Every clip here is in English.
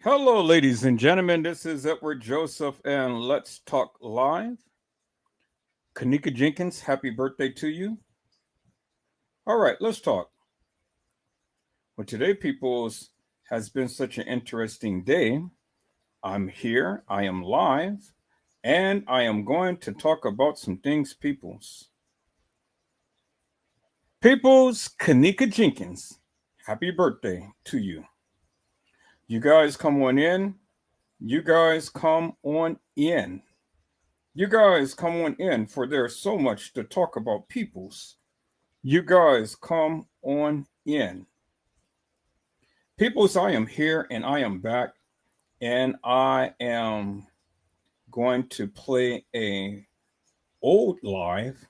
Hello, ladies and gentlemen. This is Edward Joseph, and let's talk live. Kenneka Jenkins, happy birthday to you. All right, let's talk. Well, today, people's has been such an interesting day. I'm here, I am live, and I am going to talk about some things, people's. People's Kenneka Jenkins, happy birthday to you. You guys come on in. You guys come on in. You guys come on in, for there's so much to talk about, peoples. You guys come on in. Peoples, I am here and I am back, and I am going to play a old live.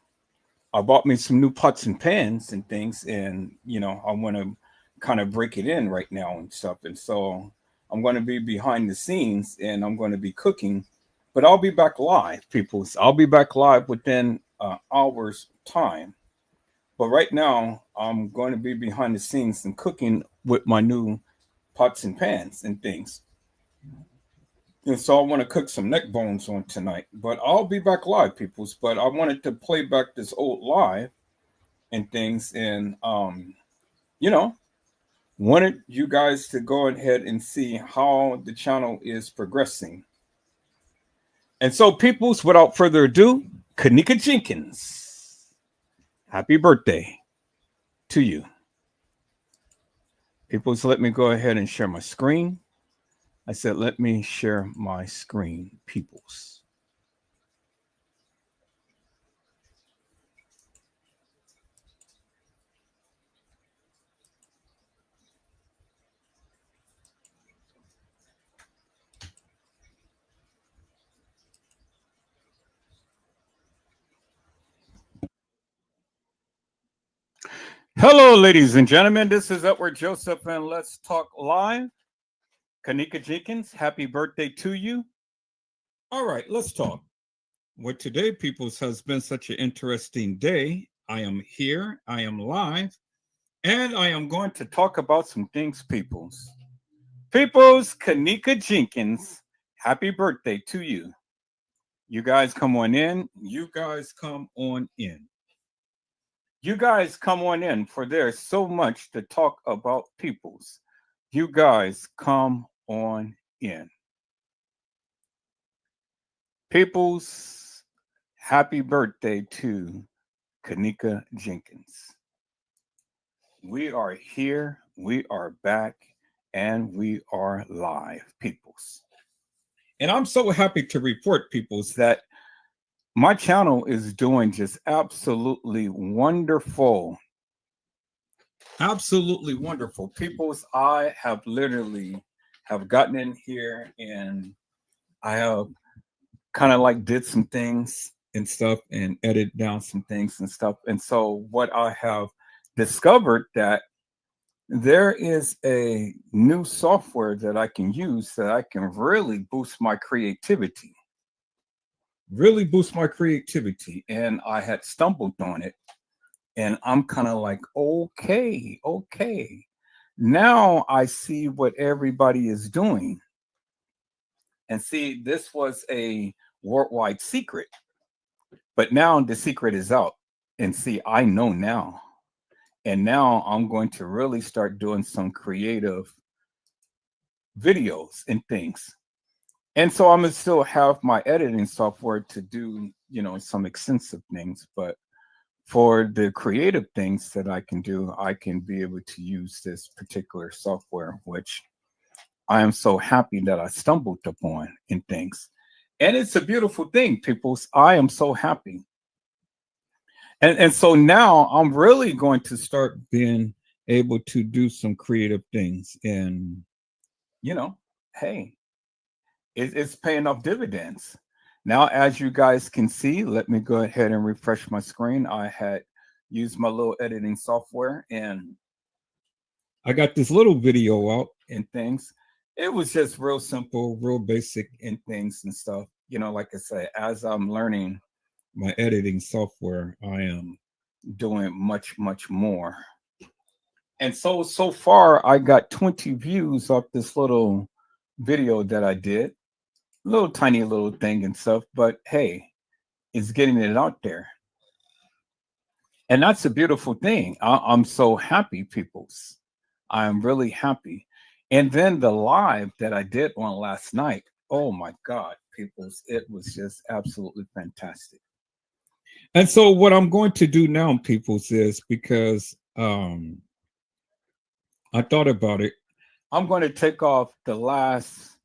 I bought me some new pots and pans and things, and I want to kind of break it in right now and stuff. And so I'm going to be behind the scenes and I'm going to be cooking, but I'll be back live, people. I'll be back live within hours time. But right now, I'm going to be behind the scenes and cooking with my new pots and pans and things. And so I want to cook some neck bones on tonight. But I'll be back live, peoples. But I wanted to play back this old live and things, and you know, wanted you guys to go ahead and see how the channel is progressing. And so, peoples, without further ado, Kenneka Jenkins, happy birthday to you. Peoples, let me go ahead and share my screen. I said, let me share my screen, peoples. Hello, ladies and gentlemen. This is Edward Joseph, and let's talk live. Kenneka Jenkins, happy birthday to you. All right, let's talk. Well, today, peoples, has been such an interesting day. I am here, I am live, and I am going to talk about some things, peoples. Peoples, Kenneka Jenkins, happy birthday to you. You guys come on in. You guys come on in. You guys come on in, for there's so much to talk about, peoples. You guys come on in. Peoples, happy birthday to Kenneka Jenkins. We are here, we are back, and we are live, peoples. And I'm so happy to report, peoples, that my channel is doing just absolutely wonderful. Absolutely wonderful. Peoples, I have literally have gotten in here and I have kind of like did some things and stuff and edited down some things and stuff. And so what I have discovered that there is a new software that I can use that I can really boost my creativity. Really boost my creativity. And I had stumbled on it. And I'm kind of like, okay. Now I see what everybody is doing. And see, this was a worldwide secret. But now the secret is out. And see, I know now. And now I'm going to really start doing some creative videos and things. And so I'm going to still have my editing software to do, some extensive things. But for the creative things that I can do, I can be able to use this particular software, which I am so happy that I stumbled upon in things. And it's a beautiful thing, people. I am so happy. And so now I'm really going to start being able to do some creative things. And, hey, it's paying off dividends. Now, as you guys can see, let me go ahead and refresh my screen. I had used my little editing software and I got this little video out and things. It was just real simple, real basic and things and stuff. Like I say, as I'm learning my editing software, I am doing much more. And so far I got 20 views off this little video that I did, little tiny little thing and stuff, but hey, it's getting it out there. And that's a beautiful thing. I'm so happy, peoples. I'm really happy. And then the live that I did on last night, oh my God, peoples, it was just absolutely fantastic. And so what I'm going to do now, peoples, is because I thought about it, I'm going to take off the last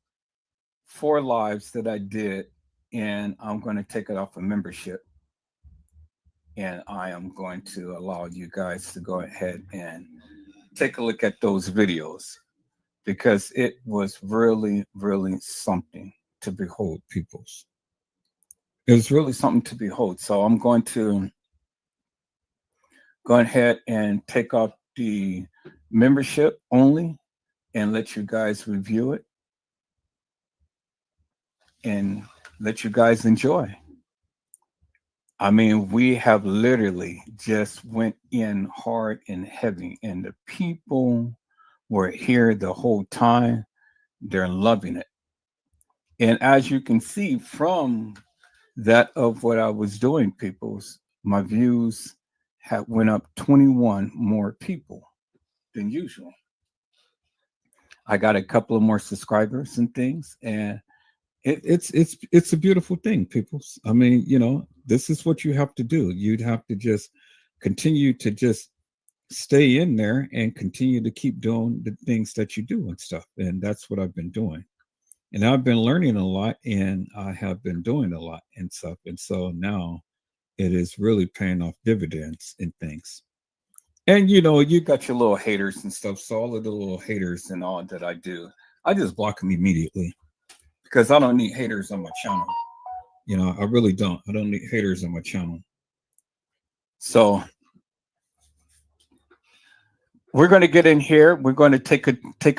4 lives that I did, and I'm going to take it off of membership. And I am going to allow you guys to go ahead and take a look at those videos because it was really, really something to behold, peoples. It was really something to behold. So I'm going to go ahead and take off the membership only and let you guys review it and let you guys enjoy. I mean, we have literally just went in hard and heavy, and the people were here the whole time. They're loving it. And as you can see from that of what I was doing, people's, my views have went up 21 more people than usual. I got a couple of more subscribers and things, and it's a beautiful thing, people. I mean, this is what you have to do. You'd have to just continue to just stay in there and continue to keep doing the things that you do and stuff. And that's what I've been doing. And I've been learning a lot, and I have been doing a lot and stuff. And so now it is really paying off dividends and things. And you got your little haters and stuff. So all of the little haters and all that I do, I just block them immediately because I don't need haters on my channel. I really don't. I don't need haters on my channel. So we're going to get in here. We're going to take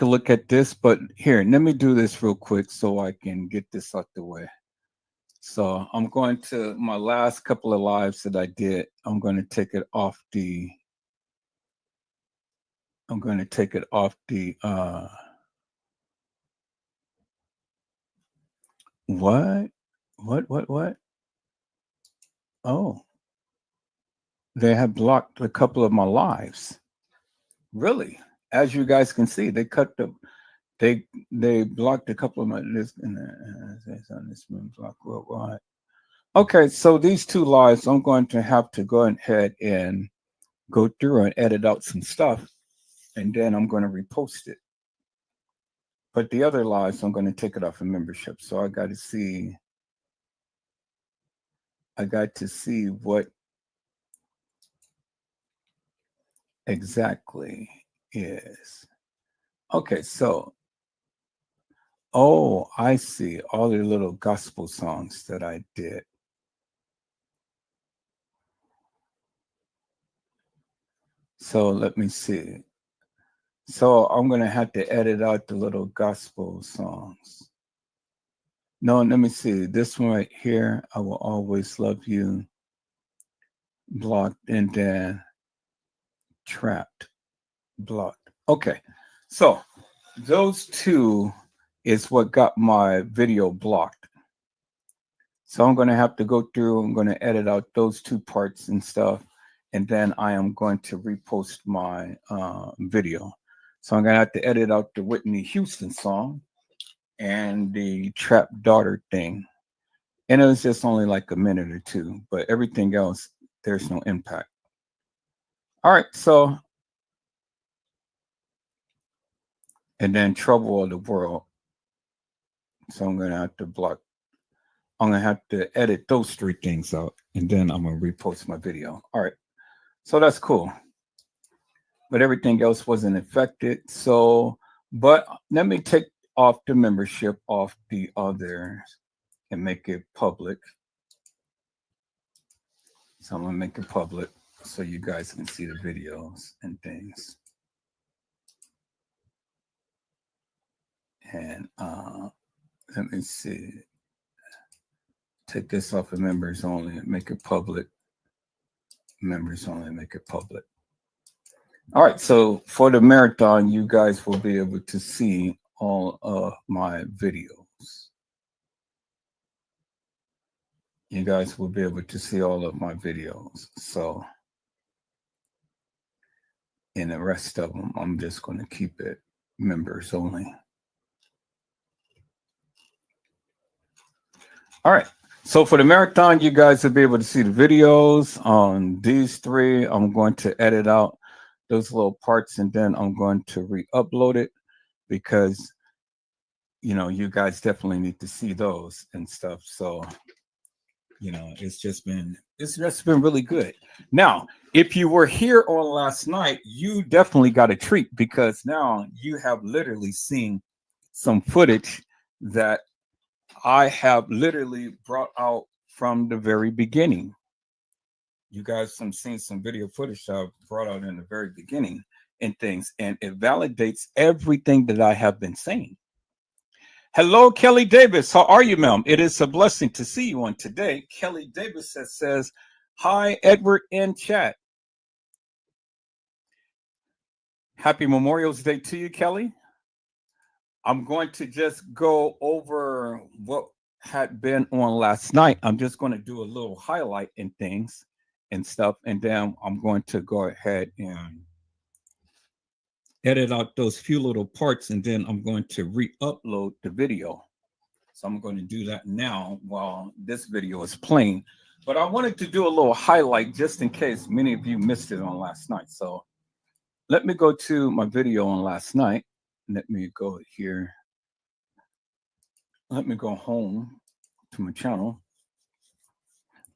a look at this, but here, let me do this real quick so I can get this out the way. So I'm going to my last couple of lives that I did. I'm going to take it off the. I'm going to take it off the. What? What? Oh, they have blocked a couple of my lives. Really? As you guys can see, they cut the. They blocked a couple of my this and on this moon block worldwide. Okay, so these 2 lives, I'm going to have to go ahead and go through and edit out some stuff, and then I'm going to repost it. But the other lives, I'm going to take it off of membership. So I got to see what exactly is. Okay, so, oh, I see all the little gospel songs that I did. So let me see. So I'm going to have to edit out the little gospel songs. No, let me see. This one right here, I will always love you. Blocked and then trapped. Blocked. Okay. So those 2 is what got my video blocked. So I'm going to have to go through. I'm going to edit out those 2 parts and stuff. And then I am going to repost my video. So I'm going to have to edit out the Whitney Houston song and the Trap Daughter thing. And it was just only like a minute or 2, but everything else, there's no impact. All right, so, and then Trouble of the World. So I'm going to have to block. I'm going to have to edit those 3 things out, and then I'm going to repost my video. All right, so that's cool. But everything else wasn't affected. So, but let me take off the membership off the others and make it public. So I'm going to make it public so you guys can see the videos and things. And let me see. Take this off of members only and make it public. Members only, make it public. All right, so for the marathon, you guys will be able to see all of my videos. You guys will be able to see all of my videos. So, and the rest of them, I'm just going to keep it members only. All right. So for the marathon, you guys will be able to see the videos on these three. I'm going to edit out those little parts and then I'm going to re-upload it because, you know, you guys definitely need to see those and stuff. So, you know, it's just been really good. Now, if you were here on last night, you definitely got a treat because now you have literally seen some footage that I have literally brought out from the very beginning. You guys have seen some video footage I brought out in the very beginning and things, and it validates everything that I have been saying. Hello, Kelly Davis. How are you, ma'am? It is a blessing to see you on today. Kelly Davis says, hi, Edward in chat. Happy Memorial's Day to you, Kelly. I'm going to just go over what had been on last night. I'm just going to do a little highlight and things and stuff. And then I'm going to go ahead and edit out those few little parts. And then I'm going to re-upload the video. So I'm going to do that now while this video is playing. But I wanted to do a little highlight just in case many of you missed it on last night. So let me go to my video on last night. Let me go here. Let me go home to my channel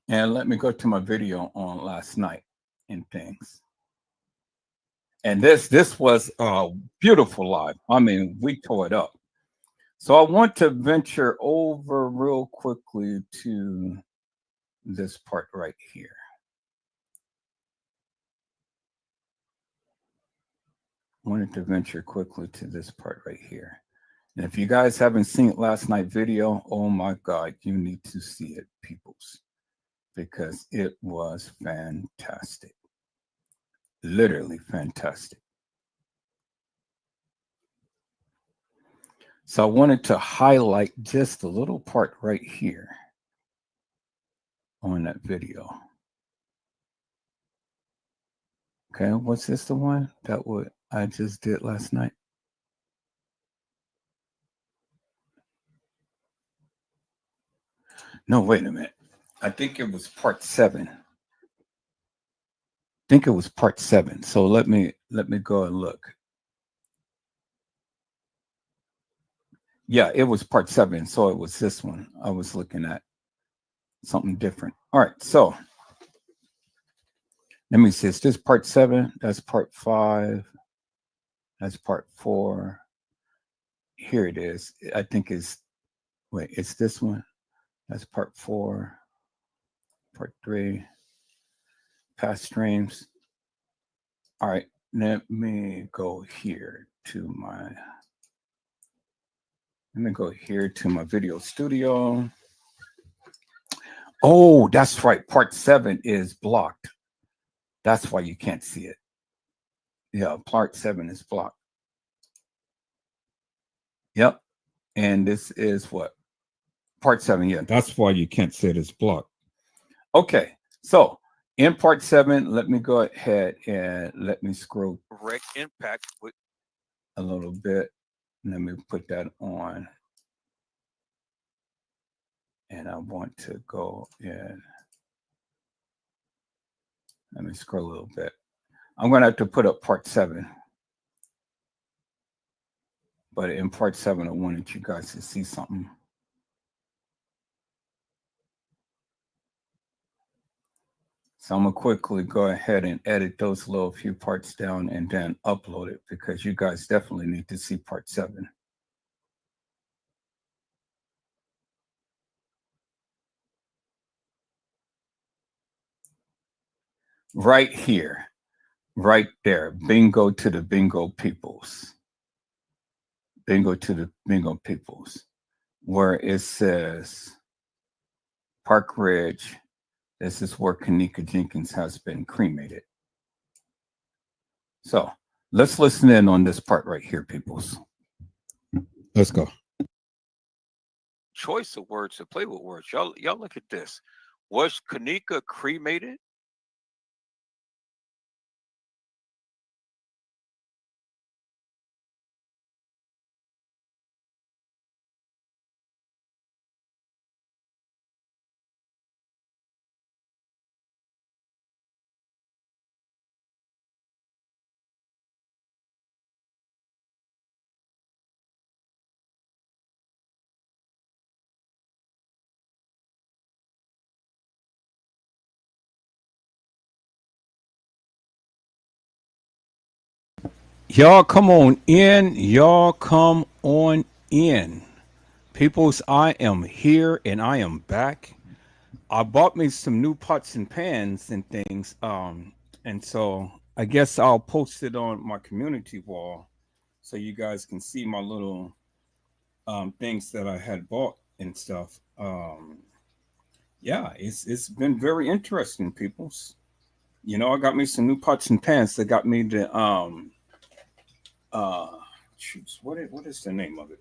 and let me go to my video on last night and things. And this was a beautiful live. I mean, we tore it up. So I want to venture over real quickly to this part right here. I wanted to venture quickly to this part right here. And if you guys haven't seen last night's video, oh my God, you need to see it, peoples, because it was fantastic. Literally fantastic. So I wanted to highlight just a little part right here on that video. Okay, what's this the one? That what I just did last night? No, wait a minute. I think it was part 7. I think it was part 7. So let me go and look. Yeah, it was part 7. So it was this one. I was looking at something different. All right, so let me see. Is this part 7? That's part 5. That's part 4. Here it is. I think it's, wait, it's this one. That's part 4. Part 3. Past streams. All right, let me go here to my, video studio. Oh, that's right. Part 7 is blocked. That's why you can't see it. Yeah, part 7 is blocked. Yep. And this is what? Part 7. Yeah, that's why you can't see it. It's blocked. Okay. So in part 7, let me go ahead and let me scroll direct impact with a little bit. Let me put that on. And I want to go in. Let me scroll a little bit. I'm going to have to put up part 7. But in part 7, I wanted you guys to see something. So I'm going to quickly go ahead and edit those little few parts down and then upload it because you guys definitely need to see part 7. Right here, right there, bingo to the bingo peoples. Bingo to the bingo peoples, where it says Park Ridge. This is where KENNEKA Jenkins has been cremated. So let's listen in on this part right here, peoples. Let's go. Choice of words to play with words. Y'all look at this. Was kENNEKA cremated? Y'all come on in. Y'all come on in. Peoples, I am here and I am back. I bought me some new pots and pans and things. And so I guess I'll post it on my community wall so you guys can see my little things that I had bought and stuff. Yeah, it's been very interesting, peoples. You know, I got me some new pots and pans that got me the uh choose what is the name of it?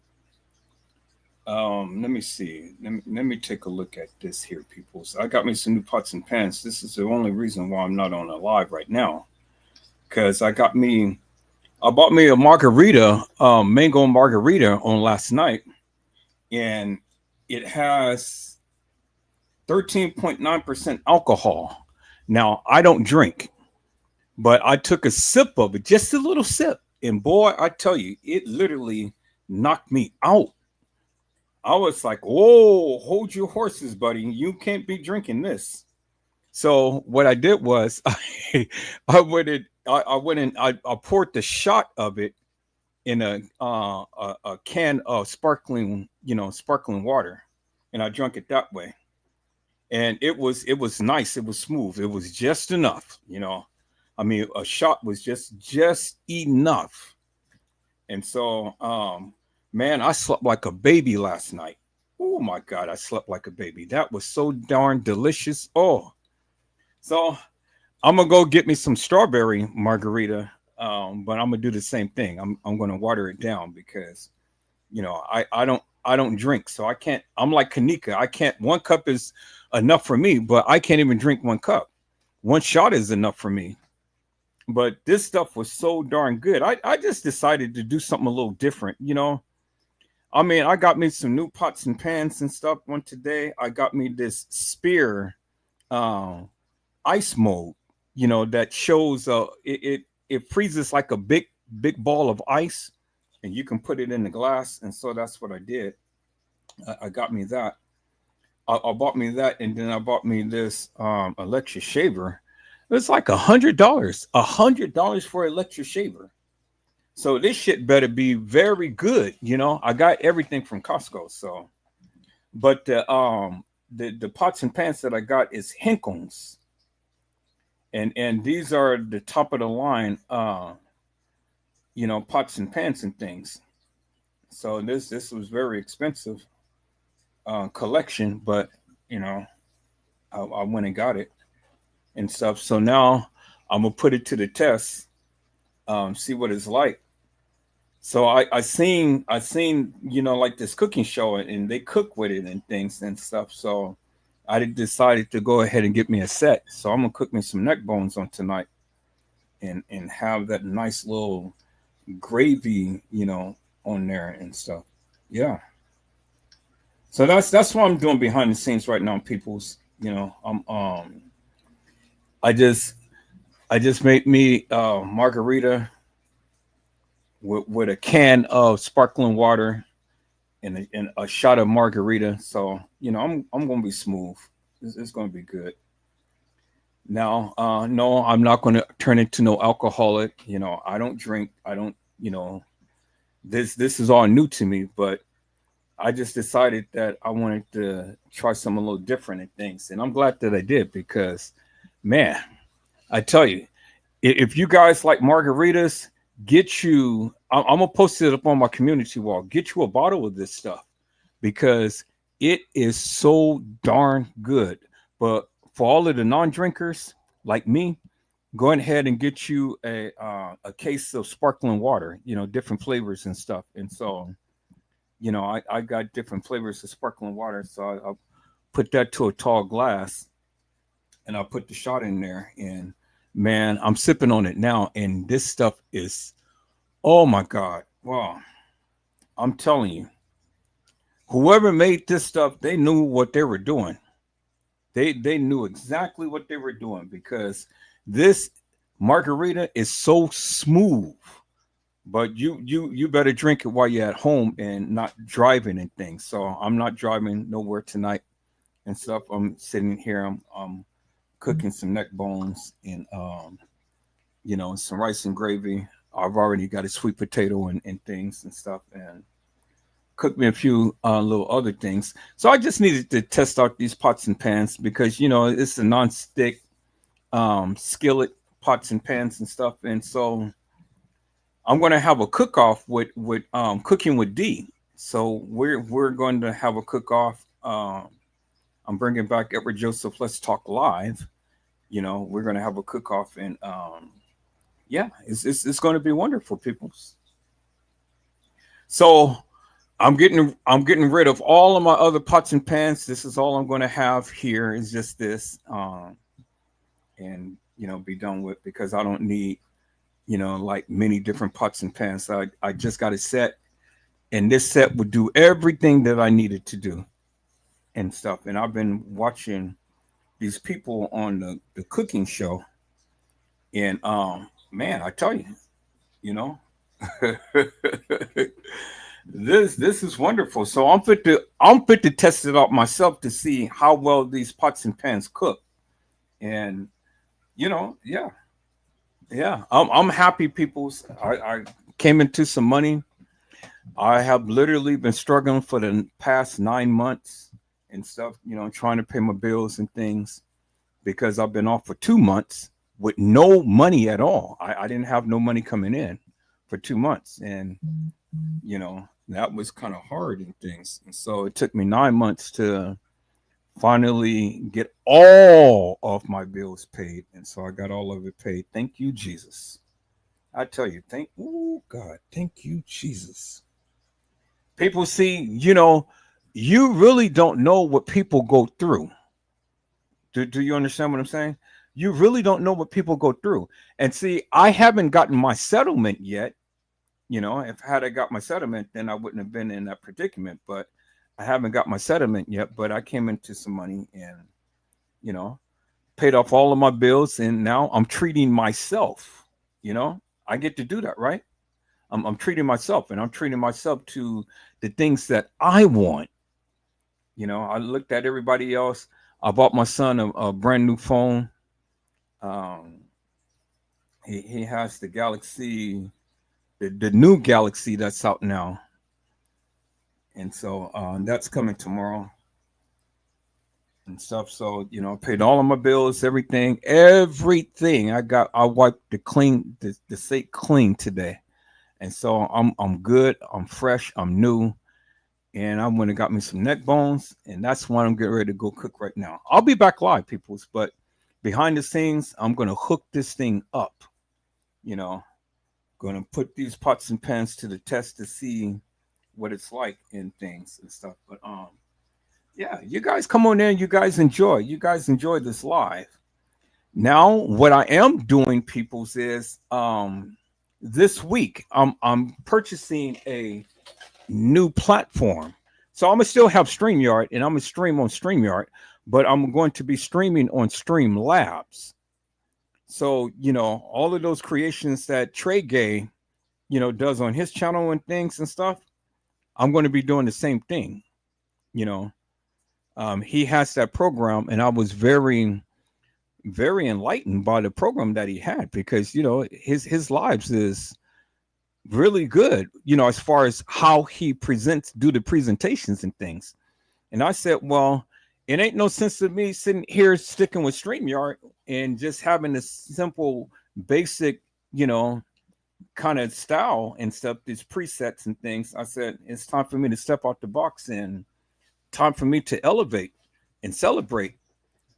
Let me see. Let me take a look at this here, people. So I got me some new pots and pans. This is the only reason why I'm not on a live right now. Cause I bought me a margarita, mango margarita on last night, and it has 13.9% alcohol. Now I don't drink, but I took a sip of it, just a little sip. And boy, I tell you, it literally knocked me out. I was like, "Whoa, hold your horses, buddy! You can't be drinking this." So what I did was, I went and I poured the shot of it in a can of sparkling, sparkling water, and I drank it that way. And it was nice. It was smooth. It was just enough. I mean, a shot was just enough. And so, man, I slept like a baby last night. Oh my God, I slept like a baby. That was so darn delicious. Oh, so I'm gonna go get me some strawberry margarita. But I'm gonna do the same thing. I'm gonna water it down because I don't drink, so I can't. I'm like kENNEKA. I can't. One cup is enough for me, but I can't even drink one cup. One shot is enough for me. But this stuff was so darn good. I just decided to do something a little different. I mean, I got me some new pots and pans and stuff one today. I got me this spear uh, ice mold, that shows it freezes like a big ball of ice, and you can put it in the glass. And so that's what I did. I got me that. I bought me that, and then I bought me this electric shaver. It's like $100, $100 for an electric shaver. So this shit better be very good. I got everything from Costco. So, but the pots and pans that I got is jENKINS, and these are the top of the line, pots and pans and things. So this was very expensive collection, but you know, I went and got it and stuff. So now I'm gonna put it to the test, see what it's like. So I seen like this cooking show, and they cook with it and things and stuff. So I decided to go ahead and get me a set. So I'm gonna cook me some neck bones on tonight, and have that nice little gravy, on there and stuff. Yeah. So that's what I'm doing behind the scenes right now, peoples. I just I just made me margarita with a can of sparkling water and a shot of margarita. So I'm gonna be smooth. It's gonna be good. Now, no, I'm not gonna turn into no alcoholic. I don't drink. I don't. You know, this is all new to me, but I just decided that I wanted to try something a little different and things, and I'm glad that I did because, man, I tell you, if you guys like margaritas, get you. I'm gonna post it up on my community wall. Get you a bottle of this stuff because it is so darn good. But for all of the non-drinkers like me, go ahead and get you a case of sparkling water. Different flavors and stuff. And so I got different flavors of sparkling water, so I put that to a tall glass, and I put the shot in there, and man, I'm sipping on it now, and this stuff is, oh my God, wow! I'm telling you, whoever made this stuff, they knew what they were doing. They knew exactly what they were doing because this margarita is so smooth. But you better drink it while you're at home and not driving and things. So I'm not driving nowhere tonight and stuff. I'm sitting here. I'm cooking some neck bones and some rice and gravy. I've already got a sweet potato and things and stuff, and cooked me a few little other things. So I just needed to test out these pots and pans because it's a non-stick skillet pots and pans and stuff, and so I'm going to have a cook-off with cooking with D. So we're going to have a cook-off. I'm bringing back Edward Joseph. Let's talk live. We're going to have a cook-off, and yeah, it's going to be wonderful, people. So I'm getting rid of all of my other pots and pans. This is all I'm going to have here. Is just this, and be done with because I don't need like many different pots and pans. I just got a set, and this set would do everything that I needed to do and stuff. And I've been watching these people on the cooking show, and man, I tell you, you know, this is wonderful. So I'm fit to test it out myself to see how well these pots and pans cook, and yeah. Yeah, I'm happy, peoples. I came into some money. I have literally been struggling for the past 9 months and stuff, trying to pay my bills and things because I've been off for 2 months with no money at all. I didn't have no money coming in for 2 months. And, that was kind of hard and things. And so it took me 9 months to finally get all of my bills paid. And so I got all of it paid. Thank you, Jesus. I tell you, oh God, thank you, Jesus. People see, you really don't know what people go through. Do you understand what I'm saying? You really don't know what people go through. And see, I haven't gotten my settlement yet. If had I got my settlement, then I wouldn't have been in that predicament. But I haven't got my settlement yet. But I came into some money and, you know, paid off all of my bills. And now I'm treating myself. I get to do that, right? I'm treating myself, and I'm treating myself to the things that I want. I looked at everybody else. I bought my son a brand new phone. Um, he has the Galaxy, the new Galaxy that's out now, and so that's coming tomorrow and stuff. So I paid all of my bills, everything. I wiped the site clean today, and so I'm good. I'm fresh. I'm new. And I went and got me some neck bones, and that's what I'm getting ready to go cook right now. I'll be back live, peoples, but behind the scenes, I'm gonna hook this thing up. You know, gonna put these pots and pans to the test to see what it's like in things and stuff. But yeah, you guys come on in. You guys enjoy. You guys enjoy this live. Now, what I am doing, peoples, is this week I'm purchasing a new platform. So I'm gonna still have StreamYard and I'm gonna stream on StreamYard, but I'm going to be streaming on Streamlabs. So, all of those creations that Trey Gay, does on his channel and things and stuff, I'm going to be doing the same thing. You know, he has that program, and I was very, very enlightened by the program that he had because, his lives is really good, as far as how he do the presentations and things. And I said, well, it ain't no sense to me sitting here sticking with StreamYard and just having this simple, basic, kind of style and stuff, these presets and things. I said, it's time for me to step out the box and time for me to elevate and celebrate.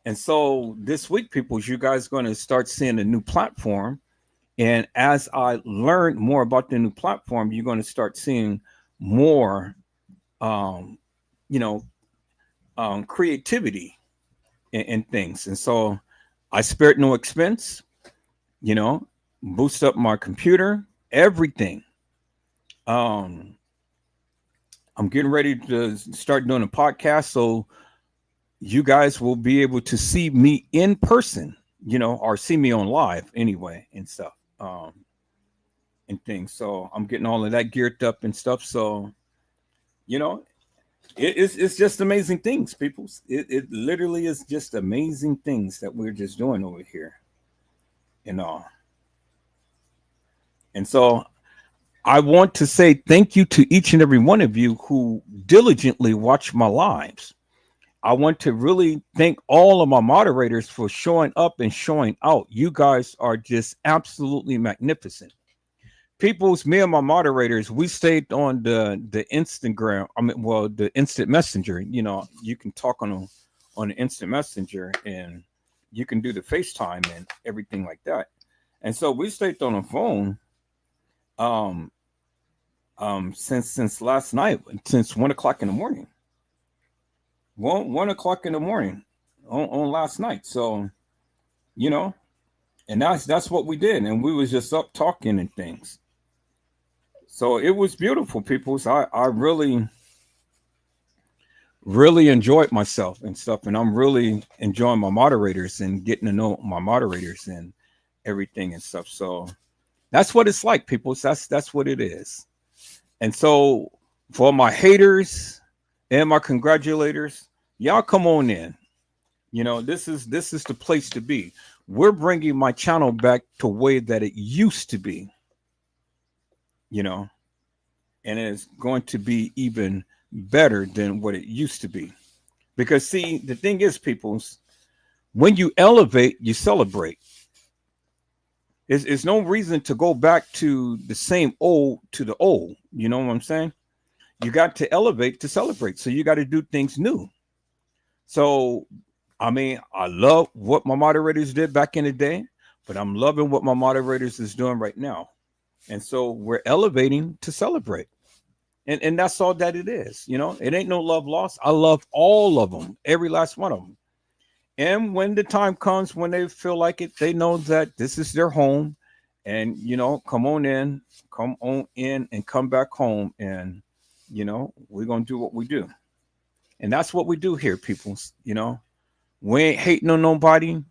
And so this week, people, you guys are going to start seeing a new platform. And as I learn more about the new platform, you're going to start seeing more um, you know, creativity and things. And so I spared no expense, you know, boost up my computer, everything. Um, I'm getting ready to start doing a podcast. So you guys will be able to see me in person, or see me on live anyway and stuff. And things. So I'm getting all of that geared up and stuff. So, you know, it's just amazing things, people. It literally is just amazing things that we're just doing over here, you know. And so I want to say thank you to each and every one of you who diligently watch my lives. I want to really thank all of my moderators for showing up and showing out. You guys are just absolutely magnificent. People's me and my moderators, we stayed on the Instagram. I mean, well, the instant messenger. You can talk on the instant messenger, and you can do the FaceTime and everything like that. And so we stayed on the phone um since last night, since 1 o'clock in the morning. 1 o'clock in the morning on last night. So, you know, and that's what we did, and we was just up talking and things. So it was beautiful, people. So I really enjoyed myself and stuff, and I'm really enjoying my moderators and getting to know my moderators and everything and stuff. So that's what it's like, people. So that's what it is. And so for my haters and my congratulators, y'all come on in. This is the place to be. We're bringing my channel back to way that it used to be. You know, and it's going to be even better than what it used to be. Because see, the thing is, people's, when you elevate, you celebrate. It's no reason to go back to the same old to the old. You know what I'm saying? You got to elevate to celebrate. So you got to do things new. So, I mean, I love what my moderators did back in the day, but I'm loving what my moderators is doing right now. And so we're elevating to celebrate. And that's all that it is. It ain't no love lost. I love all of them, every last one of them. And when the time comes when they feel like it, they know that this is their home. And, come on in and come back home. And, we're going to do what we do. And that's what we do here, people. We ain't hating on nobody.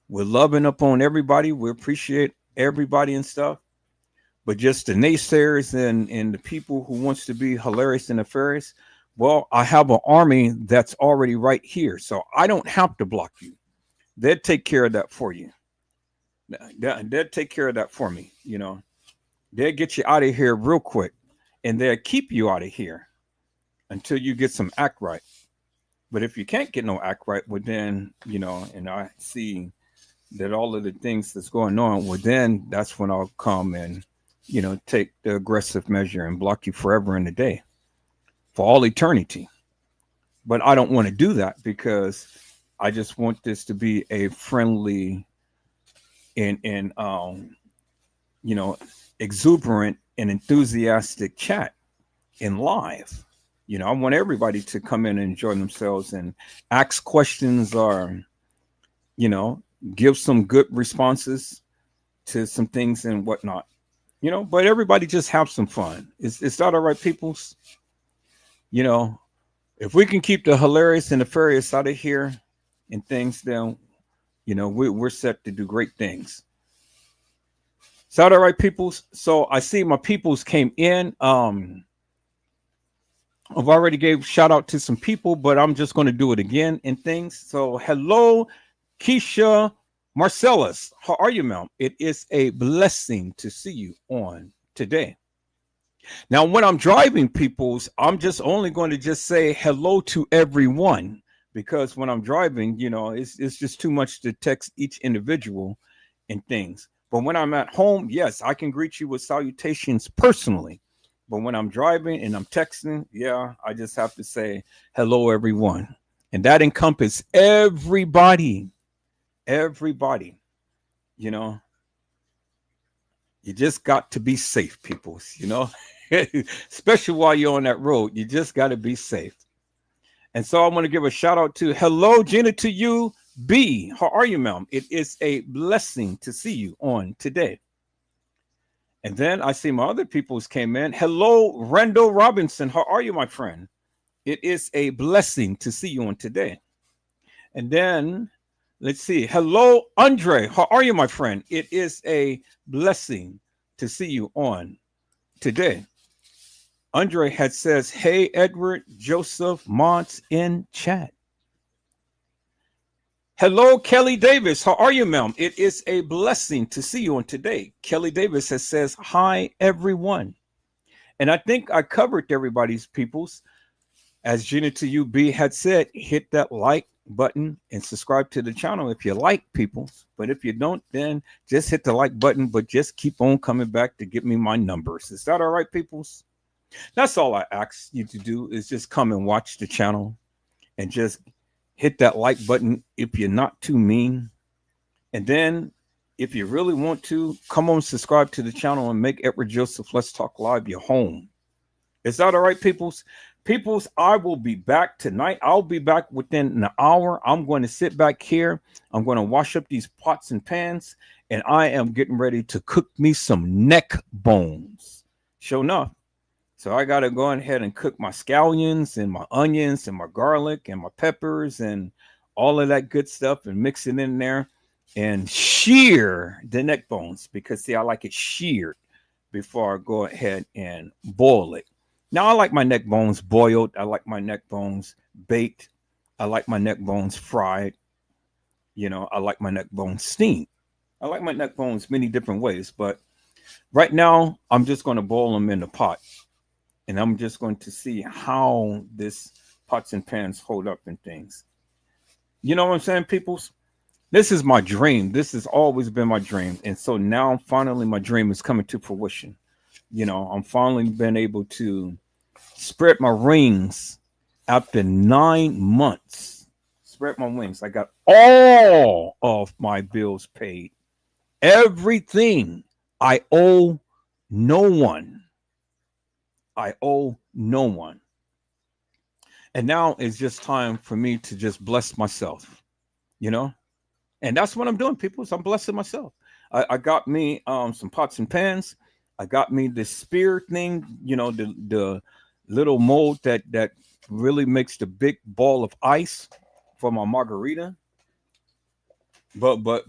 We're loving up on everybody. We appreciate everybody and stuff. But just the naysayers and the people who wants to be hilarious and nefarious, well, I have an army that's already right here. So I don't have to block you. They'll take care of that for you. They'll take care of that for me. They'll get you out of here real quick, and they'll keep you out of here until you get some act right. But if you can't get no act right, well then, and I see that all of the things that's going on, well then that's when I'll come and, take the aggressive measure and block you forever and a day for all eternity. But I don't want to do that because I just want this to be a friendly and you know, exuberant and enthusiastic chat in live. I want everybody to come in and enjoy themselves and ask questions or, you know, give some good responses to some things and whatnot. But everybody just have some fun. Is that all right, peoples? You know, if we can keep the hilarious and nefarious out of here and things, then we're set to do great things. Is that all right, peoples? So I see my peoples came in. I've already gave shout out to some people, but I'm just going to do it again and things. So hello, Keisha Marcellus. How are you, ma'am? It is a blessing to see you on today. Now, when I'm driving, peoples, I'm just only going to just say hello to everyone because when I'm driving, it's just too much to text each individual and things. But when I'm at home, yes, I can greet you with salutations personally. But when I'm driving and I'm texting, yeah, I just have to say hello, everyone. And that encompasses everybody. Everybody. You just got to be safe, people. especially while you're on that road. You just got to be safe. And so I want to give a shout out to hello, Gina, to you, B. How are you, ma'am? It is a blessing to see you on today. And then I see my other peoples came in. Hello, Randall Robinson. How are you, my friend? It is a blessing to see you on today. And then let's see. Hello, Andre. How are you, my friend? It is a blessing to see you on today. Andre had says, hey, Edward, Joseph, Mont's in chat. Hello, Kelly Davis. How are you, ma'am? It is a blessing to see you on today. Kelly Davis has says, hi, everyone. And I think I covered everybody's peoples. As Gina to you, B had said, hit that like button and subscribe to the channel if you like peoples. But if you don't, then just hit the like button, but just keep on coming back to get me my numbers. Is that all right, peoples? That's all I ask you to do is just come and watch the channel and just hit that like button if you're not too mean. And then if you really want to, come on, subscribe to the channel and make Edward Joseph Let's Talk Live your home. Is that all right, peoples? Peoples, I will be back tonight. I'll be back within an hour. I'm going to sit back here. I'm going to wash up these pots and pans, and I am getting ready to cook me some neck bones. Sure enough. So I got to go ahead and cook my scallions and my onions and my garlic and my peppers and all of that good stuff and mix it in there and shear the neck bones because, see, I like it sheared before I go ahead and boil it. Now, I like my neck bones boiled. I like my neck bones baked. I like my neck bones fried. You know, I like my neck bones steamed. I like my neck bones many different ways. But right now, I'm just going to boil them in the pot. And I'm just going to see how this pots and pans hold up and things. You know what I'm saying, peoples? This is my dream. This has always been my dream. And so now finally my dream is coming to fruition. You know, I'm finally been able to spread my wings after 9 months. Spread my wings. I got all of my bills paid. Everything. I owe no one. I owe no one. And now it's just time for me to just bless myself, you know? And that's what I'm doing, people. So I'm blessing myself. I got me some pots and pans. I got me this spear thing, you know, the little mold that really makes the big ball of ice for my margarita. But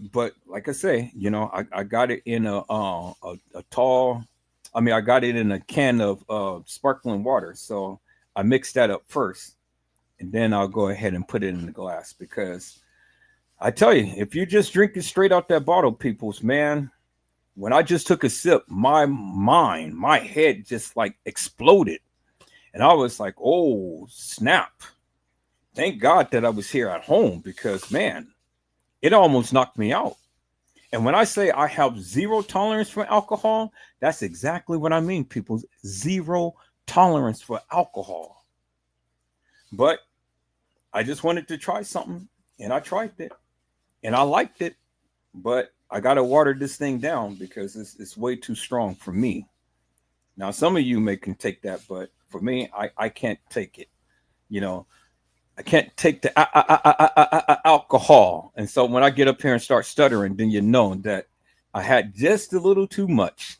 like I say, you know, I got it in a tall. I mean, I got it in a can of sparkling water. So I mixed that up first, and then I'll go ahead and put it in the glass because I tell you, if you just drink it straight out that bottle, peoples, man, when I just took a sip, my mind, my head just like exploded. And I was like, oh, snap. Thank God that I was here at home because, man, it almost knocked me out. And when I say I have zero tolerance for alcohol, that's exactly what I mean, people. Zero tolerance for alcohol. But I just wanted to try something, and I tried it, and I liked it. But I got to water this thing down because it's way too strong for me. Now, some of you can take that, but for me, I can't take it. You know, I can't take the alcohol. And so when I get up here and start stuttering, then you know that I had just a little too much.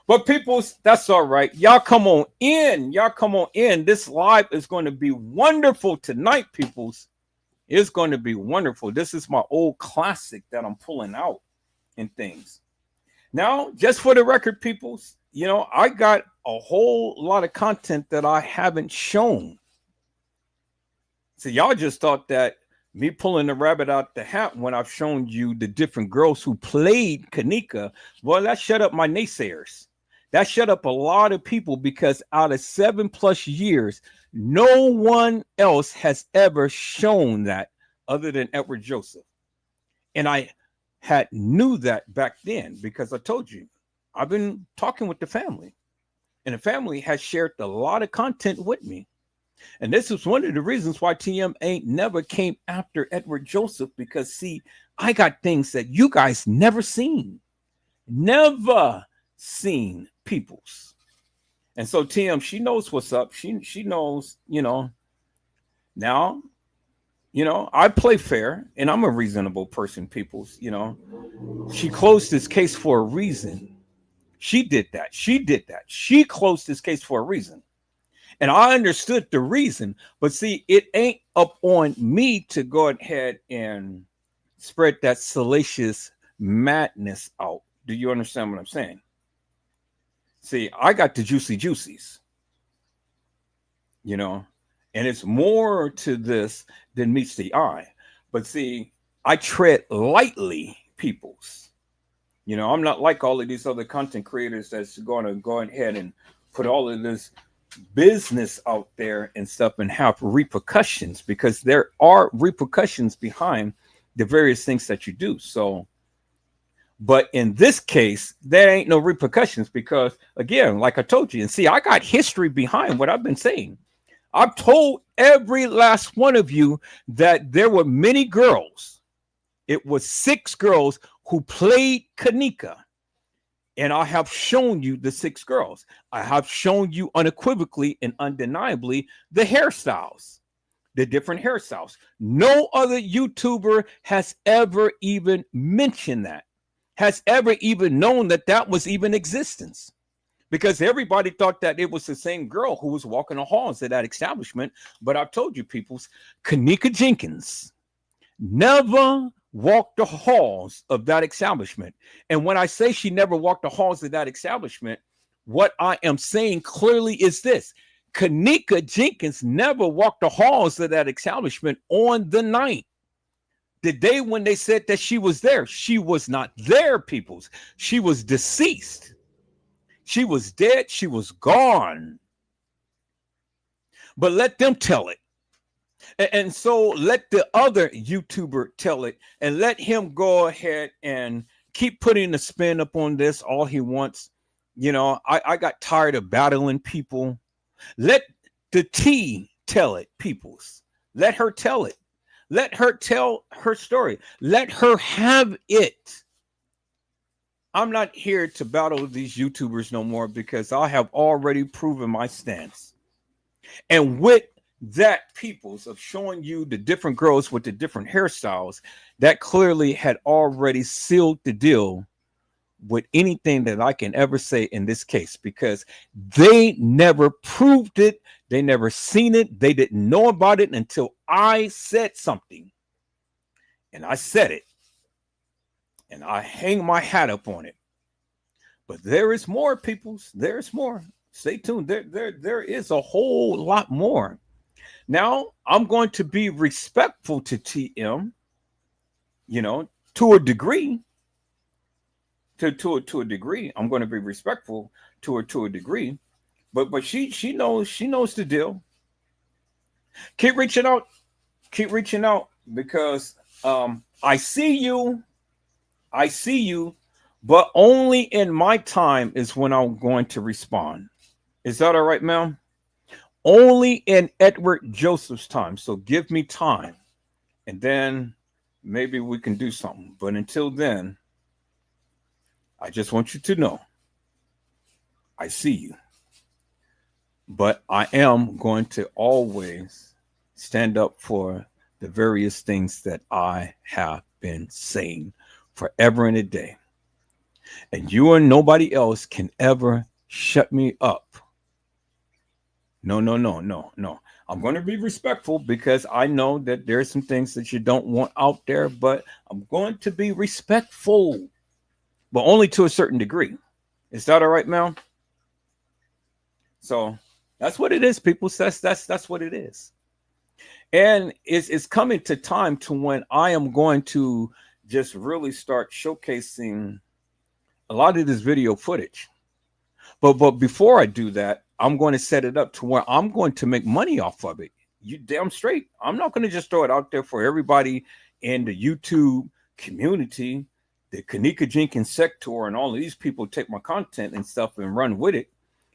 But people, that's all right. Y'all come on in. Y'all come on in. This live is going to be wonderful tonight, peoples. It's going to be wonderful. This is my old classic that I'm pulling out and things. Now, just for the record, peoples, you know, I got a whole lot of content that I haven't shown. So y'all just thought that me pulling the rabbit out the hat when I've shown you the different girls who played kENNEKA, well, that shut up my naysayers. That shut up a lot of people because out of 7+ years, no one else has ever shown that other than Edward Joseph. And I had knew that back then because I told you, I've been talking with the family. And the family has shared a lot of content with me. And this is one of the reasons why TM ain't never came after Edward Joseph because, see, I got things that you guys never seen. Never seen, peoples. And so Tim, she knows what's up. She knows, now, I play fair and I'm a reasonable person, peoples. She closed this case for a reason. She did that. She did that. She closed this case for a reason. And I understood the reason, but see, it ain't up on me to go ahead and spread that salacious madness out. Do you understand what I'm saying? See, I got the juicy juicies, and it's more to this than meets the eye. But see, I tread lightly, peoples. I'm not like all of these other content creators that's going to go ahead and put all of this business out there and stuff and have repercussions, because there are repercussions behind the various things that you do. So, but in this case, there ain't no repercussions because, again, like I told you, and see, I got history behind what I've been saying. I've told every last one of you that there were many girls. It was 6 girls who played kENNEKA. And I have shown you the 6 girls. I have shown you unequivocally and undeniably the hairstyles, the different hairstyles. No other YouTuber has ever even mentioned that, has ever even known that that was even existence, because everybody thought that it was the same girl who was walking the halls of that establishment. But I've told you, peoples, kENNEKA Jenkins never walked the halls of that establishment. And when I say she never walked the halls of that establishment, what I am saying clearly is this: kENNEKA Jenkins never walked the halls of that establishment on the night. The day when they said that she was there, she was not there, peoples. She was deceased. She was dead. She was gone. But let them tell it. And so let the other YouTuber tell it, and let him go ahead and keep putting the spin up on this all he wants. I got tired of battling people. Let the T tell it, peoples. Let her tell it. Let her tell her story. Let her have it. I'm not here to battle these YouTubers no more, because I have already proven my stance. And with that, peoples, of showing you the different girls with the different hairstyles, that clearly had already sealed the deal with anything that I can ever say in this case, because they never proved it. They never seen it. They didn't know about it until I said something. And I said it. And I hang my hat up on it. But there is more, peoples. There's more. Stay tuned. There is a whole lot more. Now, I'm going to be respectful to TM, to a degree. To a degree, I'm going to be respectful to her to a degree. But she knows the deal. Keep reaching out. Keep reaching out, because I see you. I see you, but only in my time is when I'm going to respond. Is that all right, ma'am? Only in Edward Joseph's time. So give me time, and then maybe we can do something. But until then, I just want you to know I see you. But I am going to always stand up for the various things that I have been saying forever and a day. And you and nobody else can ever shut me up. No. I'm going to be respectful, because I know that there's some things that you don't want out there, but I'm going to be respectful, but only to a certain degree. Is that all right, ma'am? So that's what it is, people. That's what it is. And it's coming to time to when I am going to just really start showcasing a lot of this video footage. But before I do that, I'm going to set it up to where I'm going to make money off of it. You damn straight. I'm not going to just throw it out there for everybody in the YouTube community, the kENNEKA Jenkins sector, and all of these people take my content and stuff and run with it.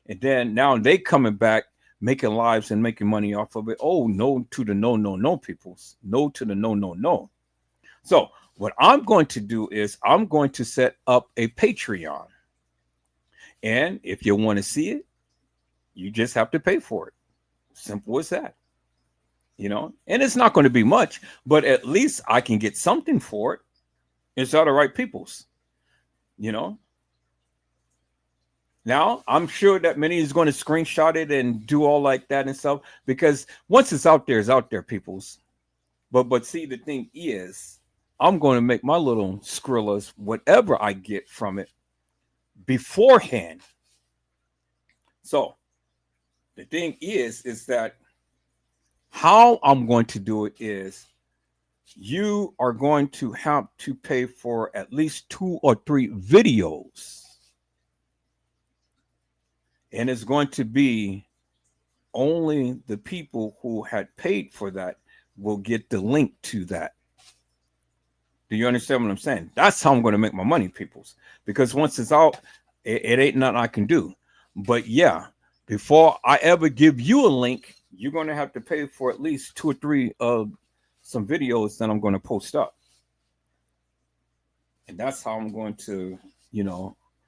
And then now they coming back, making lives and making money off of it. Oh, no to the no, peoples. No to the no. So what I'm going to do is I'm going to set up a Patreon. And if you want to see it, you just have to pay for it. Simple as that. And it's not going to be much, but at least I can get something for it. Is that all right, peoples? You know, Now, I'm sure that many is going to screenshot it and do all like that and stuff because once it's out there, peoples. But see, the thing is, I'm going to make my little Skrillas, whatever I get from it, beforehand. So the thing is that how I'm going to do it is you are going to have to pay for at least 2 or 3 videos. And it's going to be only the people who had paid for that will get the link to that. Do you understand what I'm saying? That's how I'm going to make my money, peoples. Because once it's out, it ain't nothing I can do. But yeah, before I ever give you a link, you're going to have to pay for at least 2 or 3 of some videos that I'm going to post up. And that's how I'm going to,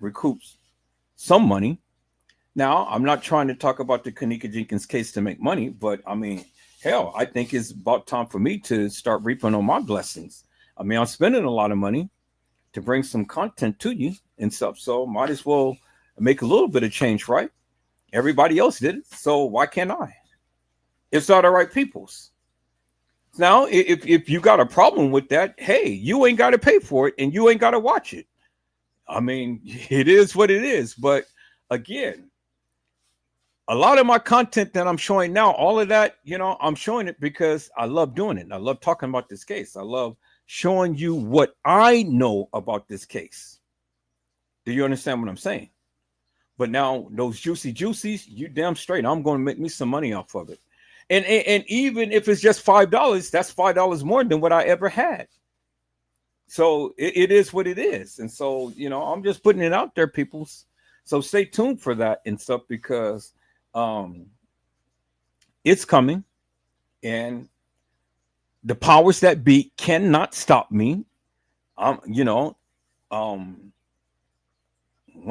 recoup some money. Now, I'm not trying to talk about the kENNEKA Jenkins case to make money, but I mean, hell, I think it's about time for me to start reaping on my blessings. I mean, I'm spending a lot of money to bring some content to you and stuff, so might as well make a little bit of change, right? Everybody else did it, so why can't I? It's not all right, peoples. Now, if you got a problem with that, hey, you ain't got to pay for it and you ain't got to watch it. I mean, it is what it is, but again, a lot of my content that I'm showing now, all of that, I'm showing it because I love doing it. I love talking about this case. I love showing you what I know about this case. Do you understand what I'm saying? But now those juicy juicies, you damn straight, I'm going to make me some money off of it. And even if it's just $5, that's $5 more than what I ever had. So it is what it is. And so, I'm just putting it out there, peoples. So stay tuned for that and stuff because it's coming, and the powers that be cannot stop me. One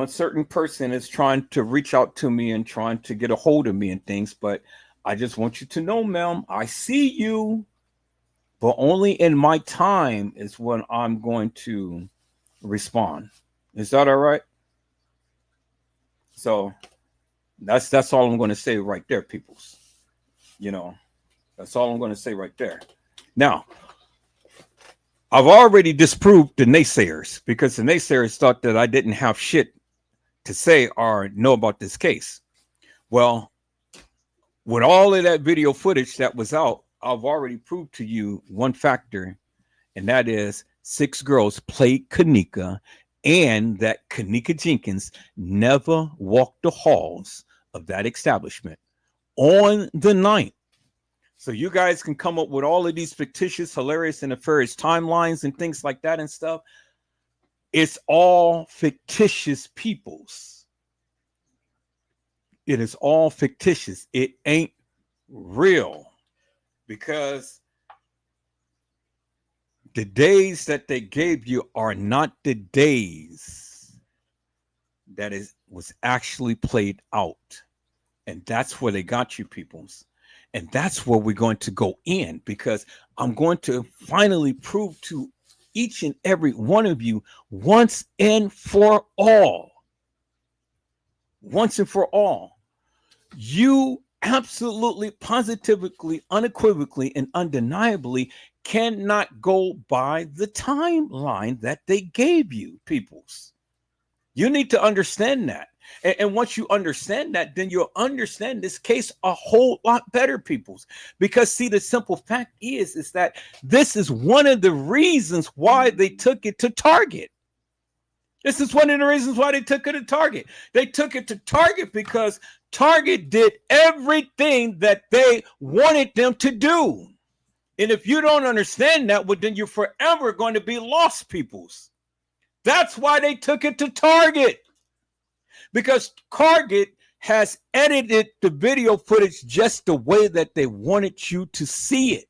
certain person is trying to reach out to me and trying to get a hold of me and things, but I just want you to know, ma'am, I see you, but only in my time is when I'm going to respond. Is that all right? So that's all I'm going to say right there, peoples. That's all I'm going to say right there. Now, I've already disproved the naysayers because the naysayers thought that I didn't have shit to say or know about this case. Well, with all of that video footage that was out, I've already proved to you one factor, and that is 6 girls played kENNEKA, and that kENNEKA Jenkins never walked the halls of that establishment on the night. So you guys can come up with all of these fictitious, hilarious, and nefarious timelines and things like that and stuff. It's all fictitious, peoples. It is all fictitious. It ain't real because the days that they gave you are not the days that was actually played out. And that's where they got you, peoples. And that's where we're going to go in because I'm going to finally prove to each and every one of you once and for all. Once and for all. You absolutely, positively, unequivocally, and undeniably cannot go by the timeline that they gave you, peoples. You need to understand that. And once you understand that, then you'll understand this case a whole lot better, peoples. Because see, the simple fact is that this is one of the reasons why they took it to Target. This is one of the reasons why they took it to Target. They took it to Target because Target did everything that they wanted them to do. And if you don't understand that, well, then you're forever going to be lost, peoples. That's why they took it to Target. Because Target has edited the video footage just the way that they wanted you to see it.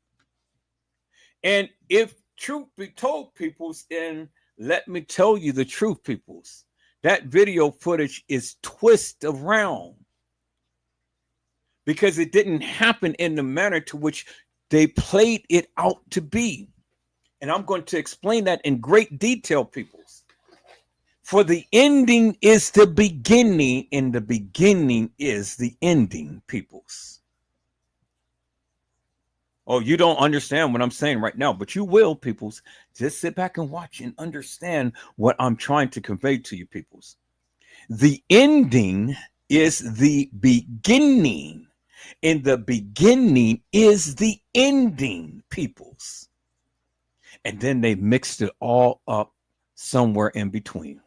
And if truth be told, peoples, and let me tell you the truth, peoples, That video footage is twisted around because it didn't happen in the manner to which they played it out to be. And I'm going to explain that in great detail, peoples. For the ending is the beginning, and the beginning is the ending, peoples. Oh, you don't understand what I'm saying right now, but you will, peoples. Just sit back and watch and understand what I'm trying to convey to you, peoples. The ending is the beginning, and the beginning is the ending, peoples. And then they mixed it all up somewhere in between.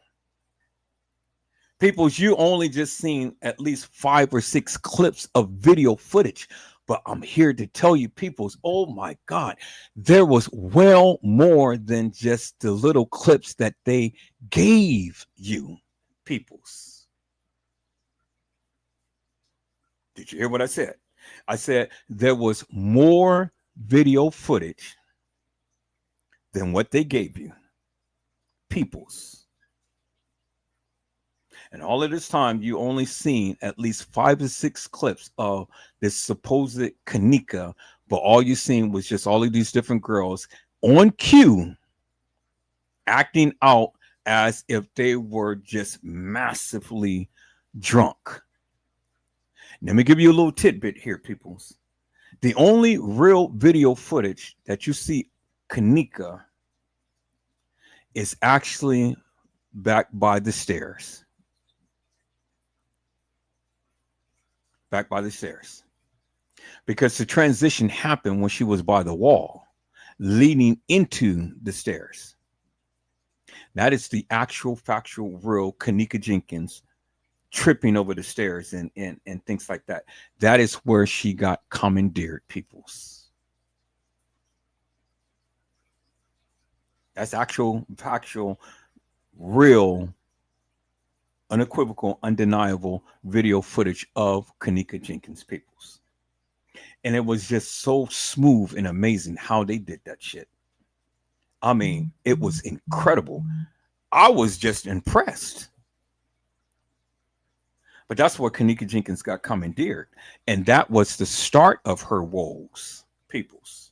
Peoples, you only just seen at least 5 or 6 clips of video footage, but I'm here to tell you, peoples, oh my God, there was well more than just the little clips that they gave you, peoples. Did you hear what I said? I said there was more video footage than what they gave you, peoples. And all of this time, you only seen at least 5 or 6 clips of this supposed kENNEKA, but all you seen was just all of these different girls on cue acting out as if they were just massively drunk. Let me give you a little tidbit here, peoples. The only real video footage that you see kENNEKA is actually back by the stairs. Back by the stairs. Because the transition happened when she was by the wall, leading into the stairs. That is the actual, factual, real kENNEKA Jenkins tripping over the stairs and things like that. That is where she got commandeered, peoples. That's actual, factual, real, unequivocal, undeniable video footage of kENNEKA Jenkins, peoples. And it was just so smooth and amazing how they did that shit. I mean, it was incredible. I was just impressed. But that's where kENNEKA Jenkins got commandeered. And that was the start of her woes, peoples.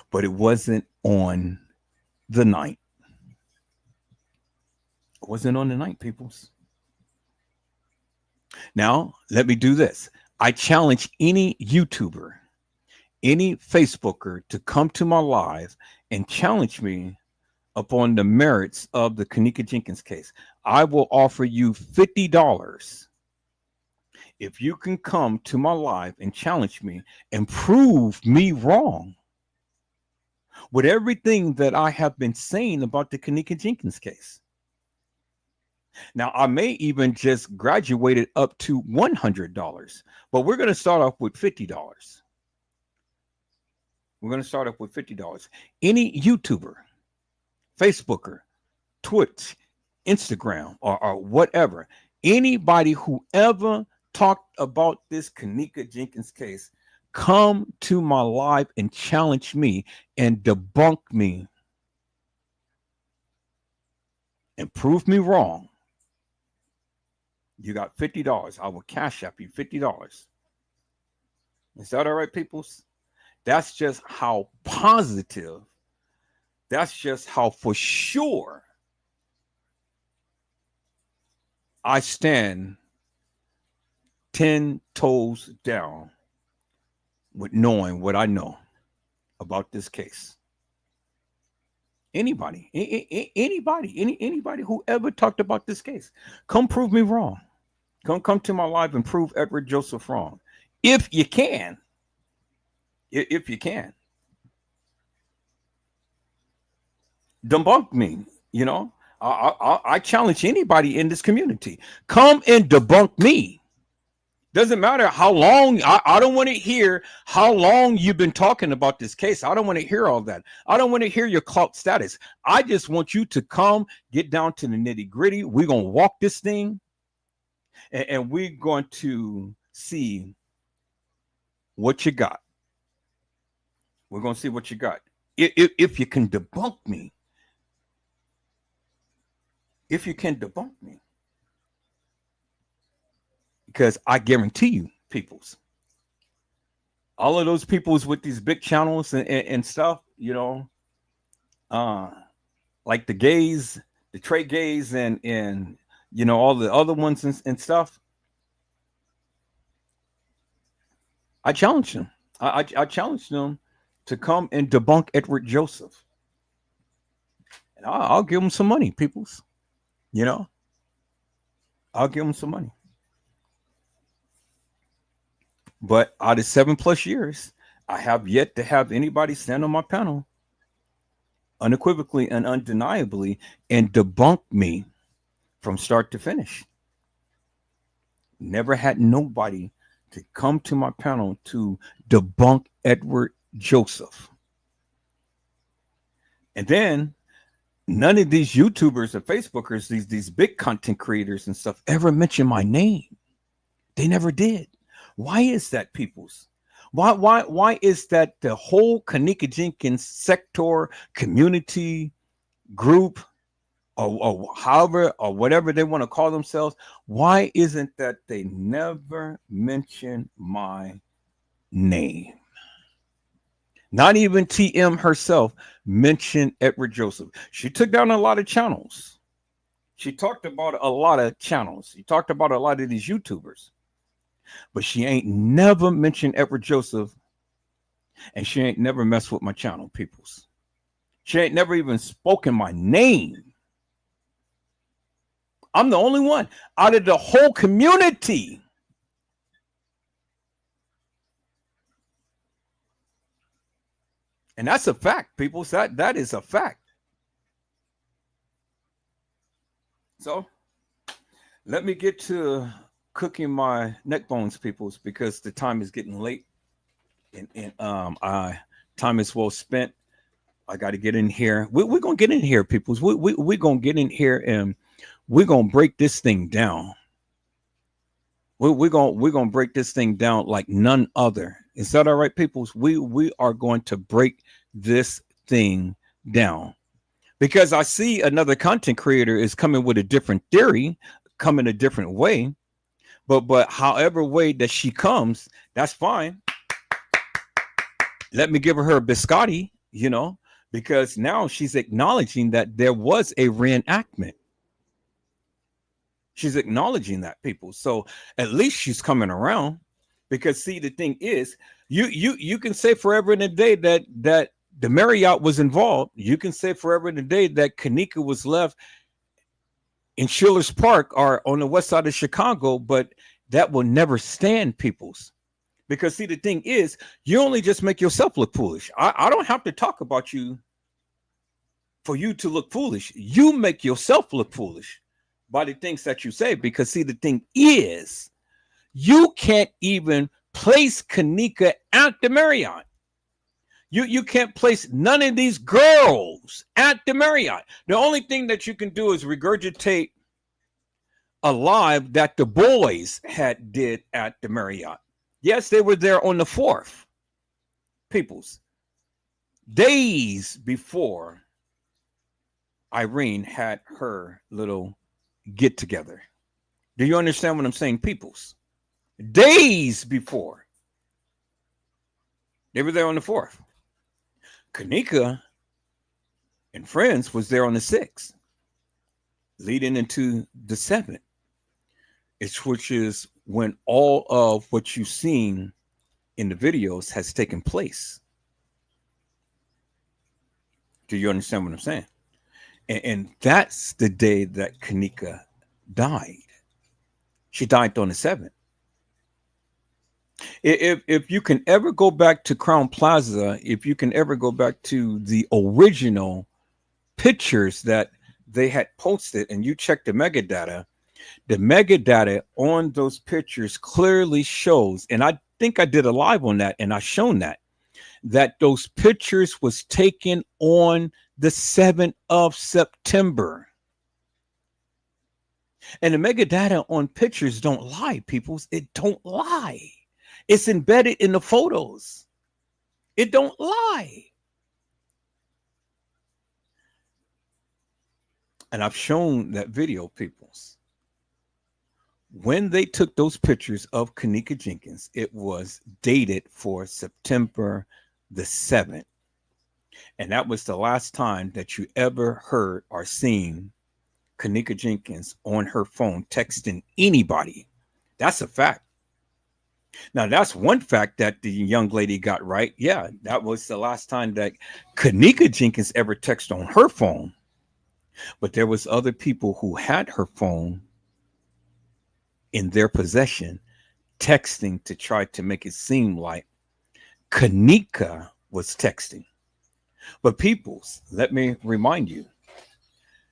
But it wasn't on the night. It wasn't on the night, peoples. Now, let me do this. I challenge any YouTuber, any Facebooker to come to my live and challenge me upon the merits of the kENNEKA Jenkins case. I will offer you $50 if you can come to my live and challenge me and prove me wrong with everything that I have been saying about the kENNEKA Jenkins case. Now, I may even just graduate it up to $100, but we're going to start off with $50. We're going to start off with $50. Any YouTuber, Facebooker, Twitch, Instagram, or whatever, anybody who ever talked about this kENNEKA Jenkins case, come to my live and challenge me and debunk me and prove me wrong. You got $50. I will cash app you $50. Is that all right, peoples? That's just how positive, that's just how for sure I stand 10 toes down with knowing what I know about this case. Anybody, anybody who ever talked about this case, come prove me wrong. Come to my live and prove Edward Joseph wrong. If you can. If you can. Debunk me, you know. I challenge anybody in this community. Come and debunk me. Doesn't matter how long. I don't want to hear how long you've been talking about this case. I don't want to hear all that. I don't want to hear your clout status. I just want you to come, get down to the nitty gritty. We're going to walk this thing. And we're going to see what you got. We're going to see what you got. If you can debunk me, if you can debunk me. Because I guarantee you, peoples, all of those peoples with these big channels and stuff, you know, like the gays, the Trey gays, and you know all the other ones and stuff. I challenge them. I challenge them to come and debunk Edward Joseph, and I'll give them some money, peoples. You know, I'll give them some money. But out of 7+ years, I have yet to have anybody stand on my panel unequivocally and undeniably and debunk me from start to finish. Never had nobody to come to my panel to debunk Edward Joseph. And then none of these YouTubers or Facebookers, these big content creators and stuff, ever mention my name. They never did. Why is that, peoples? Why is that the whole kENNEKA Jenkins sector, community, group, or however, or whatever they want to call themselves, why isn't that they never mention my name? Not even TM herself mentioned Edward Joseph. She took down a lot of channels. She talked about a lot of channels. She talked about a lot of these YouTubers. But she ain't never mentioned Edward Joseph, and she ain't never messed with my channel, peoples. She ain't never even spoken my name. I'm the only one out of the whole community. And that's a fact, people. That is a fact. So let me get to cooking my neck bones, peoples, because the time is getting late, and time is well spent. I got to get in here. We're gonna get in here, peoples. We're gonna get in here and we're gonna break this thing down. We're gonna break this thing down like none other. Is that all right, peoples? We are going to break this thing down, because I see another content creator is coming with a different theory, coming a different way. But however way that she comes, that's fine. Let me give her a biscotti, you know, because now she's acknowledging that there was a reenactment. She's acknowledging that, people. So at least she's coming around, because see, the thing is, you can say forever and a day that the Marriott was involved. You can say forever and a day that kENNEKA was left in Schiller's Park or on the west side of Chicago, but that will never stand, peoples. Because see, the thing is, you only just make yourself look foolish. I don't have to talk about you for you to look foolish. You make yourself look foolish by the things that you say. Because see, the thing is, you can't even place kENNEKA at the Marriott. You can't place none of these girls at the Marriott. The only thing that you can do is regurgitate a live that the boys had did at the Marriott. Yes, they were there on the 4th, peoples, days before Irene had her little get together. Do you understand what I'm saying, peoples? Days before. They were there on the 4th. kENNEKA and friends was there on the 6th, leading into the 7th. Which is when all of what you've seen in the videos has taken place. Do you understand what I'm saying? And that's the day that kENNEKA died. She died on the 7th. If you can ever go back to Crown Plaza, if you can ever go back to the original pictures that they had posted, and you check the metadata on those pictures clearly shows, and I think I did a live on that, and I shown that those pictures was taken on the 7th of September. And the metadata on pictures don't lie, peoples. It don't lie. It's embedded in the photos. It don't lie. And I've shown that video, peoples. When they took those pictures of kENNEKA Jenkins, it was dated for September the 7th. And that was the last time that you ever heard or seen kENNEKA Jenkins on her phone texting anybody. That's a fact. Now, that's one fact that the young lady got right. Yeah, that was the last time that kENNEKA Jenkins ever texted on her phone. But there was other people who had her phone in their possession, texting to try to make it seem like kENNEKA was texting. But peoples, let me remind you.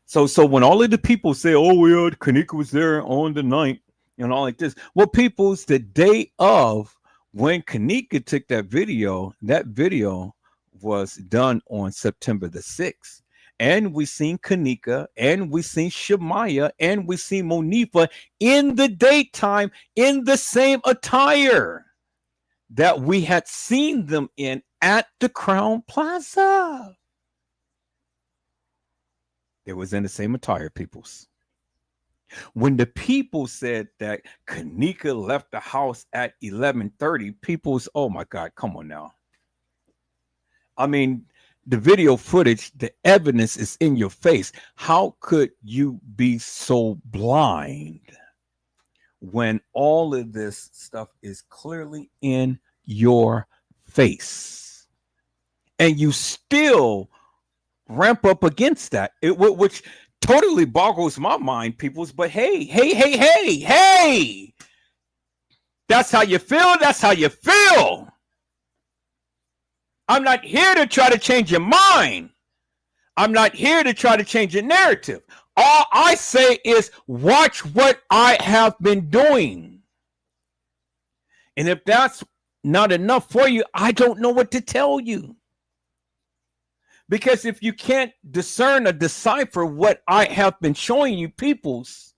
So when all of the people say, "Oh, yeah, kENNEKA was there on the night," and all like this, well, peoples, the day of when kENNEKA took that video was done on September the 6th. And we seen kENNEKA, and we seen Shemaya, and we seen Monifa in the daytime in the same attire that we had seen them in at the Crown Plaza. It was in the same attire, peoples. When the people said that kENNEKA left the house at 11:30, people's, oh my God, come on now. I mean, the video footage, the evidence is in your face. How could you be so blind when all of this stuff is clearly in your face? And you still ramp up against that, which totally boggles my mind, peoples. But hey, that's how you feel. That's how you feel. I'm not here to try to change your mind. I'm not here to try to change your narrative. All I say is watch what I have been doing. And if that's not enough for you, I don't know what to tell you. Because if you can't discern or decipher what I have been showing you, peoples,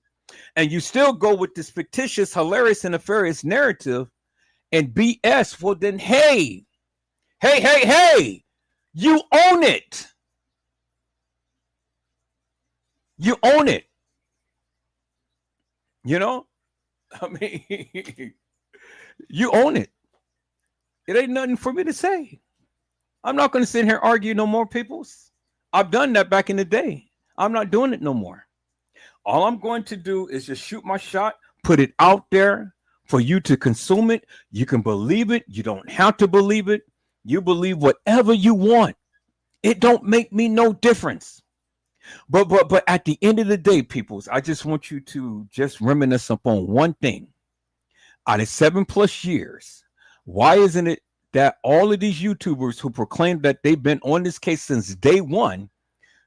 and you still go with this fictitious, hilarious, and nefarious narrative and BS, well then, hey, you own it. You own it. You know? I mean, you own it. It ain't nothing for me to say. I'm not going to sit here and argue no more, peoples. I've done that back in the day. I'm not doing it no more. All I'm going to do is just shoot my shot, put it out there for you to consume it. You can believe it. You don't have to believe it. You believe whatever you want. It don't make me no difference. But at the end of the day, peoples, I just want you to just reminisce upon one thing. Out of 7+ years, why isn't it that all of these YouTubers who proclaim that they've been on this case since day one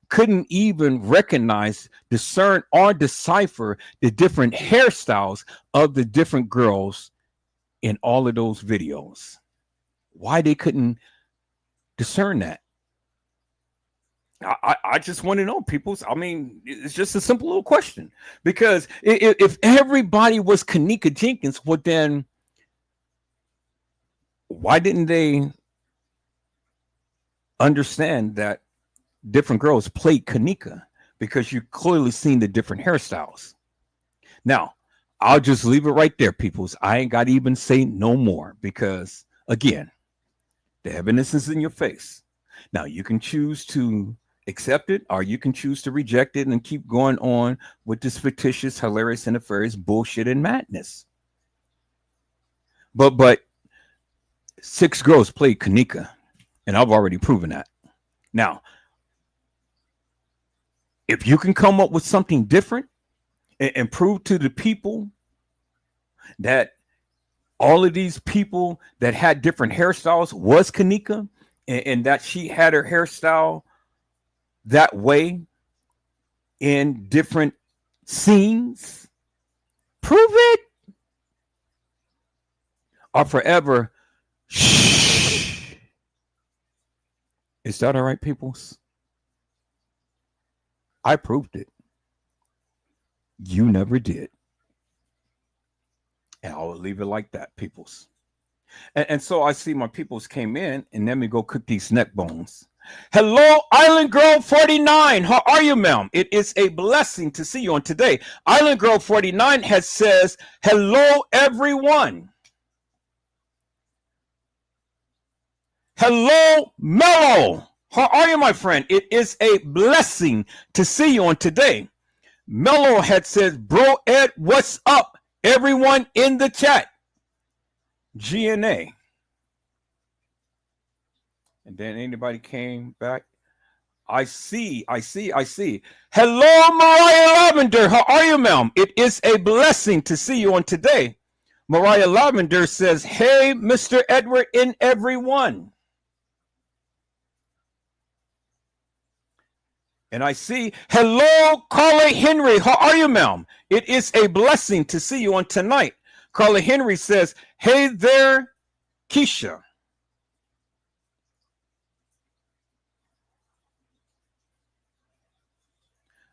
couldn't even recognize, discern, or decipher the different hairstyles of the different girls in all of those videos? Why they couldn't discern that? I just want to know, peoples. I mean, it's just a simple little question. Because if everybody was kENNEKA Jenkins, well then, why didn't they understand that different girls played kENNEKA? Because you clearly seen the different hairstyles. Now, I'll just leave it right there, peoples. I ain't got to even say no more because, again, the evidence is in your face. Now, you can choose to accept it or you can choose to reject it and keep going on with this fictitious, hilarious, and nefarious bullshit and madness. But 6 girls played kENNEKA, and I've already proven that. Now, if you can come up with something different and prove to the people that all of these people that had different hairstyles was kENNEKA and that she had her hairstyle that way in different scenes, prove it. Or forever, shh. Is that all right, peoples? I proved it. You never did. And I'll leave it like that, peoples. And so I see my peoples came in and let me go cook these neck bones. Hello, Island Girl 49. How are you, ma'am? It is a blessing to see you on today. Island Girl 49 has says, hello, everyone. Hello, Mellow. How are you, my friend? It is a blessing to see you on today. Mellow had said, bro, Ed, what's up? Everyone in the chat. GNA. And then anybody came back. I see. Hello, Mariah Lavender. How are you, ma'am? It is a blessing to see you on today. Mariah Lavender says, hey, Mr. Edward and everyone. And I see, hello, Carla Henry. How are you, ma'am? It is a blessing to see you on tonight. Carla Henry says, hey there, Keisha.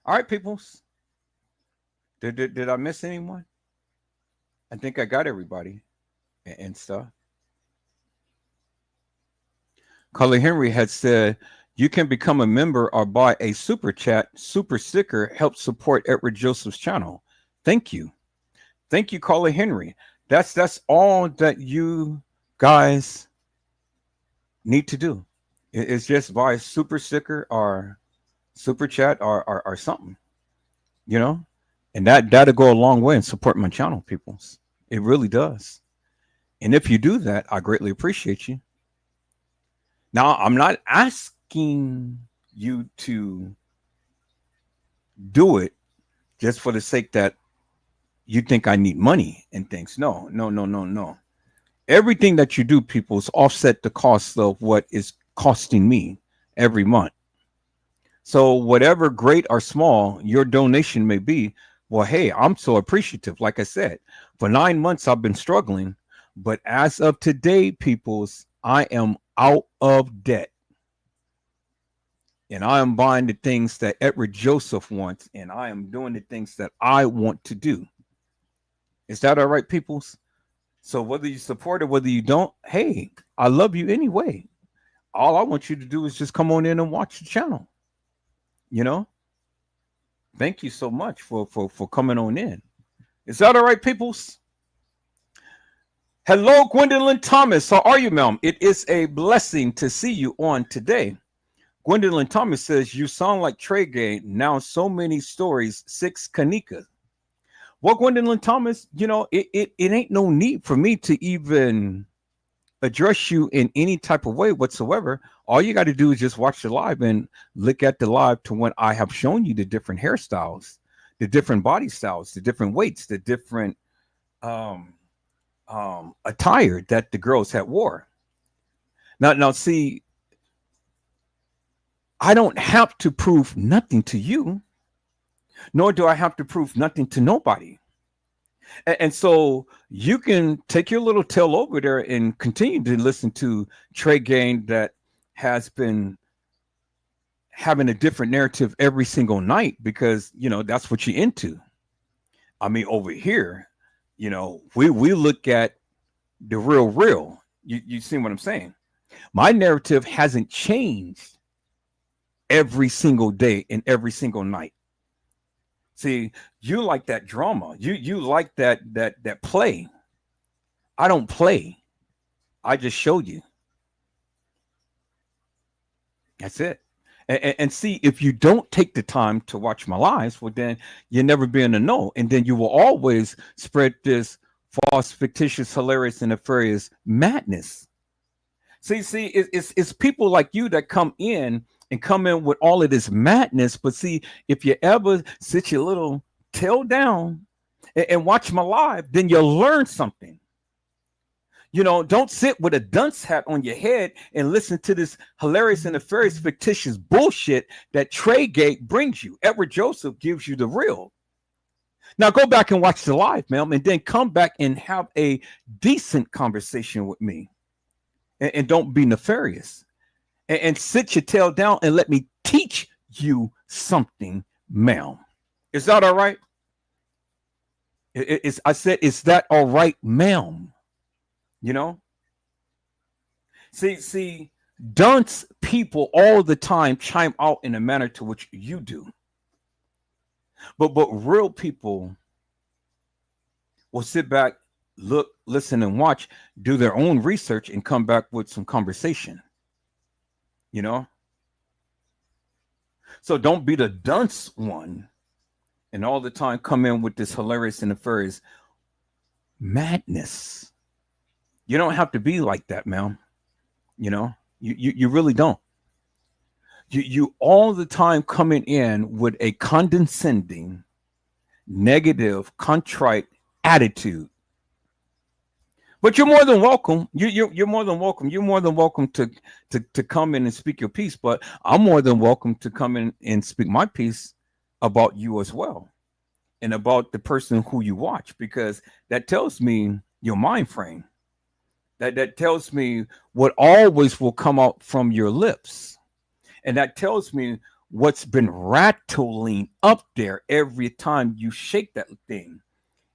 All right, peoples. Did I miss anyone? I think I got everybody and stuff. Carla Henry had said, you can become a member or buy a super chat, super sticker, help support Edward Joseph's channel. Thank you. Thank you, Carla Henry. That's all that you guys need to do. It's just buy a super sticker or super chat or something, you know, and that'll go a long way in supporting my channel, people. It really does. And if you do that, I greatly appreciate you. Now, I'm not asking you to do it just for the sake that you think I need money and things. No. Everything that you do, people, is offset the cost of what is costing me every month. So whatever great or small your donation may be, well, hey, I'm so appreciative. Like I said, for 9 months, I've been struggling. But as of today, peoples, I am out of debt. And I am buying the things that Edward Joseph wants. And I am doing the things that I want to do. Is that all right, peoples? So whether you support it, whether you don't, hey, I love you anyway. All I want you to do is just come on in and watch the channel. You know? Thank you so much for coming on in. Is that all right, peoples? Hello, Gwendolyn Thomas. How are you, ma'am? It is a blessing to see you on today. Gwendolyn Thomas says, you sound like Trey Gay. Now so many stories, 6 kENNEKA. Well, Gwendolyn Thomas, you know, it ain't no need for me to even address you in any type of way whatsoever. All you got to do is just watch the live and look at the live to when I have shown you the different hairstyles, the different body styles, the different weights, the different attire that the girls had wore. Now, see, I don't have to prove nothing to you, nor do I have to prove nothing to nobody. And so you can take your little tail over there and continue to listen to Trey Gain that has been having a different narrative every single night because, you know, that's what you're into. I mean, over here, you know, we look at the real. You see what I'm saying? My narrative hasn't changed every single day and every single night. See, you like that drama. You like that play. I don't play. I just showed you. That's it. And see, if you don't take the time to watch my lives, well, then you'll never be in the know. And then you will always spread this false, fictitious, hilarious, and nefarious madness. See, it's people like you that come in with all of this madness. But see, if you ever sit your little tail down and watch my live, then you'll learn something. You know, don't sit with a dunce hat on your head and listen to this hilarious and nefarious, fictitious bullshit that Treygate brings you. Edward Joseph gives you the real. Now go back and watch the live, ma'am, and then come back and have a decent conversation with me. And don't be nefarious. And sit your tail down and let me teach you something, ma'am. Is that all right? I said, is that all right, ma'am? You know? See, Dunce people all the time chime out in a manner to which you do. But real people will sit back, look, listen, and watch, do their own research, and come back with some conversation. You know, so don't be the dunce one, and all the time come in with this hilarious and nefarious madness. You don't have to be like that, man. You know, you really don't. You all the time coming in with a condescending, negative, contrite attitude. But you're more than welcome. You're more than welcome. You're more than welcome to come in and speak your piece. But I'm more than welcome to come in and speak my piece about you as well, and about the person who you watch, because that tells me your mind frame. That tells me what always will come out from your lips, and that tells me what's been rattling up there every time you shake that thing.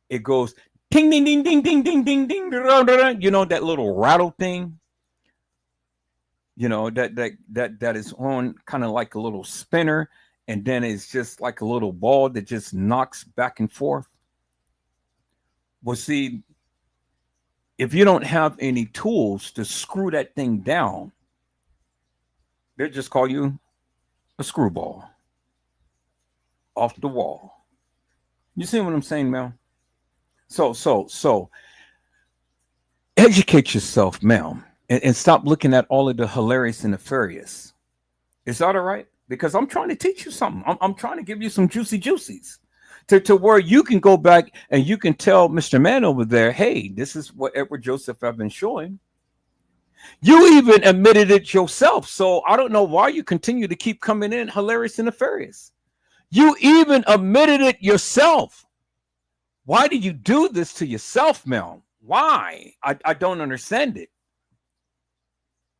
It goes ding ding ding ding ding ding ding ding. You know that little rattle thing. You know that is on kind of like a little spinner, and then it's just like a little ball that just knocks back and forth. Well, see, if you don't have any tools to screw that thing down, they just call you a screwball off the wall. You see what I'm saying, Mel? So educate yourself, Mel, and stop looking at all of the hilarious and nefarious. Is that all right? Because I'm trying to teach you something. I'm trying to give you some juicy juicies to where you can go back and you can tell Mr. Man over there, hey, this is what Edward Joseph have been showing. You even admitted it yourself. So I don't know why you continue to keep coming in hilarious and nefarious. You even admitted it yourself. Why do you do this to yourself, Mel? Why? I don't understand it.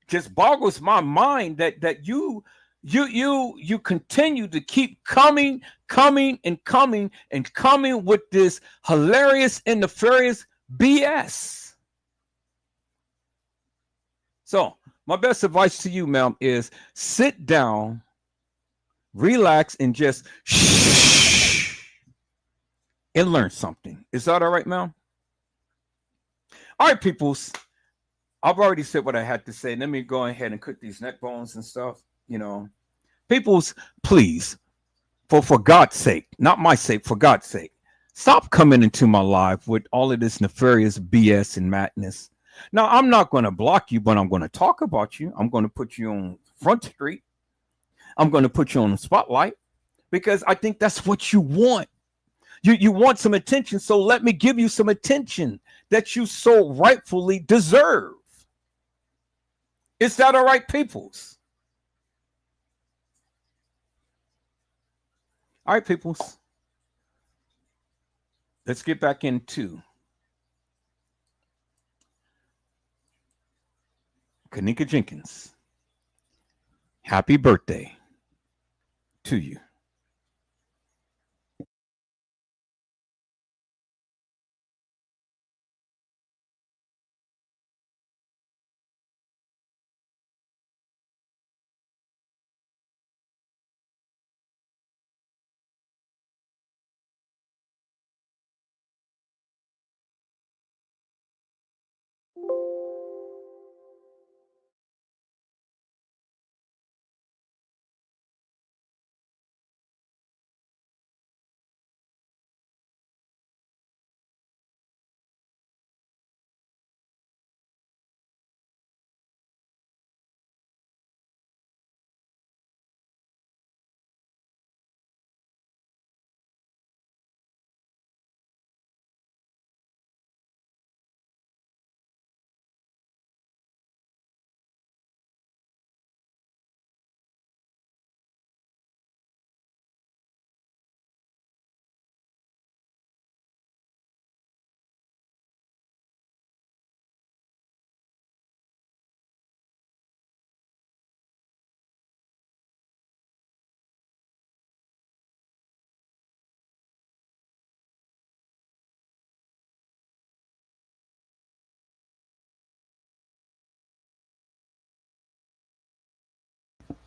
Just boggles my mind that you continue to keep coming with this hilarious and nefarious BS. So my best advice to you, ma'am, is sit down, relax, and just shh and learn something. Is that all right, ma'am? All right, peoples. I've already said what I had to say. Let me go ahead and cook these neck bones and stuff. You know, peoples, please, for God's sake, not my sake, for God's sake, stop coming into my life with all of this nefarious BS and madness. Now, I'm not going to block you, but I'm going to talk about you. I'm going to put you on Front Street. I'm going to put you on the spotlight because I think that's what you want. You want some attention, so let me give you some attention that you so rightfully deserve. Is that all right, peoples? All right, peoples. Let's get back into KENNEKA Jenkins. Happy birthday to you.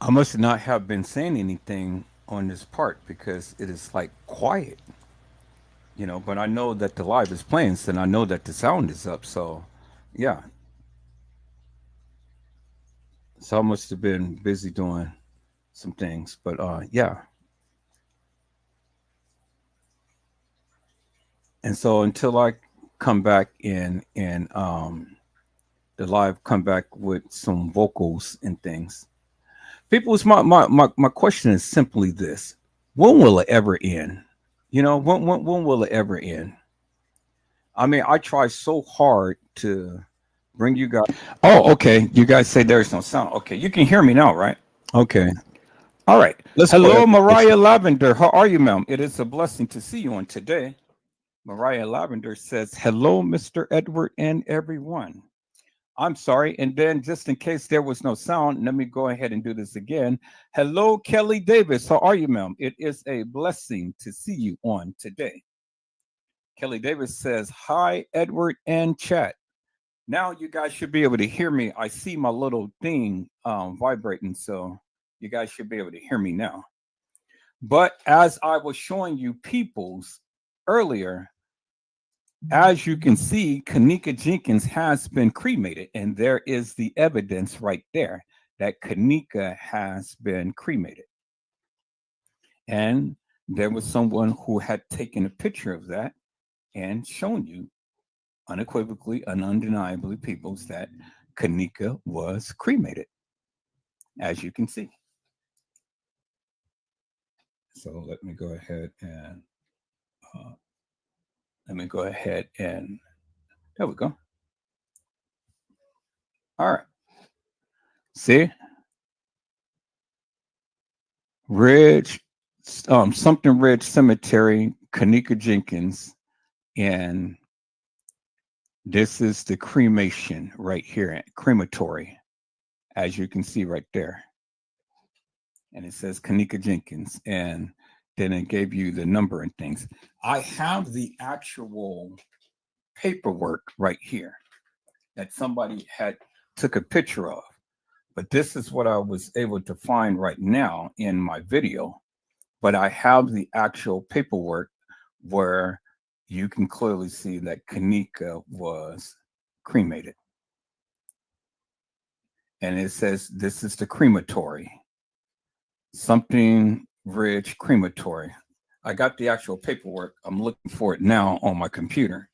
I must not have been saying anything on this part because it is like quiet, but I know that the live is playing, so I know that the sound is up. So, yeah. So I must have been busy doing some things. But yeah. And so until I come back in and the live come back with some vocals and things. People's my question is simply this. When will it ever end? When will it ever end? I mean, I try so hard to bring you guys. Oh, okay. You guys say there's no sound. Okay, you can hear me now, right? Okay. All right. Let's go Hello, ahead and Mariah proceed. Lavender. How are you, ma'am? It is a blessing to see you on today. Mariah Lavender says, "Hello, Mr. Edward and everyone." I'm sorry. And then, just in case there was no sound, let me go ahead and do this again. Hello, Kelly Davis. How are you, ma'am? It is a blessing to see you on today. Kelly Davis says, "Hi, Edward and chat." Now you guys should be able to hear me. I see my little thing vibrating, so you guys should be able to hear me now. But as I was showing you peoples earlier, as you can see, Kenneka Jenkins has been cremated, and there is the evidence right there that Kenneka has been cremated. And there was someone who had taken a picture of that and shown you unequivocally and undeniably, peoples, that Kenneka was cremated, as you can see. So let me go ahead and uh, there we go. All right. See, Ridge, something Ridge Cemetery, Kenneka Jenkins, and this is the cremation right here, crematory, as you can see right there. And it says Kenneka Jenkins, and then it gave you the number and things. I have the actual paperwork right here that somebody had took a picture of. But this is what I was able to find right now in my video. But I have the actual paperwork where you can clearly see that Kenneka was cremated. And it says this is the crematory, something Ridge Crematory. I got the actual paperwork. I'm looking for it now on my computer.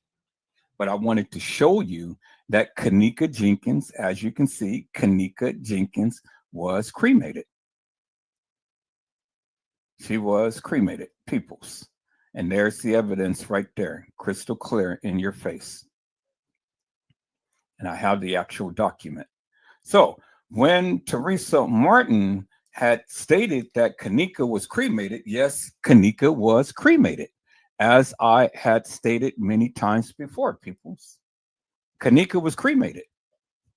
But I wanted to show you that Kenneka Jenkins, as you can see, Kenneka Jenkins was cremated. She was cremated, peoples. And there's the evidence right there, crystal clear in your face. And I have the actual document. So when Teresa Martin had stated that Kenneka was cremated, yes, Kenneka was cremated, as I had stated many times before, peoples. Kenneka was cremated.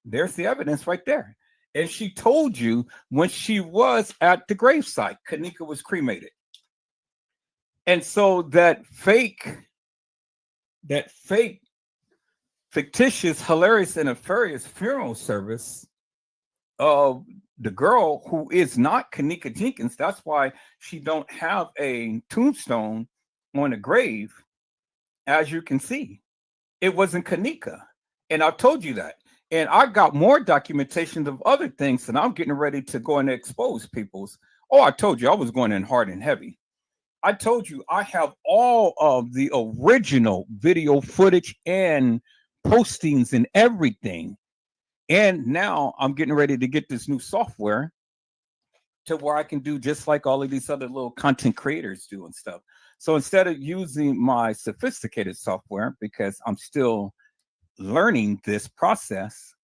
There's the evidence right there. And she told you when she was at the gravesite, Kenneka was cremated. And so that fictitious, hilarious, and nefarious funeral service of the girl who is not Kenneka Jenkins, that's why she don't have a tombstone on the grave, as you can see. It wasn't Kenneka. And I've told you that. And I got more documentation of other things, and I'm getting ready to go and expose people's. Oh, I told you I was going in hard and heavy. I told you I have all of the original video footage and postings and everything. And now I'm getting ready to get this new software to where I can do just like all of these other little content creators do and stuff. So instead of using my sophisticated software, because I'm still learning this process,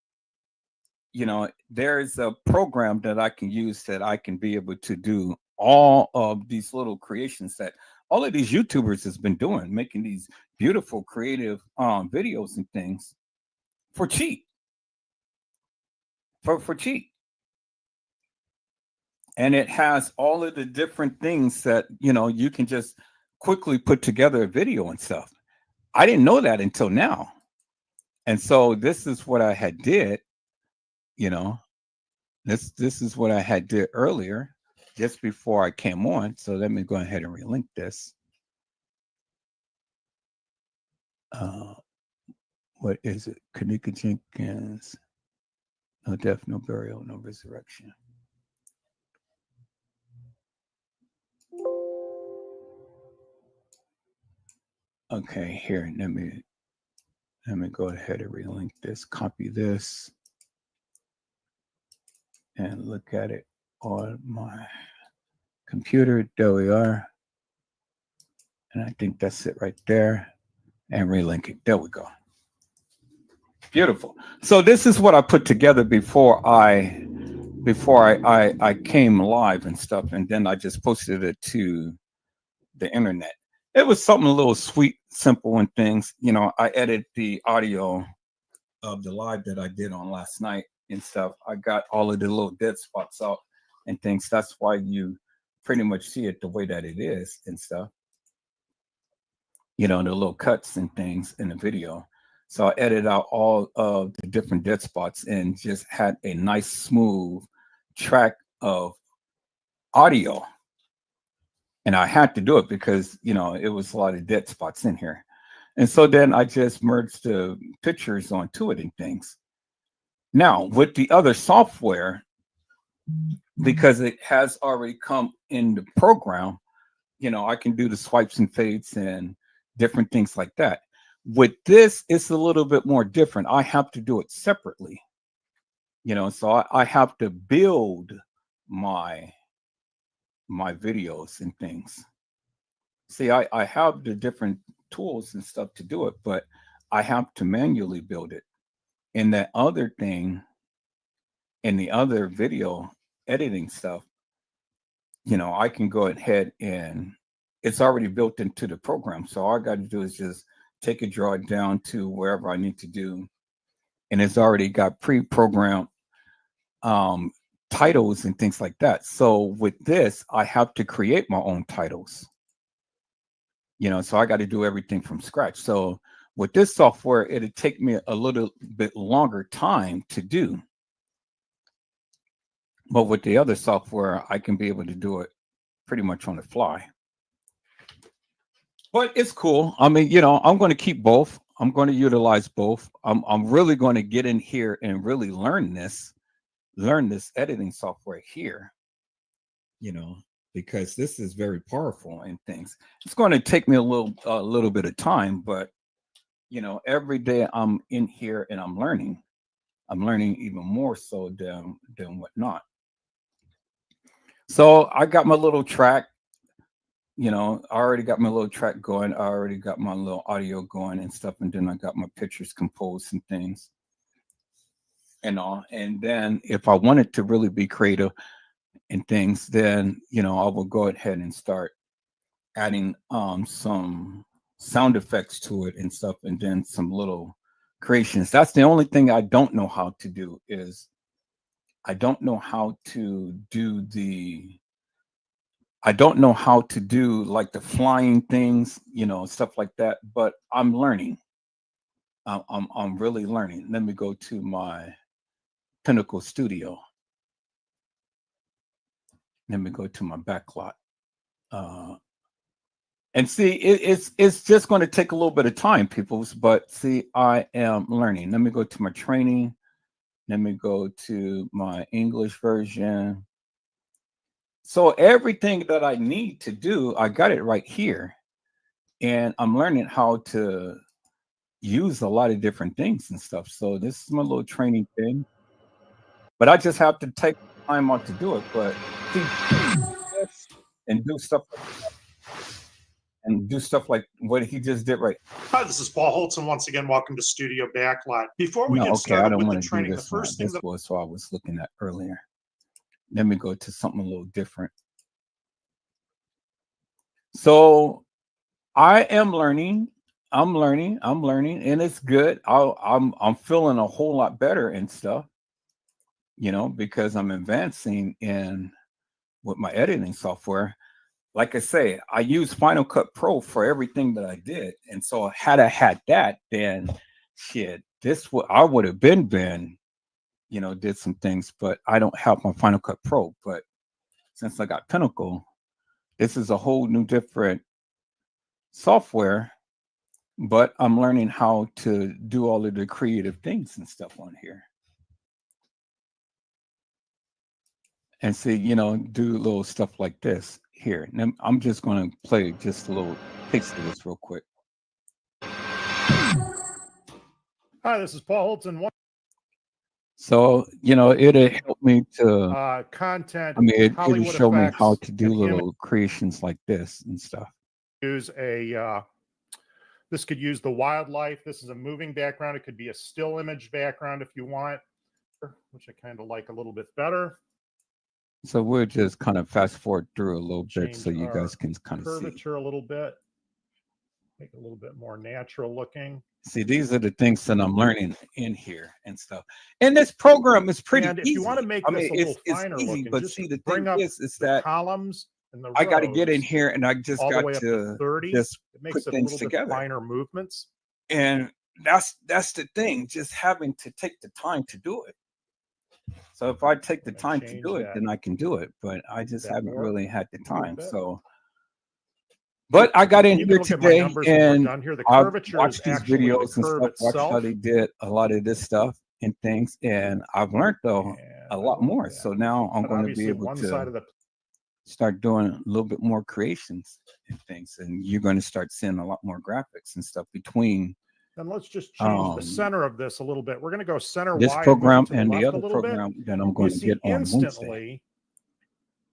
there's a program that I can use that I can be able to do all of these little creations that all of these YouTubers has been doing, making these beautiful creative videos and things for cheap, for cheap. And it has all of the different things that you can just quickly put together a video and stuff. I didn't know that until now. And so this is what I had did, you know This is what I had did earlier, just before I came on. So let me go ahead and relink this. What is it? Kenneka Jenkins. No death, no burial, no resurrection. Okay, here, let me go ahead and relink this, copy this, and look at it on my computer. There we are. And I think that's it right there. And relink it. There we go. Beautiful. So this is what I put together before I came live and stuff, and then I just posted it to the internet. It was something a little sweet, simple, and things. You know, I edited the audio of the live that I did on last night and stuff. I got all of the little dead spots out and things. That's why you pretty much see it the way that it is and stuff. You know, the little cuts and things in the video. So I edited out all of the different dead spots and just had a nice smooth track of audio. And I had to do it because, you know, it was a lot of dead spots in here. And so then I just merged the pictures onto it and things. Now, with the other software, because it has already come in the program, you know, I can do the swipes and fades and different things like that. With this, it's a little bit more different. I have to do it separately, you know, so I have to build my videos and things. See, I have the different tools and stuff to do it, but I have to manually build it. And that other thing, in the other video editing stuff, you know, I can go ahead and it's already built into the program. So all I got to do is just take it, draw it down to wherever I need to do. And it's already got pre-programmed titles and things like that. So with this, I have to create my own titles. You know, so I got to do everything from scratch. So with this software, it'll take me a little bit longer time to do. But with the other software, I can be able to do it pretty much on the fly. But it's cool. I mean, you know, I'm going to keep both. I'm going to utilize both. I'm really going to get in here and really learn this editing software here, you know, because this is very powerful and things. It's going to take me a little bit of time, but you know, every day I'm in here and I'm learning even more so than whatnot. So I got my little track, you know, I already got my little track going. I already got my little audio going and stuff. And then I got my pictures composed and things and all. And then if I wanted to really be creative and things, then, you know, I will go ahead and start adding some sound effects to it and stuff. And then some little creations. That's the only thing I don't know how to do is I don't know how to do like the flying things, you know, stuff like that. But I'm learning. I'm really learning. Let me go to my Pinnacle Studio. Let me go to my backlot. And see, it's just going to take a little bit of time, people. But see, I am learning. Let me go to my training. Let me go to my English version. So everything that I need to do, I got it right here. And I'm learning how to use a lot of different things and stuff. So this is my little training thing. But I just have to take time out to do it. But see, and do stuff like what he just did right. Hi, this is Paul Holton. Once again, welcome to Studio Backlot. Before we No, get okay, I started don't with the want to do training, the this one. first thing This that was what I was looking at earlier. Let me go to something a little different. So I am learning. I'm learning, and it's good. I'm feeling a whole lot better and stuff, you know, because I'm advancing in with my editing software. Like I say, I use Final Cut Pro for everything that I did, and so had I had that, then shit, I would have been, you know, did some things, but I don't have my Final Cut Pro. But since I got Pinnacle, this is a whole new different software, but I'm learning how to do all of the creative things and stuff on here. And see, you know, do little stuff like this here. And I'm just going to play just a little taste of this real quick. Hi, this is Paul Holton. So, you know, it'll help me to content. I mean, it'll show me how to do and little creations like this and stuff. Use a this could use the wildlife. This is a moving background. It could be a still image background if you want, which I kind of like a little bit better. So we'll just kind of fast forward through a little bit Change so you guys can kind of see. Curvature a little bit. Make it a little bit more natural looking. See, these are the things that I'm learning in here and stuff. And this program is pretty and if easy. you want to make this a little finer easy, looking, but just see, the bring thing up is the that columns and the rows, I got to get in here and I just all the got way up to 30. just it makes put it a things little together. bit finer movements. And that's the thing, just having to take the time to do it. So if I take the time to do it, then I can do it. But I just haven't really had the time. So, but I got in here today and I've watched these videos and stuff, watched how they did a lot of this stuff and things, and I've learned though a lot more. So now I'm going to be able to start doing a little bit more creations and things, and you're going to start seeing a lot more graphics and stuff between. And let's just change the center of this a little bit. We're going to go center this wide program and the other program bit. that I'm going to get on Wednesday.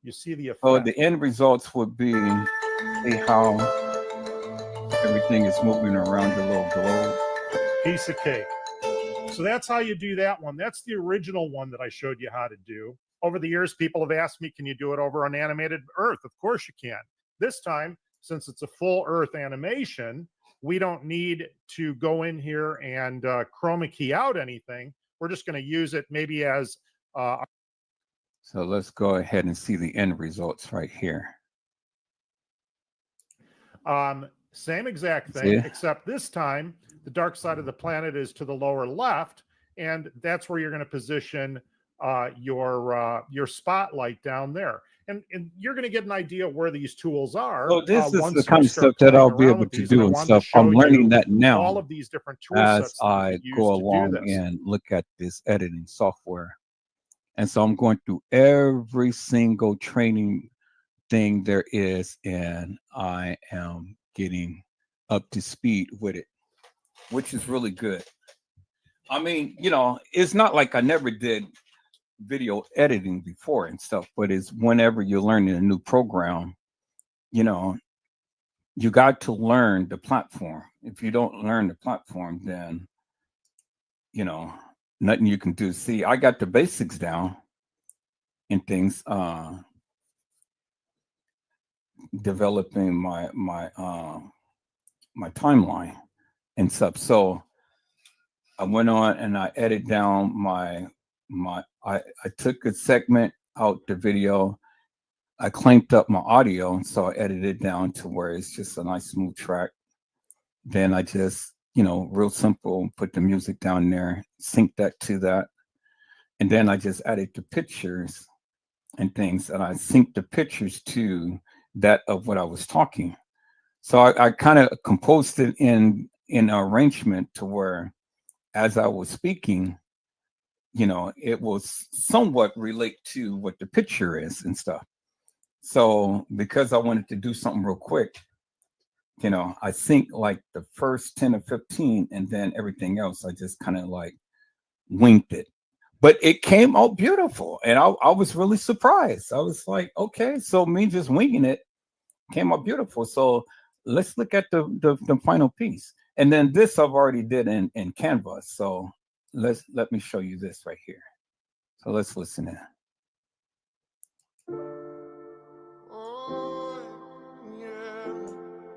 You see the effect. So the end results would be see how everything is moving around the little globe. Piece of cake. So that's how you do that one. That's the original one that I showed you how to do. Over the years, people have asked me, can you do it over an animated Earth? Of course you can. This time, since it's a full Earth animation, we don't need to go in here and chroma key out anything. We're just going to use it maybe as... So let's go ahead and see the end results right here. Same exact thing, except this time, the dark side of the planet is to the lower left, and that's where you're going to position your spotlight down there. And you're going to get an idea where these tools are. So this is the kind of stuff that I'll be able to do and stuff. I'm learning that now all of these different tool as sets I go along and look at this editing software. And so I'm going through every single training thing there is, and I am getting up to speed with it, which is really good. I mean, you know, it's not like I never did video editing before and stuff, but it's whenever you're learning a new program, you know, you got to learn the platform. If you don't learn the platform, then, you know, nothing you can do. See, I got the basics down and things, developing my timeline and stuff. So I went on and I edited down I took a segment out the video. I clamped up my audio, and so I edited it down to where it's just a nice smooth track. Then I just, you know, real simple, put the music down there, sync that to that. And then I just added the pictures and things, and I synced the pictures to that of what I was talking. So I kind of composed it in an arrangement to where as I was speaking, you know, it was somewhat relate to what the picture is and stuff. So because I wanted to do something real quick, you know, I think like the first 10 or 15 and then everything else, I just kind of like winked it. But it came out beautiful. And I was really surprised. I was like, okay, so me just winging it came out beautiful. So let's look at the final piece. And then this I've already did in Canva. So let me show you this right here. So let's listen in.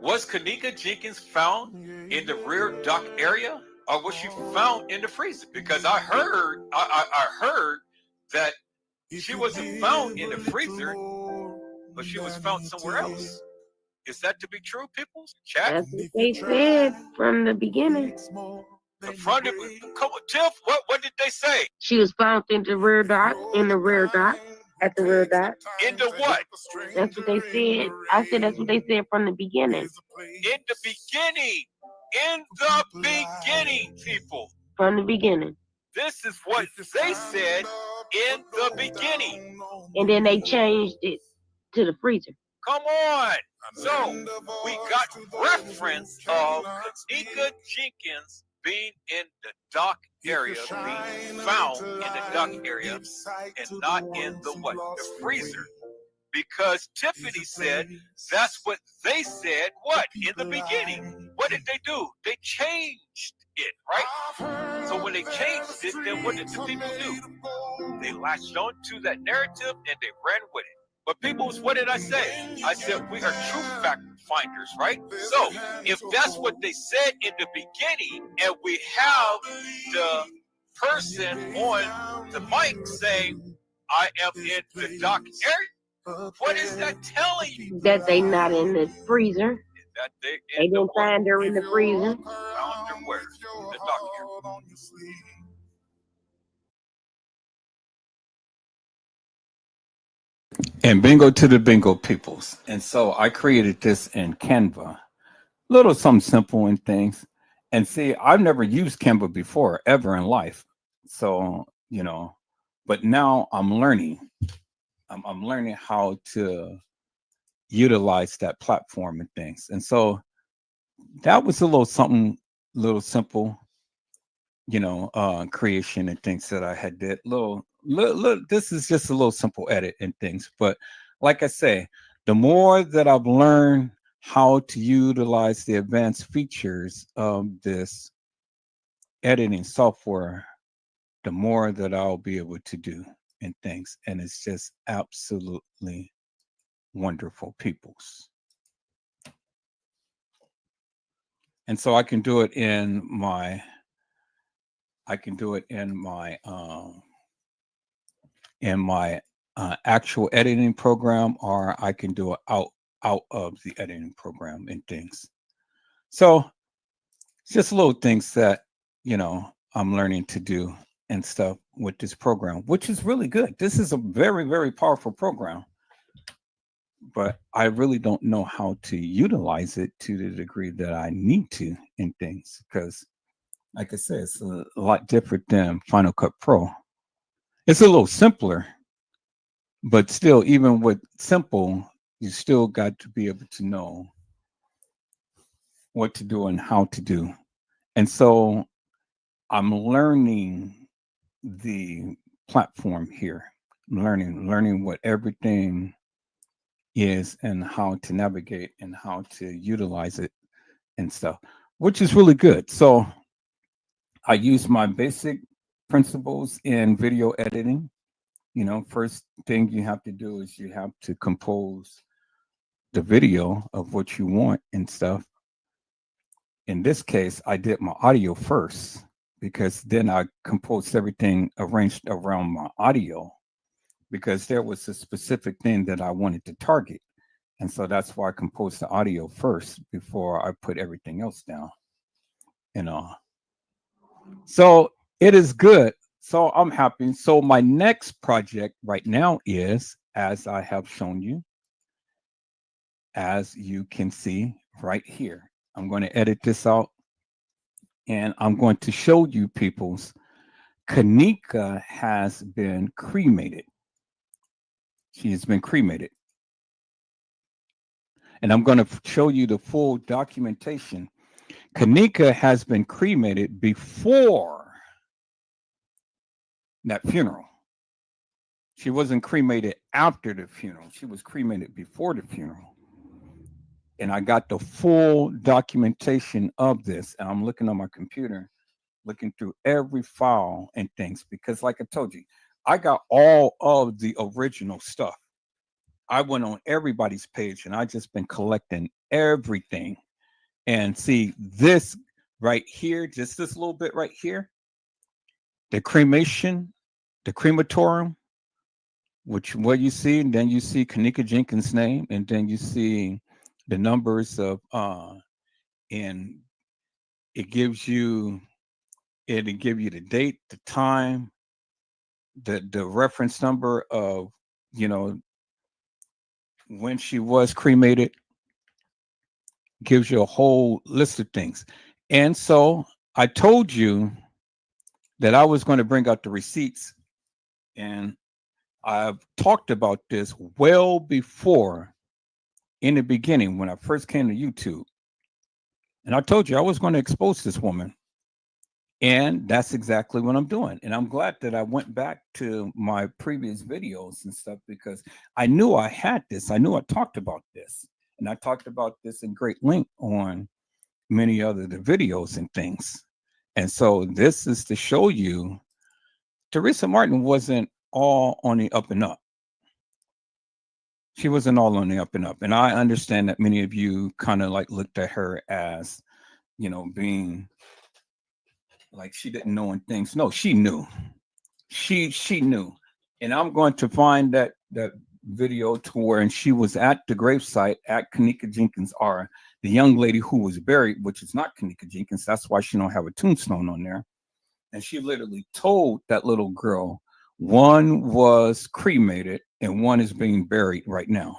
Was kENNEKA Jenkins found in the rear dock area, or was she found in the freezer? Because I heard that she wasn't found in the freezer, but she was found somewhere else. Is that to be true, people? Chat. That's what they said from the beginning. The front of come on, Tiff. What did they say? She was found in the rear dock, at the rear dock. Into what? That's what they said. I said that's what they said from the beginning. In the beginning. In the beginning, people. From the beginning. This is what they said in the beginning. And then they changed it to the freezer. Come on. So we got reference of kENNEKA Jenkins being in the dock area, being found in the dock area, and not in the what? The freezer. Because Tiffany said that's what they said, what? In the beginning. What did they do? They changed it, right? So when they changed it, then what did the people do? They latched on to that narrative and they ran with it. But people, what did I say? I said we are truth fact finders, right? So if that's what they said in the beginning, and we have the person on the mic saying, I am in the dock area, what is that telling you? That they not in the freezer. That they didn't find her in the freezer. Found her where? In the dock area. And bingo to the bingo peoples. And so I created this in Canva. Little something simple and things. And see, I've never used Canva before, ever in life. So, you know, but now I'm learning. I'm learning how to utilize that platform and things. And so that was a little something, little simple, you know, creation and things that I had did. This is just a little simple edit and things. But like I say, the more that I've learned how to utilize the advanced features of this editing software, the more that I'll be able to do and things. And it's just absolutely wonderful, peoples. And so I can do it in my actual editing program, or I can do it out of the editing program and things. So it's just little things that, you know, I'm learning to do and stuff with this program, which is really good. This is a very, very powerful program, but I really don't know how to utilize it to the degree that I need to in things, because like I said, it's a lot different than Final Cut Pro. It's a little simpler, but still, even with simple, you still got to be able to know what to do and how to do. And so I'm learning the platform here, learning what everything is and how to navigate and how to utilize it and stuff, which is really good. So I use my basic principles in video editing. You know, first thing you have to do is you have to compose the video of what you want and stuff. In this case, I did my audio first, because then I composed everything arranged around my audio, because there was a specific thing that I wanted to target. And so that's why I composed the audio first before I put everything else down, you know. So it is good. So I'm happy. So my next project right now is, as I have shown you, as you can see right here, I'm going to edit this out and I'm going to show you people's kENNEKA has been cremated. She has been cremated. And I'm going to show you the full documentation. kENNEKA has been cremated before that funeral. She wasn't cremated after the funeral. She was cremated before the funeral. And I got the full documentation of this. And I'm looking on my computer, looking through every file and things, because like I told you, I got all of the original stuff. I went on everybody's page and I just been collecting everything. And see this right here, just this little bit right here, the cremation, the crematorium, which what you see, and then you see kENNEKA Jenkins' name, and then you see the numbers of and it gives you It'll give you the date, the time, the reference number of, you know, when she was cremated, gives you a whole list of things. And so I told you that I was going to bring out the receipts, and I've talked about this well before in the beginning when I first came to YouTube. And I told you I was going to expose this woman. And that's exactly what I'm doing. And I'm glad that I went back to my previous videos and stuff, because I knew I had this. I knew I talked about this. And I talked about this in great length on many other the videos and things. And so this is to show you Teresa Martin wasn't all on the up and up. She wasn't all on the up and up. And I understand that many of you kind of like looked at her as, you know, being like she didn't know and things. No, she knew. She knew. And I'm going to find that video to where, and she was at the gravesite at kENNEKA Jenkins, or the young lady who was buried, which is not kENNEKA Jenkins. That's why she don't have a tombstone on there. And she literally told that little girl, one was cremated and one is being buried right now.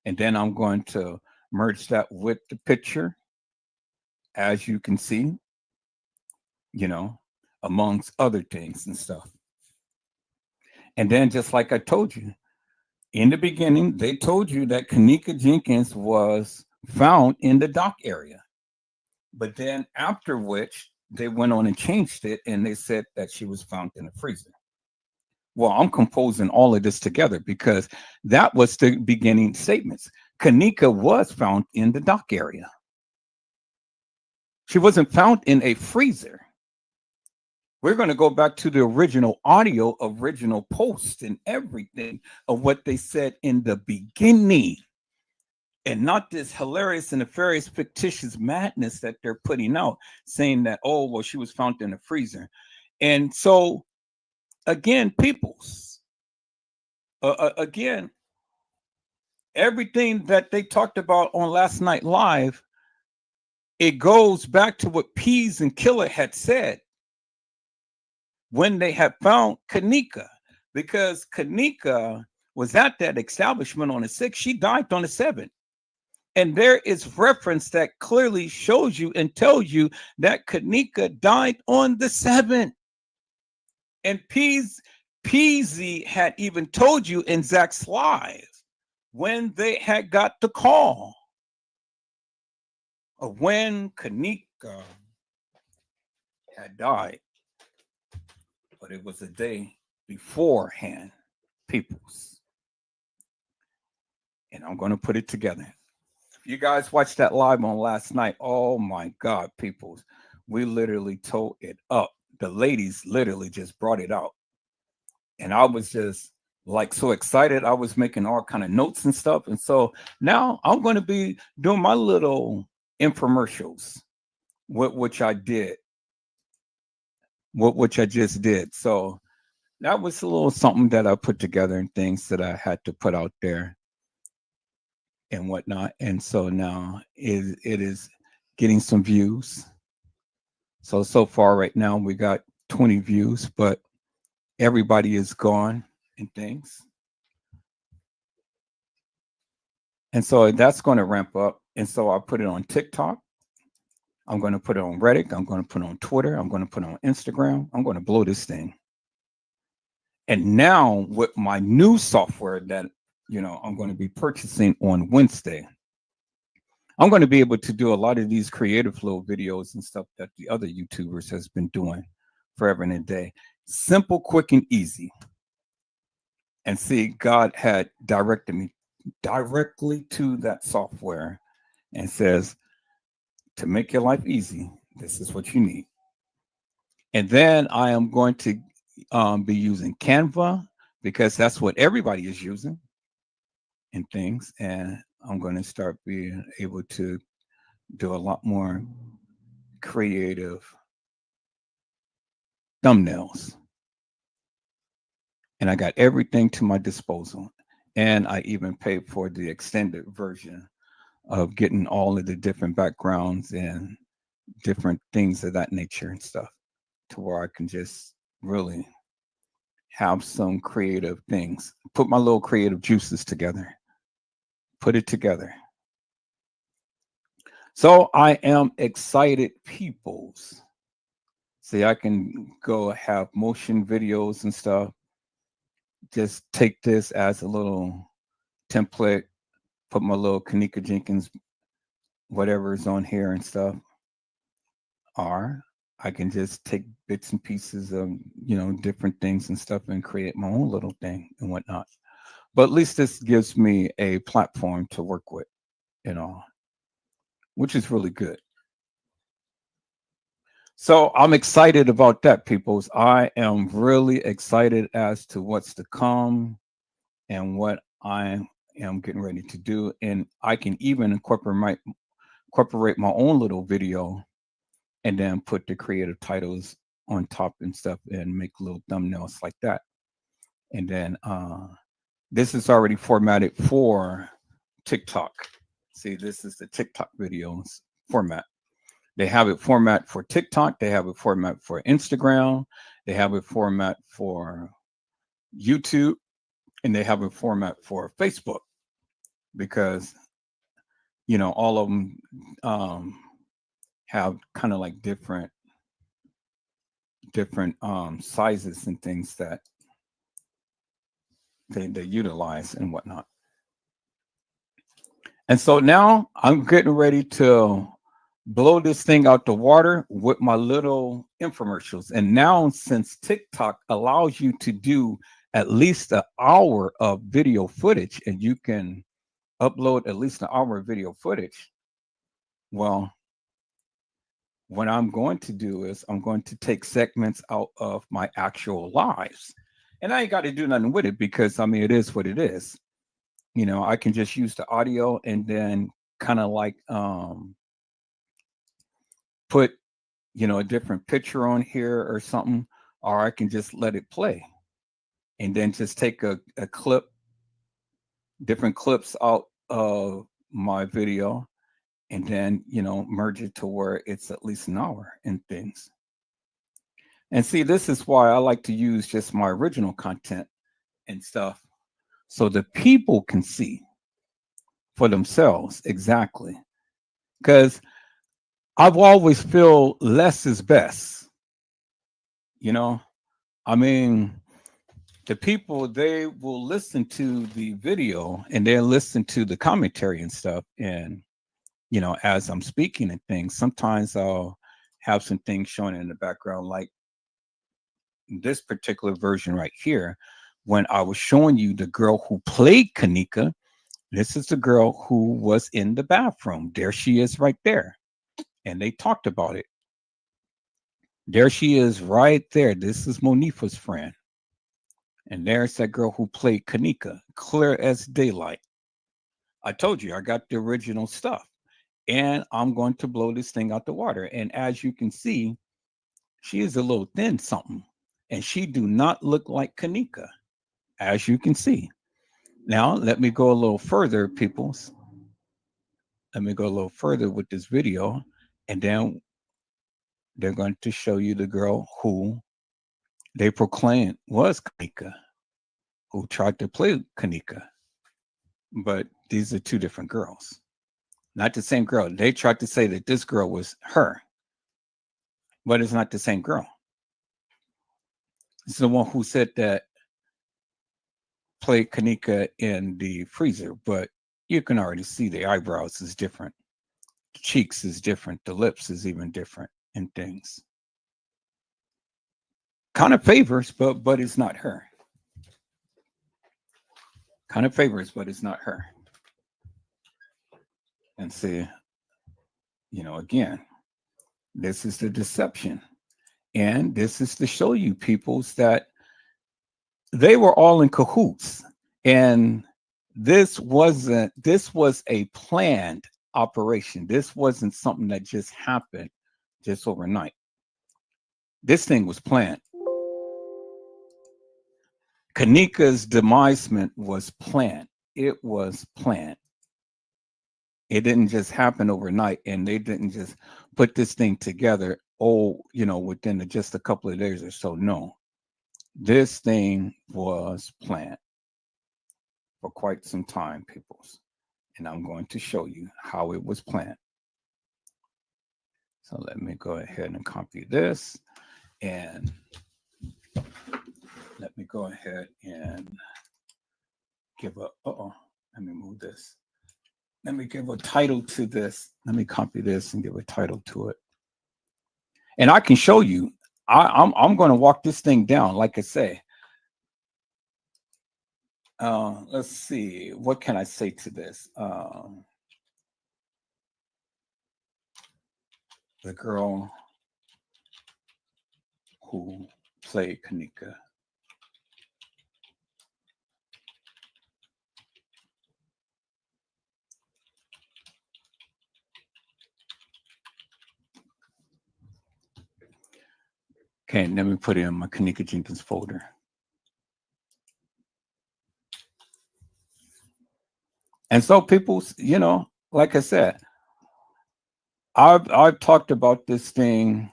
And then I'm going to merge that with the picture, as you can see, you know, amongst other things and stuff. And then, just like I told you in the beginning, they told you that kENNEKA Jenkins was found in the dock area. But then after which they went on and changed it, and they said that she was found in a freezer. Well, I'm composing all of this together because that was the beginning statements. kENNEKA was found in the dock area. She wasn't found in a freezer. We're going to go back to the original audio, original post, and everything of what they said in the beginning, and not this hilarious and nefarious, fictitious madness that they're putting out, saying that, oh, well, she was found in a freezer. And so, again, peoples, again, everything that they talked about on last night live, it goes back to what Pease and Killer had said when they had found kENNEKA, because kENNEKA was at that establishment on the 6th. She died on the 7th. And there is reference that clearly shows you and tells you that kENNEKA died on the 7th. And Peasy had even told you in Zach's live when they had got the call of when kENNEKA had died. But it was a day beforehand, peoples. And I'm going to put it together. If you guys watched that live on last night, oh my God, peoples, we literally tore it up. The ladies literally just brought it out. And I was just like so excited. I was making all kind of notes and stuff. And so now I'm going to be doing my little infomercials, which I did. Which I just did. So that was a little something that I put together and things that I had to put out there and whatnot. And so now it is getting some views. So far right now we got 20 views, but everybody is gone and things. And so that's going to ramp up. And so I put it on TikTok. I'm going to put it on Reddit. I'm going to put it on Twitter. I'm going to put it on Instagram. I'm going to blow this thing. And now with my new software that, you know, I'm going to be purchasing on Wednesday, I'm going to be able to do a lot of these creative flow videos and stuff that the other YouTubers has been doing forever and a day. Simple, quick, and easy. And see, God had directed me directly to that software and says, to make your life easy, this is what you need. And then I am going to be using Canva, because that's what everybody is using and things. And I'm going to start being able to do a lot more creative thumbnails. And I got everything to my disposal. And I even paid for the extended version of getting all of the different backgrounds and different things of that nature and stuff, to where I can just really have some creative things, put my little creative juices together, put it together. So I am excited, peoples. See, I can go have motion videos and stuff. Just take this as a little template, put my little kENNEKA Jenkins, whatever is on here and stuff. Or I can just take bits and pieces of, different things and stuff and create my own little thing and whatnot. But at least this gives me a platform to work with, which is really good. So I'm excited about that, peoples. I am really excited as to what's to come and what I am getting ready to do. And I can even incorporate my own little video and then put the creative titles on top and stuff and make little thumbnails like that. And then this is already formatted for TikTok. See, this is the TikTok videos format. They have it format for TikTok. They have it format for Instagram. They have it format for YouTube. And they have a format for Facebook, because, all of them have kind of like different sizes and things that they utilize and whatnot. And so now I'm getting ready to blow this thing out the water with my little infomercials. And now, since TikTok allows you to do at least an hour of video footage, and you can upload at least an hour of video footage, well, what I'm going to do is I'm going to take segments out of my actual lives. And I ain't got to do nothing with it, because it is what it is. I can just use the audio and then kind of like put, a different picture on here or something, or I can just let it play and then just take a clip, different clips out of my video, and then, merge it to where it's at least an hour and things. And see, this is why I like to use just my original content and stuff, so the people can see for themselves exactly. Because I've always feel less is best. The people, they will listen to the video and they'll listen to the commentary and stuff. And, as I'm speaking and things, sometimes I'll have some things showing in the background, like this particular version right here. When I was showing you the girl who played kENNEKA, this is the girl who was in the bathroom. There she is right there. And they talked about it. There she is right there. This is Monifa's friend. And there's that girl who played kENNEKA, clear as daylight. I told you I got the original stuff. And I'm going to blow this thing out the water. And as you can see, she is a little thin something. And she do not look like kENNEKA, as you can see. Now, let me go a little further, peoples. Let me go a little further with this video. And then they're going to show you the girl who they proclaimed was kENNEKA, who tried to play kENNEKA. But these are two different girls. Not the same girl. They tried to say that this girl was her, but it's not the same girl. It's the one who said that played kENNEKA in the freezer, but you can already see the eyebrows is different. The cheeks is different. The lips is even different and things. Kind of favors, but it's not her. Kind of favors, but it's not her. And see, again, this is the deception. And this is to show you peoples that they were all in cahoots. And this was a planned operation. This wasn't something that just happened just overnight. This thing was planned. kENNEKA's demisement was planned. It was planned. It didn't just happen overnight, and they didn't just put this thing together, within just a couple of days or so. No, this thing was planned for quite some time, peoples. And I'm going to show you how it was planned. So let me go ahead and copy this, and let me go ahead and give a, let me move this. Let me give a title to this. Let me copy this and give a title to it. And I can show you, I'm going to walk this thing down, like I say. Let's see, what can I say to this? The girl who played KENNEKA. Okay, let me put it in my KENNEKA Jenkins folder. And so people, like I said, I've talked about this thing,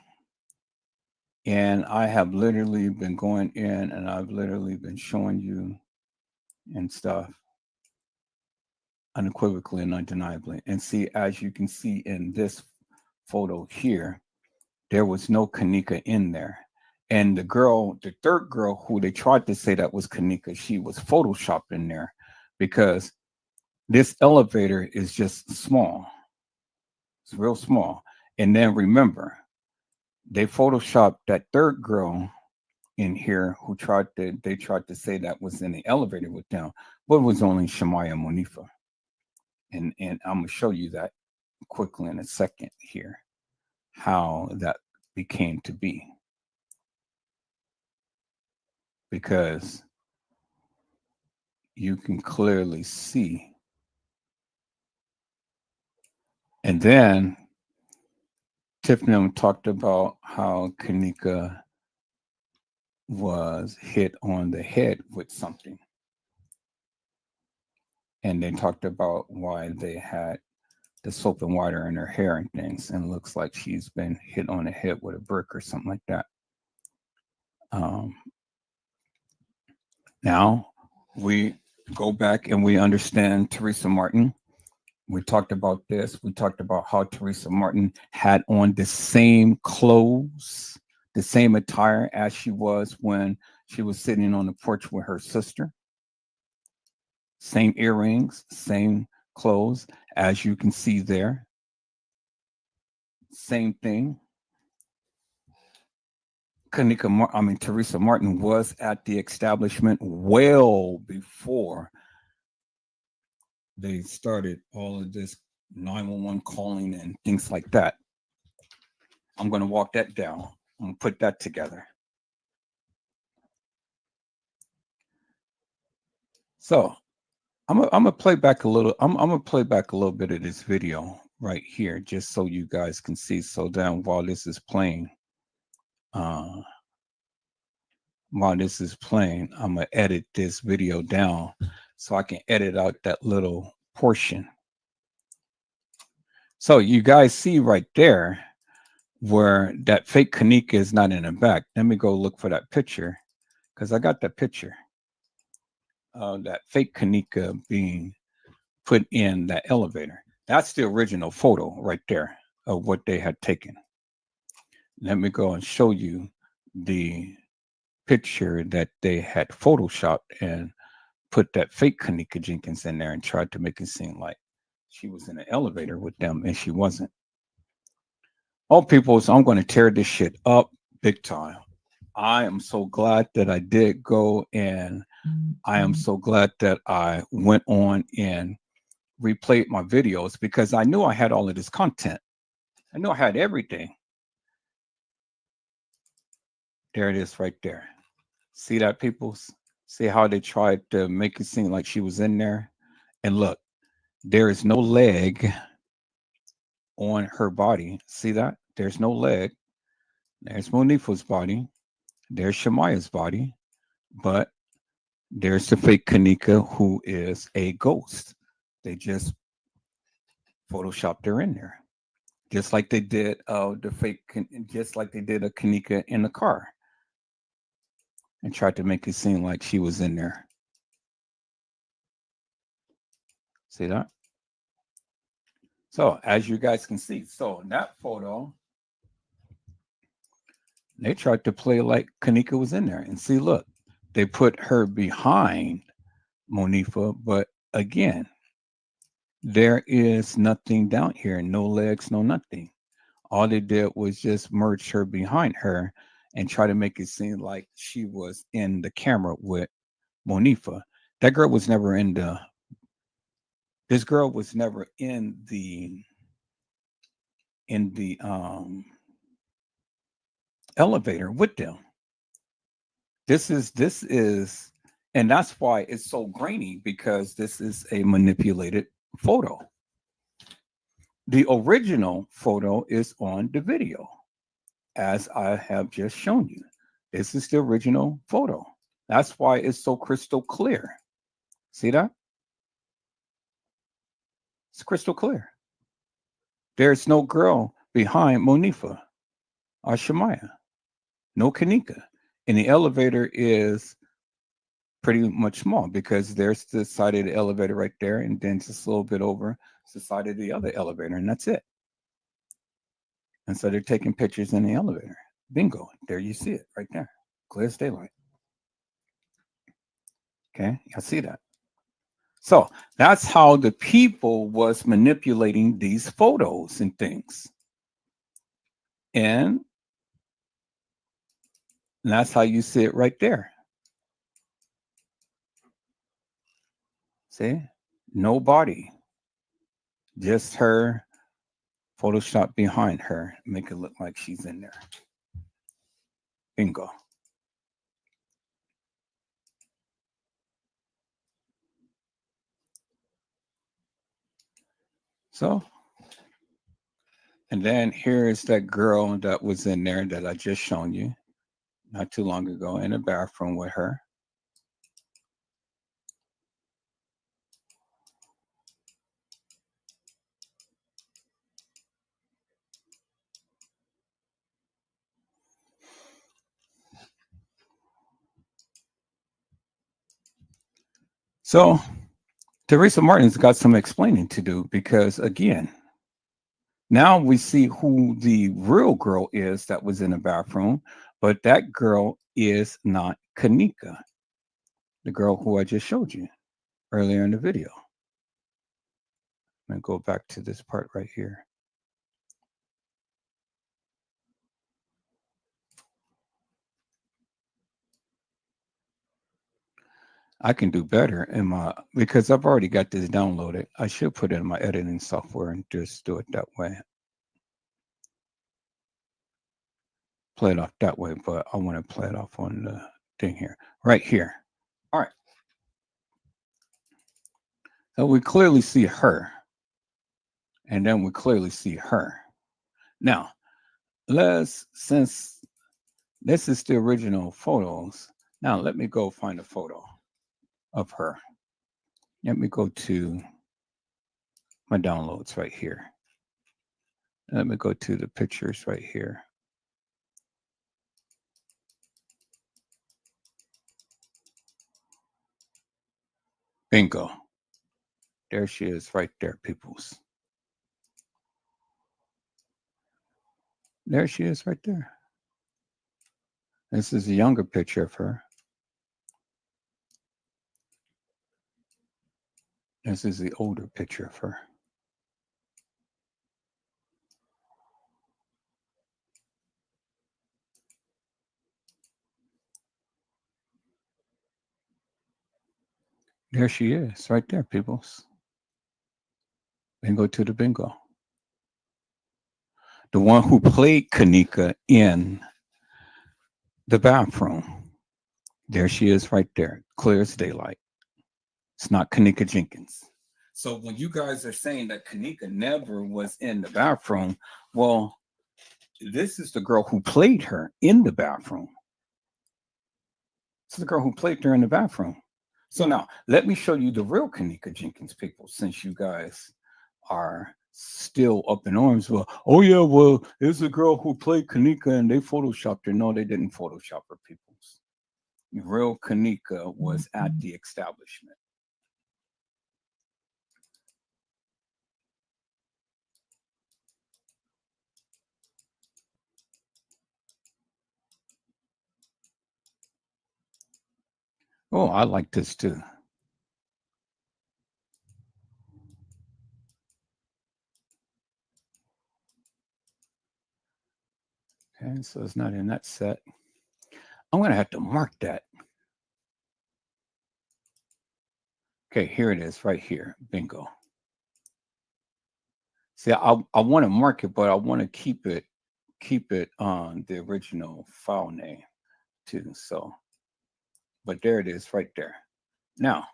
and I have literally been going in and I've literally been showing you and stuff unequivocally and undeniably. And see, as you can see in this photo here, there was no KENNEKA in there. And the third girl who they tried to say that was KENNEKA, she was photoshopped in there because this elevator is just small. It's real small. And then remember, they photoshopped that third girl in here who they tried to say that was in the elevator with them, but it was only Shemaya Monifa. And I'm gonna show you that quickly in a second here, how that became to be. Because you can clearly see. And then Tiffany talked about how KENNEKA was hit on the head with something. And they talked about why they had the soap and water in her hair and things. And it looks like she's been hit on the head with a brick or something like that. Now we go back and we understand Teresa Martin. We talked about this. We talked about how Teresa Martin had on the same clothes, the same attire as she was when she was sitting on the porch with her sister. Same earrings, same clothes, as you can see there. Same thing. Teresa Martin was at the establishment well before they started all of this 911 calling and things like that. I'm going to walk that down. I'm going to put that together. So I'm gonna play back a little. I'm gonna play back a little bit of this video right here, just so you guys can see. So then, while this is playing, I'm gonna edit this video down so I can edit out that little portion. So you guys see right there where that fake KENNEKA is not in the back. Let me go look for that picture because I got that picture. That fake KENNEKA being put in that elevator. That's the original photo right there of what they had taken. Let me go and show you the picture that they had photoshopped and put that fake KENNEKA Jenkins in there and tried to make it seem like she was in an elevator with them, and she wasn't. Oh, people, so I'm going to tear this shit up big time. I am so glad that I did go, and I am so glad that I went on and replayed my videos because I knew I had all of this content. I knew I had everything. There it is right there. See that, peoples? See how they tried to make it seem like she was in there? And look, there is no leg on her body. See that? There's no leg. There's Monifa's body. There's Shemaya's body. But there's the fake KENNEKA who is a ghost. They just photoshopped her in there, just like they did just like they did a KENNEKA in the car, and tried to make it seem like she was in there. See that? So as you guys can see, so in that photo, they tried to play like KENNEKA was in there. And see, look, they put her behind Monifa, but again, there is nothing down here, no legs, no nothing. All they did was just merge her behind her and try to make it seem like she was in the camera with Monifa. That girl was never in the, this girl was never in the elevator with them. This is, and that's why it's so grainy, because this is a manipulated photo. The original photo is on the video, as I have just shown you. This is the original photo. That's why it's so crystal clear. See that? It's crystal clear. There's no girl behind Monifa or Shemaya. No KENNEKA. And the elevator is pretty much small, because there's the side of the elevator right there, and then just a little bit over the side of the other elevator, and that's it. And so they're taking pictures in the elevator. Bingo. There you see it right there. Clear as daylight. Okay, I see that. So that's how the people was manipulating these photos and things. And that's how you see it right there. See? No body. Just her Photoshop behind her. Make it look like she's in there. Bingo. So, and then here's that girl that was in there that I just shown you not too long ago in the bathroom with her. So Teresa Martin's got some explaining to do, because again, now we see who the real girl is that was in the bathroom, but that girl is not KENNEKA, the girl who I just showed you earlier in the video. I'm going to go back to this part right here. I can do better in my, because I've already got this downloaded. I should put it in my editing software and just do it that way. Play it off that way, but I want to play it off on the thing here, right here. All right. So we clearly see her. And then we clearly see her. Now, since this is the original photos, now let me go find a photo of her. Let me go to my downloads right here. Let me go to the pictures right here. Bingo. There she is right there, peoples. There she is right there. This is a younger picture of her. This is the older picture of her. There she is right there, peoples. Bingo to the bingo. The one who played KENNEKA in the bathroom. There she is right there, clear as daylight. It's not kENNEKA Jenkins. So when you guys are saying that KENNEKA never was in the bathroom, well, this is the girl who played her in the bathroom. This is the girl who played her in the bathroom. So now let me show you the real kENNEKA Jenkins, people, since you guys are still up in arms. Well, oh yeah, well, it's a girl who played kENNEKA and they photoshopped her. No, they didn't Photoshop her, peoples. Real kENNEKA was at the establishment. Oh, I like this too. Okay, so it's not in that set. I'm going to have to mark that. Okay, here it is right here. Bingo. See, I want to mark it, but I want to keep it on the original file name too. So, but there it is right there. Now,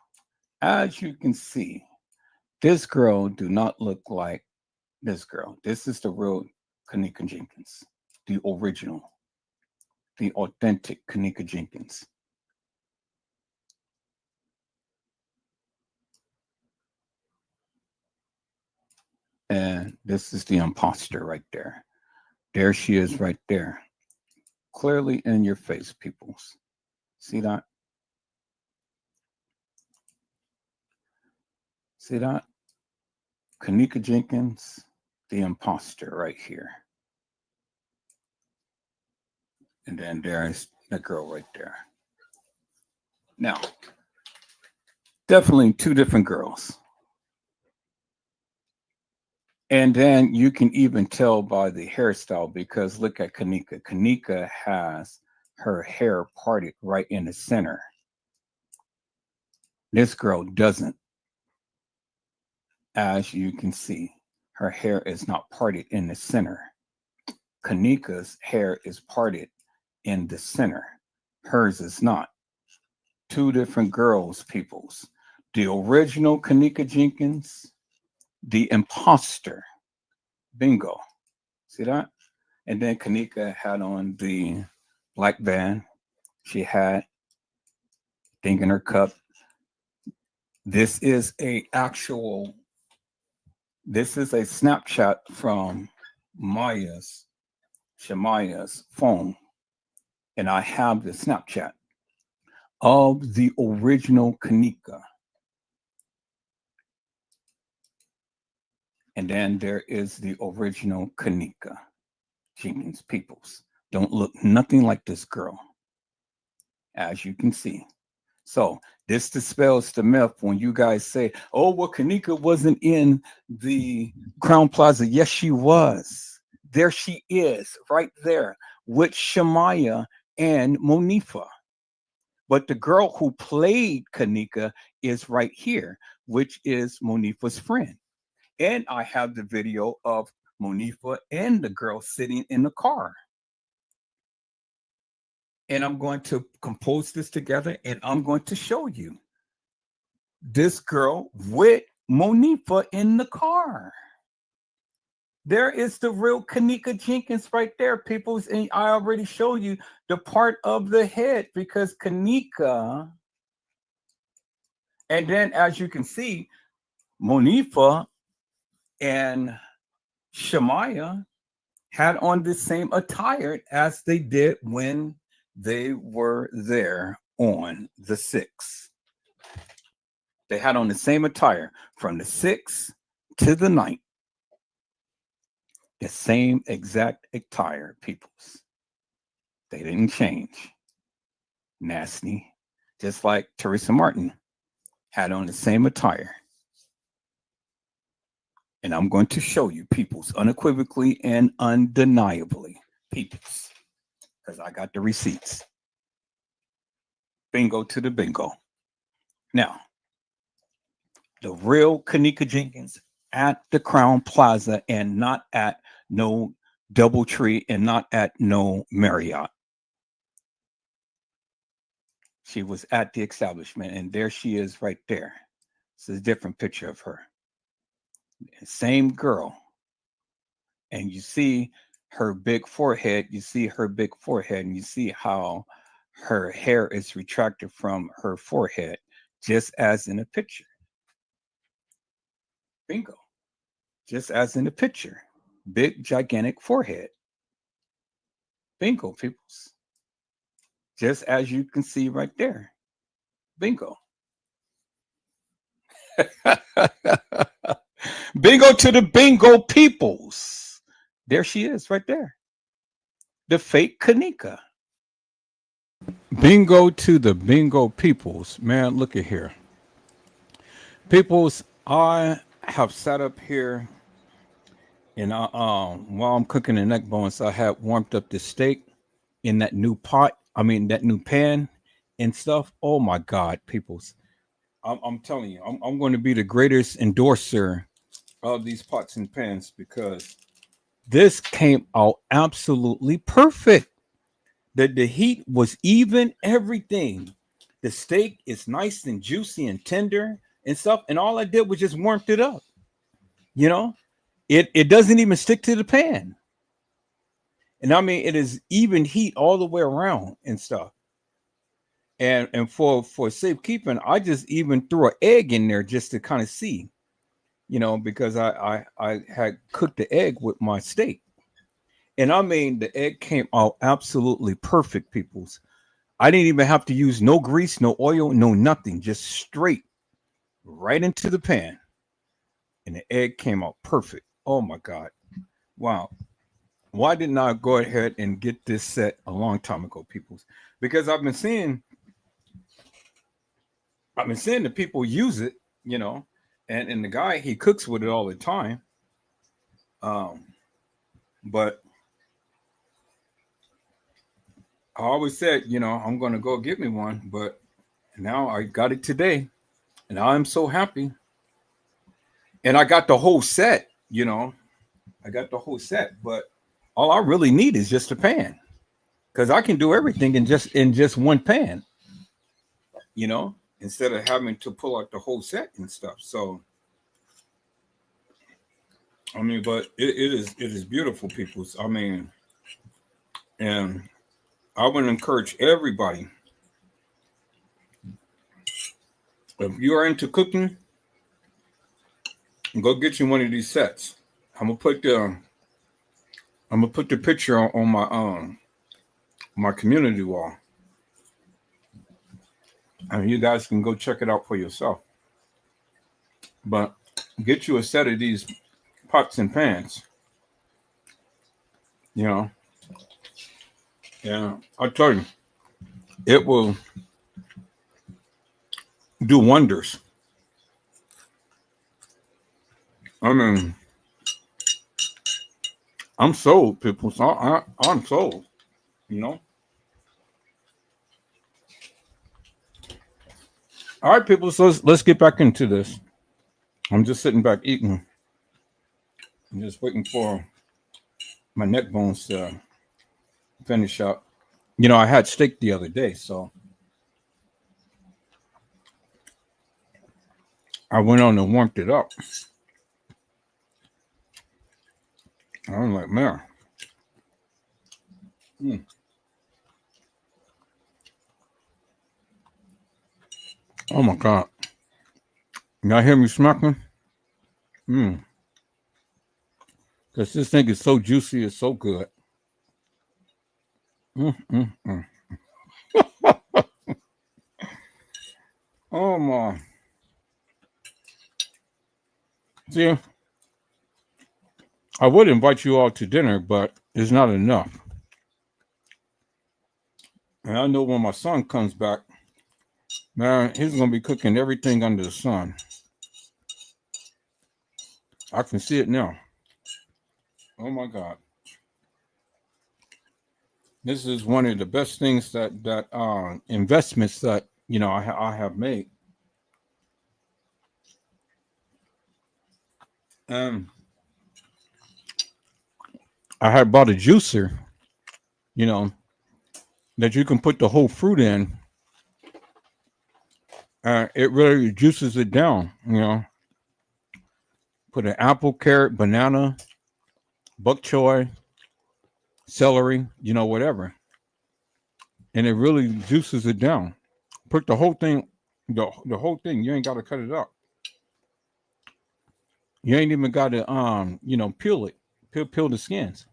as you can see, this girl do not look like this girl. This is the real kENNEKA Jenkins, the original, the authentic kENNEKA Jenkins. And this is the imposter right there. There she is right there. Clearly in your face, peoples. See that? See that? kENNEKA Jenkins, the imposter right here. And then there's the girl right there. Now, definitely two different girls. And then you can even tell by the hairstyle, because look at kENNEKA. kENNEKA has her hair parted right in the center. This girl doesn't. As you can see, her hair is not parted in the center. kENNEKA's hair is parted in the center. Hers is not. Two different girls, peoples. The original kENNEKA Jenkins, the imposter. Bingo. See that? And then kENNEKA had on the black band. She had thing in her cup. This is a Snapchat from Shemaya's phone. And I have the Snapchat of the original kENNEKA. And then there is the original kENNEKA Jenkins, peoples. Don't look nothing like this girl, as you can see. So this dispels the myth when you guys say, oh, well, kENNEKA wasn't in the Crown Plaza. Yes, she was. There she is, right there, with Shemaya and Monifa. But the girl who played kENNEKA is right here, which is Monifa's friend. And I have the video of Monifa and the girl sitting in the car. And I'm going to compose this together and I'm going to show you this girl with Monifa in the car. There is the real kENNEKA Jenkins right there, people. And I already showed you the part of the head, because kENNEKA, and then as you can see, Monifa and Shemaya had on the same attire as they did when they were there on the 6th. They had on the same attire from the 6th to the 9th. The same exact attire, peoples. They didn't change. Nasty. Just like Teresa Martin had on the same attire. And I'm going to show you, peoples, unequivocally and undeniably, peoples, because I got the receipts. Bingo to the bingo. Now, the real kENNEKA Jenkins at the Crown Plaza, and not at no DoubleTree, and not at no Marriott. She was at the establishment, and there she is right there. This is a different picture of her. Same girl. And you see her big forehead. You see her big forehead, and you see how her hair is retracted from her forehead, just as in a picture. Bingo. just as in the picture. Big, gigantic forehead. Bingo, peoples. Just as you can see right there. Bingo. Bingo to the bingo peoples. There she is right there. The fake kENNEKA. Bingo to the bingo peoples. Man, look at here. Peoples, I have sat up here and while I'm cooking the neck bones, I have warmed up the steak in that new pot. I mean, that new pan and stuff. Oh my God, peoples. I'm telling you, I'm going to be the greatest endorser of these pots and pans because this came out absolutely perfect. The heat was even, everything. The steak is nice and juicy and tender and stuff. And all I did was just warmed it up. You know, it doesn't even stick to the pan. And I mean, it is even heat all the way around and stuff. And for safekeeping, I just even threw an egg in there just to kind of see, you know, because I had cooked the egg with my steak. And I mean, the egg came out absolutely perfect, peoples. I didn't even have to use no grease, no oil, no nothing, just straight right into the pan. And the egg came out perfect. Oh my God. Wow. Why didn't I go ahead and get this set a long time ago, peoples? Because I've been seeing the people use it, you know, and the guy, he cooks with it all the time. But I always said, you know, I'm going to go get me one, but now I got it today and I'm so happy. And I got the whole set, you know, but all I really need is just a pan because I can do everything in just one pan, you know, instead of having to pull out the whole set and stuff. So, I mean, but it is beautiful, people. I mean, and I would encourage everybody, if you are into cooking, go get you one of these sets. I'm gonna put the picture on my community wall, and you guys can go check it out for yourself. But get you a set of these pots and pans, you know. Yeah, I tell you, it will do wonders. I mean, I'm sold, people. So I'm sold, you know. All right, people. So let's get back into this. I'm just sitting back eating. I'm just waiting for my neck bones to finish up. You know, I had steak the other day, so I went on and warmed it up. I was like, man. Oh my God. Y'all hear me smacking? Because this thing is so juicy, it's so good. Oh my. See, I would invite you all to dinner, but it's not enough. And I know when my son comes back, man, he's going to be cooking everything under the sun. I can see it now. Oh my God. This is one of the best things that investments that, you know, I have made. I had bought a juicer, you know, that you can put the whole fruit in. It really juices it down, you know. Put an apple, carrot, banana, bok choy, celery, you know, whatever. And it really juices it down. Put the whole thing, the whole thing. You ain't got to cut it up. You ain't even got to peel it, peel the skins,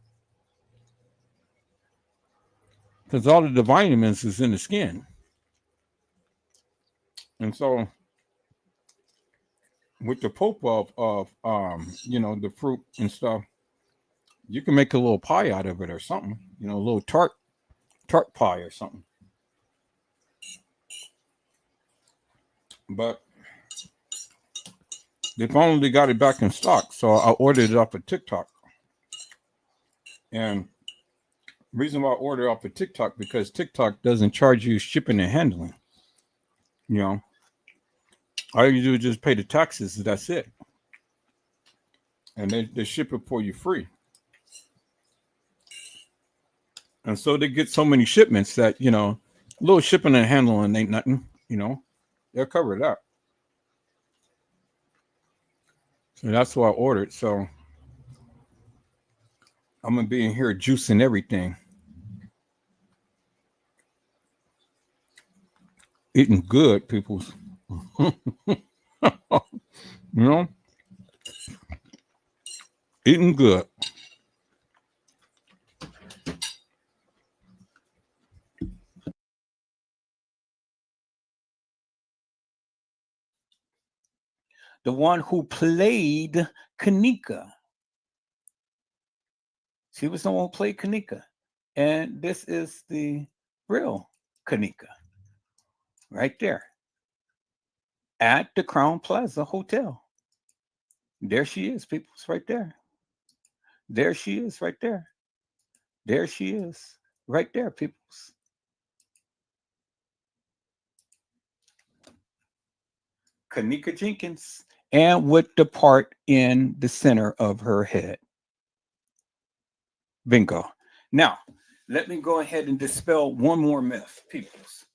because all of the vitamins is in the skin. And so with the pulp of the fruit and stuff, you can make a little pie out of it or something, a little tart pie or something. But they finally got it back in stock, so I ordered it off of TikTok. And reason why I ordered off of TikTok, because TikTok doesn't charge you shipping and handling. All you do is just pay the taxes, and that's it. And they ship it for you free. And so they get so many shipments that, little shipping and handling ain't nothing, they'll cover it up. So that's what I ordered. So I'm going to be in here juicing everything. Eating good, people. Eating good. The one who played KENNEKA. She was the one who played KENNEKA. And this is the real KENNEKA. Right there. At the Crown Plaza Hotel. There she is, people. It's right there. There she is, right there. There she is, right there, peoples. KENNEKA Jenkins, and with the part in the center of her head. Bingo. Now, let me go ahead and dispel one more myth, peoples.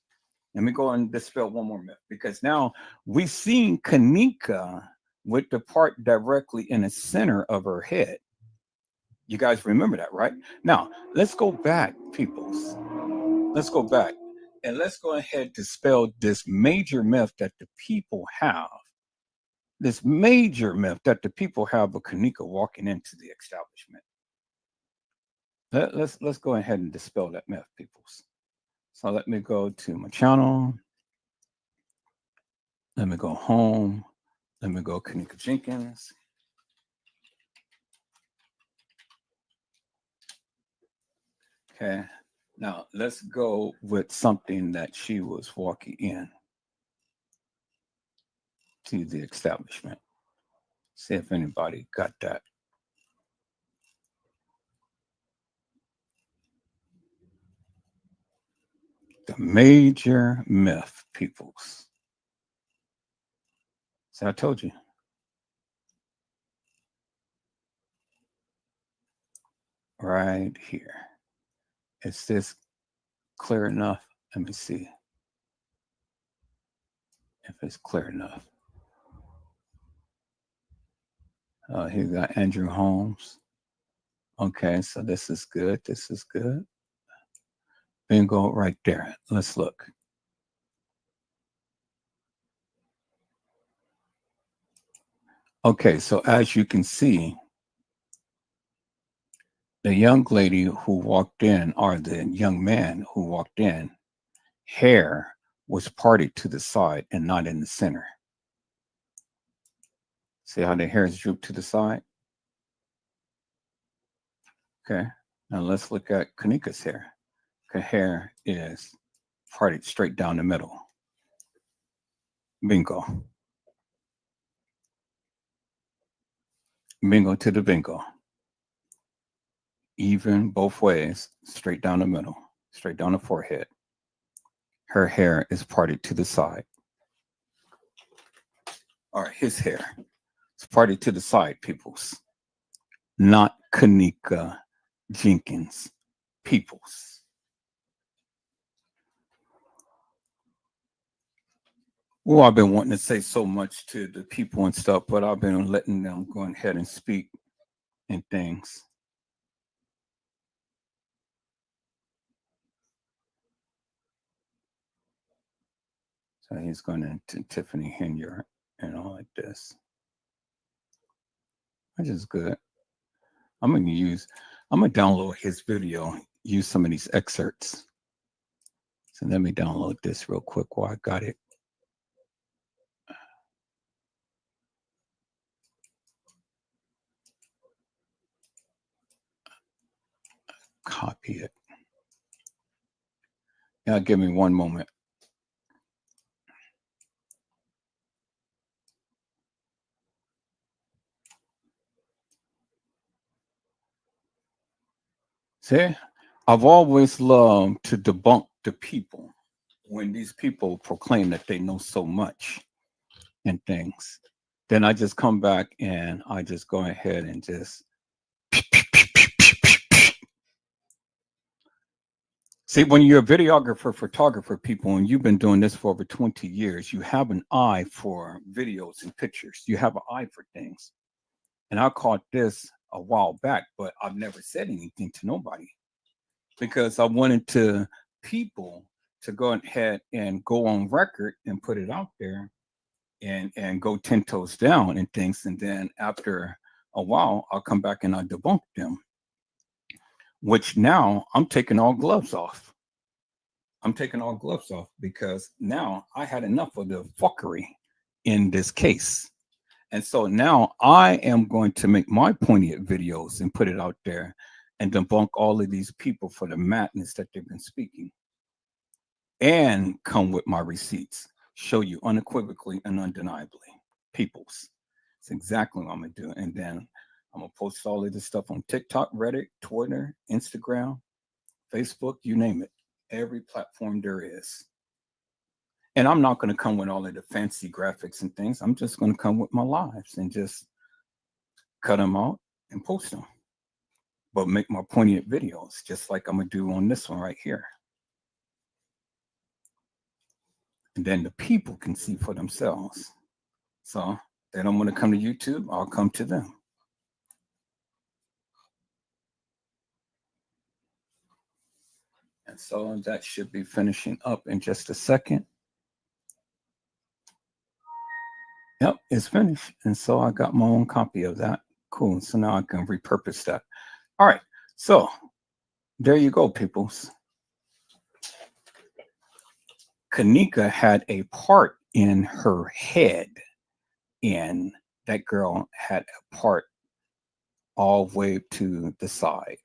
Let me go and dispel one more myth, because now we've seen KENNEKA with the part directly in the center of her head. You guys remember that, right? Now, let's go back, peoples. Let's go back and let's go ahead and dispel this major myth that the people have. This major myth that the people have of KENNEKA walking into the establishment. Let's go ahead and dispel that myth, peoples. So let me go to my channel. Let me go home. Let me go KENNEKA Jenkins. Okay. Now let's go with something that she was walking in to the establishment. See if anybody got that. The major myth, peoples. See, I told you. Right here. Is this clear enough? Let me see if it's clear enough. Here we got Andrew Holmes. Okay, so this is good. This is good. Bingo right there. Let's look. Okay, so as you can see, the young lady who walked in, or the young man who walked in, hair was parted to the side and not in the center. See how the hair is drooped to the side? Okay, now let's look at KENNEKA's hair. Her hair is parted straight down the middle. Bingo. Bingo to the bingo. Even both ways, straight down the middle, straight down the forehead. Her hair is parted to the side. All right, his hair is parted to the side, peoples. Not KENNEKA Jenkins, peoples. Well, I've been wanting to say so much to the people and stuff, but I've been letting them go ahead and speak and things. So he's going to Tiffany Henyard and all like this. Which is good. I'm gonna download his video, use some of these excerpts. So let me download this real quick while I got it. Copy it. Now give me one moment. See, I've always loved to debunk the people when these people proclaim that they know so much and things. Then I just come back and I just go ahead and just see, when you're a videographer, photographer, people, and you've been doing this for over 20 years, you have an eye for videos and pictures. You have an eye for things. And I caught this a while back, but I've never said anything to nobody because I wanted people to go ahead and go on record and put it out there and go 10 toes down and things. And then after a while, I'll come back and I'll debunk them, which now I'm taking all gloves off. I'm taking all gloves off because now I had enough of the fuckery in this case. And so now I am going to make my poignant videos and put it out there and debunk all of these people for the madness that they've been speaking. And come with my receipts, show you unequivocally and undeniably. Peoples. It's exactly what I'm going to do. And then I'm going to post all of this stuff on TikTok, Reddit, Twitter, Instagram, Facebook, you name it. Every platform there is. And I'm not going to come with all of the fancy graphics and things. I'm just going to come with my lives and just cut them out and post them. But make my poignant videos, just like I'm going to do on this one right here. And then the people can see for themselves. So they don't want to come to YouTube, I'll come to them. And so that should be finishing up in just a second. Yep, it's finished. And so I got my own copy of that. Cool. So now I can repurpose that. All right. So there you go, peoples. KENNEKA had a part in her head, and that girl had a part all the way to the side.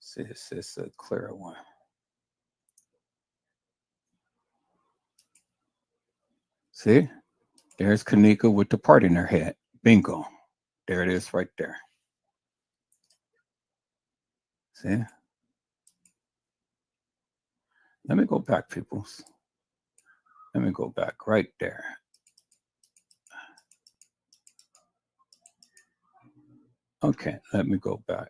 See, this is a clearer one. See, there's KENNEKA with the part in her head. Bingo. There it is right there. See? Let me go back, peoples. Let me go back right there. Okay, let me go back.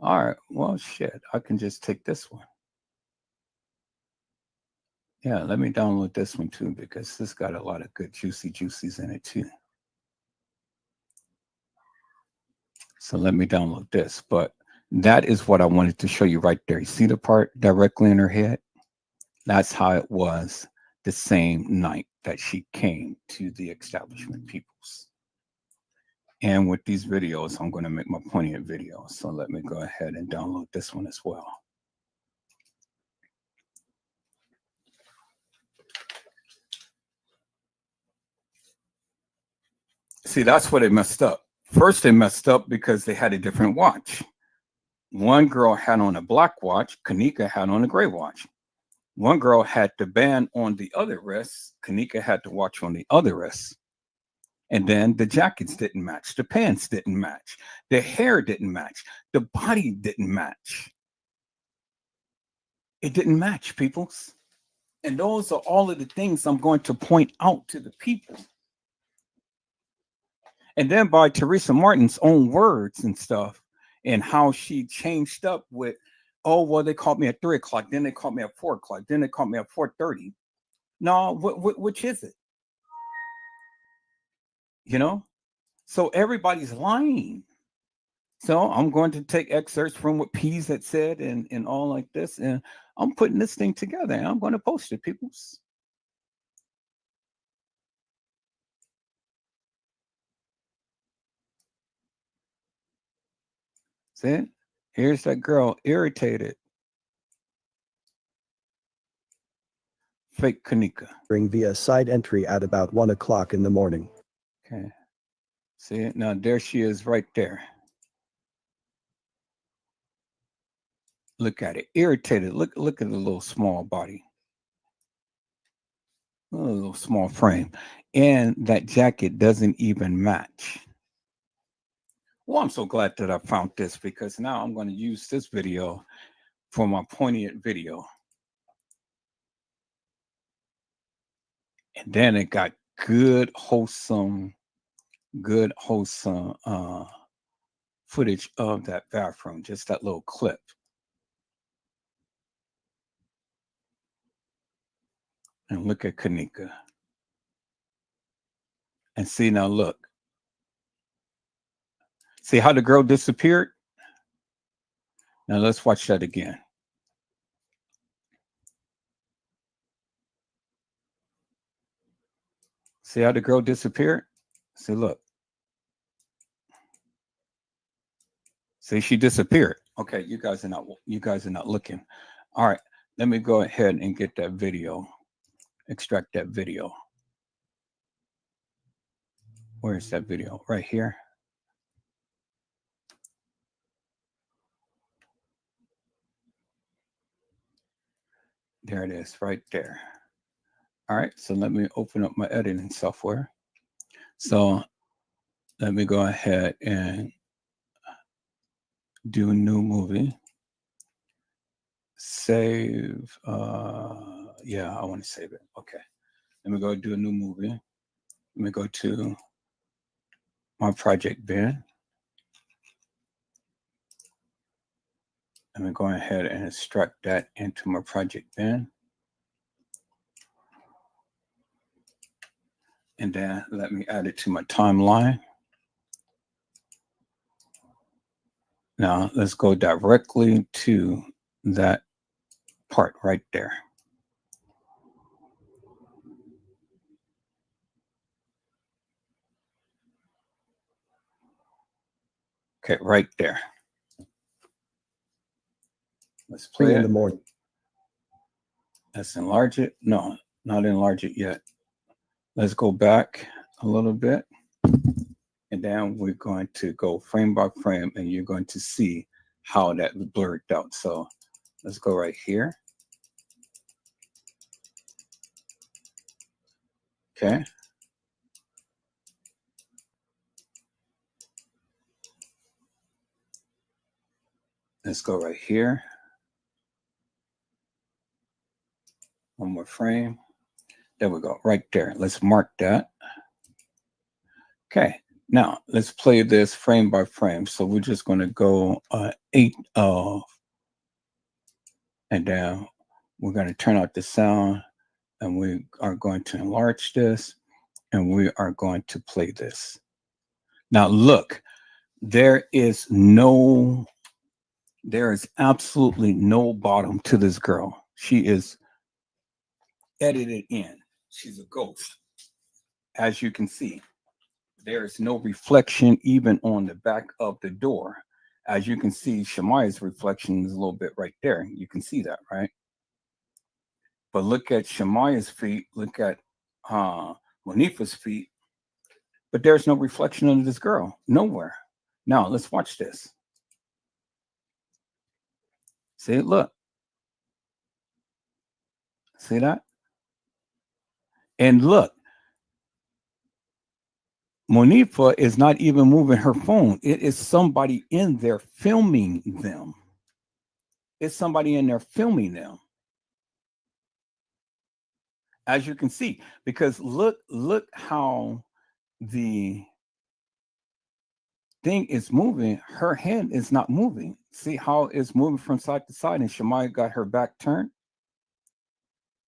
All right, well, shit, I can just take this one. Yeah, let me download this one too, because this got a lot of good juicies in it too. So let me download this, but that is what I wanted to show you right there. You see the part directly in her head? That's how it was the same night that she came to the establishment, peoples. And with these videos, I'm going to make my poignant videos. So let me go ahead and download this one as well. See, that's where they messed up. First, they messed up because they had a different watch. One girl had on a black watch. KENNEKA had on a gray watch. One girl had the band on the other wrist. KENNEKA had the watch on the other wrist. And then the jackets didn't match. The pants didn't match. The hair didn't match. The body didn't match. It didn't match, peoples. And those are all of the things I'm going to point out to the people. And then by Teresa Martin's own words and stuff, and how she changed up with, oh, well, they called me at 3 o'clock. Then they called me at 4 o'clock. Then they called me at 4:30. No, which is it? You know? So everybody's lying. So I'm going to take excerpts from what Peas had said and all like this, and I'm putting this thing together and I'm going to post it, peoples. See? Here's that girl irritated. Fake kENNEKA. Via side entry at about 1 o'clock in the morning. Okay. See it? Now there she is right there. Look at it. Irritated. Look at the little small body. A little small frame. And that jacket doesn't even match. Well, I'm so glad that I found this, because now I'm going to use this video for my poignant video. And then it got good, wholesome footage of that bathroom, just that little clip. And look at kENNEKA. And see, now look. See how the girl disappeared? Now let's watch that again. See how the girl disappeared? See, look. See, she disappeared. Okay, you guys are not looking. All right, let me go ahead and get that video. Extract that video. Where is that video? Right here. There it is, right there. All right, so let me open up my editing software. So let me go ahead and do a new movie. Save. Yeah, I want to save it. Okay. Let me go do a new movie. Let me go to my project bin. Let me go ahead and extract that into my project bin. And then let me add it to my timeline. Now let's go directly to that part right there. Okay, right there. Let's play 3 it. in the morning. Let's enlarge it. No, not enlarge it yet. Let's go back a little bit. And then we're going to go frame by frame, and you're going to see how that blurred out. So let's go right here. Okay. Let's go right here. One more frame. There we go, right there. Let's mark that. Okay, now let's play this frame by frame. So we're just going to go 8 of, and then we're going to turn out the sound, and we are going to enlarge this, and we are going to play this. Now look, there is absolutely no bottom to this girl. She is edited in. She's a ghost. As you can see, there is no reflection even on the back of the door. As you can see, Shemaya's reflection is a little bit right there. You can see that, right? But look at Shemaya's feet. Look at Monifa's feet. But there's no reflection of this girl. Nowhere. Now, let's watch this. See it? Look. See that? And look. Monifa is not even moving her phone. It is somebody in there filming them. It's somebody in there filming them. As you can see, because look how the thing is moving. Her hand is not moving. See how it's moving from side to side, and Shemaya got her back turned.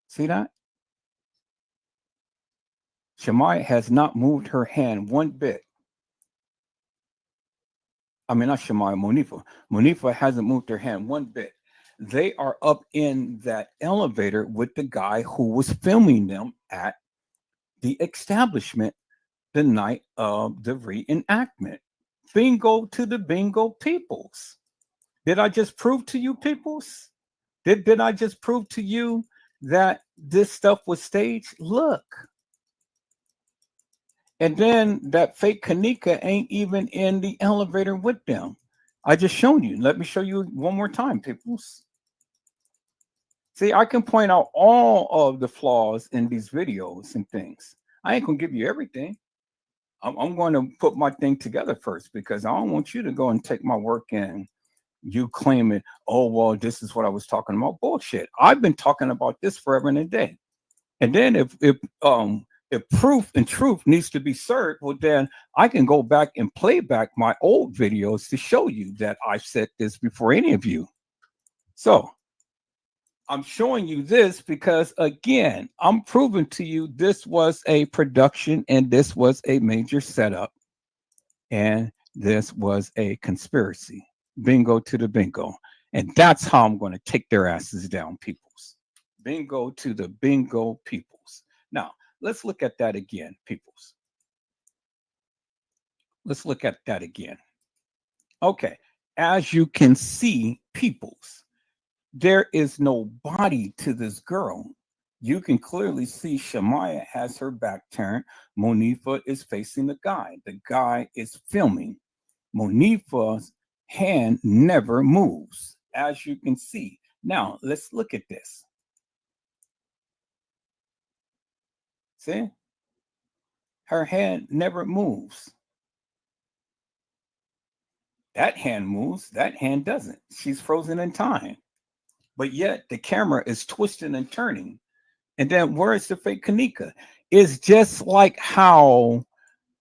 See that? Shemaya has not moved her hand one bit. I mean, not Shemaya, Monifa. Monifa hasn't moved her hand one bit. They are up in that elevator with the guy who was filming them at the establishment the night of the reenactment. Bingo to the bingo peoples. Did I just prove to you, peoples? Did I just prove to you that this stuff was staged? Look. And then that fake kENNEKA ain't even in the elevator with them. I just shown you. Let me show you one more time, peoples. See, I can point out all of the flaws in these videos and things. I ain't gonna give you everything. I'm going to put my thing together first because I don't want you to go and take my work and you claim it. Oh, well, this is what I was talking about. Bullshit. I've been talking about this forever and a day. And then if proof and truth needs to be served, well, then I can go back and play back my old videos to show you that I've said this before any of you. So I'm showing you this because, again, I'm proving to you this was a production and this was a major setup and this was a conspiracy. Bingo to the bingo. And that's how I'm going to take their asses down, peoples. Bingo to the bingo peoples. Now, let's look at that again, peoples. Let's look at that again. Okay. As you can see, peoples, there is no body to this girl. You can clearly see Shemaya has her back turned. Monifa is facing the guy. The guy is filming. Monifa's hand never moves, as you can see. Now, let's look at this. See? Her hand never moves. That hand moves, that hand doesn't. She's frozen in time. But yet the camera is twisting and turning. And then where is the fake kENNEKA? It's just like how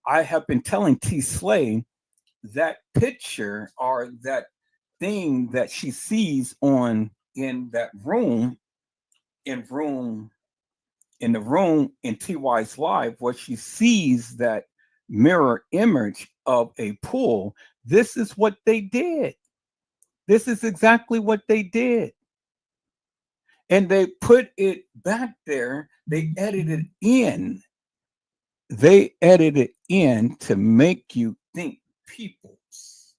I have been telling T Slay that picture or that thing that she sees on in that room, in the room in TY's live, where she sees that mirror image of a pool. This is what they did. This is exactly what they did. And they put it back there. They edited in. They edited in to make you think peoples.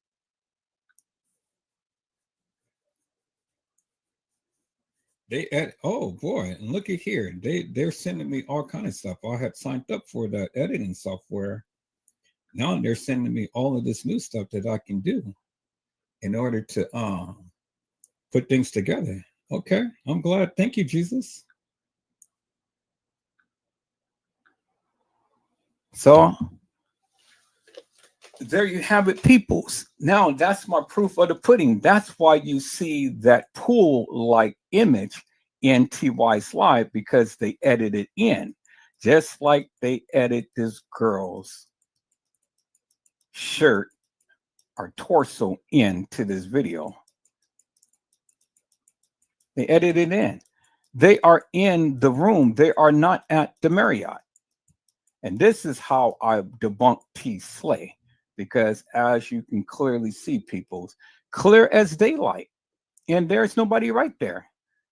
Oh boy, and look at here. They're sending me all kind of stuff. I had signed up for that editing software. Now they're sending me all of this new stuff that I can do in order to put things together. Okay, I'm glad. Thank you, Jesus. So there you have it, peoples. Now that's my proof of the pudding. That's why you see that pool-like image in TY's live, because they edited in, just like they edit this girl's shirt or torso into this video. They edited in. They are in the room. They are not at the Marriott. And this is how I debunk T Slay, because as you can clearly see, peoples, clear as daylight, and there's nobody right there.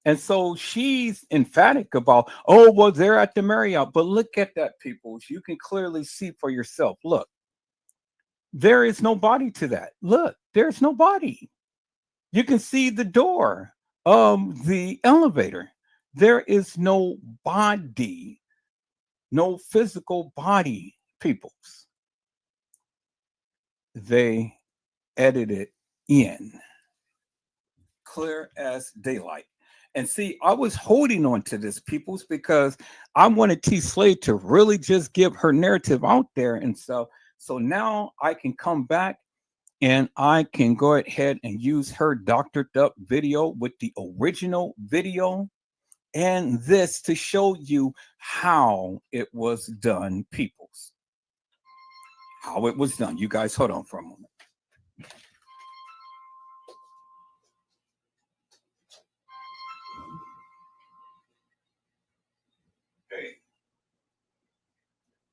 And so she's emphatic about, oh, well, they're at the Marriott. But look at that, peoples. You can clearly see for yourself. Look, there is no body to that. Look, there's no body. You can see the door of the elevator. There is no body. No physical body, peoples. They edited in, clear as daylight. And see, I was holding on to this, peoples, because I wanted T Slay to really just give her narrative out there and stuff. So now I can come back and I can go ahead and use her doctored up video with the original video and this to show you how it was done, peoples. How it was done. You guys hold on for a moment. Hey.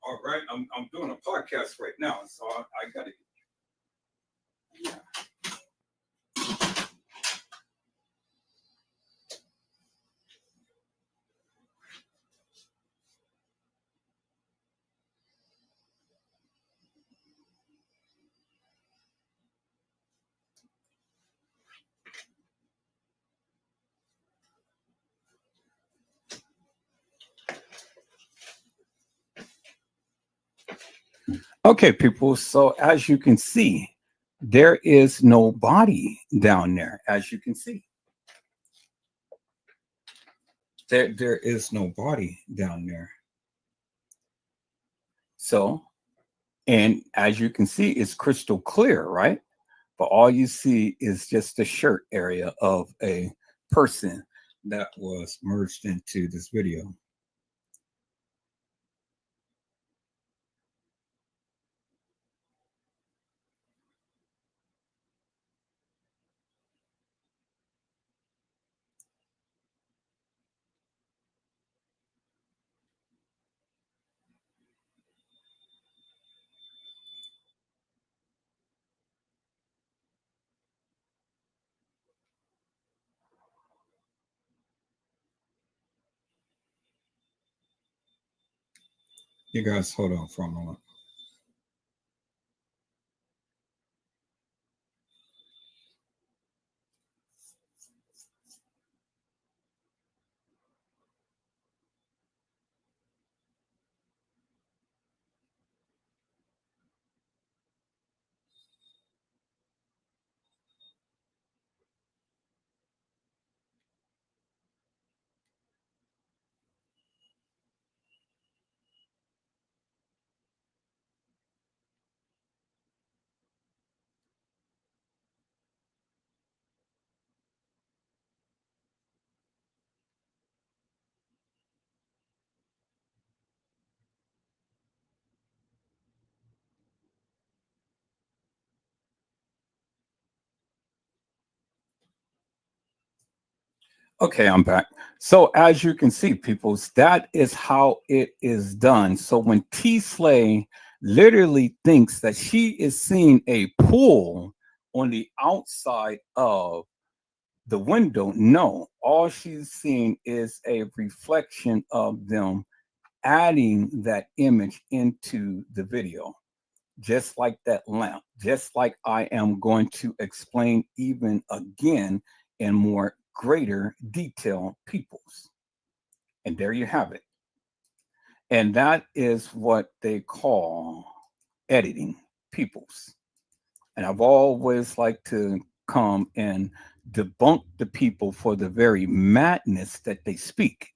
All right. I'm doing a podcast right now, so I got to. Yeah. Okay, people. So as you can see, there is no body down there. As you can see, there is no body down there. So, and as you can see, it's crystal clear, right? But all you see is just the shirt area of a person that was merged into this video. You guys hold on for a moment. Okay, I'm back. So as you can see, peoples, that is how it is done. So when T Slay literally thinks that she is seeing a pool on the outside of the window, no, all she's seeing is a reflection of them adding that image into the video, just like that lamp, just like I am going to explain even again in more greater detail, peoples. And there you have it. And that is what they call editing, peoples. And I've always liked to come and debunk the people for the very madness that they speak.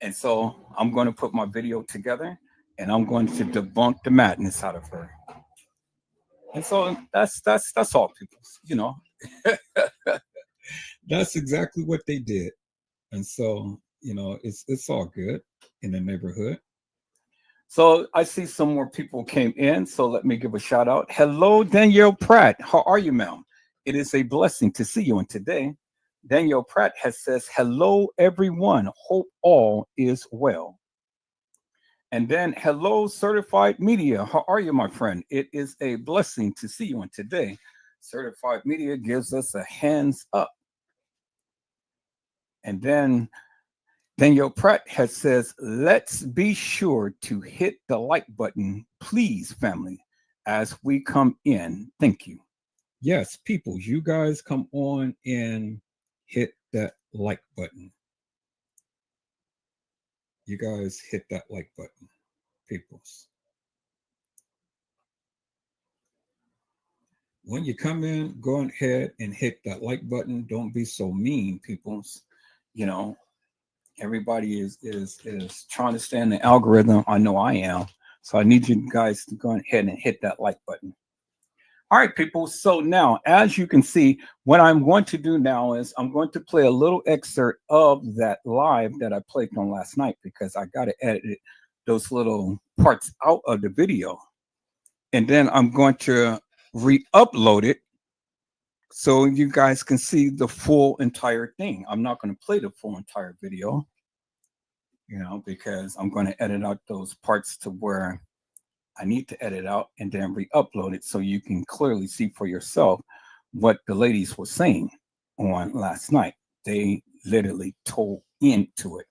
And so I'm going to put my video together and I'm going to debunk the madness out of her. And so that's all, people. You know, that's exactly what they did. And so, you know, it's all good in the neighborhood. So I see some more people came in. So let me give a shout out. Hello, Danielle Pratt. How are you, ma'am? It is a blessing to see you. And today, Danielle Pratt has says, hello, everyone. Hope all is well. And then, hello, Certified Media. How are you, my friend? It is a blessing to see you. And today, Certified Media gives us a hands up. And then Daniel Pratt has says, let's be sure to hit the like button, please, family, as we come in. Thank you. Yes, people, you guys come on and hit that like button. You guys hit that like button, peoples. When you come in, go ahead and hit that like button. Don't be so mean, peoples. You know, everybody is trying to stay in the algorithm. I know I am. So I need you guys to go ahead and hit that like button. All right, people. So now, as you can see, what I'm going to do now is I'm going to play a little excerpt of that live that I played on last night because I got to edit those little parts out of the video. And then I'm going to re-upload it so you guys can see the full entire thing. I'm not going to play the full entire video, you know, because I'm going to edit out those parts to where I need to edit out and then re-upload it so you can clearly see for yourself what the ladies were saying on last night. They literally told into it.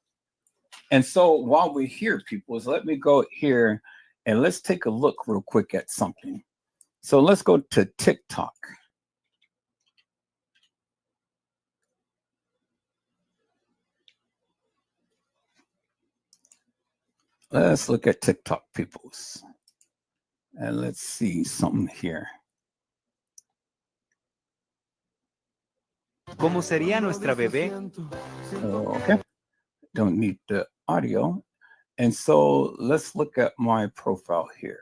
And so while we're here, people, let me go here and let's take a look real quick at something. So let's go to TikTok. Let's look at TikTok, peoples. And let's see something here. ¿Cómo sería nuestra bebé? Okay. Don't need the audio. And so let's look at my profile here.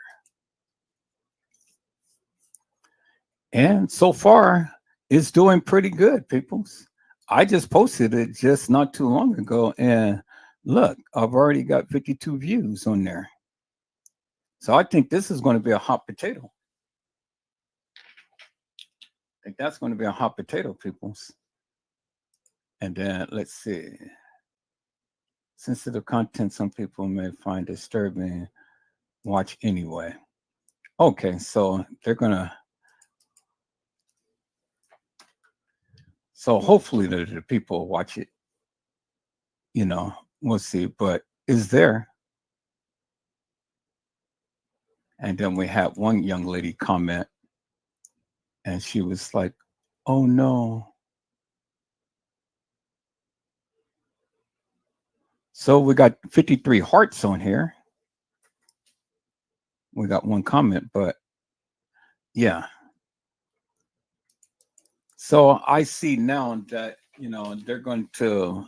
And so far, it's doing pretty good, peoples. I just posted it just not too long ago. And look, I've already got 52 views on there. So I think this is going to be a hot potato. I think that's going to be a hot potato, peoples. And then let's see. Sensitive content some people may find disturbing. Watch anyway. Okay, so they're going to. So hopefully the people watch it. You know, we'll see. But is there? And then we had one young lady comment. And she was like, oh no. So we got 53 hearts on here. We got one comment, but yeah. So I see now that, you know, they're going to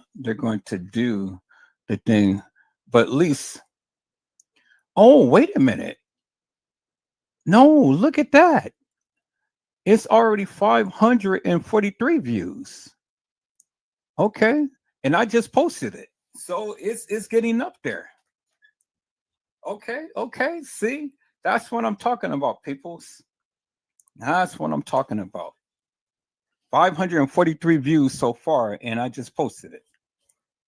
do the thing, but at least, oh, wait a minute. No, look at that. It's already 543 views. Okay. And I just posted it. So it's getting up there. Okay. See, that's what I'm talking about, peoples. That's what I'm talking about. 543 views so far, and I just posted it.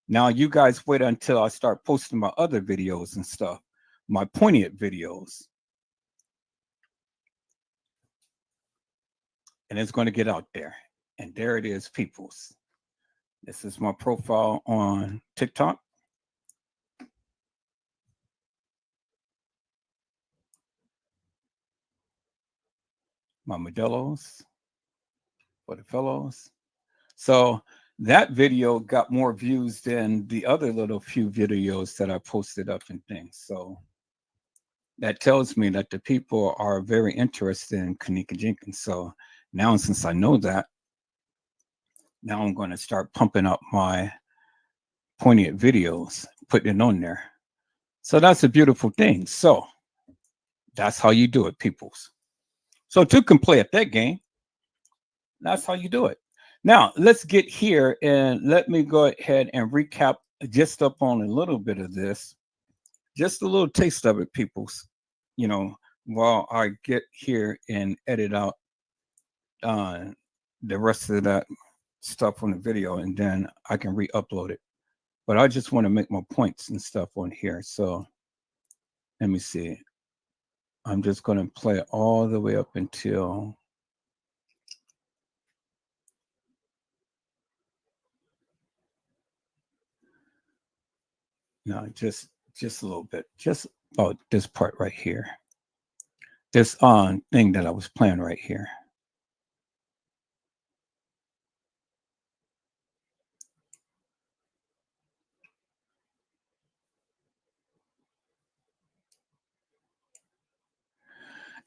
Now you guys wait until I start posting my other videos and stuff, my poignant videos. And it's going to get out there. And there it is, peoples. This is my profile on TikTok. My Modelos for the fellows. So that video got more views than the other little few videos that I posted up and things. So that tells me that the people are very interested in KENNEKA Jenkins. So now, since I know that, now I'm going to start pumping up my poignant videos, putting it on there. So that's a beautiful thing. So that's how you do it, peoples. So two can play at that game. That's how you do it. Now, let's get here and let me go ahead and recap just up on a little bit of this. Just a little taste of it, peoples. You know, while I get here and edit out the rest of that stuff on the video, and then I can re-upload it. But I just want to make my points and stuff on here. So let me see. I'm just going to play it all the way up until no, just a little bit, just about this part right here. This thing that I was playing right here.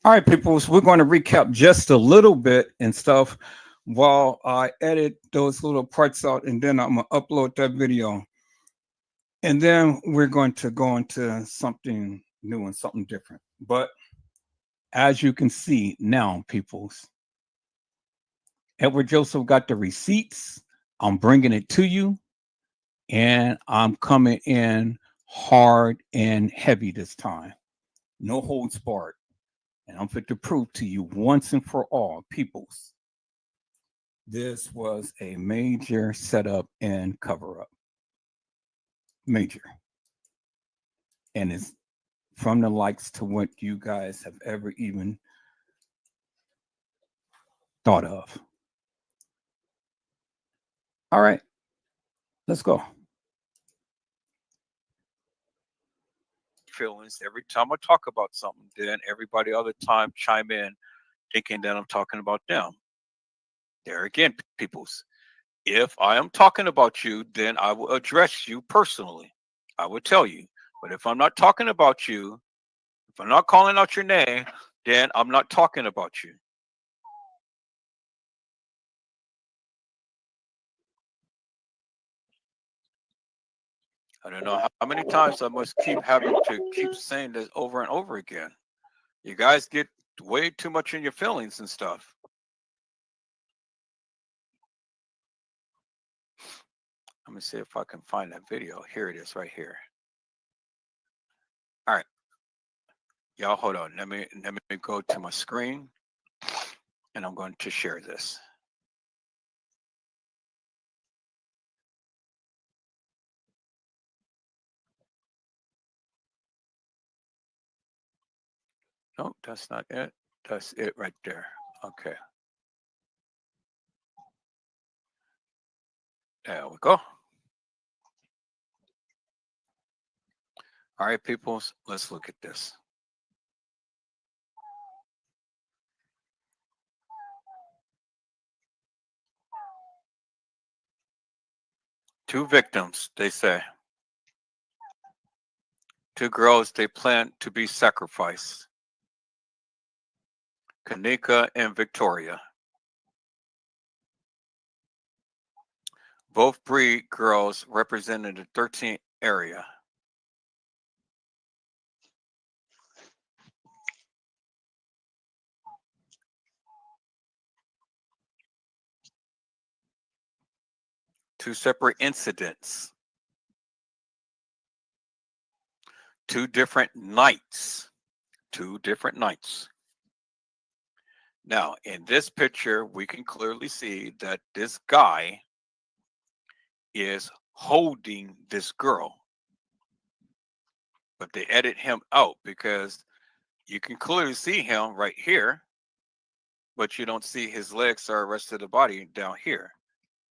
All right, people, so we're going to recap just a little bit and stuff while I edit those little parts out, and then I'm going to upload that video. And then we're going to go into something new and something different. But as you can see now, peoples, Edward Joseph got the receipts. I'm bringing it to you, and I'm coming in hard and heavy this time. No holds barred. And I'm fit to prove to you once and for all, peoples, this was a major setup and cover up. Major. And it's from the likes to what you guys have ever even thought of. All right, let's go. Feelings every time I talk about something, then everybody other time chime in thinking that I'm talking about them. There again, peoples, if I am talking about you, then I will address you personally. I will tell you. But if I'm not talking about you, If I'm not calling out your name, then I'm not talking about you. I don't know how many times I must keep having to keep saying this over and over again. You guys get way too much in your feelings and stuff. Let me see if I can find that video. Here it is right here. All right. Y'all hold on. Let me go to my screen and I'm going to share this. No, that's not it. That's it right there. Okay. There we go. All right, peoples, let's look at this. Two victims, they say. Two girls they plan to be sacrificed. KENNEKA and Victoria. Both breed girls represented the 13th area. Two separate incidents. Two different nights. Two different nights. Now, in this picture, we can clearly see that this guy is holding this girl. But they edit him out because you can clearly see him right here, but you don't see his legs or the rest of the body down here,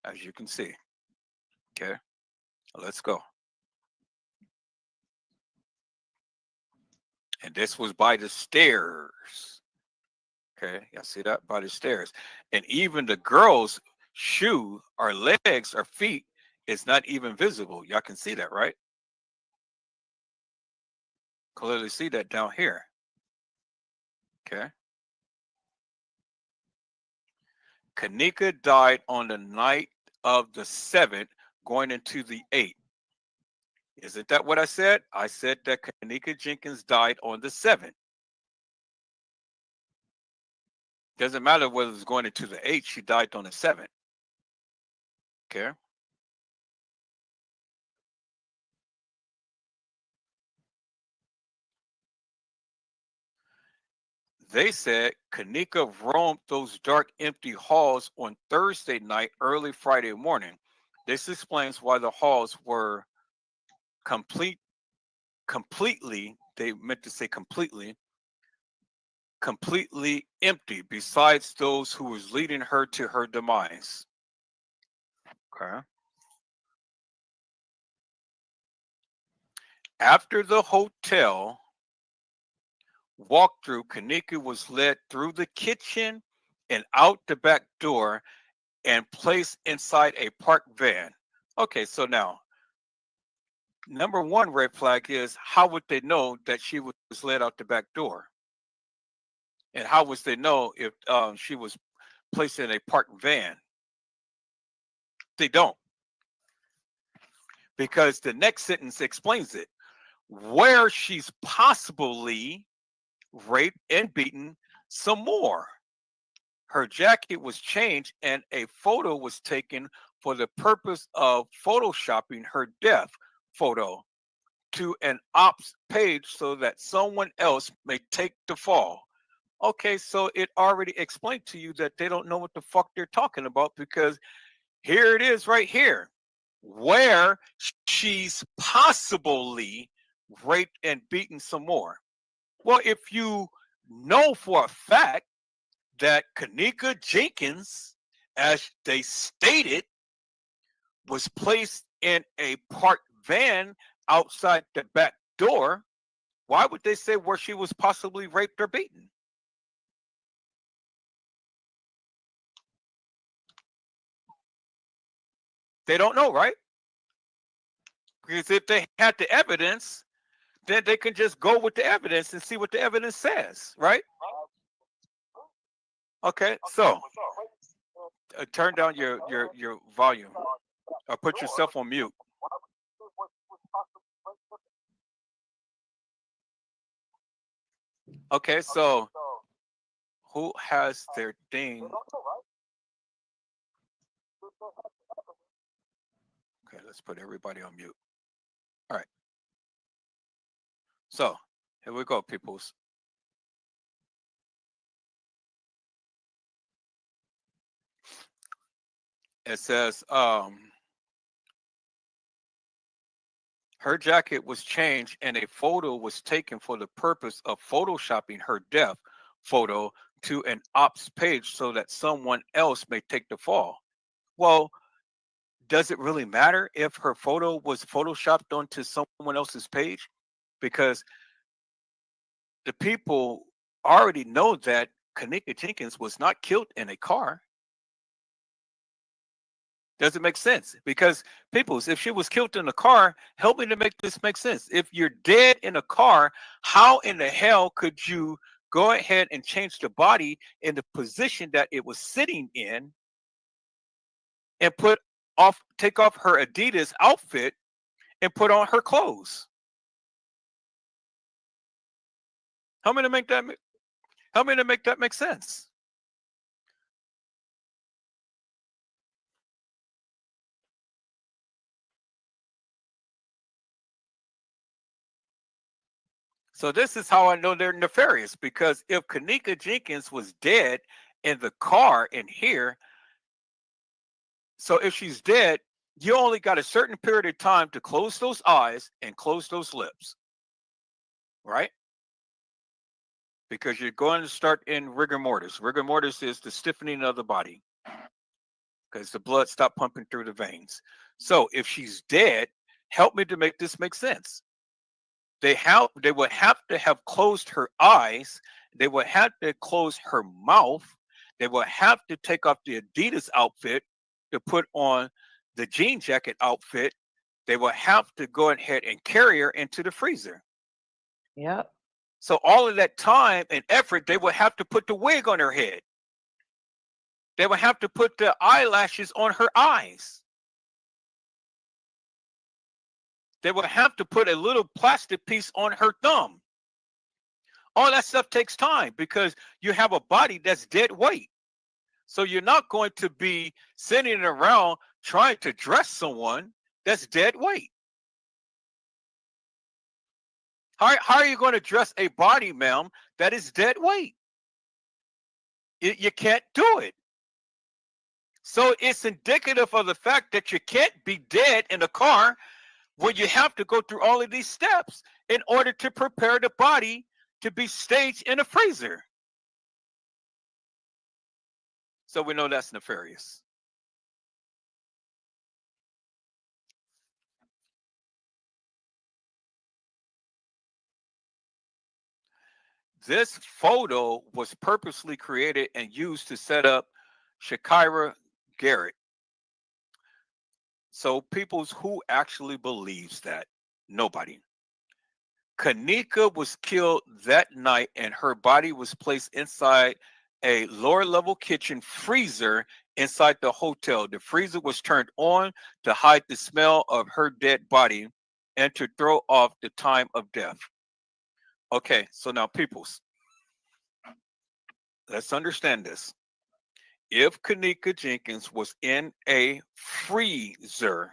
as you can see. Okay, let's go. And this was by the stairs. Okay, y'all see that? By the stairs. And even the girl's shoe or legs or feet is not even visible. Y'all can see that, right? Clearly see that down here. Okay. KENNEKA died on the night of the 7th, going into the 8th. Isn't that what I said? I said that KENNEKA Jenkins died on the 7th. Doesn't matter whether it's going into the 8th, she died on the 7th. Okay. They said KENNEKA roamed those dark, empty halls on Thursday night, early Friday morning. This explains why the halls were completely, they meant to say completely empty, besides those who was leading her to her demise. Okay. After the hotel walkthrough, KENNEKA was led through the kitchen and out the back door and placed inside a parked van. Okay, so now, number one red flag is, how would they know that she was led out the back door? And how would they know if she was placed in a parked van? They don't. Because the next sentence explains it. Where she's possibly raped and beaten some more. Her jacket was changed and a photo was taken for the purpose of photoshopping her death photo to an ops page so that someone else may take the fall. Okay, so it already explained to you that they don't know what the fuck they're talking about, because here it is right here, where she's possibly raped and beaten some more. Well, if you know for a fact that KENNEKA Jenkins, as they stated, was placed in a parked van outside the back door, why would they say where she was possibly raped or beaten? They don't know, right? Because if they had the evidence, then they can just go with the evidence and see what the evidence says, right? Okay, so turn down your volume or put yourself on mute. Okay, so who has their thing? Okay, let's put everybody on mute. All right. So here we go, peoples. It says her jacket was changed and a photo was taken for the purpose of photoshopping her death photo to an ops page so that someone else may take the fall. Well, does it really matter if her photo was photoshopped onto someone else's page? Because the people already know that kENNEKA Jenkins was not killed in a car. Does it make sense? Because peoples, if she was killed in a car, help me to make this make sense. If you're dead in a car, how in the hell could you go ahead and change the body in the position that it was sitting in and take off her Adidas outfit and put on her clothes? Help me to make that make sense. So this is how I know they're nefarious, because if kENNEKA Jenkins was dead in the car in here, so if she's dead, you only got a certain period of time to close those eyes and close those lips, right? Because you're going to start in rigor mortis. Rigor mortis is the stiffening of the body because the blood stopped pumping through the veins. So if she's dead, help me to make this make sense. They would have to have closed her eyes. They would have to close her mouth. They would have to take off the Adidas outfit to put on the jean jacket outfit. They would have to go ahead and carry her into the freezer. Yep. So all of that time and effort, they would have to put the wig on her head. They would have to put the eyelashes on her eyes. They would have to put a little plastic piece on her thumb. All that stuff takes time because you have a body that's dead weight. So you're not going to be sitting around trying to dress someone that's dead weight. How are you going to dress a body, ma'am, that is dead weight? You can't do it. So it's indicative of the fact that you can't be dead in a car when you have to go through all of these steps in order to prepare the body to be staged in a freezer. So we know that's nefarious. This photo was purposely created and used to set up Shakira Garrett. So people's who actually believes that? Nobody. kENNEKA was killed that night and her body was placed inside a lower level kitchen freezer inside the hotel. The freezer was turned on to hide the smell of her dead body and to throw off the time of death. Okay, so now peoples, let's understand this. If kENNEKA Jenkins was in a freezer,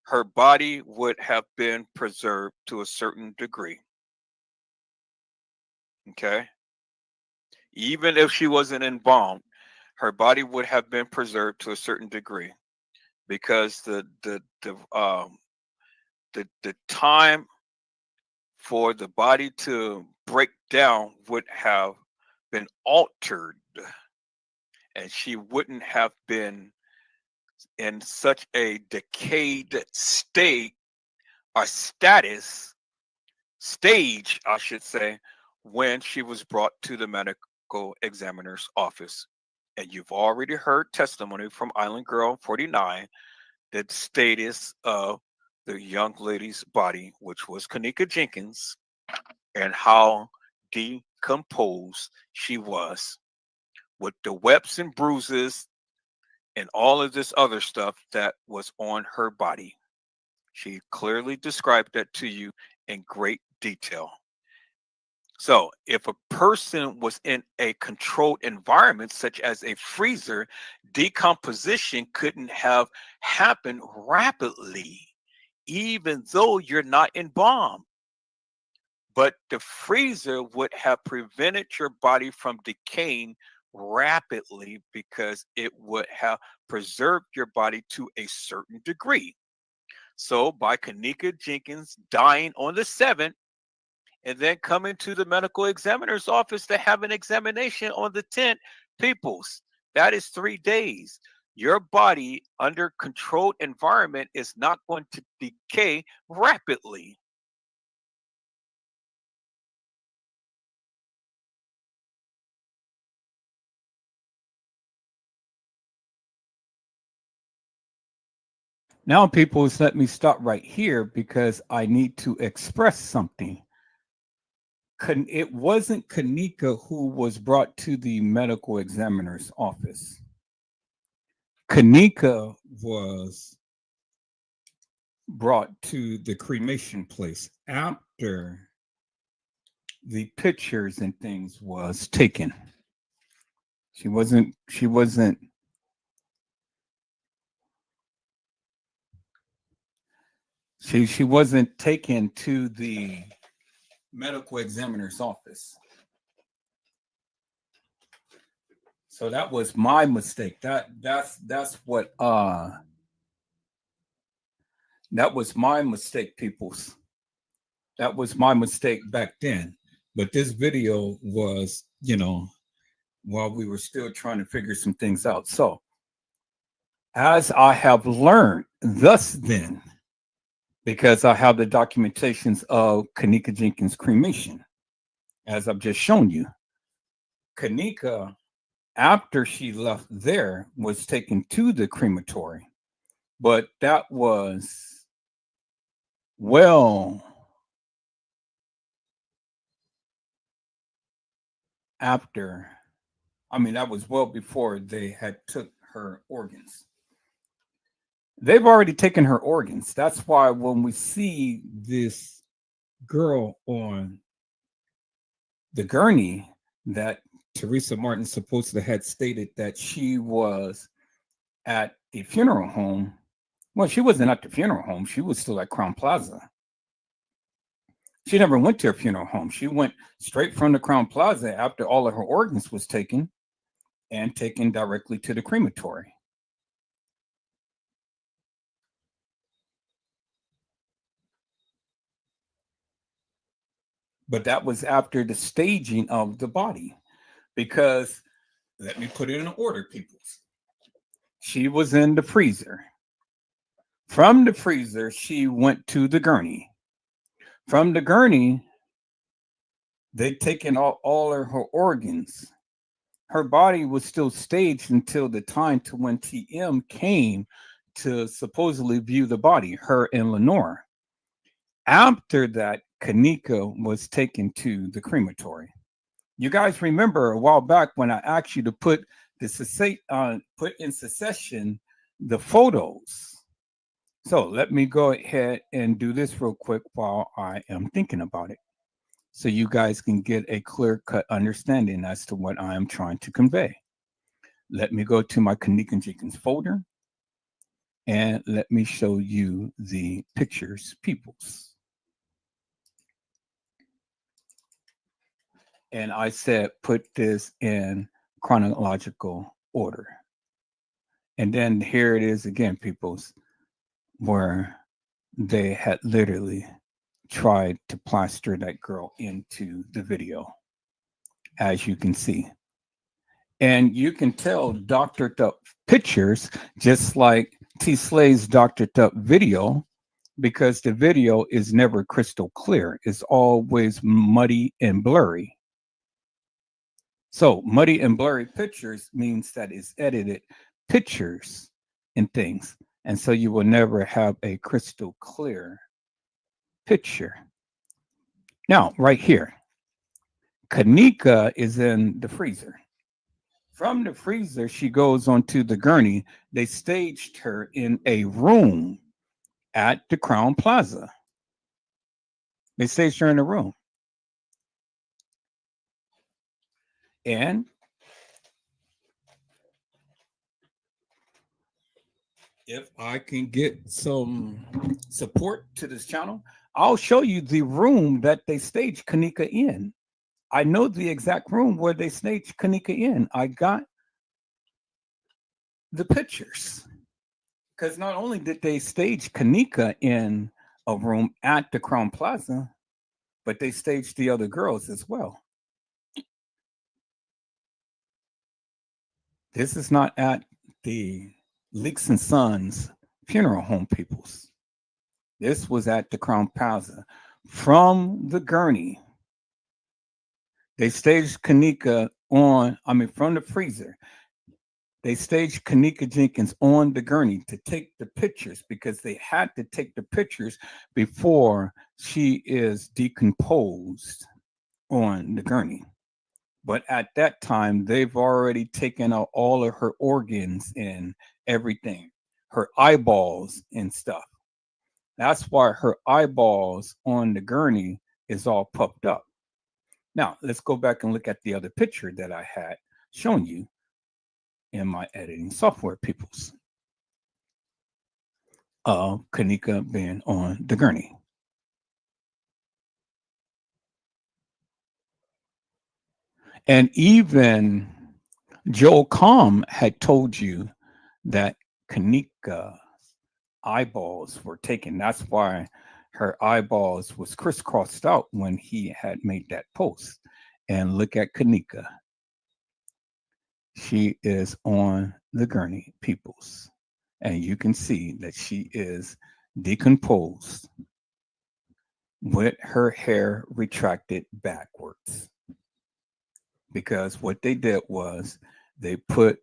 her body would have been preserved to a certain degree. Okay. Even if she wasn't embalmed, her body would have been preserved to a certain degree because the time for the body to break down would have been altered, and she wouldn't have been in such a decayed state or stage, I should say, when she was brought to the medical examiner's office. And you've already heard testimony from Island Girl 49, the status of the young lady's body, which was kENNEKA Jenkins, and how decomposed she was with the webs and bruises and all of this other stuff that was on her body. She clearly described that to you in great detail. So, if a person was in a controlled environment, such as a freezer, decomposition couldn't have happened rapidly, even though you're not in bomb. But the freezer would have prevented your body from decaying rapidly because it would have preserved your body to a certain degree. So, by kENNEKA Jenkins dying on the 7th, and then coming to the medical examiner's office to have an examination on the 10th, peoples, that is 3 days. Your body under controlled environment is not going to decay rapidly. Now, people, let me stop right here because I need to express something. It wasn't kENNEKA who was brought to the medical examiner's office. kENNEKA was brought to the cremation place after the pictures and things was taken. She wasn't taken to the medical examiner's office. So that was my mistake. That's what that was my mistake, peoples. That was my mistake back then. But this video was, while we were still trying to figure some things out. So, as I have learned thus then, because I have the documentations of kENNEKA Jenkins' cremation, as I've just shown you. kENNEKA, after she left there, was taken to the crematory, but that was after. That was well before they had took her organs. They've already taken her organs. That's why when we see this girl on the gurney that Teresa Martin supposedly had stated that she was at the funeral home. Well, she wasn't at the funeral home. She was still at Crown Plaza. She never went to a funeral home. She went straight from the Crown Plaza after all of her organs was taken and taken directly to the crematory. But that was after the staging of the body, because let me put it in order, people. She was in the freezer. From the freezer, she went to the gurney. From the gurney, they'd taken all of her organs. Her body was still staged until the time to when TM came to supposedly view the body, her and Lenore. After that, kENNEKA was taken to the crematory. You guys remember a while back when I asked you to put in succession the photos. So let me go ahead and do this real quick while I am thinking about it, so you guys can get a clear-cut understanding as to what I am trying to convey. Let me go to my kENNEKA Jenkins folder, and let me show you the pictures, peoples. And I said, put this in chronological order. And then here it is again, peoples, where they had literally tried to plaster that girl into the video, as you can see. And you can tell doctored up pictures, just like T. Slay's doctored up video, because the video is never crystal clear. It's always muddy and blurry. So muddy and blurry pictures means that it's edited pictures and things. And so you will never have a crystal clear picture. Now, right here, KENNEKA is in the freezer. From the freezer, she goes onto the gurney. They staged her in a room at the Crown Plaza. They staged her in a room. And if I can get some support to this channel, I'll show you the room that they staged KENNEKA in. I know the exact room where they staged KENNEKA in. I got the pictures. Because not only did they stage KENNEKA in a room at the Crown Plaza, but they staged the other girls as well. This is not at the Leaks and Sons funeral home, peoples. This was at the Crown Plaza. From the gurney, they staged KENNEKA from the freezer. They staged KENNEKA Jenkins on the gurney to take the pictures because they had to take the pictures before she is decomposed on the gurney. But at that time, they've already taken out all of her organs and everything, her eyeballs and stuff. That's why her eyeballs on the gurney is all puffed up. Now, let's go back and look at the other picture that I had shown you in my editing software, peoples, of KENNEKA being on the gurney. And even Joel Comm had told you that KENNEKA's eyeballs were taken. That's why her eyeballs was crisscrossed out when he had made that post. And look at KENNEKA. She is on the gurney, peoples. And you can see that she is decomposed with her hair retracted backwards. Because what they did was they put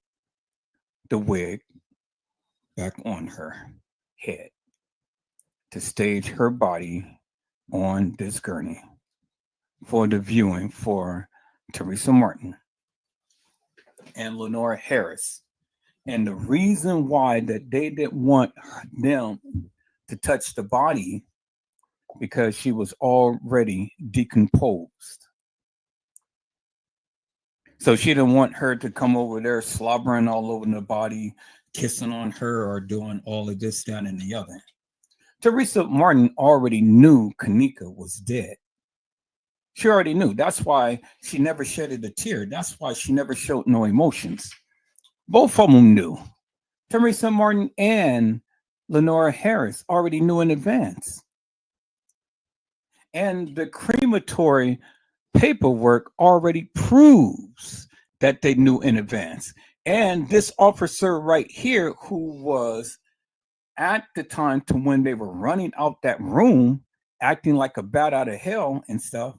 the wig back on her head to stage her body on this gurney for the viewing for Teresa Martin and Lenora Harris. And the reason why that they didn't want them to touch the body because she was already decomposed. So she didn't want her to come over there slobbering all over the body, kissing on her or doing all of this, that, and the other. Teresa Martin already knew KENNEKA was dead. She already knew. That's why she never shedded a tear. That's why she never showed no emotions. Both of them knew. Teresa Martin and Lenora Harris already knew in advance. And the crematory paperwork already proves that they knew in advance. And this officer right here, who was at the time to when they were running out that room, acting like a bat out of hell and stuff,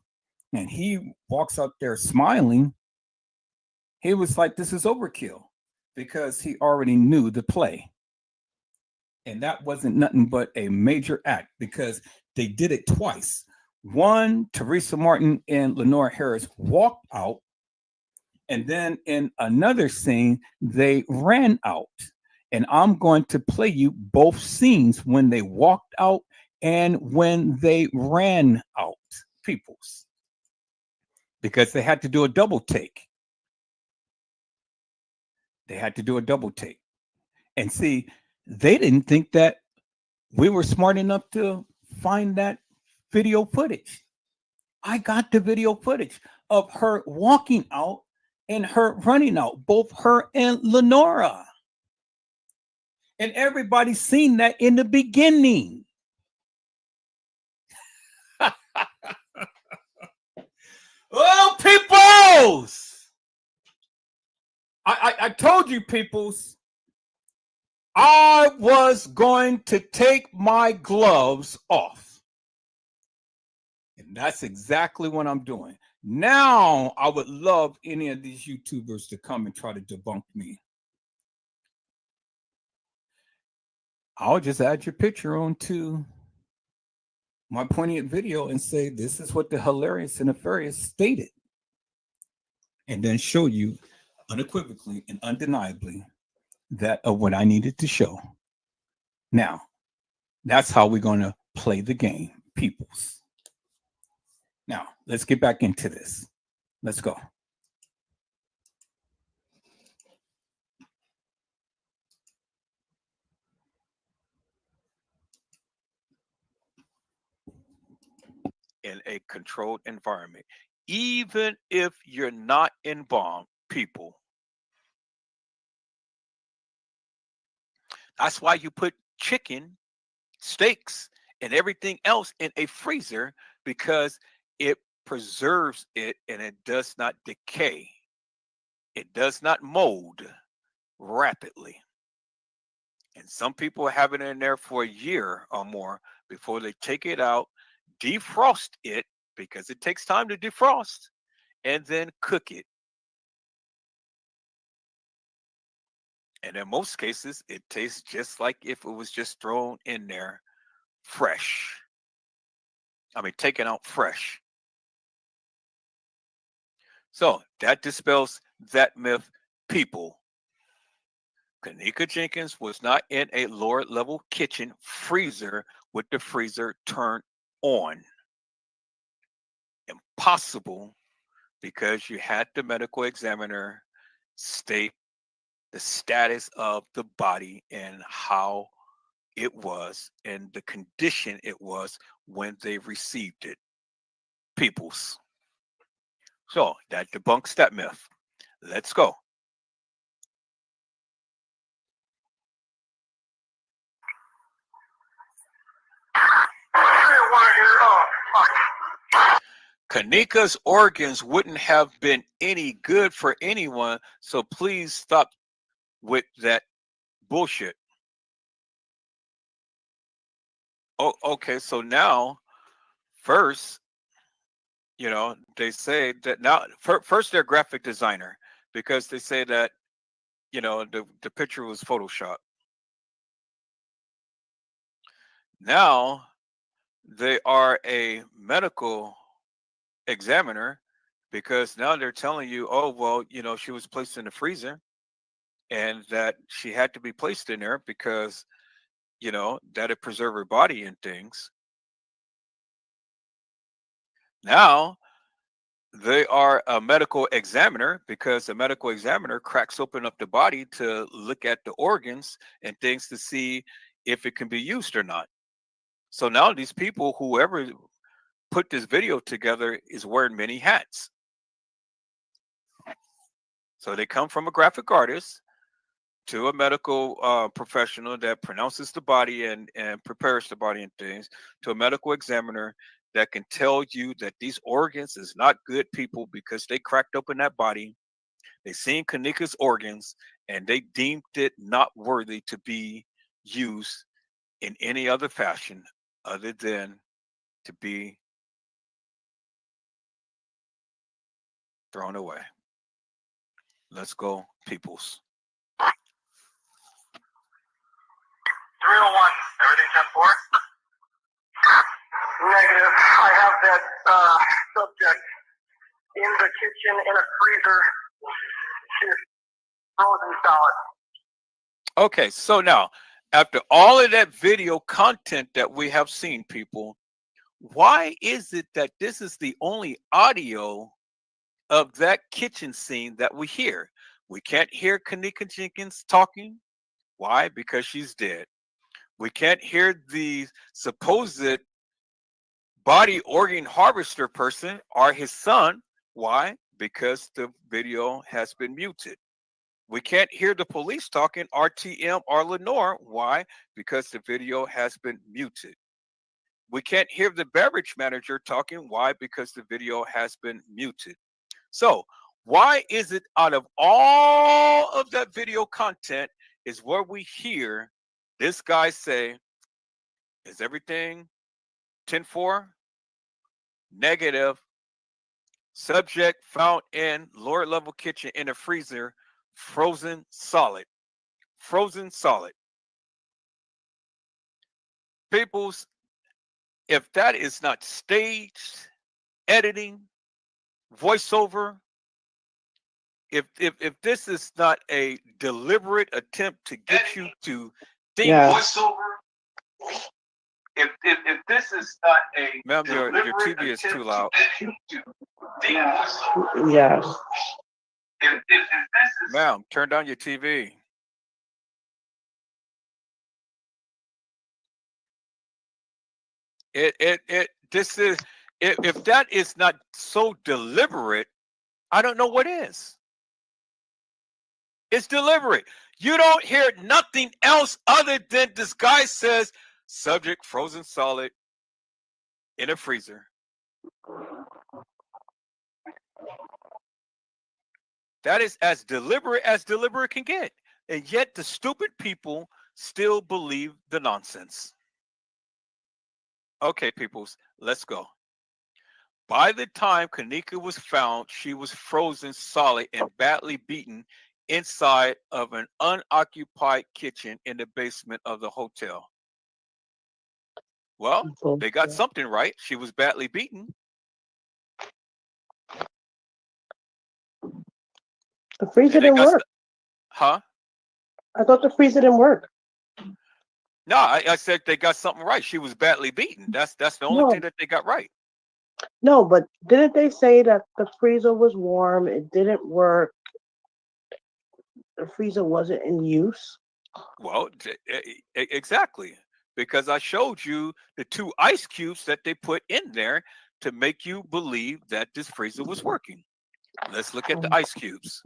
and he walks up there smiling, he was like, this is overkill, because he already knew the play. And that wasn't nothing but a major act, because they did it twice. One, Teresa Martin and Lenora Harris walked out, and then in another scene, they ran out. And I'm going to play you both scenes when they walked out and when they ran out, peoples, because they had to do a double take. They had to do a double take. And see, they didn't think that we were smart enough to find that video footage. I got the video footage of her walking out and her running out, both her and Lenora. And everybody's seen that in the beginning. Oh, peoples! I told you, peoples, I was going to take my gloves off. And that's exactly what I'm doing. Now, I would love any of these YouTubers to come and try to debunk me. I'll just add your picture onto my poignant video and say, this is what the hilarious and nefarious stated. And then show you unequivocally and undeniably that of what I needed to show. Now, that's how we're going to play the game, peoples. Now, let's get back into this. Let's go. In a controlled environment, even if you're not embalmed, people. That's why you put chicken, steaks, and everything else in a freezer, because it preserves it and it does not decay. It does not mold rapidly. And some people have it in there for a year or more before they take it out, defrost it, because it takes time to defrost, and then cook it. And in most cases, it tastes just like if it was just thrown in there fresh. I mean, taken out fresh. So that dispels that myth, people. Kenneka Jenkins was not in a lower level kitchen freezer with the freezer turned on. Impossible, because you had the medical examiner state the status of the body and how it was and the condition it was when they received it. Peoples. So that debunks that myth. Let's go. Kenneka's organs wouldn't have been any good for anyone, so please stop with that bullshit. Oh, okay. So now, first, they say that now, first they're graphic designer, because they say that, the picture was Photoshop. Now they are a medical examiner, because now they're telling you, oh, well, she was placed in the freezer and that she had to be placed in there because, that it preserve her body and things. Now they are a medical examiner, because a medical examiner cracks open up the body to look at the organs and things to see if it can be used or not. So now these people, whoever put this video together, is wearing many hats. So they come from a graphic artist to a medical professional that pronounces the body and prepares the body and things, to a medical examiner that can tell you that these organs is not good, people, because they cracked open that body. They seen Kenneka's organs and they deemed it not worthy to be used in any other fashion other than to be thrown away. Let's go, peoples. 301, everything 10-4? Negative. I have that subject in the kitchen in a freezer. She's frozen solid. Okay, so now, after all of that video content that we have seen, people, why is it that this is the only audio of that kitchen scene that we hear? We can't hear Kenneka Jenkins talking. Why? Because she's dead. We can't hear the supposed body organ harvester person or his son. Why? Because the video has been muted. We can't hear the police talking, RTM or Lenore. Why? Because the video has been muted. We can't hear the beverage manager talking. Why? Because the video has been muted. So why is it out of all of that video content is where we hear this guy say, is everything 10-4? Negative. Subject found in lower level kitchen in a freezer, frozen solid. Frozen solid. peoples, if that is not staged, editing, voiceover, if this is not a deliberate attempt to get you to think, voiceover, if this is not a, ma'am, your TV is too loud. Yes. If this is, ma'am, turn down your TV. This is, if that is not so deliberate, I don't know what is. It's deliberate. You don't hear nothing else other than this guy says, subject frozen solid in a freezer. That is as deliberate can get. And yet the stupid people still believe the nonsense. Okay, peoples, let's go. By the time KENNEKA was found, she was frozen solid and badly beaten inside of an unoccupied kitchen in the basement of the hotel. Well, they got something right. She was badly beaten. The freezer didn't work. Huh? I thought the freezer didn't work. No, I said they got something right. She was badly beaten. That's the only thing that they got right. No, but didn't they say that the freezer was warm? It didn't work. The freezer wasn't in use. Well, exactly. Because I showed you the 2 ice cubes that they put in there to make you believe that this freezer was working. Let's look at the ice cubes.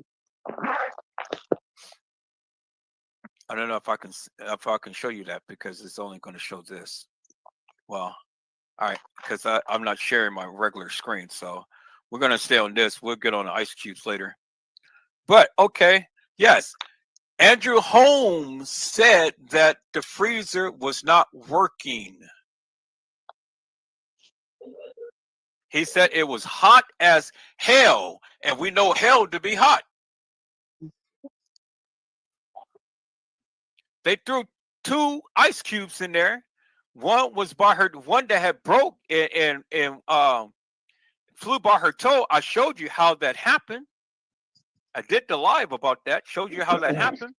I don't know if I can show you that because it's only going to show this. Well, all right, because I'm not sharing my regular screen, so we're going to stay on this. We'll get on the ice cubes later. But okay, yes, Andrew Holmes said that the freezer was not working. He said it was hot as hell, and we know hell to be hot. They threw 2 ice cubes in there. One was by her, one that had broke and flew by her toe. I showed you how that happened. I did the live about that. Showed you how that happened.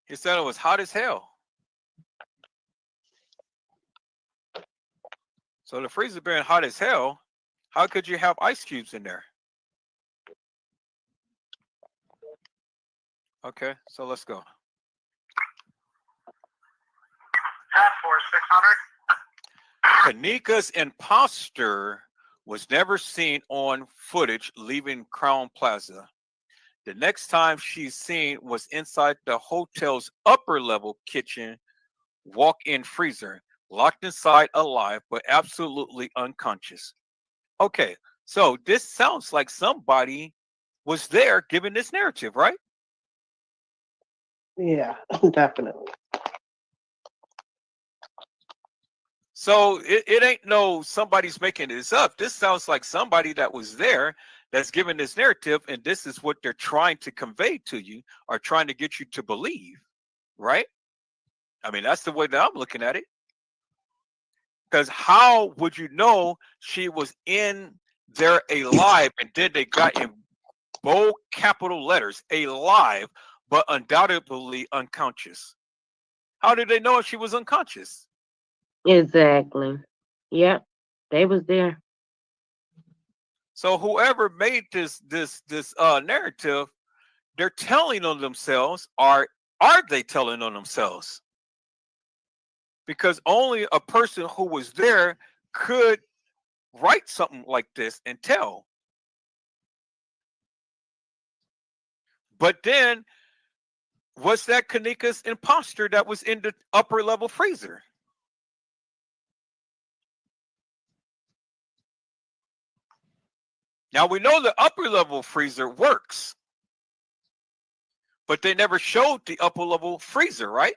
He said it was hot as hell. So the freezer being hot as hell, how could you have ice cubes in there? Okay, so let's go. Task Force 600. KENNEKA's imposter was never seen on footage leaving Crown Plaza. The next time she's seen was inside the hotel's upper level kitchen walk-in freezer, locked inside alive but absolutely unconscious. Okay, so this sounds like somebody was there giving this narrative, right? Yeah, definitely. So it ain't no somebody's making this up. This sounds like somebody that was there that's giving this narrative, and this is what they're trying to convey to you or trying to get you to believe, right? I mean, that's the way that I'm looking at it. Because how would you know she was in there alive, and then they got in bold capital letters, alive, but undoubtedly unconscious? How did they know if she was unconscious? Exactly. Yep. They was there. So whoever made this narrative, they're telling on themselves, or are they telling on themselves? Because only a person who was there could write something like this and tell. But then, was that KENNEKA's imposter that was in the upper level freezer? Now we know the upper level freezer works, but they never showed the upper level freezer, right?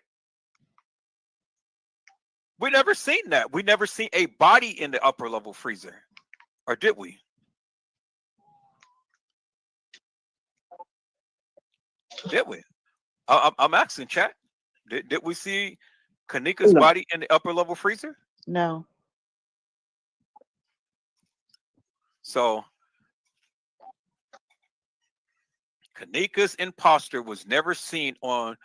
We never seen that. We never seen a body in the upper level freezer, or did we? Did we? I'm asking chat. Did we see Kenneka's No. body in the upper level freezer? No. So Kenneka's imposter was never seen on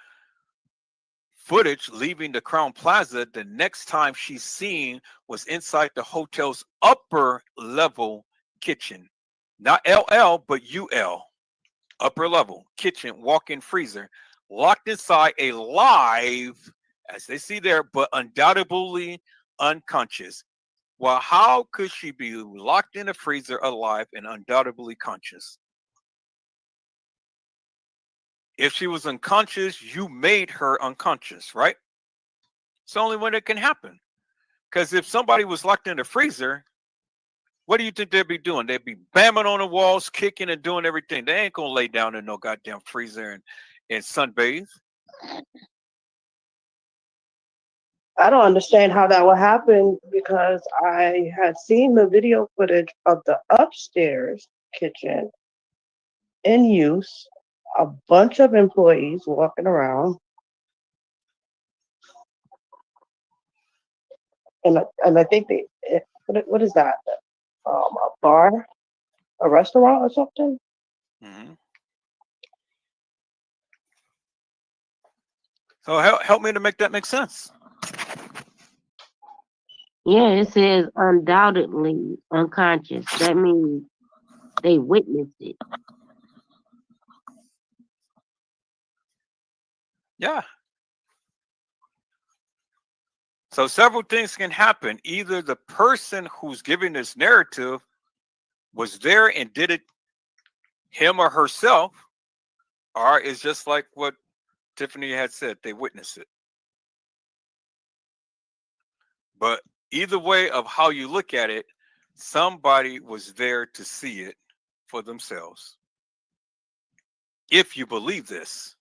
footage leaving the Crown Plaza. The next time she's seen was inside the hotel's upper level kitchen. Not LL, but UL. Upper level kitchen walk-in freezer, locked inside a live, as they see there, but undoubtedly unconscious. Well, how could she be locked in a freezer alive and undoubtedly conscious? If she was unconscious, you made her unconscious, right? It's the only way that can happen. Because if somebody was locked in a freezer, what do you think they'd be doing? They'd be bamming on the walls, kicking and doing everything. They ain't gonna lay down in no goddamn freezer and sunbathe. I don't understand how that would happen because I had seen the video footage of the upstairs kitchen in use, a bunch of employees walking around, and I think what is that? A bar, a restaurant, or something? Mm-hmm. So help me to make that make sense. Yeah, it says undoubtedly unconscious. That means they witnessed it. Yeah. So several things can happen. Either the person who's giving this narrative was there and did it him or herself, or it's just like what Tiffany had said, they witnessed it. But either way of how you look at it, somebody was there to see it for themselves. If you believe this.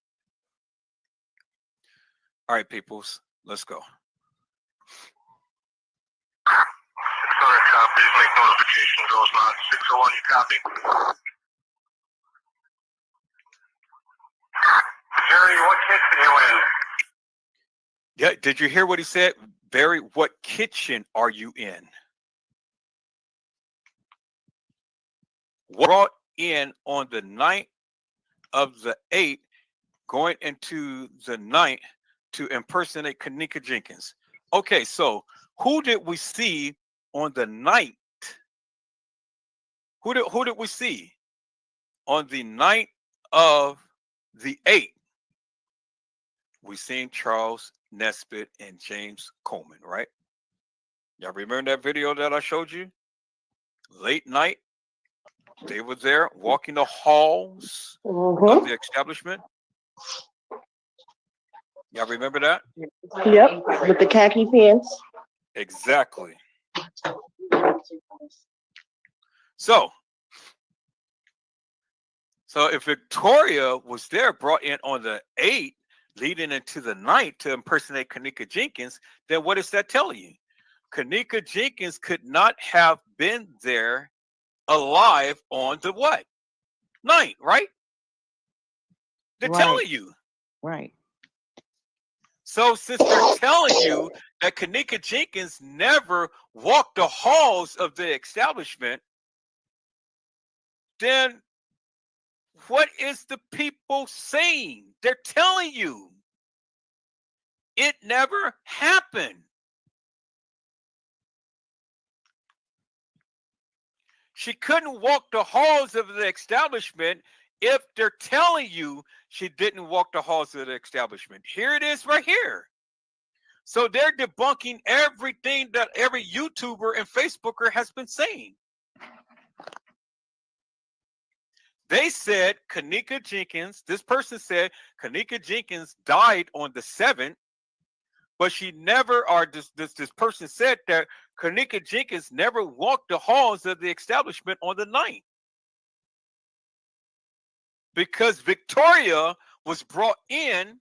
All right, peoples, let's go. Sorry, copies, make notification goes on. 601, you copy? Jerry, what kitchen you in? Yeah, did you hear what he said? Barry, what kitchen are you in? Brought in on the night of the 8th, going into the 9th to impersonate Kenneka Jenkins. Okay, so who did we see on the night? Who did we see on the night of the 8th? We seen Charles Nesbitt and James Coleman, right? Y'all remember that video that I showed you? Late night, they were there walking the halls of the establishment. Y'all remember that? Yep, with the khaki pants. Exactly. So if Victoria was there, brought in on the 8th, leading into the 9th to impersonate Kenneka Jenkins, then what does that tell you? Kenneka Jenkins could not have been there alive on the what? 9th, right? They're telling you. Right. So since they're telling you that Kenneka Jenkins never walked the halls of the establishment, then what is the people saying? They're telling you it never happened. She couldn't walk the halls of the establishment if they're telling you she didn't walk the halls of the establishment. Here it is right here. So they're debunking everything that every YouTuber and Facebooker has been saying. They said Kenneka Jenkins, this person said Kenneka Jenkins died on the 7th, but she never, or this person said that Kenneka Jenkins never walked the halls of the establishment on the 9th. Because Victoria was brought in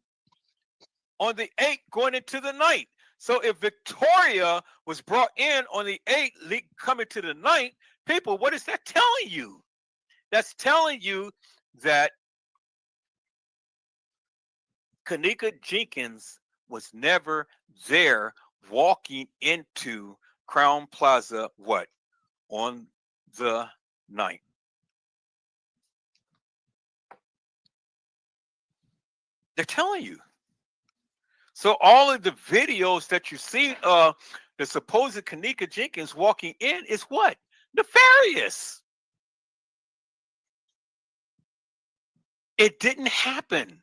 on the 8th going into the 9th. So if Victoria was brought in on the 8th coming to the 9th, people, what is that telling you? That's telling you that kENNEKA Jenkins was never there walking into Crown Plaza, what, on the 9th. They're telling you. So all of the videos that you see of the supposed kENNEKA Jenkins walking in is what? Nefarious. It didn't happen.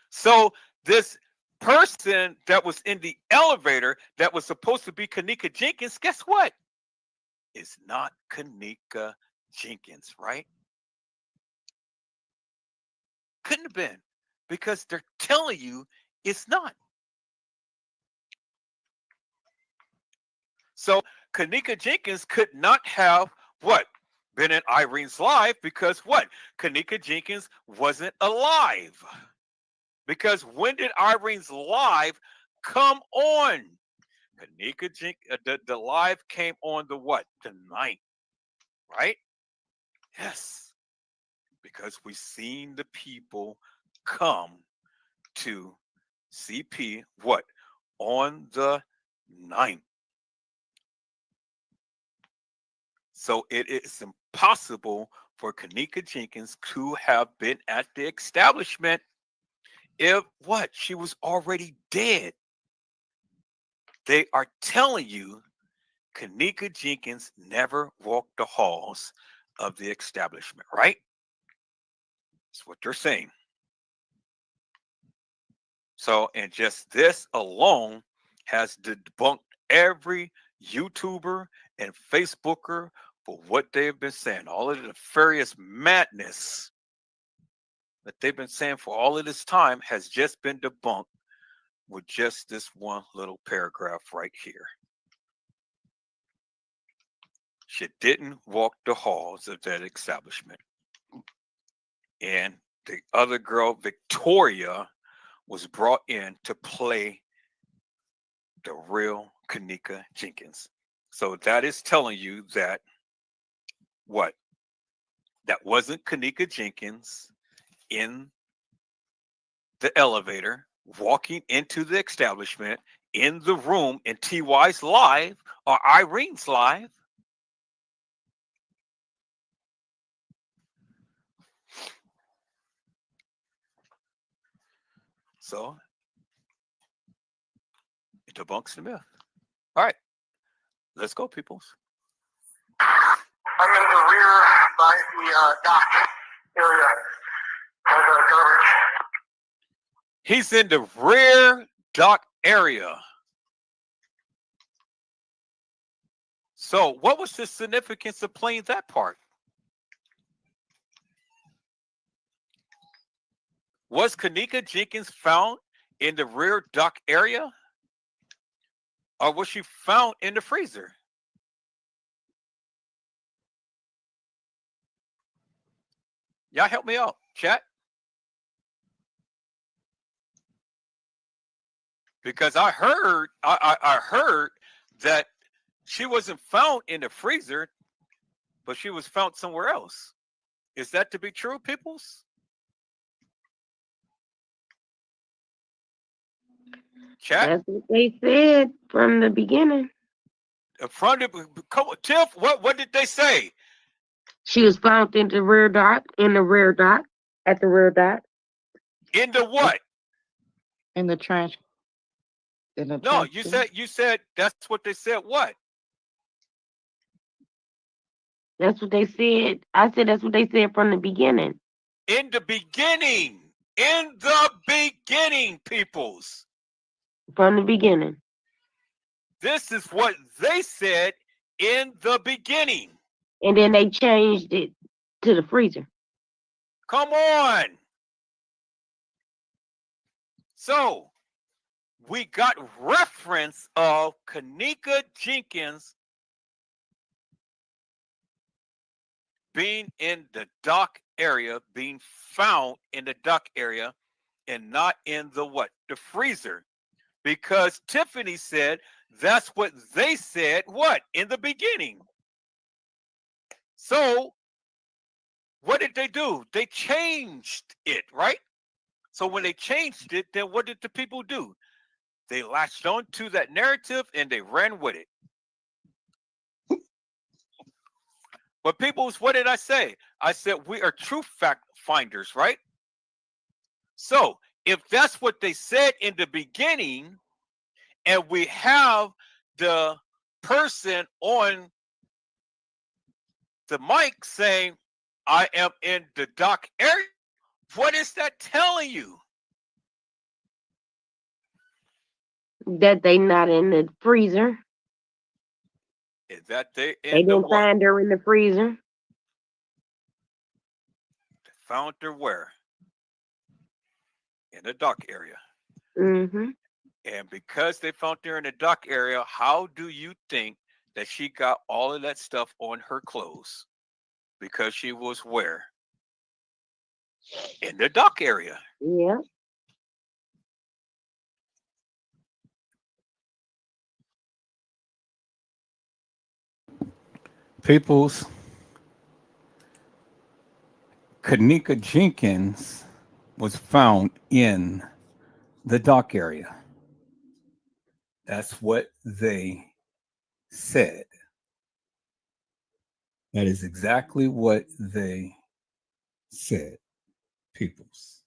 So this person that was in the elevator that was supposed to be kENNEKA Jenkins, guess what? It's not kENNEKA Jenkins, right? Couldn't have been, because they're telling you it's not. So kENNEKA Jenkins could not have what? Been in Irene's life, because what? kENNEKA Jenkins wasn't alive. Because when did Irene's live come on? kENNEKA Jenkins, the live came on the what? The 9th, right? Yes. Because we seen the people come to CP, what? On the 9th. So it is impossible for kENNEKA Jenkins to have been at the establishment if what? She was already dead. They are telling you kENNEKA Jenkins never walked the halls of the establishment, right? That's what they're saying. So, and just this alone has debunked every YouTuber and Facebooker for what they've been saying. All of the nefarious madness that they've been saying for all of this time has just been debunked with just this one little paragraph right here. She didn't walk the halls of that establishment. And the other girl, Victoria, was brought in to play the real kENNEKA Jenkins. So that is telling you that what? That wasn't kENNEKA Jenkins in the elevator, walking into the establishment, in the room, in TY's live or Irene's live. So it debunks the myth. All right, let's go, peoples. I'm in the rear by the dock area of the garbage. He's in the rear dock area. So what was the significance of playing that part? Was kENNEKA Jenkins found in the rear dock area? Or was she found in the freezer? Y'all help me out, chat. Because I heard that she wasn't found in the freezer, but she was found somewhere else. Is that to be true, peoples? Chat? That's what they said from the beginning. From the, Tiff, what did they say? She was found in the rear dock, at the rear dock. In the what? In the trash. In the No, trash you said that's what they said. What? That's what they said. I said that's what they said from the beginning. In the beginning. In the beginning, peoples. From the beginning. This is what they said in the beginning. And then they changed it to the freezer. Come on. So we got reference of kENNEKA Jenkins being in the dock area, being found in the dock area, and not in the what? The freezer. Because Tiffany said that's what they said, what? In the beginning. So what did they do? They changed it, right? So when they changed it, then what did the people do? They latched on to that narrative and they ran with it. But peoples, what did I say? I said we are truth fact finders, right? So if that's what they said in the beginning, and we have the person on the mic saying, I am in the dark area, what is that telling you? That they not in the freezer. Is that they They in the didn't what? find her in the freezer. Found her where? In the dark area. Mm-hmm. And because they found her in the dark area, how do you think that she got all of that stuff on her clothes? Because she was where? In the dark area. Yeah. Peoples, KENNEKA Jenkins was found in the dock area. That's what they said. That is exactly what they said, peoples.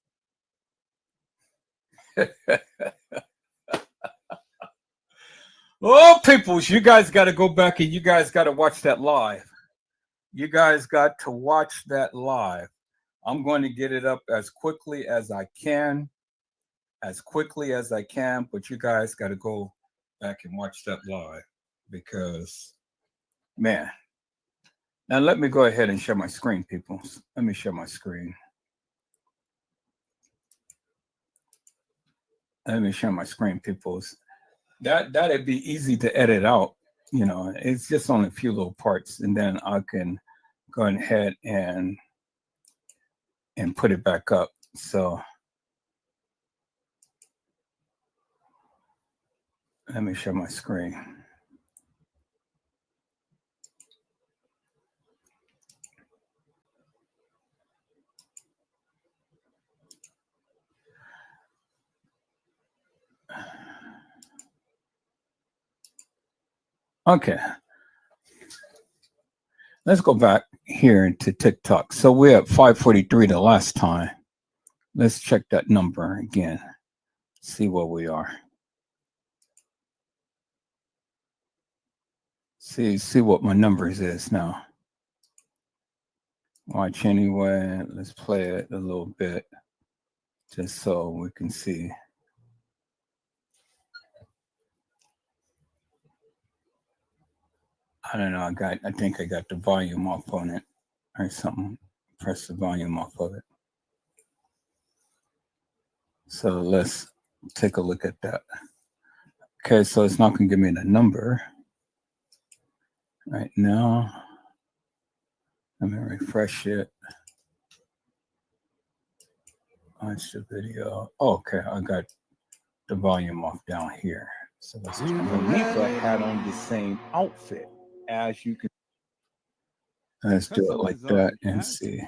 Oh, peoples, you guys got to go back and you guys got to watch that live. You guys got to watch that live. I'm going to get it up as quickly as I can, but you guys got to go back and watch that live because, man. Now let me go ahead and share my screen, people. Let me share my screen. Let me share my screen, peoples. That'd be easy to edit out. You know, it's just only a few little parts, and then I can go ahead and put it back up. So let me share my screen. Okay. Let's go back here into TikTok. So we're at 543 the last time. Let's check that number again. See where we are. See what my numbers is now. Watch anyway. Let's play it a little bit just so we can see. I don't know. I think I got the volume off on it or something. Press the volume off of it. So let's take a look at that. Okay, so it's not going to give me the number right now. Let me refresh it. Watch the video. Oh, okay, I got the volume off down here. So let's Monica had on the same outfit as you can. Let's do it like that and see.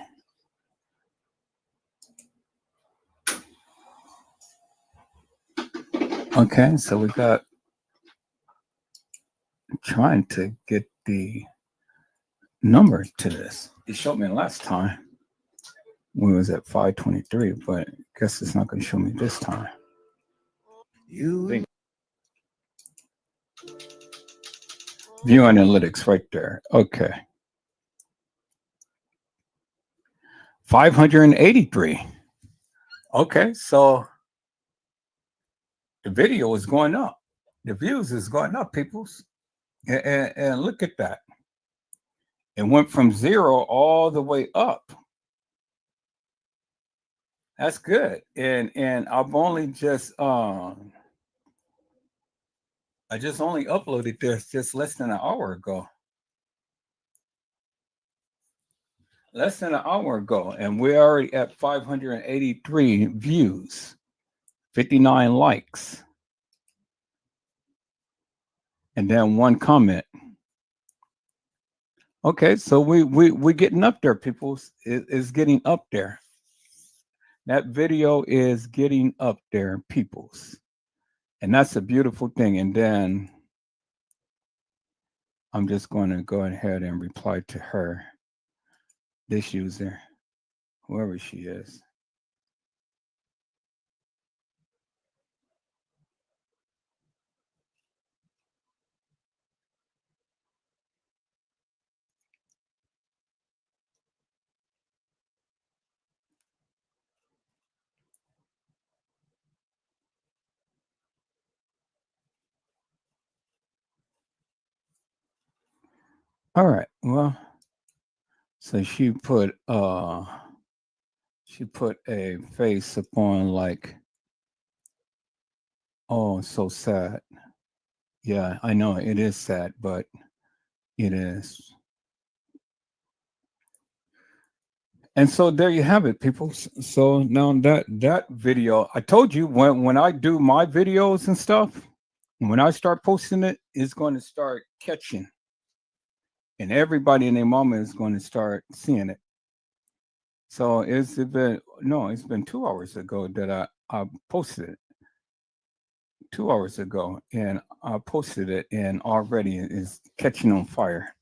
Okay, so we got trying to get the number to this. It showed me last time. We was at 523, but I guess it's not going to show me this time. View analytics right there. Okay. 583. Okay, so the video is going up. The views is going up, peoples. And look at that. It went from 0 all the way up. That's good. And I've only just I just only uploaded this just less than an hour ago. Less than an hour ago, and we're already at 583 views, 59 likes, and then one comment. Okay, so we getting up there, people. It's getting up there. That video is getting up there, peoples. And that's a beautiful thing. And then I'm just going to go ahead and reply to her, this user, whoever she is. All right. Well, so she put a face upon like, oh, so sad. Yeah, I know it is sad, but it is. And so there you have it, people. So now that video, I told you when I do my videos and stuff, when I start posting it, it's going to start catching, and everybody and their mama is going to start seeing it. So it's been 2 hours ago that I posted it. 2 hours ago, and I posted it, and already it is catching on fire.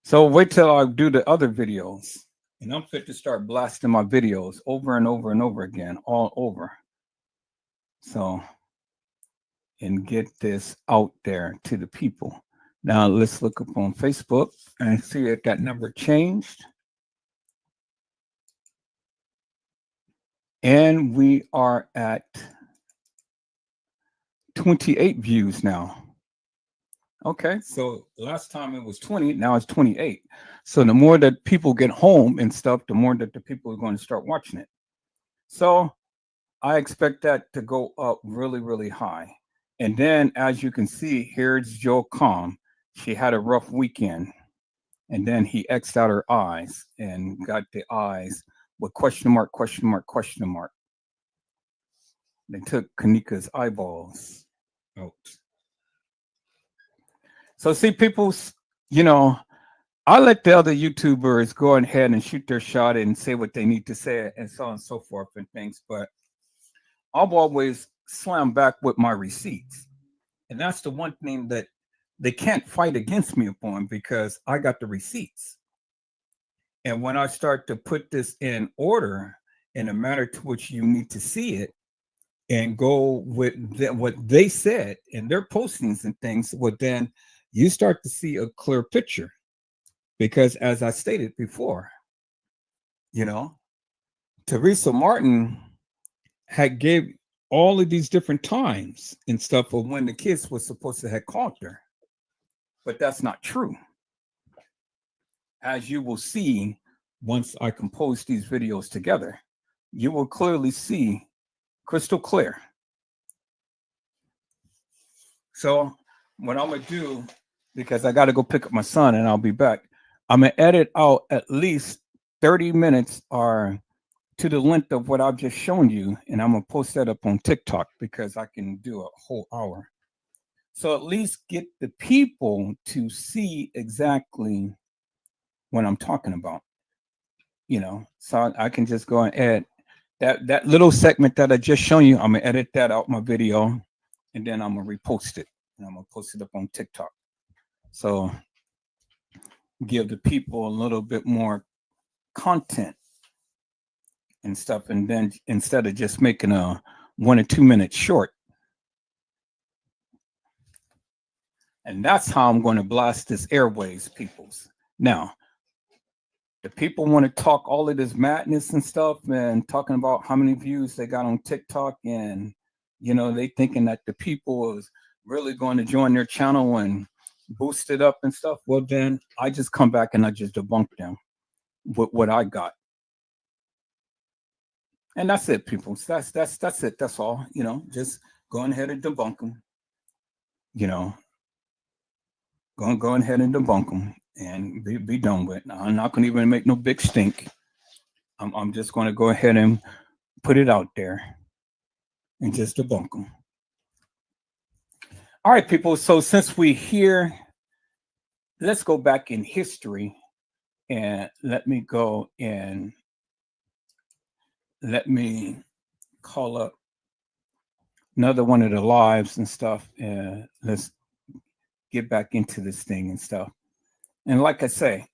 So wait till I do the other videos, and I'm fit to start blasting my videos over and over and over again, all over. So, and get this out there to the people. Now let's look up on Facebook and see if that number changed. And we are at 28 views now. Okay, so last time it was 20, now it's 28. So the more that people get home and stuff, the more that the people are going to start watching it. So I expect that to go up really, really high. And then, as you can see, here's Joe Calm. She had a rough weekend. And then he X'd out her eyes and got the eyes with question mark, question mark, question mark. They took KENNEKA's eyeballs out. So see, people, I let the other YouTubers go ahead and shoot their shot and say what they need to say and so on and so forth and things. But I've always slammed back with my receipts. And that's the one thing that they can't fight against me upon, because I got the receipts. And when I start to put this in order in a manner to which you need to see it and go with what they said in their postings and things, well, then you start to see a clear picture. Because as I stated before, Teresa Martin had gave all of these different times and stuff of when the kids were supposed to have called her. But that's not true. As you will see, once I compose these videos together, you will clearly see crystal clear. So what I'm going to do, because I got to go pick up my son and I'll be back, I'm going to edit out at least 30 minutes or to the length of what I've just shown you. And I'm going to post that up on TikTok because I can do a whole hour. So at least get the people to see exactly what I'm talking about, so I can just go and edit that little segment that I just shown you. I'm gonna edit that out my video, and then I'm gonna repost it, and I'm gonna post it up on TikTok. So give the people a little bit more content and stuff, and then instead of just making a 1 or 2 minute short. And that's how I'm going to blast this airways, peoples. Now, the people want to talk all of this madness and stuff and talking about how many views they got on TikTok, and they thinking that the people is really going to join their channel and boost it up and stuff. Well, then I just come back and I just debunk them with what I got. And that's it, people. That's it. That's all. Just going ahead and debunk them. Go ahead and debunk them and be done with it. I'm not going to even make no big stink. I'm just going to go ahead and put it out there and just debunk them. All right, people. So since we're here let's go back in history, and let me go and let me call up another one of the lives and stuff, and let's get back into this thing and stuff. And like I say,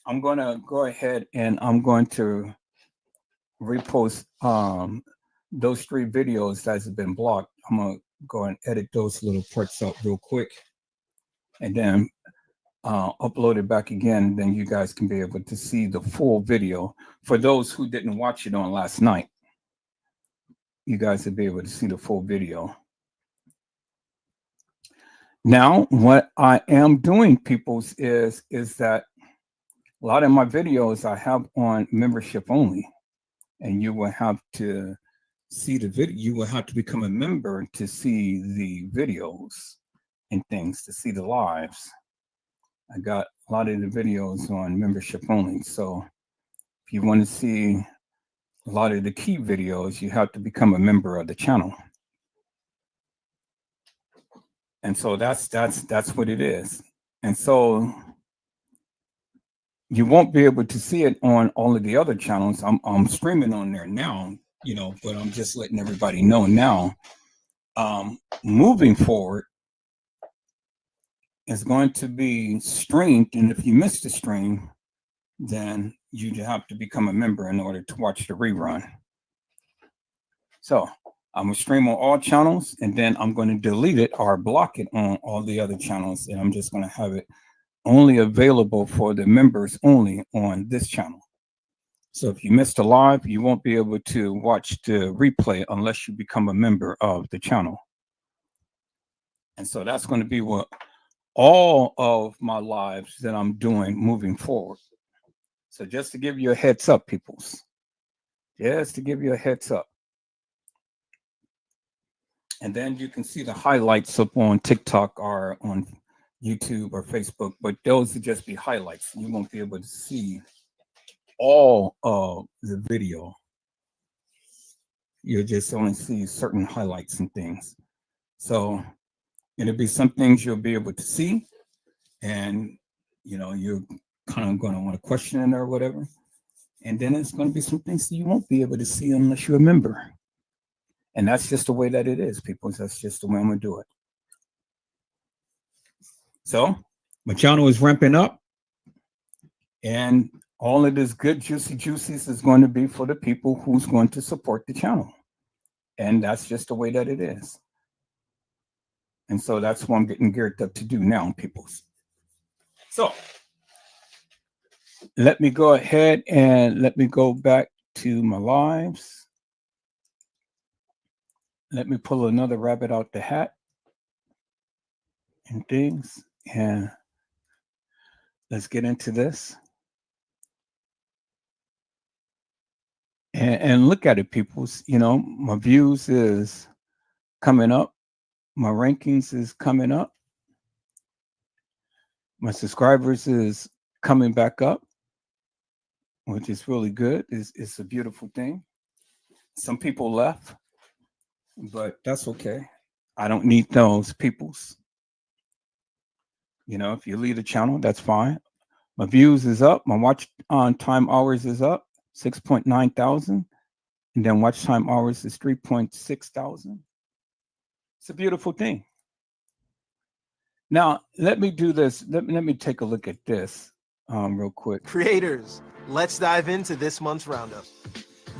I'm going to go ahead and I'm going to repost those 3 videos that have been blocked. I'm going to go and edit those little parts out real quick, and then upload it back again. Then you guys can be able to see the full video. For those who didn't watch it on last night, you guys will be able to see the full video. Now, what I am doing, peoples, is that a lot of my videos I have on membership only, and you will have to see the video. You will have to become a member to see the videos and things, to see the lives. I got a lot of the videos on membership only. So if you want to see a lot of the key videos, you have to become a member of the channel. And so that's what it is. And so you won't be able to see it on all of the other channels. I'm streaming on there now, you know, but I'm just letting everybody know now. Moving forward, it's going to be streamed, and if you miss the stream, then you have to become a member in order to watch the rerun. So I'm gonna stream on all channels, and then I'm going to delete it or block it on all the other channels, and I'm just going to have it only available for the members only on this channel. So if you missed a live, you won't be able to watch the replay unless you become a member of the channel. And so that's going to be what all of my lives that I'm doing moving forward. So just to give you a heads up, peoples, just to give you a heads up. And then you can see the highlights up on TikTok or on YouTube or Facebook, but those will just be highlights. You won't be able to see all of the video. You'll just only see certain highlights and things. So it'll be some things you'll be able to see, and you know, you're kind of going to want to question it or whatever. And then it's going to be some things that you won't be able to see unless you're a member. And that's just the way that it is, people. That's just the way I'm going to do it. So my channel is ramping up, and all of this good juicy juices is going to be for the people who's going to support the channel. And that's just the way that it is. And so that's what I'm getting geared up to do now, peoples. So let me go ahead and let me go back to my lives. Let me pull another rabbit out the hat and things. And let's get into this. And look at it, peoples. You know, my views is coming up. My rankings is coming up. My subscribers is coming back up, which is really good. It's a beautiful thing. Some people left, but that's okay. I don't need those peoples. You know, if you leave the channel, that's fine. My views is up. My watch on time hours is up, 6.9 thousand. And then watch time hours is 3.6 thousand. It's a beautiful thing. Now, let me do this. Let me take a look at this real quick. Creators, let's dive into this month's roundup.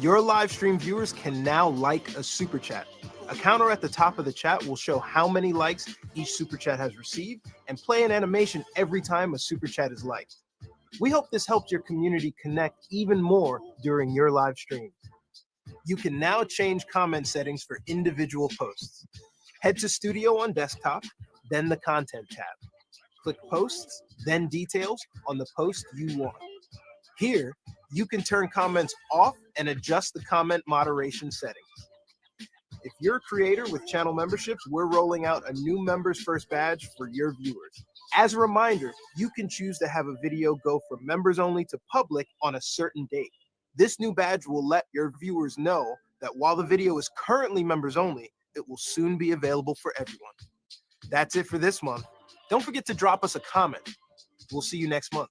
Your live stream viewers can now like a super chat. A counter at the top of the chat will show how many likes each super chat has received and play an animation every time a super chat is liked. We hope this helped your community connect even more during your live stream. You can now change comment settings for individual posts. Head to Studio on desktop, then the Content tab. Click Posts, then Details on the post you want. Here, you can turn comments off and adjust the comment moderation settings. If you're a creator with channel memberships, we're rolling out a new Members First badge for your viewers. As a reminder, you can choose to have a video go from members only to public on a certain date. This new badge will let your viewers know that while the video is currently members only, it will soon be available for everyone. That's it for this month. Don't forget to drop us a comment. We'll see you next month.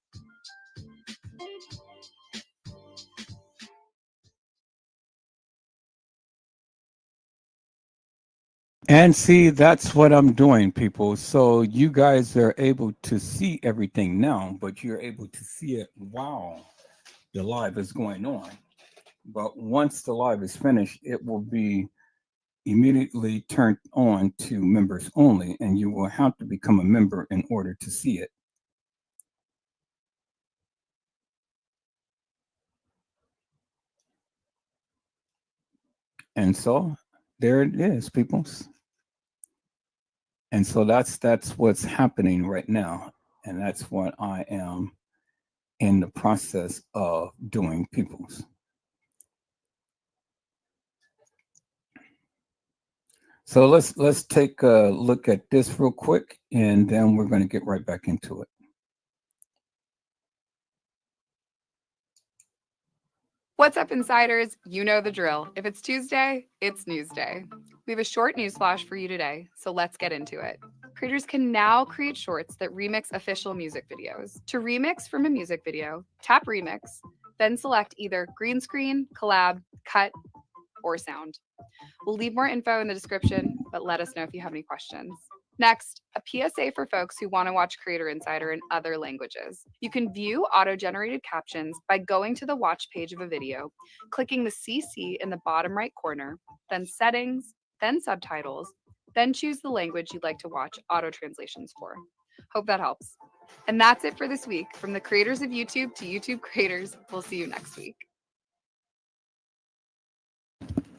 And see, that's what I'm doing, people. So you guys are able to see everything now, but you're able to see it while the live is going on. But once the live is finished, it will be immediately turned on to members only, and you will have to become a member in order to see it. And so there it is, peoples. And so that's what's happening right now. And that's what I am in the process of doing, peoples. So let's take a look at this real quick, and then we're going to get right back into it. What's up, insiders? You know the drill. If it's Tuesday, it's news day. We have a short news flash for you today, so let's get into it. Creators can now create shorts that remix official music videos. To remix from a music video, tap Remix, then select either green screen, collab, cut, or sound. We'll leave more info in the description, but let us know if you have any questions. Next, a PSA for folks who want to watch Creator Insider in other languages. You can view auto-generated captions by going to the watch page of a video, clicking the CC in the bottom right corner, then Settings, then Subtitles, then choose the language you'd like to watch auto-translations for. Hope that helps. And that's it for this week. From the creators of YouTube to YouTube creators, we'll see you next week.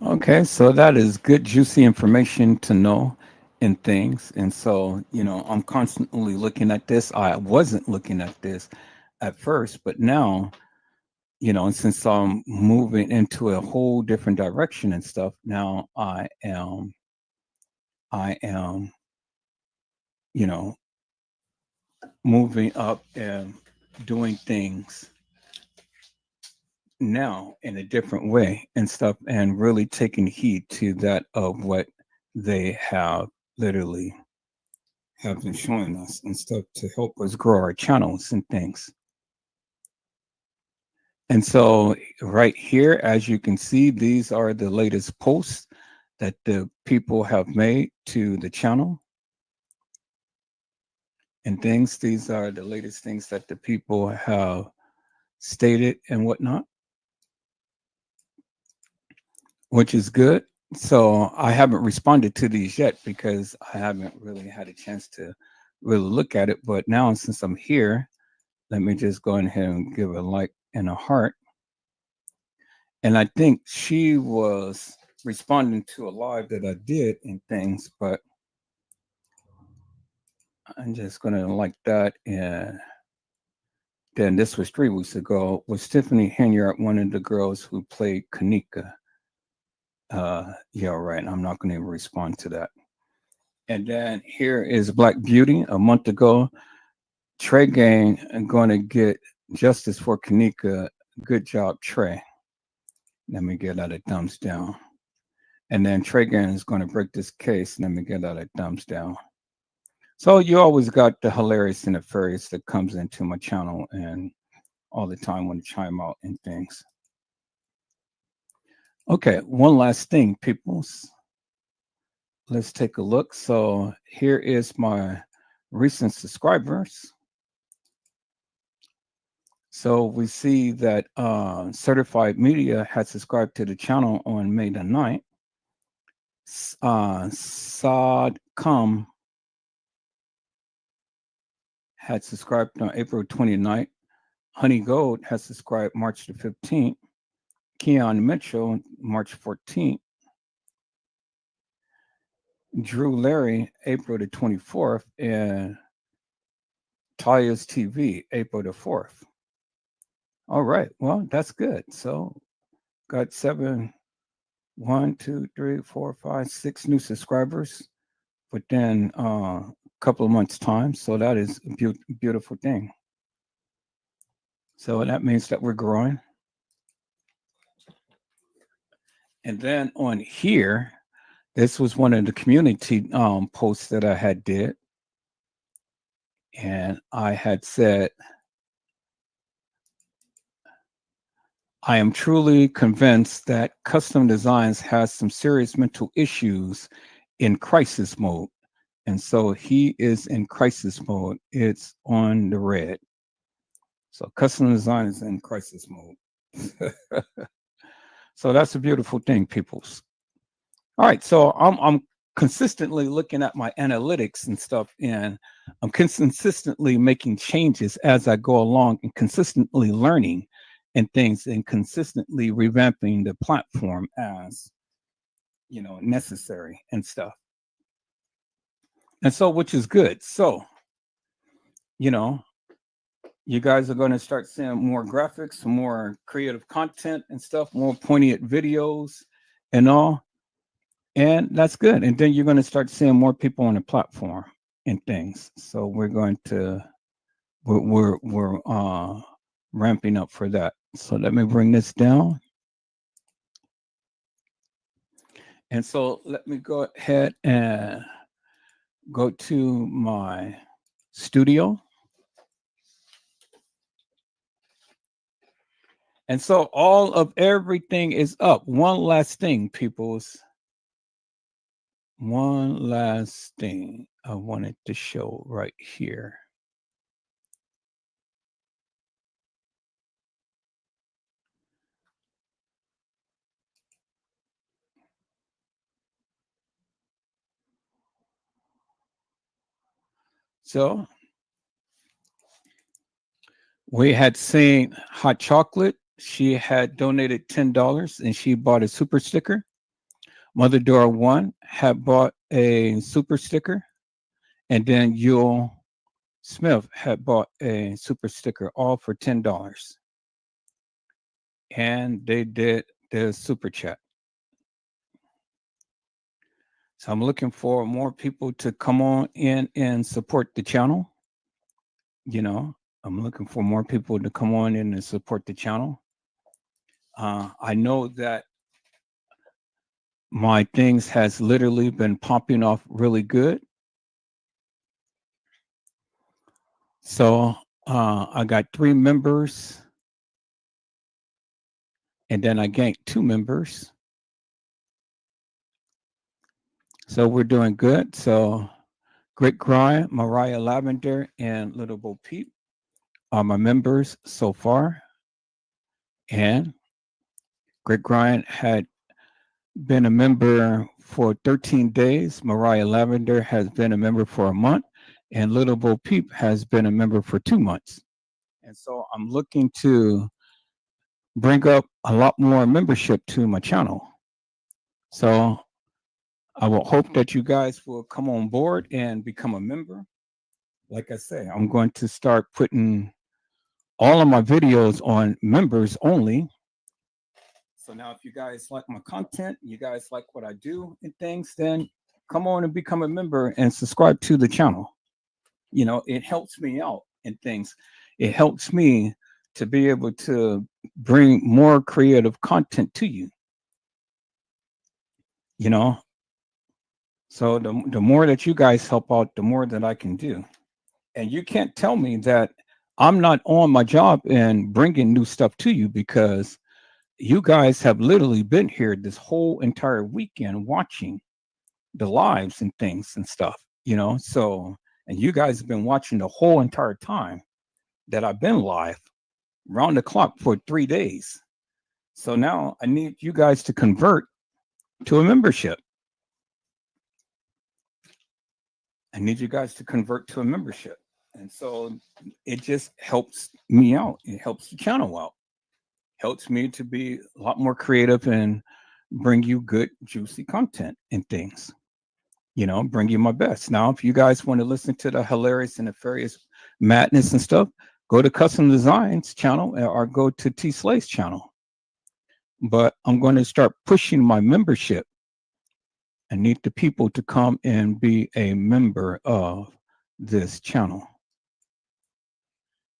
Okay, so that is good, juicy information to know in things. And so, you know, I'm constantly looking at this. I wasn't looking at this at first, but now, you know, since I'm moving into a whole different direction and stuff, now I am, you know, moving up and doing things now in a different way and stuff, and really taking heed to that of what they have literally have been showing us and stuff to help us grow our channels and things. And so right here, as you can see, these are the latest posts that the people have made to the channel and things. These are the latest things that the people have stated and whatnot, which is good. So I haven't responded to these yet because I haven't really had a chance to really look at it. But now, since I'm here, let me just go ahead and give a like and a heart. And I think she was responding to a live that I did and things, but I'm just going to like that. And then this was 3 weeks ago. Was Tiffany Henyard one of the girls who played kENNEKA? Yeah, right. I'm not going to even respond to that. And then here is Black Beauty. A month ago, Trey Gang going to get justice for kENNEKA. Good job, Trey. Let me get out a thumbs down. And then Trey Gang is going to break this case. Let me get out a thumbs down. So you always got the hilarious and the furious that comes into my channel and all the time when I chime out and things. Okay, one last thing, peoples. Let's take a look. So here is my recent subscribers. So we see that Certified Media had subscribed to the channel on May the 9th. Sadcom had subscribed on April 29th. Honey Gold has subscribed March the 15th. Keon Mitchell, March 14th. Drew Larry, April the 24th. And Taya's TV, April the 4th. All right, well, that's good. So got 7, 1, 2, 3, 4, 5, 6 new subscribers within a couple of months' time. So that is a beautiful thing. So that means that we're growing. And then on here, this was one of the community posts that I had did. And I had said, I am truly convinced that custom designs has some serious mental issues in crisis mode. And so he is in crisis mode. It's on the red. So custom design is in crisis mode. So that's a beautiful thing, peoples. All right. So I'm consistently looking at my analytics and stuff, and I'm consistently making changes as I go along and consistently learning and things and consistently revamping the platform as necessary and stuff. And so, which is good. So, you guys are going to start seeing more graphics, more creative content and stuff, more poignant videos and all. And that's good. And then you're going to start seeing more people on the platform and things. So we're ramping up for that. So let me bring this down. And so let me go ahead and go to my studio. And so all of everything is up. One last thing, peoples. One last thing I wanted to show right here. So we had seen Hot Chocolate. She had donated $10 and she bought a super sticker. Mother Dora 1 had bought a super sticker. And then yOU Smith had bought a super sticker, all for $10. And they did the super chat. So I'm looking for more people to come on in and support the channel. I'm looking for more people to come on in and support the channel. I know that my things has literally been popping off really good. So I got 3 members. And then I gained 2 members. So we're doing good. So Great Cry, Mariah Lavender, and Little Bo Peep are my members so far. And Great Cry had been a member for 13 days. Mariah Lavender has been a member for a month. And Little Bo Peep has been a member for 2 months. And so I'm looking to bring up a lot more membership to my channel. So I will hope that you guys will come on board and become a member. Like I say, I'm going to start putting all of my videos on members only. So now if you guys like my content, you guys like what I do and things, then come on and become a member and subscribe to the channel. It helps me out and things. It helps me to be able to bring more creative content to you. So the more that you guys help out, the more that I can do. And you can't tell me that I'm not on my job and bringing new stuff to you, because you guys have literally been here this whole entire weekend watching the lives and things and stuff, So, and you guys have been watching the whole entire time that I've been live round the clock for 3 days. So now I need you guys to convert to a membership. I need you guys to convert to a membership. And so it just helps me out. It helps the channel out. Helps me to be a lot more creative and bring you good, juicy content and things. Bring you my best. Now, if you guys want to listen to the hilarious and nefarious madness and stuff, go to Custom Designs channel or go to T Slay's channel. But I'm going to start pushing my membership. I need the people to come and be a member of this channel.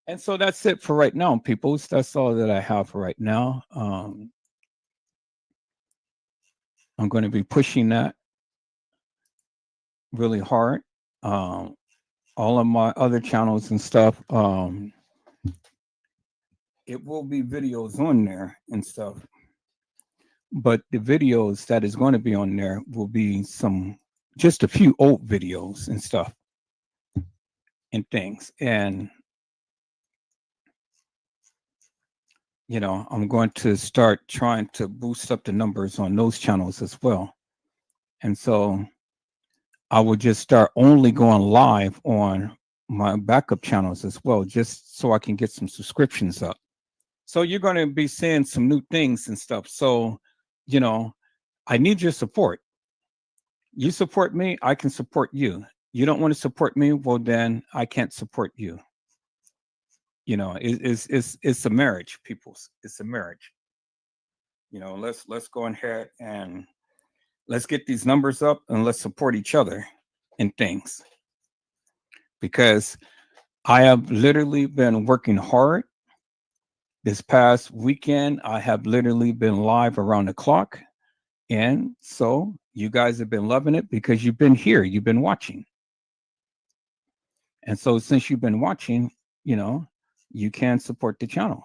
And so that's it for right now, people. That's all that I have for right now. I'm going to be pushing that really hard. all of my other channels and stuff, it will be videos on there and stuff. But the videos that is going to be on there will be just a few old videos and stuff and things. And, I'm going to start trying to boost up the numbers on those channels as well. And so I will just start only going live on my backup channels as well, just so I can get some subscriptions up. So you're going to be seeing some new things and stuff. So, I need your support. You support me, I can support you. You don't want to support me, well, then I can't support you. It's a marriage, people. It's a marriage. Let's go ahead and let's get these numbers up and let's support each other in things. Because I have literally been working hard. This past weekend, I have literally been live around the clock. And so you guys have been loving it because you've been here, you've been watching. And so since you've been watching, you can support the channel.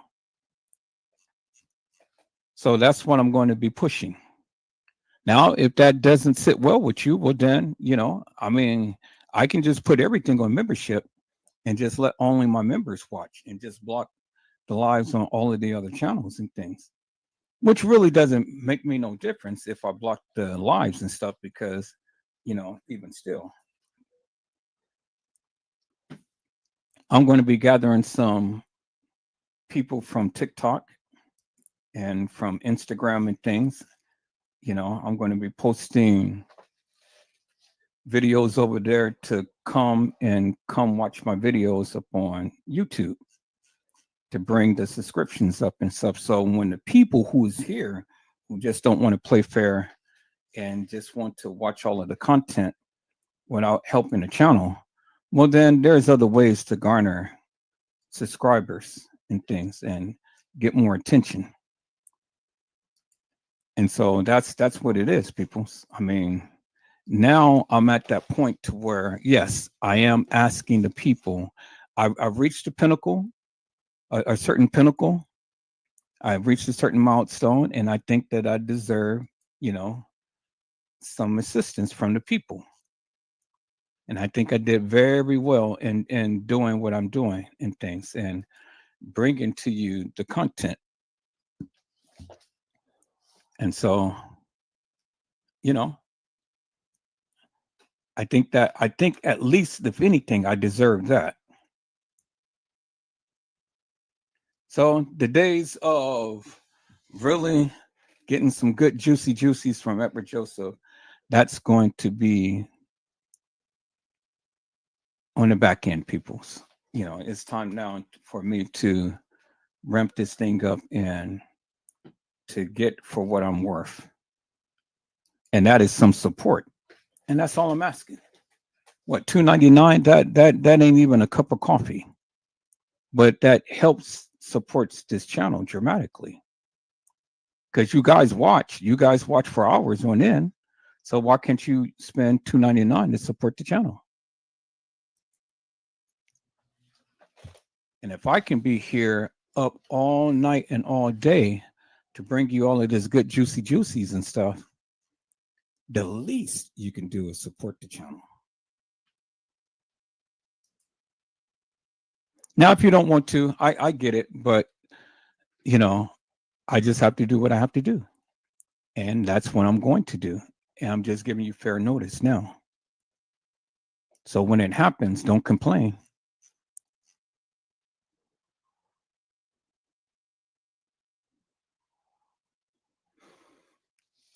So that's what I'm going to be pushing. Now, if that doesn't sit well with you, well, then, I can just put everything on membership and just let only my members watch and just block the lives on all of the other channels and things, which really doesn't make me no difference if I block the lives and stuff because, even still, I'm going to be gathering some people from TikTok and from Instagram and things. I'm going to be posting videos over there to come watch my videos up on YouTube to bring the subscriptions up and stuff. So when the people who is here who just don't want to play fair and just want to watch all of the content without helping the channel, well, then there's other ways to garner subscribers and things and get more attention. And so that's what it is, people. Now I'm at that point to where, yes, I am asking the people. I've reached the pinnacle, a certain pinnacle. I've reached a certain milestone, and I think that I deserve, some assistance from the people. And I think I did very well in doing what I'm doing and things and bringing to you the content. And so, I think at least, if anything, I deserve that. So the days of really getting some good juicies from Edward Joseph, that's going to be on the back end, peoples. It's time now for me to ramp this thing up and to get for what I'm worth. And that is some support. And that's all I'm asking. What, $2.99? That ain't even a cup of coffee. But that helps supports this channel dramatically. Because you guys watch for hours on end. So why can't you spend $2.99 to support the channel? And if I can be here up all night and all day to bring you all of this good juicies and stuff, the least you can do is support the channel. Now, if you don't want to, I get it, but I just have to do what I have to do. And that's what I'm going to do. And I'm just giving you fair notice now. So when it happens, don't complain.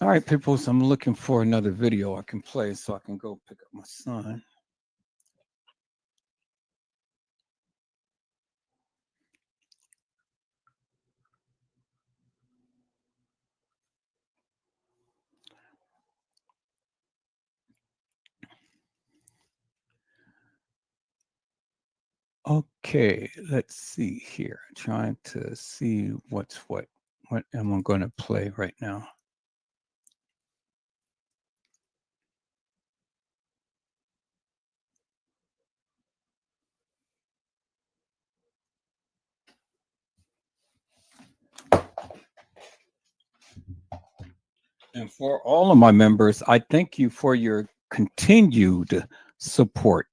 All right, people, so I'm looking for another video I can play so I can go pick up my son. Okay, let's see here. Trying to see what am I going to play right now. And for all of my members, I thank you for your continued support.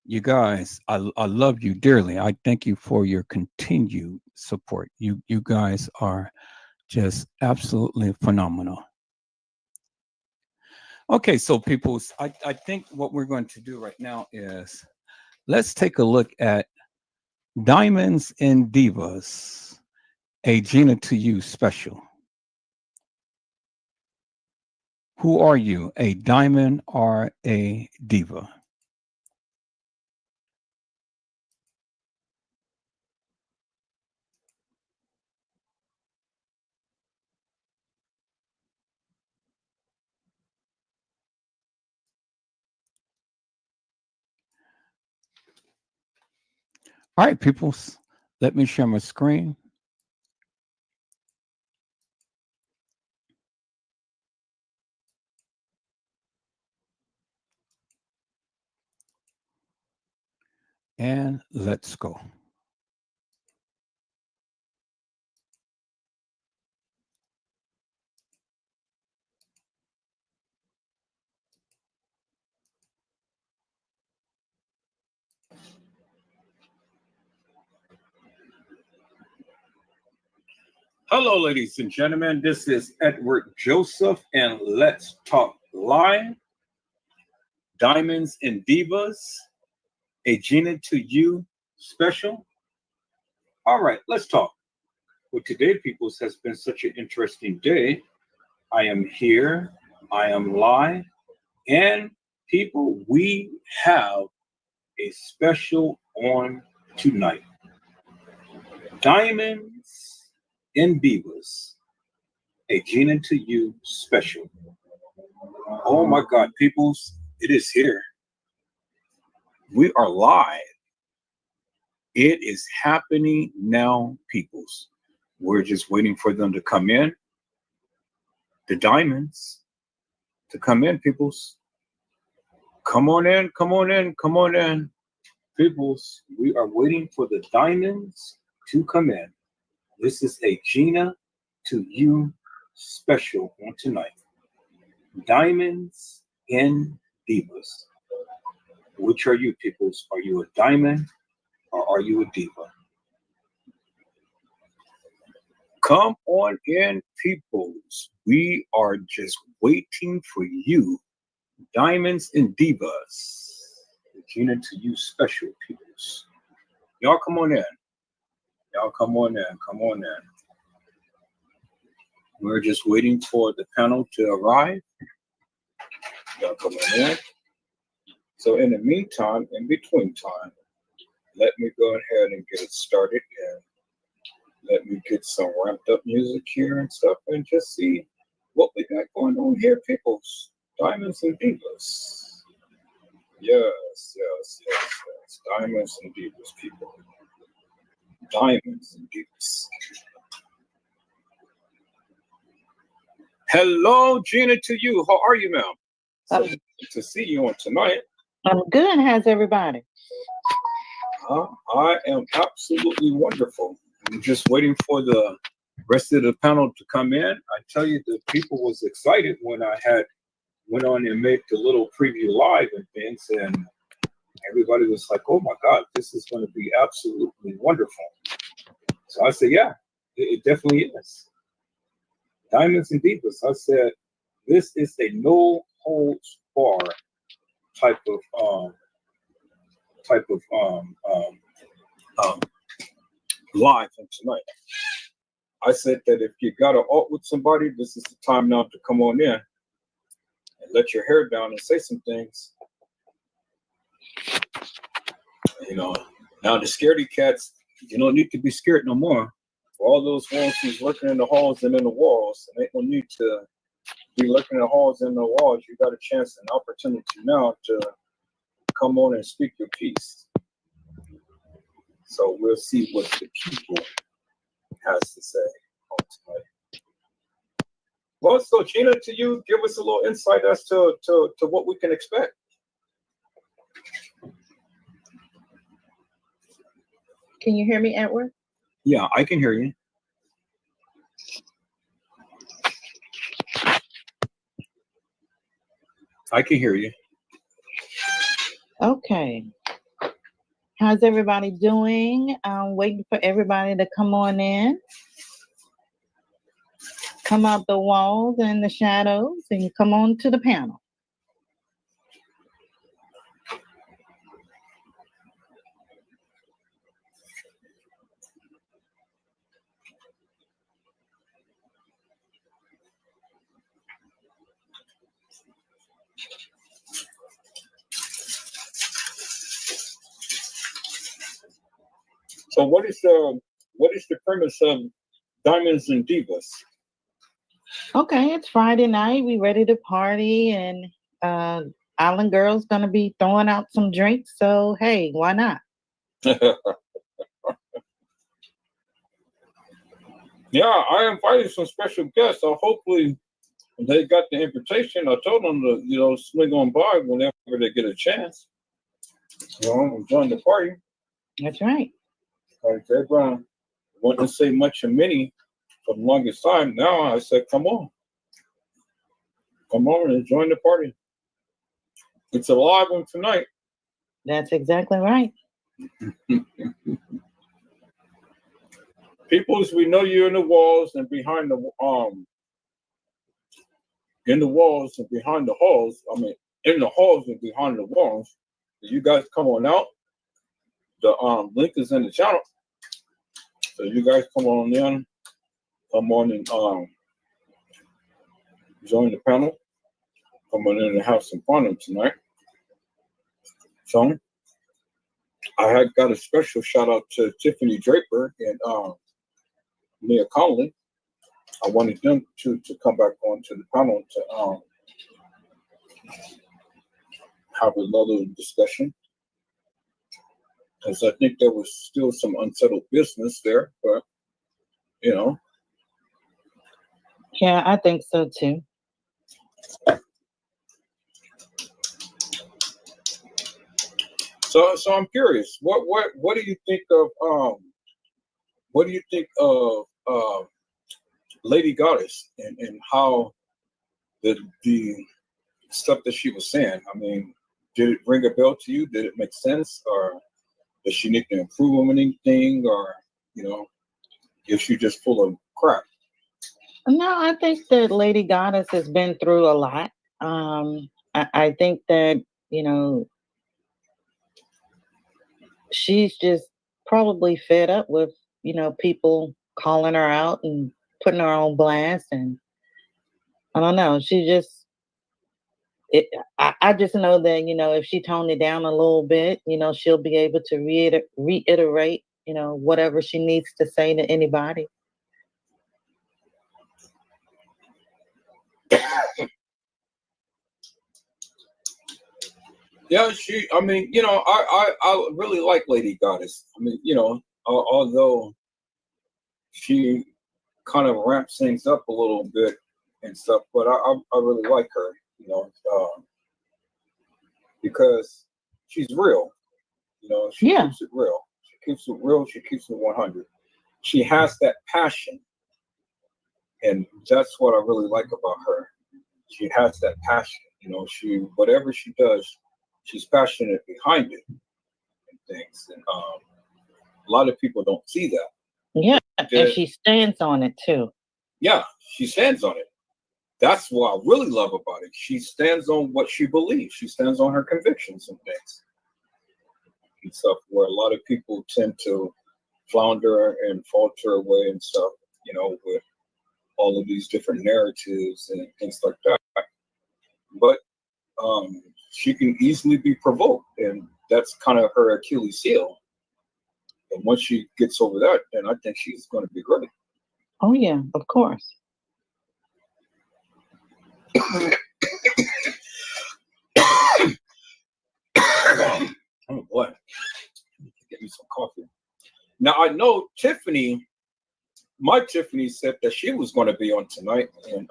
You guys, I love you dearly. I thank you for your continued support. You guys are just absolutely phenomenal. Okay, so people, I think what we're going to do right now is let's take a look at Diamonds and Divas, a Gina to You special. Who are you, a diamond or a diva? All right, people, let me share my screen. And let's go. Hello, ladies and gentlemen. This is Edward Joseph, and let's talk live. Diamonds and Divas, a Gina to You special. All right, let's talk. Well, today, peoples, has been such an interesting day. I am here, I am live, and people, we have a special on tonight. Diamonds and Divas, a Gina to You special. Oh my God, peoples, it is here. We are live. It is happening now, peoples. We're just waiting for them to come in. The diamonds to come in, peoples. Come on in, come on in, come on in. Peoples, we are waiting for the diamonds to come in. This is a Gina to You special on tonight. Diamonds and Divas. Which are you, peoples? Are you a diamond or are you a diva? Come on in, peoples. We are just waiting for you. Diamonds and Divas. The Gina to You special, peoples. Y'all come on in. Y'all come on in. Come on in. We're just waiting for the panel to arrive. Y'all come on in. So in the meantime, in between time, let me go ahead and get it started and let me get some ramped up music here and stuff and just see what we got going on here, peoples. Diamonds and Divas. Yes, yes, yes, yes. Diamonds and Divas, people. Diamonds and Divas. Hello, Gina to You. How are you, ma'am? So good to see you on tonight. I'm good. How's everybody? I am absolutely wonderful. I'm just waiting for the rest of the panel to come in. I tell you, the people was excited when I had went on and made the little preview live and things, and everybody was like, "Oh my God, this is going to be absolutely wonderful." So I said, "Yeah, it definitely is." Diamonds and Divas. I said, "This is a no holds barred type of live from tonight." I said that if you got an alt with somebody, this is the time now to come on in and let your hair down and say some things. You know, now the scaredy cats, you don't need to be scared no more. For all those ones who's lurking in the halls and in the walls, and ain't no need to be lurking in the halls and the walls. You got a chance and opportunity now to come on and speak your piece. So we'll see what the people has to say on tonight. Well, so Gina, to you, give us a little insight as to what we can expect. Can you hear me, Edward? Yeah, I can hear you. I can hear you. Okay. How's everybody doing? I'm waiting for everybody to come on in. Come out the walls and the shadows and come on to the panel. So what is the premise of Diamonds and Divas? Okay, it's Friday night. We ready to party, and Island Girl's gonna be throwing out some drinks. So hey, why not? Yeah, I invited some special guests. So hopefully they got the invitation. I told them to, swing on by whenever they get a chance. And join the party. That's right. Like everyone wanted to say much and many for the longest time. Now I said, come on. Come on and join the party. It's a live one tonight. That's exactly right. Peoples, we know you're in the walls and behind the in the walls and behind the halls. I mean, in the halls and behind the walls. You guys come on out. The link is in the channel. So you guys come on in. Come on and join the panel. Come on in and have some fun tonight. So I had got a special shout out to Tiffany Draper and Mia Conley. I wanted them to come back onto the panel to have another discussion. Because I think there was still some unsettled business there, but Yeah, I think so too. So I'm curious. What do you think of Lady Goddess and how the stuff that she was saying? I mean, did it ring a bell to you? Did it make sense, or does she need to improve on anything, or is she just full of crap? No, I think that Lady Goddess has been through a lot. I think that she's just probably fed up with people calling her out and putting her on blast, and I don't know. I just know that if she toned it down a little bit, she'll be able to reiterate whatever she needs to say to anybody. Yeah, I mean, I really like Lady Goddess. I mean, although she kind of ramps things up a little bit and stuff, but I really like her, because she's real. She keeps it real. She keeps it real. She keeps it 100. She has that passion, and that's what I really like about her. She has that passion. Whatever she does, she's passionate behind it and things. And a lot of people don't see that. Yeah, and she stands on it too. Yeah, she stands on it. That's what I really love about it. She stands on what she believes. She stands on her convictions and things and stuff, where a lot of people tend to flounder and falter away and stuff, with all of these different narratives and things like that. But she can easily be provoked, and that's kind of her Achilles heel. And once she gets over that, then I think she's going to be great. Oh yeah, of course. Oh boy, get me some coffee. Now I know Tiffany. My Tiffany said that she was going to be on tonight, and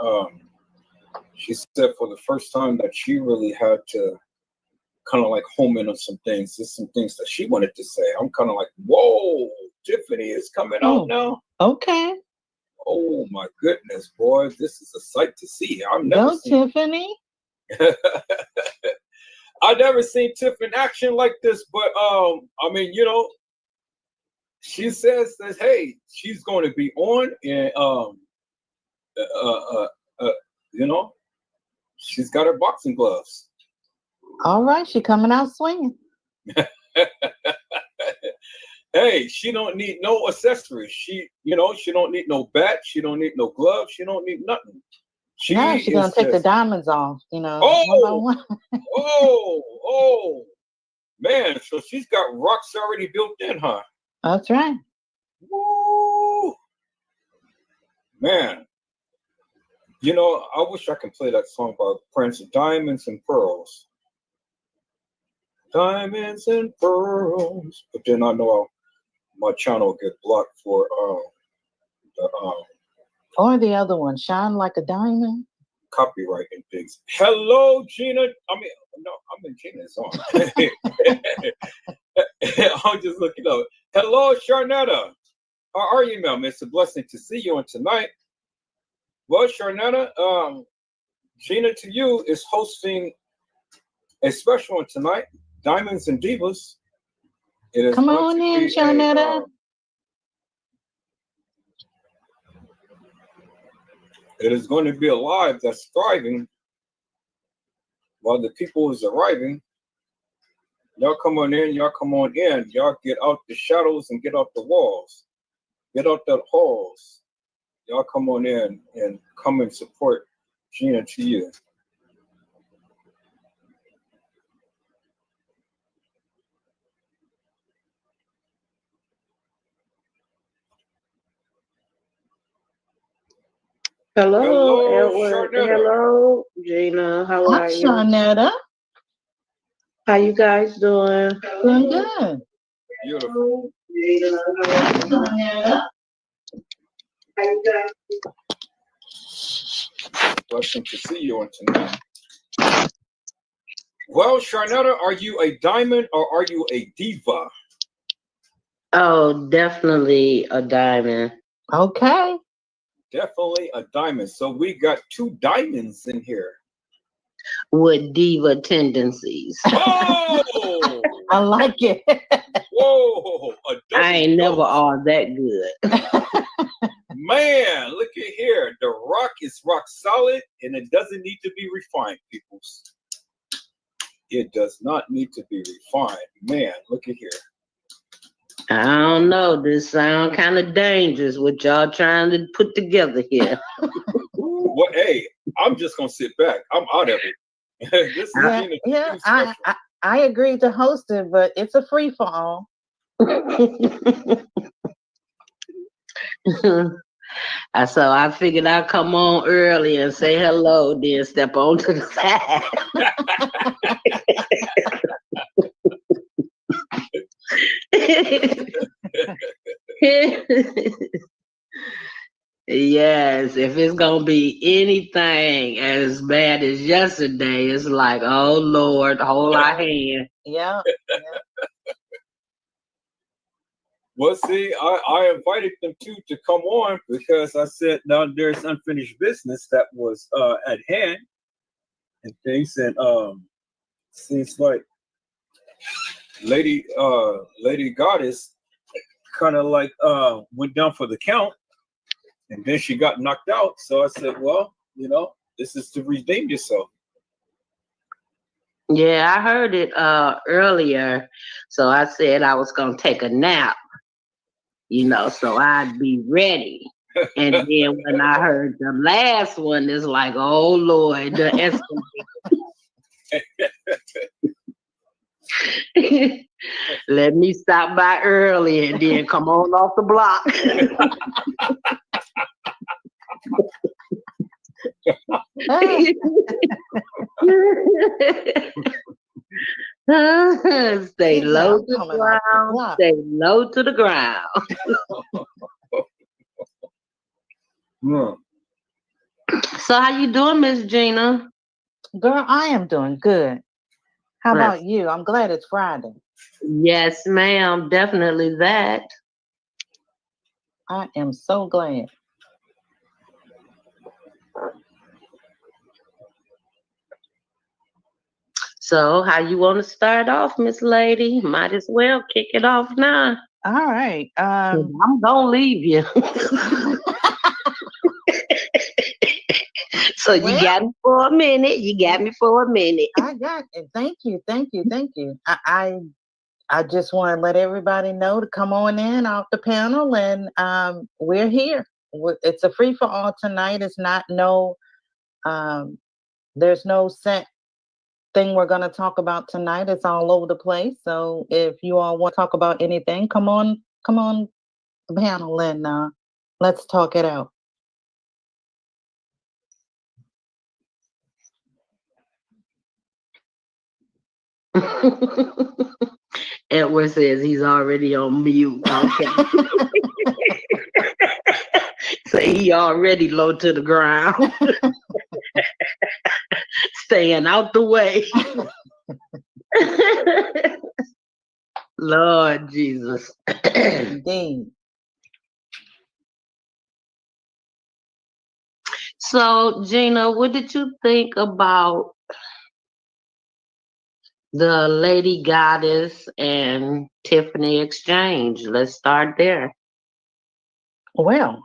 she said for the first time that she really had to kind of like home in on some things. There's some things that she wanted to say. I'm kind of like, whoa, Tiffany is coming out now. Okay. Oh my goodness, boy, this is a sight to see. Go, Tiffany. I never seen Tiff in action like this, but I mean, you know, she says that hey, she's going to be on, and you know, she's got her boxing gloves. All right, she coming out swinging. Hey, she don't need no accessories. She, you know, she don't need no bat. She don't need no gloves. She don't need nothing. No, she's gonna take the diamonds off. You know, one by one. Oh, man! So she's got rocks already built in, huh? That's right. Woo! Man, you know, I wish I could play that song by Prince, Diamonds and Pearls. Diamonds and pearls, but then I know my channel will get blocked for Or the other one, Shine Like a Diamond. copyright and things. Hello, Gina. I mean, no, I'm in Gina's song. I'm just looking up. Hello, Sharnetta. How are you, ma'am? It's a blessing to see you on tonight. Well, Sharnetta, Gina to you is hosting a special one tonight, Diamonds and Divas. It is Come on in, Sharnetta. It is going to be a live that's thriving while the people is arriving. Y'all come on in, y'all come on in. Y'all get out the shadows and get out the walls. Get out the halls. Y'all come on in and come and support Gina to you. Hello, Edward. Sharnetta. Hello, Gina. How Hi, are you? Sharnetta. How you guys doing? Doing good. Beautiful. Sharnetta. Blessing to see you on tonight. Well, Sharnetta, are you a diamond or are you a diva? Oh, definitely a diamond. Okay. Definitely a diamond. So we got two diamonds in here. With diva tendencies. Oh! I like it. Whoa! I ain't never all that good. Man, look at here. The rock is rock solid and it doesn't need to be refined, peoples. It does not need to be refined. Man, look at here. I don't know. This sound kind of dangerous what y'all trying to put together here. Well, hey, I'm just gonna sit back. I'm out of it. This is I agreed to host it, but it's a free for all. So I figured I'd come on early and say hello, then step on to the side. Yes, if it's gonna be anything as bad as yesterday, it's like, oh Lord, hold our hand. Yeah. Well, see, I invited them to come on because I said now there's unfinished business that was at hand and things, and seems like Lady Goddess kind of like went down for the count, and then she got knocked out. So I said, well, you know, this is to redeem yourself. Yeah, I heard it earlier, so I said I was gonna take a nap, you know, so I'd be ready. And then when I heard the last one, it's like, oh Lord, the escalation. Let me stop by early and then come on off the block. Stay low to the ground. Stay low to the ground. So how you doing, Miss Gina? Girl, I am doing good. How about you? I'm glad it's Friday. Yes, ma'am. Definitely that. I am so glad. So, how you want to start off, Miss Lady? Might as well kick it off now. All right. 'Cause I'm gonna leave you. So you Well- got me for a minute. You got me for a minute. I got it. Thank you. I just want to let everybody know to come on in off the panel, and we're here. It's a free for all tonight. It's not there's no set thing we're going to talk about tonight. It's all over the place. So if you all want to talk about anything, come on the panel and let's talk it out. Edward says he's already on mute. Okay. So he already low to the ground. Staying out the way. Lord Jesus. Indeed. So, Gina, what did you think about the Lady Goddess and Tiffany exchange? Let's start there. Well,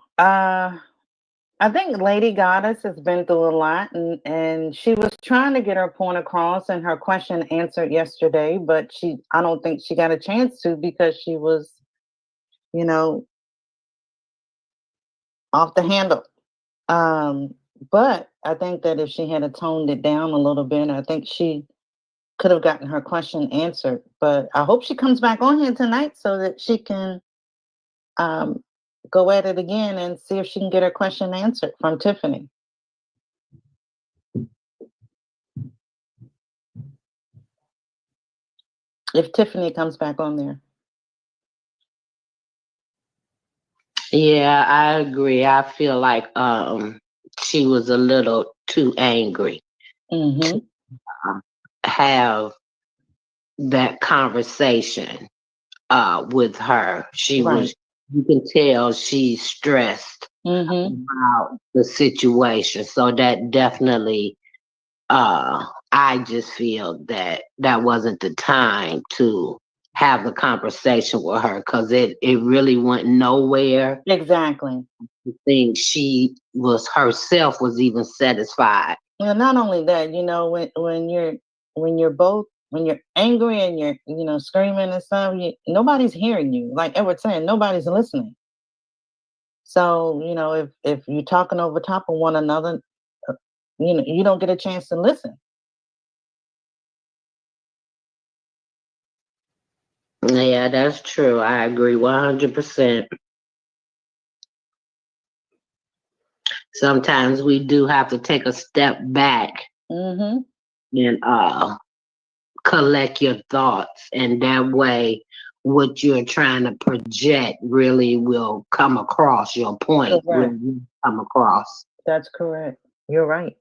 I think Lady Goddess has been through a lot, and she was trying to get her point across and her question answered yesterday, but I don't think she got a chance to because she was, off the handle. But I think that if she had toned it down a little bit, I think she could have gotten her question answered. But I hope she comes back on here tonight so that she can go at it again and see if she can get her question answered from Tiffany. If Tiffany comes back on there. Yeah, I agree. I feel like she was a little too angry to have that conversation with her. She was, you can tell she's stressed about the situation. So that definitely, I just feel that wasn't the time to have the conversation with her because it really went nowhere. Exactly. I think she was herself was even satisfied. Well, not only that, when you're angry and you're screaming and stuff, nobody's hearing you. Like Edward saying, nobody's listening. So if you're talking over top of one another, you don't get a chance to listen. Yeah, that's true. I agree 100%. Sometimes we do have to take a step back and collect your thoughts, and that way what you're trying to project really will come across. Your point will come across. That's correct. You're right.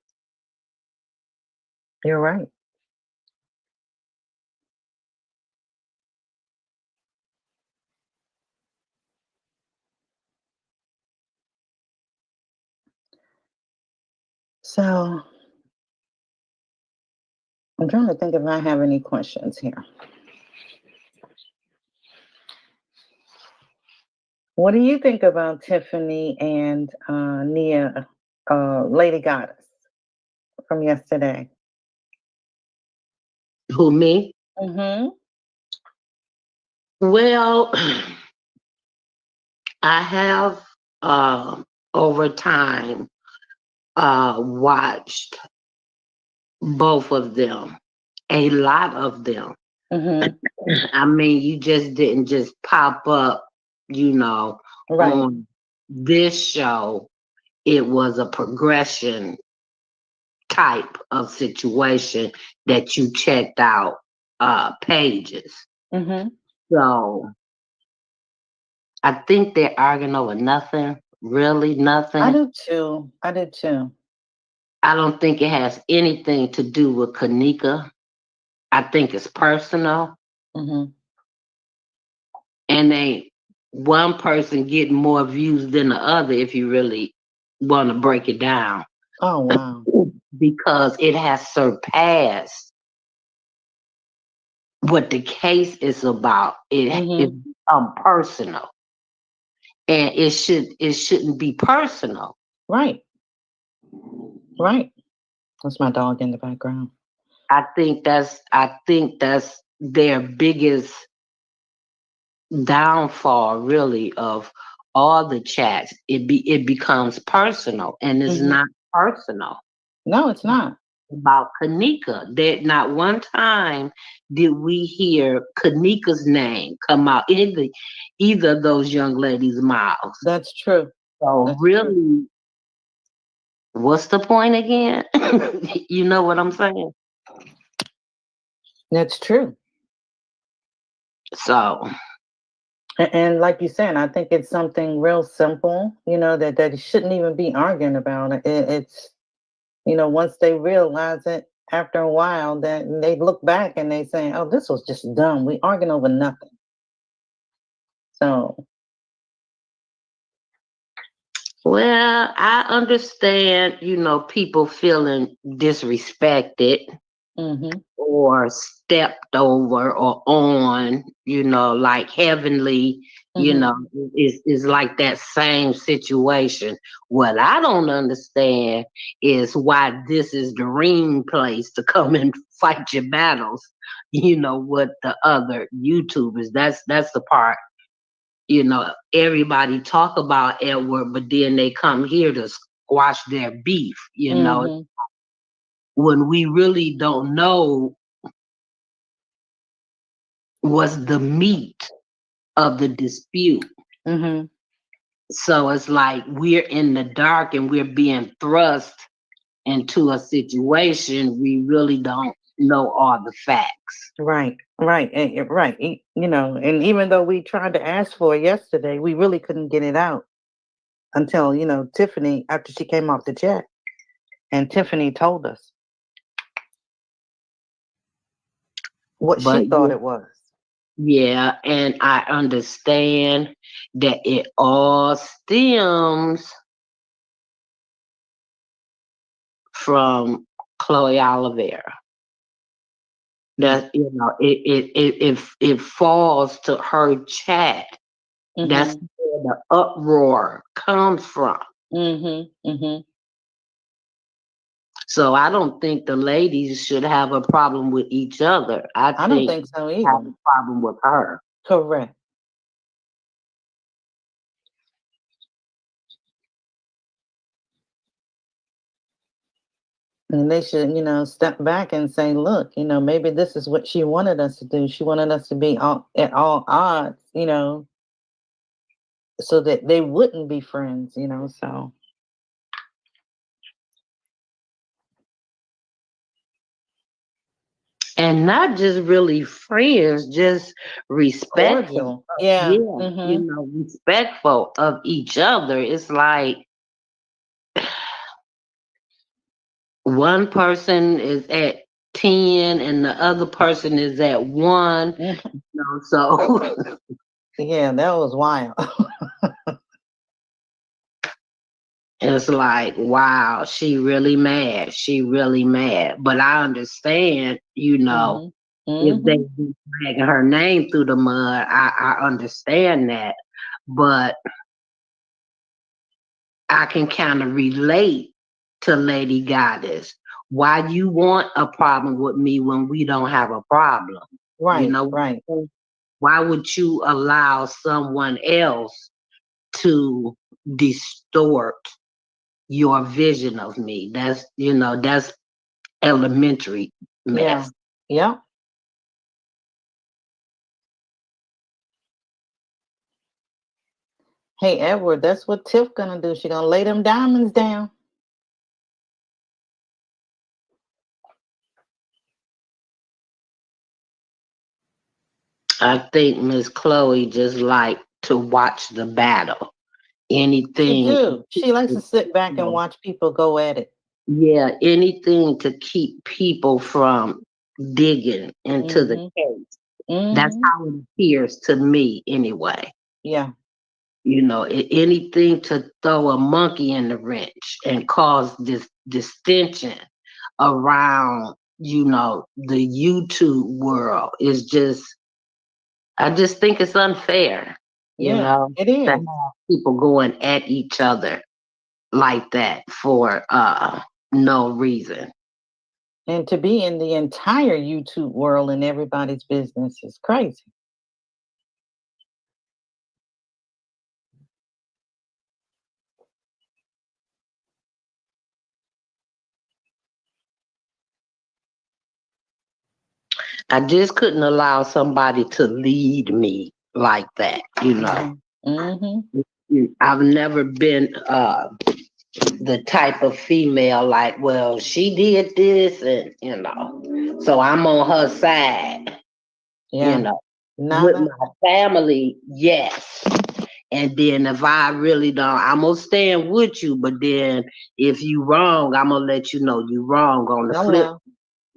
You're right. So I'm trying to think if I have any questions here. What do you think about Tiffany and Nia, Lady Goddess from yesterday? Who, me? Well, I have over time watched both of them, a lot of them. I mean, you just didn't just pop up, on this show. It was a progression type of situation that you checked out pages. So I think they're arguing over nothing, really nothing. I do too. I don't think it has anything to do with kENNEKA. I think it's personal. And they one person getting more views than the other if you really want to break it down. Oh, wow. Because it has surpassed what the case is about. It become personal, and it shouldn't be personal. Right. Right. That's my dog in the background. I think that's their biggest downfall, really, of all the chats. It becomes personal, and it's not personal. No, it's not. About kENNEKA. That not one time did we hear kENNEKA's name come out in either of those young ladies' mouths. That's true. So That's really, true. what's the point again? You know what I'm saying? That's true. So, and like you said, I think it's something real simple, you know, that you shouldn't even be arguing about it. It's, you know, once they realize it after a while, then they look back and they say, oh, this was just dumb. We arguing over nothing. So. Well, I understand, you know, people feeling disrespected or stepped over or on, you know, like Heavenly, you know, is like that same situation. What I don't understand is why this is the ring place to come and fight your battles, you know, with the other YouTubers. That's the part. You know, everybody talk about Edward, but then they come here to squash their beef, you know, when we really don't know what's the meat of the dispute. So it's like we're in the dark and we're being thrust into a situation we really don't know all the facts. Right. Right. You know, and even though we tried to ask for it yesterday, we really couldn't get it out until, you know, Tiffany, after she came off the chat, and Tiffany told us what she thought it was. Yeah, and I understand that it all stems from Chloe Oliveira. That, you know, it falls to her chat. That's where the uproar comes from. So I don't think the ladies should have a problem with each other. I don't think so either. Have a problem with her. Correct. And they should, you know, step back and say, look, you know, maybe this is what she wanted us to do. She wanted us to be at all odds, you know, so that they wouldn't be friends, you know, so. And not just really friends, just respectful. Cordial. Yeah. You know, respectful of each other. It's like one person is at 10 and the other person is at 1. You know, so yeah, that was wild. it's like, wow, she really mad. She really mad. But I understand, you know, if they be dragging her name through the mud, I understand that. But I can kind of relate to Lady Goddess. Why you want a problem with me when we don't have a problem? Right, you know, right. Why would you allow someone else to distort your vision of me? That's, you know, that's elementary mess. Yeah. Hey, Edward, that's what Tiff gonna do. She gonna lay them diamonds down. I think Miss Chloe just like to watch the battle. Anything. She do. She likes to sit back and watch people go at it. Yeah, anything to keep people from digging into the case. That's how it appears to me anyway. Yeah. You know, anything to throw a monkey in the wrench and cause this distension around the YouTube world is just, I just think it's unfair, Yeah, it to have is. people going at each other like that for no reason. And to be in the entire YouTube world and everybody's business is crazy. I just couldn't allow somebody to lead me like that, I've never been the type of female like, well, she did this and so I'm on her side, Yeah. with my family, yes. And then if I really don't, I'm gonna stand with you, but then if you wrong, I'm gonna let you know you wrong on the flip. Well.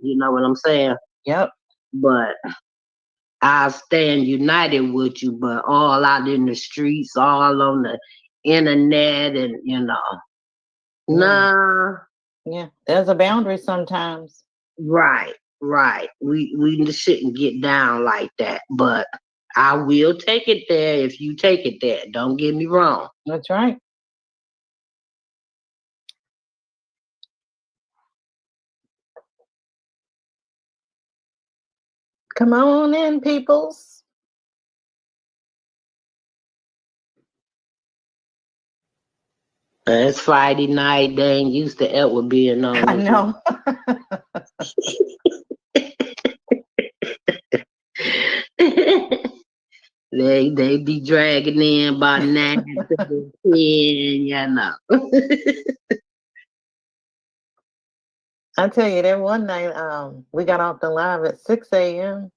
You know what I'm saying? Yep. But I'll stand united with you, but all out in the streets, all on the internet, and nah. Yeah, there's a boundary sometimes. Right. We shouldn't get down like that, but I will take it there if you take it there. Don't get me wrong. That's right. Come on in, peoples. It's Friday night. They ain't used to ever being on. I know. They be dragging in by 9 to 10, I tell you, that one night, we got off the live at 6 a.m.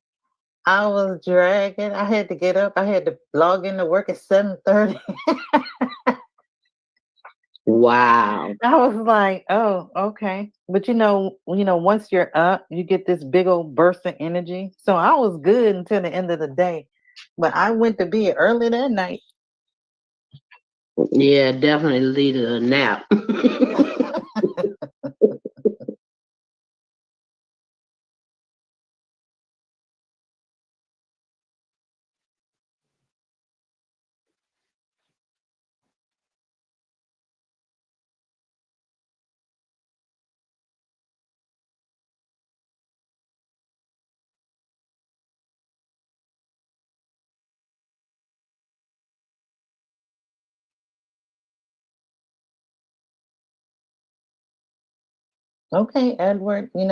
I was dragging. I had to get up. I had to log into work at 7:30. Wow. I was like, oh, okay. But once you're up, you get this big old burst of energy. So I was good until the end of the day. But I went to bed early that night. Yeah, definitely needed a nap. Okay, Edward, you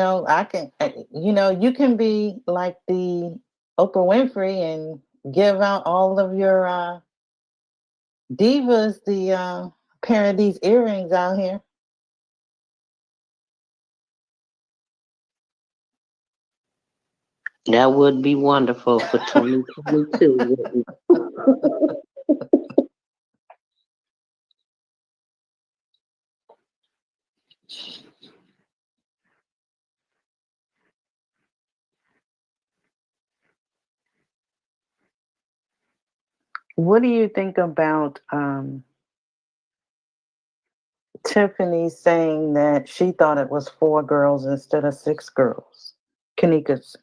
can be like the Oprah Winfrey and give out all of your divas the pair of these earrings out here. That would be wonderful for 2022. What do you think about Tiffany saying that she thought it was 4 girls instead of 6 girls? Kenneka's.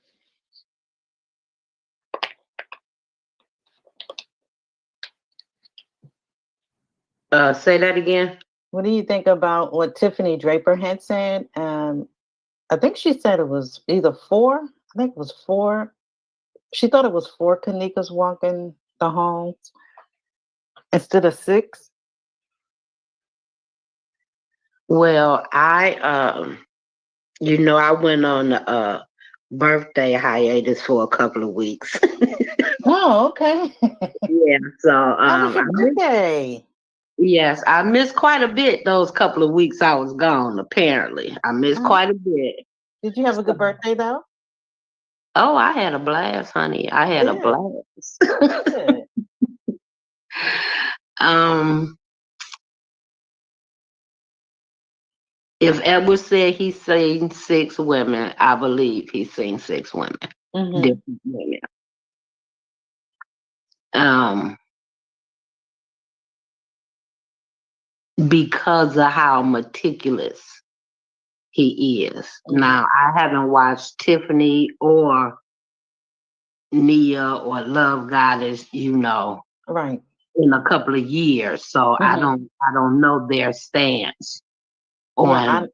Say that again. What do you think about what Tiffany Draper had said? I think she said it was either 4. I think it was 4. She thought it was 4 Kenneka's walking the halls instead of 6. Well, I went on a birthday hiatus for a couple of weeks. Oh, okay. Yeah, so How was your birthday? Yes, I missed quite a bit those couple of weeks I was gone, apparently. I missed quite a bit. Did you have a good birthday though? Oh, I had a blast, honey. I had a blast. Good. If Edward said he's seen 6 women, I believe he's seen 6 women. Different women. Because of how meticulous he is. Now, I haven't watched Tiffany or Nia or Love Goddess, Right. in a couple of years, so I don't know their stance Yeah, on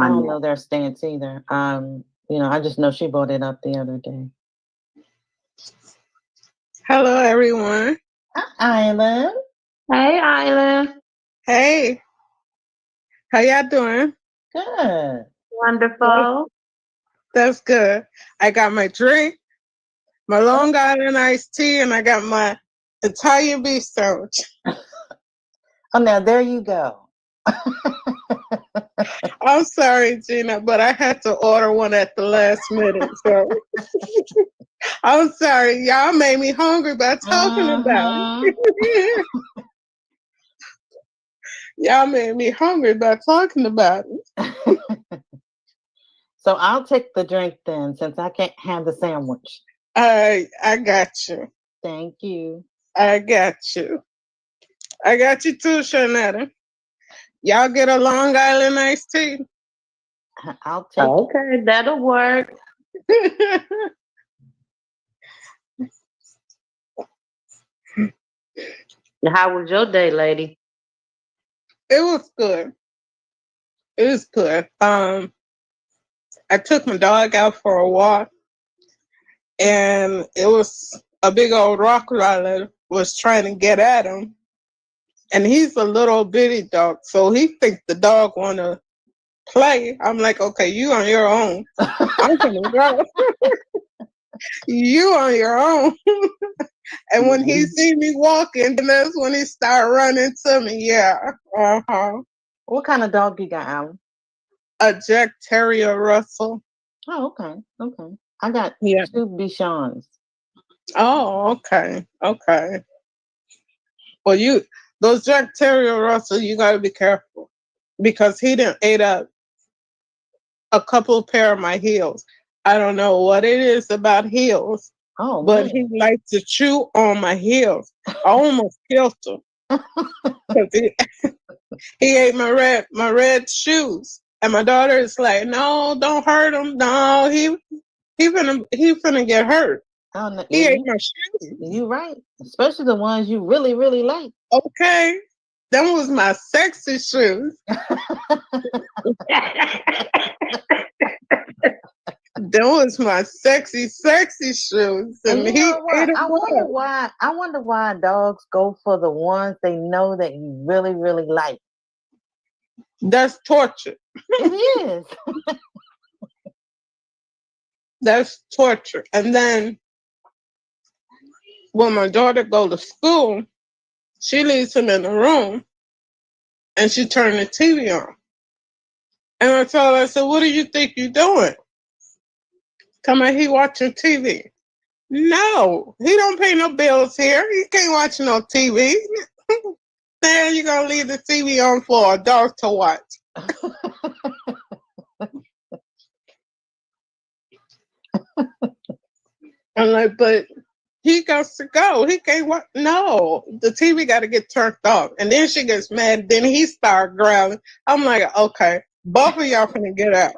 I don't know that. their stance either. I just know she brought it up the other day. Hello, everyone. Hi, Island. Hey, Island. Hey. How y'all doing? Good. Wonderful. That's good. I got my drink, my Long Island iced tea, and I got my Italian beef sandwich. Oh, now there you go. I'm sorry, Gina, but I had to order one at the last minute. So I'm sorry. Y'all made me hungry by talking about it. Y'all made me hungry by talking about it. So I'll take the drink then, since I can't have the sandwich. I got you. Thank you. I got you. I got you too, Shanetta. Y'all get a Long Island iced tea. I'll take it. Okay, that'll work. How was your day, lady? It was good. It was good. I took my dog out for a walk, and it was a big old Rottweiler was trying to get at him, and he's a little bitty dog, so he thinks the dog wanna play. I'm like, okay, you on your own. I'm gonna go. You on your own. And when he see me walking, then that's when he start running to me. Yeah. What kind of dog you got, Alan? A Jack Terrier Russell. Oh, okay. Okay. I got 2 Bichons. Oh, okay. Okay. Well, those Jack Terrier Russell, you gotta be careful because he done ate up a couple pair of my heels. I don't know what it is about heels, but he likes to chew on my heels. I almost killed him because he ate my red shoes, and my daughter is like, "No, don't hurt him. No, he finna get hurt." Oh, no, He ate my shoes. You're right, especially the ones you really, really like. Okay, them was my sexy shoes. That was my sexy shoes, and you he know what? ate them I wonder why dogs go for the ones they know that you really, really like. That's torture. It is. That's torture. And then when my daughter go to school, she leaves him in the room, and she turned the TV on. And I told her, I said, "What do you think you're doing?" Come on, he watching TV. No, he don't pay no bills here. He can't watch no TV. Then you're gonna leave the TV on for a dog to watch. I'm like, but he got to go. He can't watch. No, the TV got to get turned off. And then she gets mad. Then he start growling. I'm like, okay, both of y'all finna get out.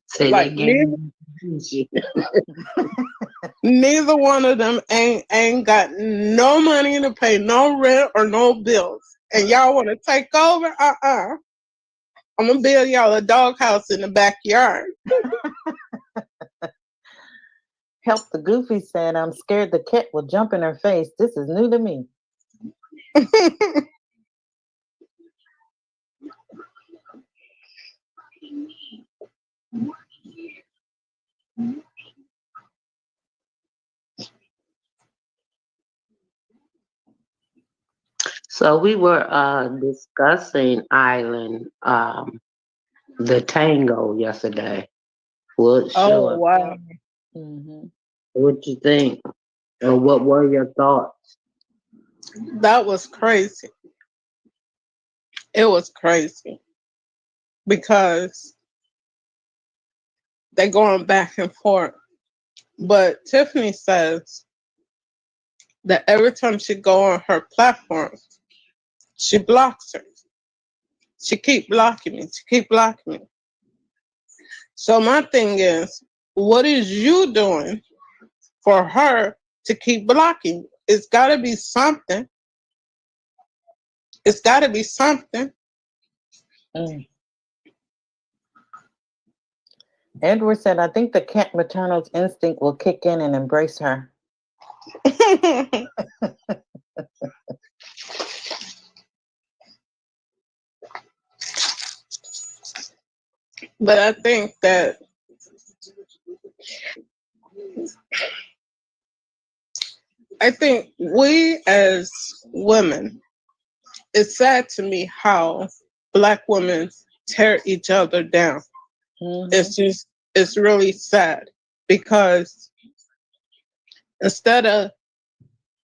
Say Like, neither one of them ain't got no money to pay no rent or no bills. And y'all want to take over? I'm gonna build y'all a doghouse in the backyard. Help the Goofy said, "I'm scared the cat will jump in her face. This is new to me." So we were discussing Island, the tango yesterday. What show? Oh wow! What you think? Or what were your thoughts? That was crazy. It was crazy because they're going back and forth. But Tiffany says that every time she go on her platform, She blocks her. She keep blocking me. She keep blocking me. So my thing is, what is you doing for her to keep blocking you? It's got to be something. It's got to be something. Edward said, I think the cat maternal instinct will kick in and embrace her. But I think that we as women, it's sad to me how Black women tear each other down. It's really sad because instead of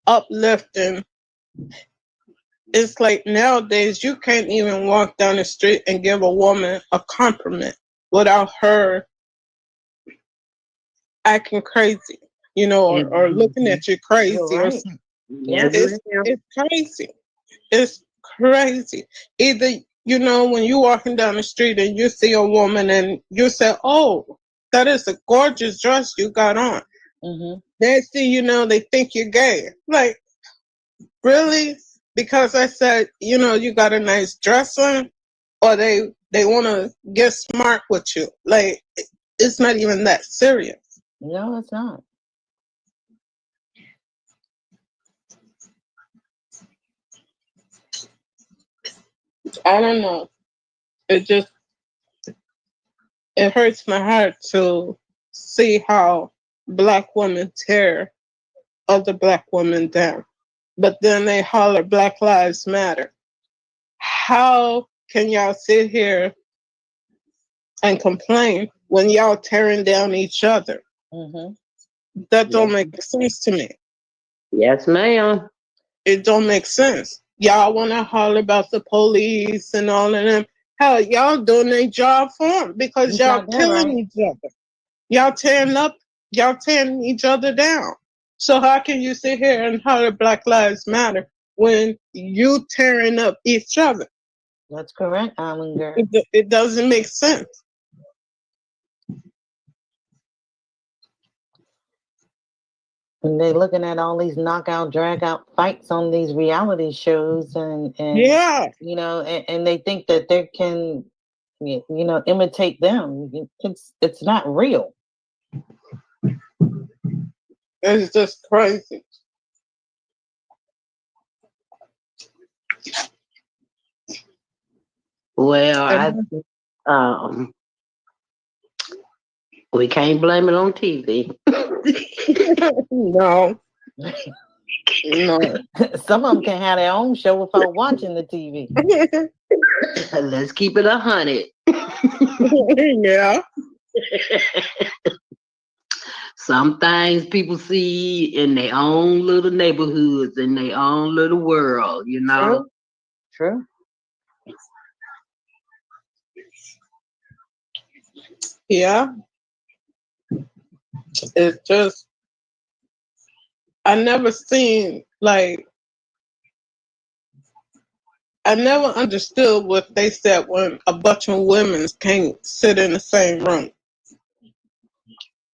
uplifting, it's like nowadays you can't even walk down the street and give a woman a compliment without her acting crazy, you know, or looking at you crazy. Or something. It's crazy. It's crazy. Either, you know, when you're walking down the street and you see a woman and you say, oh, that is a gorgeous dress you got on. Next thing you know, they think you're gay. Like, really? Because I said, you know, you got a nice dress on? Or they want to get smart with you. Like, it's not even that serious. No, it's not. I don't know. It hurts my heart to see how Black women tear other Black women down. But then they holler Black Lives Matter. How can y'all sit here and complain when y'all tearing down each other? That don't make sense to me. Yes, ma'am. It don't make sense. Y'all want to holler about the police and all of them. Hell, y'all doing their job for them because y'all killing each other. Y'all tearing each other down. So how can you sit here and holler Black Lives Matter when you tearing up each other? That's correct, Island Girl. It doesn't make sense. And they're looking at all these knockout, drag out fights on these reality shows and you know, and they think that they can, you know, imitate them. It's not real. It's just crazy. Well, we can't blame it on TV. No. Some of them can have their own show without watching the TV. Let's keep it 100. Yeah. Some things people see in their own little neighborhoods, in their own little world, you know? True. Yeah. It's just, I never understood what they said when a bunch of women can't sit in the same room.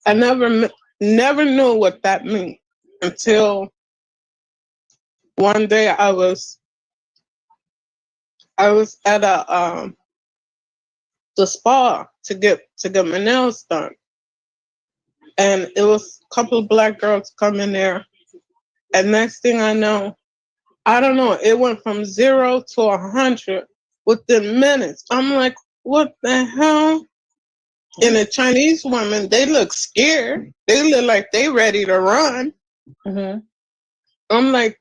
I never knew what that meant until one day I was at the spa to get my nails done, and it was a couple of Black girls coming there, and next thing I know, I don't know, it went from 0 to 100 within minutes. I'm like, what the hell? And the Chinese women, they look scared. They look like they ready to run. I'm like,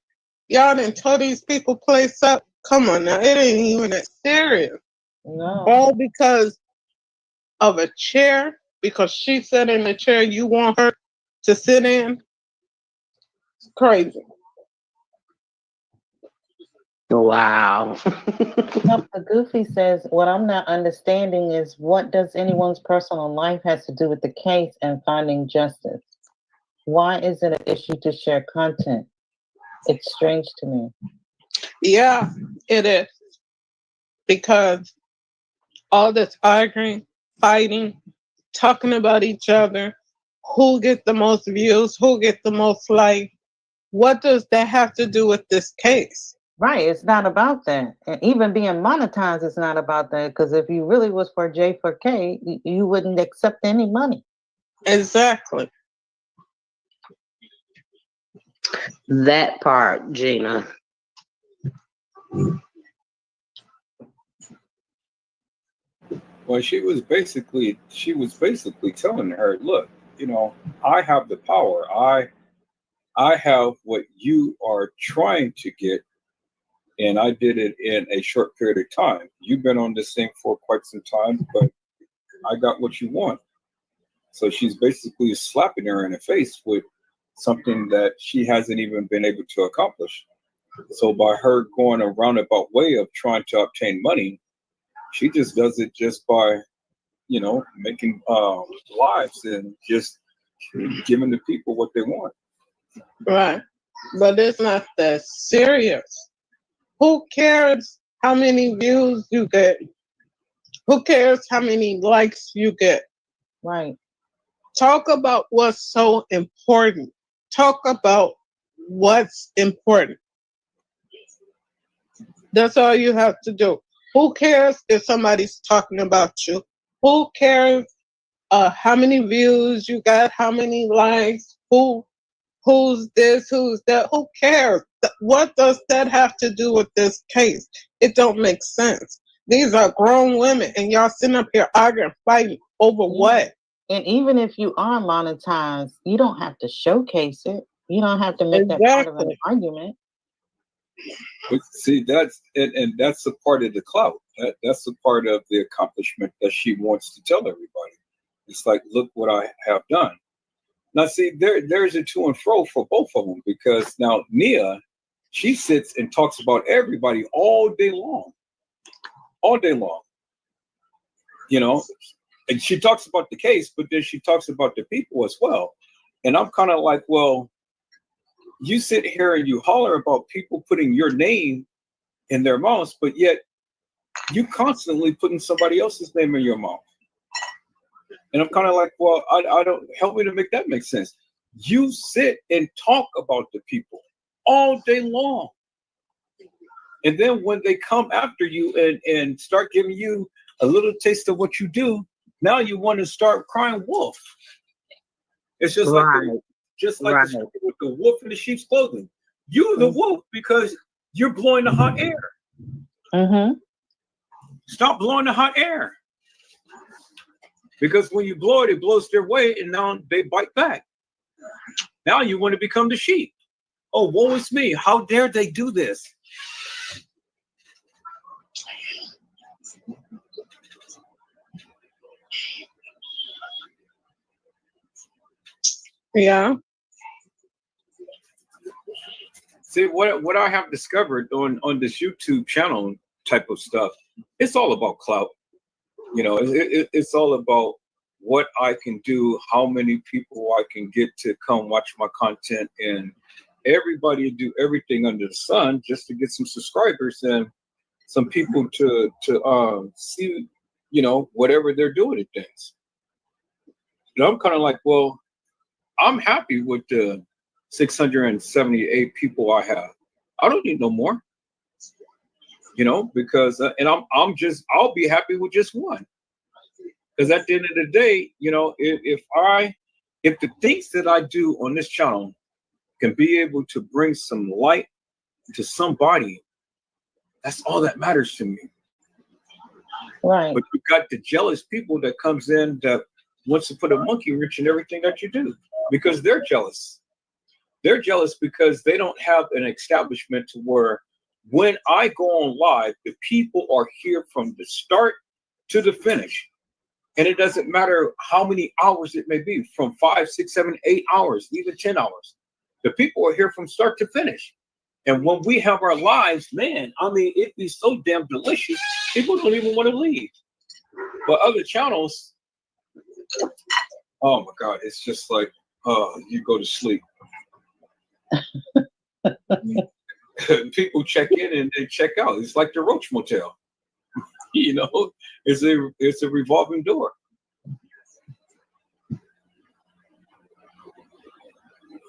y'all done told these people place up. Come on now, it ain't even that serious. No. All because of a chair, because she sat in the chair you want her to sit in. It's crazy. Wow. The Goofy says, what I'm not understanding is what does anyone's personal life has to do with the case and finding justice? Why is it an issue to share content? It's strange to me. Yeah, it is. Because all this arguing, fighting, talking about each other, who get the most views, who get the most likes, what does that have to do with this case? Right, it's not about that. And even being monetized is not about that. Because if you really was for J for K, you wouldn't accept any money. Exactly. That part, Gina. Well, she was basically telling her, look, you know, I have the power. I have what you are trying to get, and I did it in a short period of time. You've been on this thing for quite some time, but I got what you want. So she's basically slapping her in the face with something that she hasn't even been able to accomplish. So by her going a roundabout way of trying to obtain money, she just does it just by, you know, making lives and just giving the people what they want. Right. But it's not that serious. Who cares how many views you get? Who cares how many likes you get? Right. Talk about what's so important. Talk about what's important. That's all you have to do. Who cares if somebody's talking about you? Who cares how many views you got? How many likes? Who's this? Who's that? Who cares? What does that have to do with this case? It don't make sense. These are grown women, and y'all sitting up here arguing, fighting over what? And even if you are monetized, you don't have to showcase it. You don't have to make that part of an argument. But see, that's and that's a part of the clout. That's a part of the accomplishment that she wants to tell everybody. It's like, look what I have done. Now, see, there's a to and fro for both of them, because now Nia, she sits and talks about everybody all day long, you know, and she talks about the case, but then she talks about the people as well. And I'm kind of like, well, you sit here and you holler about people putting your name in their mouths, but yet you constantly putting somebody else's name in your mouth. And I'm kind of like, well, I don't, help me to make that make sense. You sit and talk about the people all day long. And then when they come after you and start giving you a little taste of what you do, now you want to start crying wolf. It's just like the story with the wolf in the sheep's clothing. You're the wolf because you're blowing the hot air. Mm-hmm. Stop blowing the hot air. Because when you blow it, it blows their way, and now they bite back. Now you want to become the sheep. Oh, woe is me. How dare they do this? Yeah. See, what I have discovered on this YouTube channel type of stuff, it's all about clout. You know, it's all about what I can do, how many people I can get to come watch my content, and everybody do everything under the sun just to get some subscribers and some people to see, you know, whatever they're doing at things. And I'm kind of like, well, I'm happy with the 678 people I have. I don't need no more. You know, because and I'll be happy with just one. Because at the end of the day, you know, if the things that I do on this channel can be able to bring some light to somebody, that's all that matters to me. Right. But you got the jealous people that comes in that wants to put a monkey wrench in everything that you do because they're jealous. They're jealous because they don't have an establishment to where when I go on live, the people are here from the start to the finish. And it doesn't matter how many hours it may be, from 5, 6, 7, 8 hours, even 10 hours. The people are here from start to finish. And when we have our lives, man, I mean, it'd be so damn delicious. People don't even want to leave. But other channels, oh my God, it's just like, you go to sleep. people check in and they check out. It's like the Roach Motel. You know, it's a revolving door.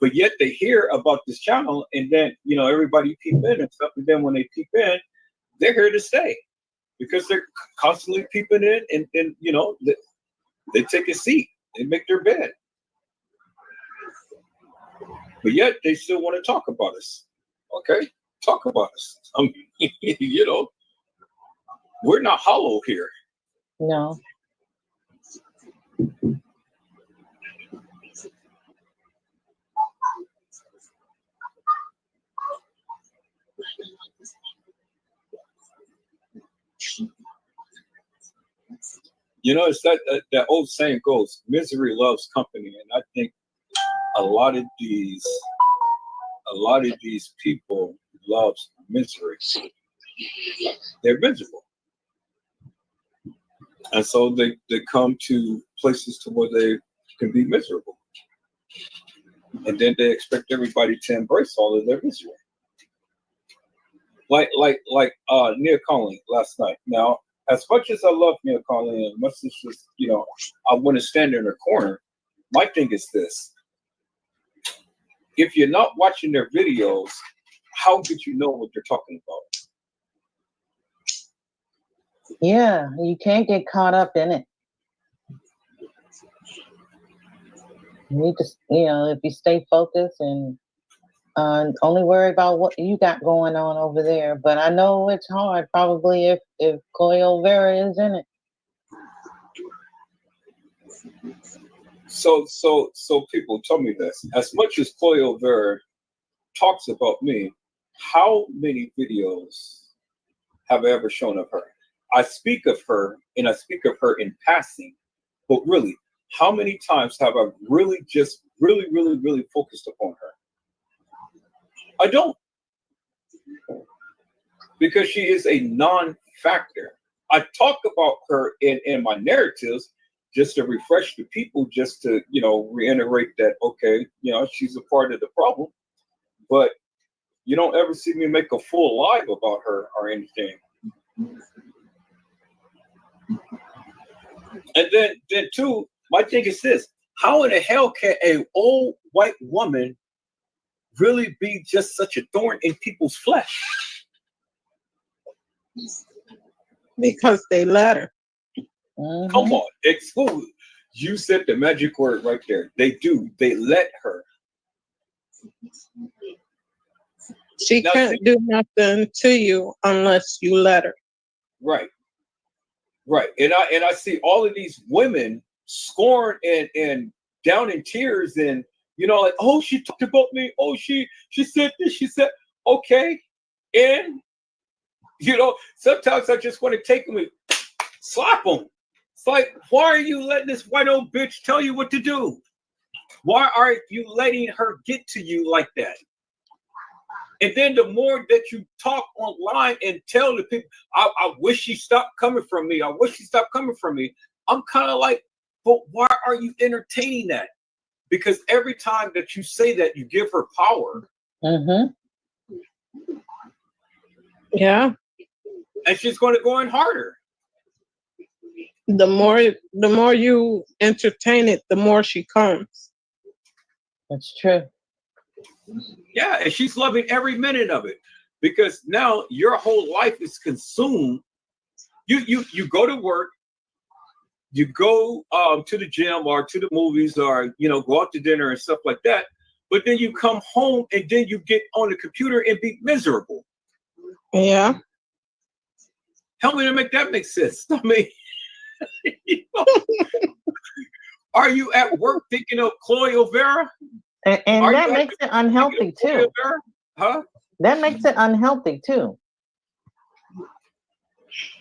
But yet they hear about this channel, and then, you know, everybody peep in and stuff. And then when they peep in, they're here to stay because they're constantly peeping in, and you know, they take a seat, they make their bed. But yet they still want to talk about us. Okay, talk about us. I mean, you know, we're not hollow here. No. You know, it's that old saying goes, misery loves company. And I think a lot of these people loves misery. They're miserable. And so they come to places to where they can be miserable. And then they expect everybody to embrace all of their misery. Like Nia Conley last night. Now, as much as I love Nia Conley, and much as just, you know, I want to stand in her corner, my thing is this. If you're not watching their videos, how did you know what they're talking about? Yeah, you can't get caught up in it. You just, you know, if you stay focused and only worry about what you got going on over there. But I know it's hard, probably, if Chloe Vera is in it. So people tell me this. As much as Chloe Vera talks about me, how many videos have I ever shown of her? I speak of her, and I speak of her in passing, but really, how many times have I really just really focused upon her? I don't. Because she is a non-factor. I talk about her in my narratives just to refresh the people, just to, you know, reiterate that, okay, you know, she's a part of the problem. But you don't ever see me make a full live about her or anything. And then too, my thing is this: how in the hell can an old white woman really be just such a thorn in people's flesh? Because they let her. Come on, exclude. You said the magic word right there. They do. They let her. She can't do nothing to you unless you let her. Right. Right. And I see all of these women scorn and down in tears, and you know, like, oh, she talked about me. Oh, she said this. She said, okay. And you know, sometimes I just want to take them and slap them. It's like, why are you letting this white old bitch tell you what to do? Why are you letting her get to you like that? And then the more that you talk online and tell the people, I wish she stopped coming from me. I wish she stopped coming from me. I'm kind of like, but why are you entertaining that? Because every time that you say that, you give her power. Yeah. And she's going to go in harder. The more you entertain it, the more she comes. That's true. Yeah, and she's loving every minute of it, because now your whole life is consumed. You go to work, you go to the gym or to the movies, or you know, go out to dinner and stuff like that. But then you come home and then you get on the computer and be miserable. Yeah. Help me to make that make sense. I mean, you know, are you at work thinking of Chloe Vera? And that makes it unhealthy too. Huh? That makes it unhealthy too.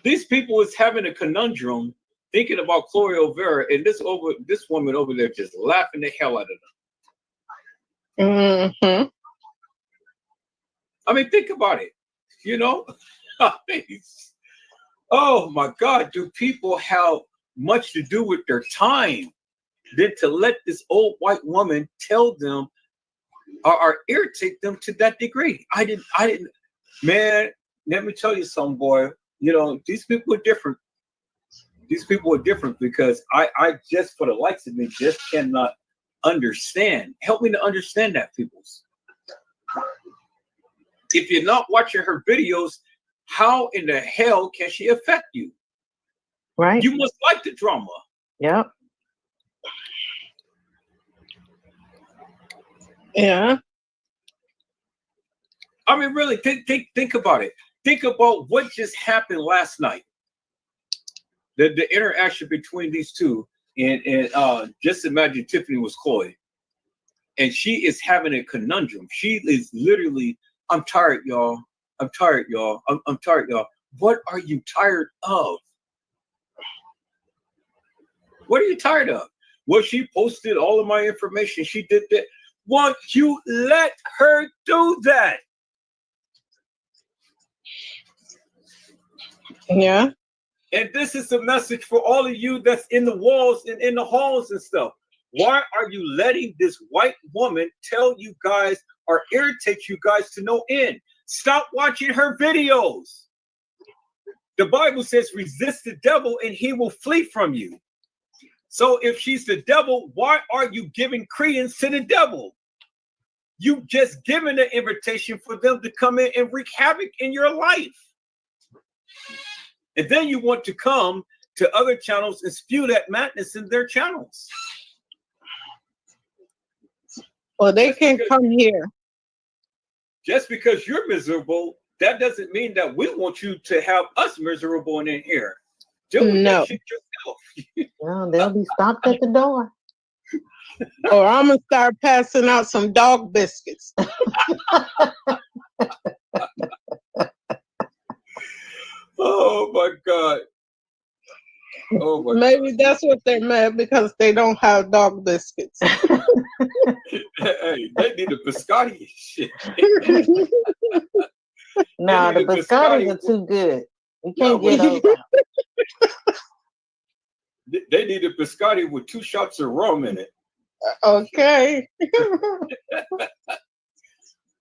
These people is having a conundrum thinking about Chloe Vera, and this woman over there just laughing the hell out of them. I mean, think about it. You know, I mean, oh my God, do people have much to do with their time than to let this old white woman tell them or irritate them to that degree? I didn't. Man, let me tell you something, boy. You know, these people are different. These people are different because I just, for the likes of me, just cannot understand. Help me to understand that, peoples. If you're not watching her videos, how in the hell can she affect you? Right. You must like the drama. Yep. Yeah. I mean, really, think about it. Think about what just happened last night. The interaction between these two, and just imagine Tiffany was coy, and she is having a conundrum. She is literally, I'm tired, y'all. I'm tired, y'all. I'm tired, y'all. What are you tired of? What are you tired of? Well, she posted all of my information. She did that. Won't you let her do that? Yeah. And this is a message for all of you that's in the walls and in the halls and stuff. Why are you letting this white woman tell you guys or irritate you guys to no end? Stop watching her videos. The Bible says resist the devil and he will flee from you. So if she's the devil, why are you giving credence to the devil? You just given the invitation for them to come in and wreak havoc in your life. And then you want to come to other channels and spew that madness in their channels. Well, they can't come here. Just because you're miserable, that doesn't mean that we want you to have us miserable in here. Deal with No. that shit yourself. Well, they'll be stopped at the door. Or I'm going to start passing out some dog biscuits. Oh my God. Oh my Maybe that's what they're mad because they don't have dog biscuits. Hey, they need a biscotti shit. No, the biscottis are too good. We can't get those out. They need a biscotti with 2 shots of rum in it. Okay.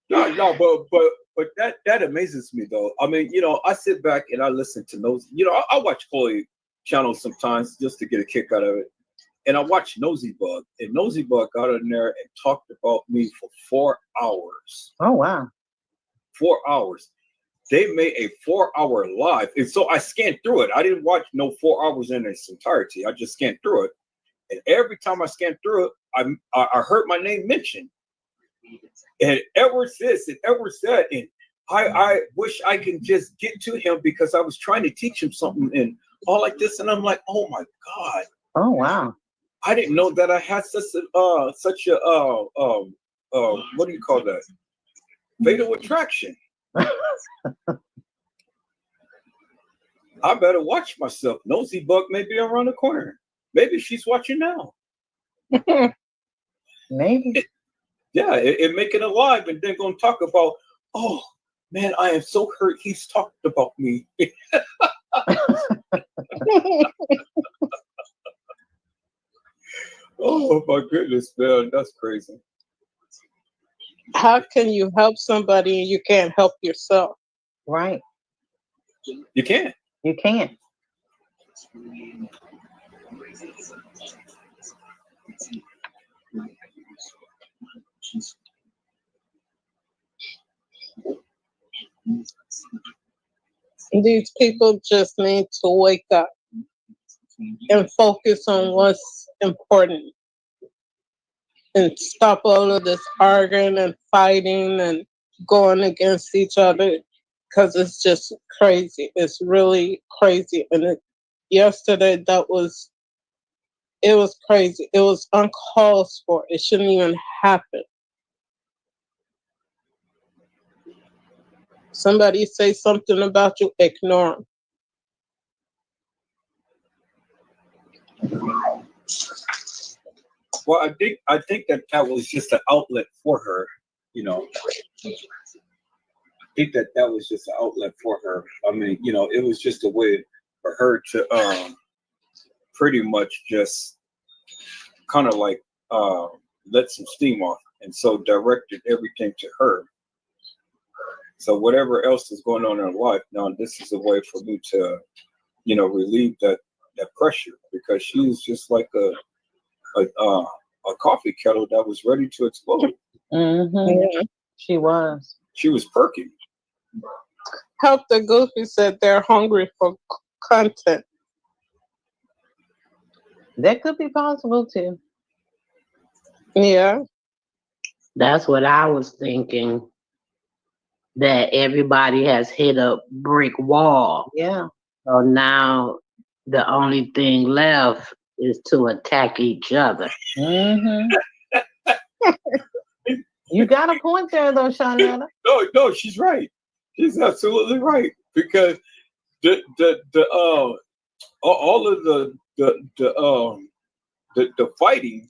No, but that amazes me though. I mean, you know, I sit back and I listen to those. You know, I watch Chloe channels sometimes just to get a kick out of it. And I watched Nosy Bug, and Nosy Bug got in there and talked about me for 4 hours. Oh wow. 4 hours. They made a 4-hour live. And so I scanned through it. I didn't watch no 4 hours in its entirety. I just scanned through it. And every time I scanned through it, I heard my name mentioned. And Edward says, and Edward said, and I wish I could just get to him because I was trying to teach him something and all like this. And I'm like, oh my God. Oh wow. I didn't know that I had such a what do you call that? Fatal attraction. I better watch myself. Nosy Bug may be around the corner. Maybe she's watching now. Maybe. It make it alive and then gonna talk about, oh man, I am so hurt. He's talked about me. Oh my goodness, man, that's crazy. How can you help somebody and you can't help yourself? Right. You can't. You can't. These people just need to wake up and focus on what's important and stop all of this arguing and fighting and going against each other because it's just crazy. It's really crazy. And yesterday, it was crazy. It was uncalled for. It shouldn't even happen. Somebody say something about you, ignore them. Well, I think that was just an outlet for her, you know. I think that was just an outlet for her. I mean, you know, it was just a way for her to pretty much just kind of like let some steam off, and so directed everything to her. So whatever else is going on in her life, now this is a way for me to, you know, relieve that pressure, because she's just like a coffee kettle that was ready to explode. Yeah. She was. She was perky. Help the Goofy said they're hungry for content. That could be possible too. Yeah. That's what I was thinking. That everybody has hit a brick wall. Yeah. So now the only thing left is to attack each other. You got a point there, though, Shawnetta. No, she's right. She's absolutely right, because all of the fighting.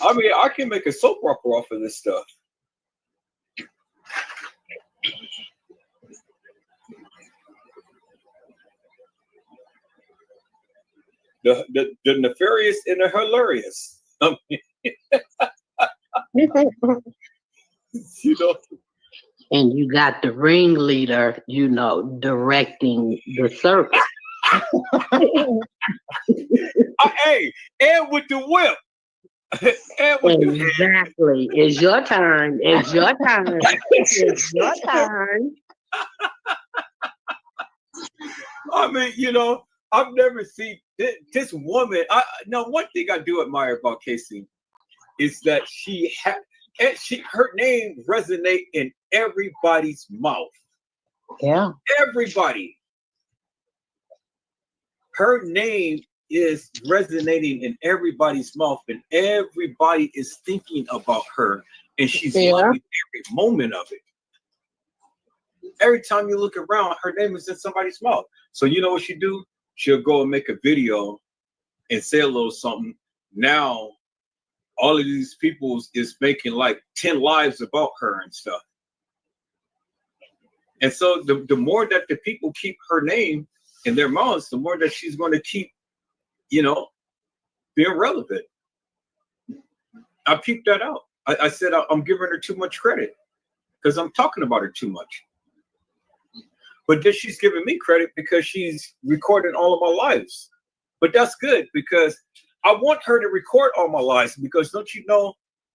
I mean, I can make a soap opera off of this stuff. The nefarious and the hilarious. I mean, you know. And you got the ringleader, you know, directing the circus. Hey, and with the whip. Exactly. It's your turn. It's your turn. It's your turn. I mean, you know, I've never seen this woman. Now, one thing I do admire about Casey is that her name resonate in everybody's mouth. Yeah. Everybody. Her name is resonating in everybody's mouth, and everybody is thinking about her, and she's loving every moment of it. Every time you look around, her name is in somebody's mouth. So you know what she do? She'll go and make a video and say a little something. Now, all of these people is making like 10 lives about her and stuff. And so the more that the people keep her name in their mouths, the more that she's going to keep, you know, being relevant. I peeped that out. I said I'm giving her too much credit because I'm talking about her too much. But then she's giving me credit because she's recording all of my lives. But that's good, because I want her to record all my lives, because don't you know,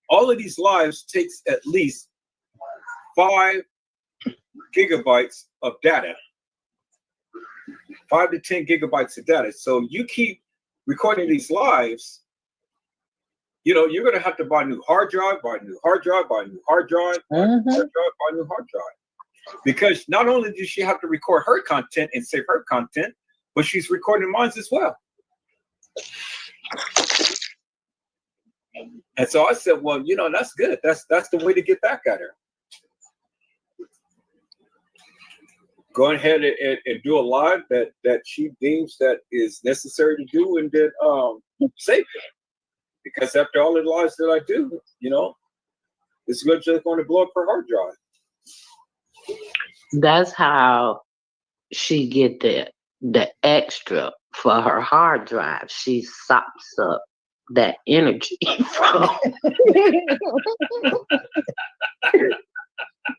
all of these lives takes at least 5 gigabytes of data. 5 to 10 gigabytes of data. So you keep recording these lives, you know, you're going to have to buy a new hard drive, buy a new hard drive, buy a new hard drive, buy a new hard drive, buy a new hard drive. Because not only does she have to record her content and save her content, but she's recording mine as well. And so I said, well, you know, that's good. That's the way to get back at her. Go ahead and do a live that she deems that is necessary to do, and then save it. Because after all the lives that I do, you know, it's just going to blow up her hard drive. That's how she get the extra for her hard drive. She sops up that energy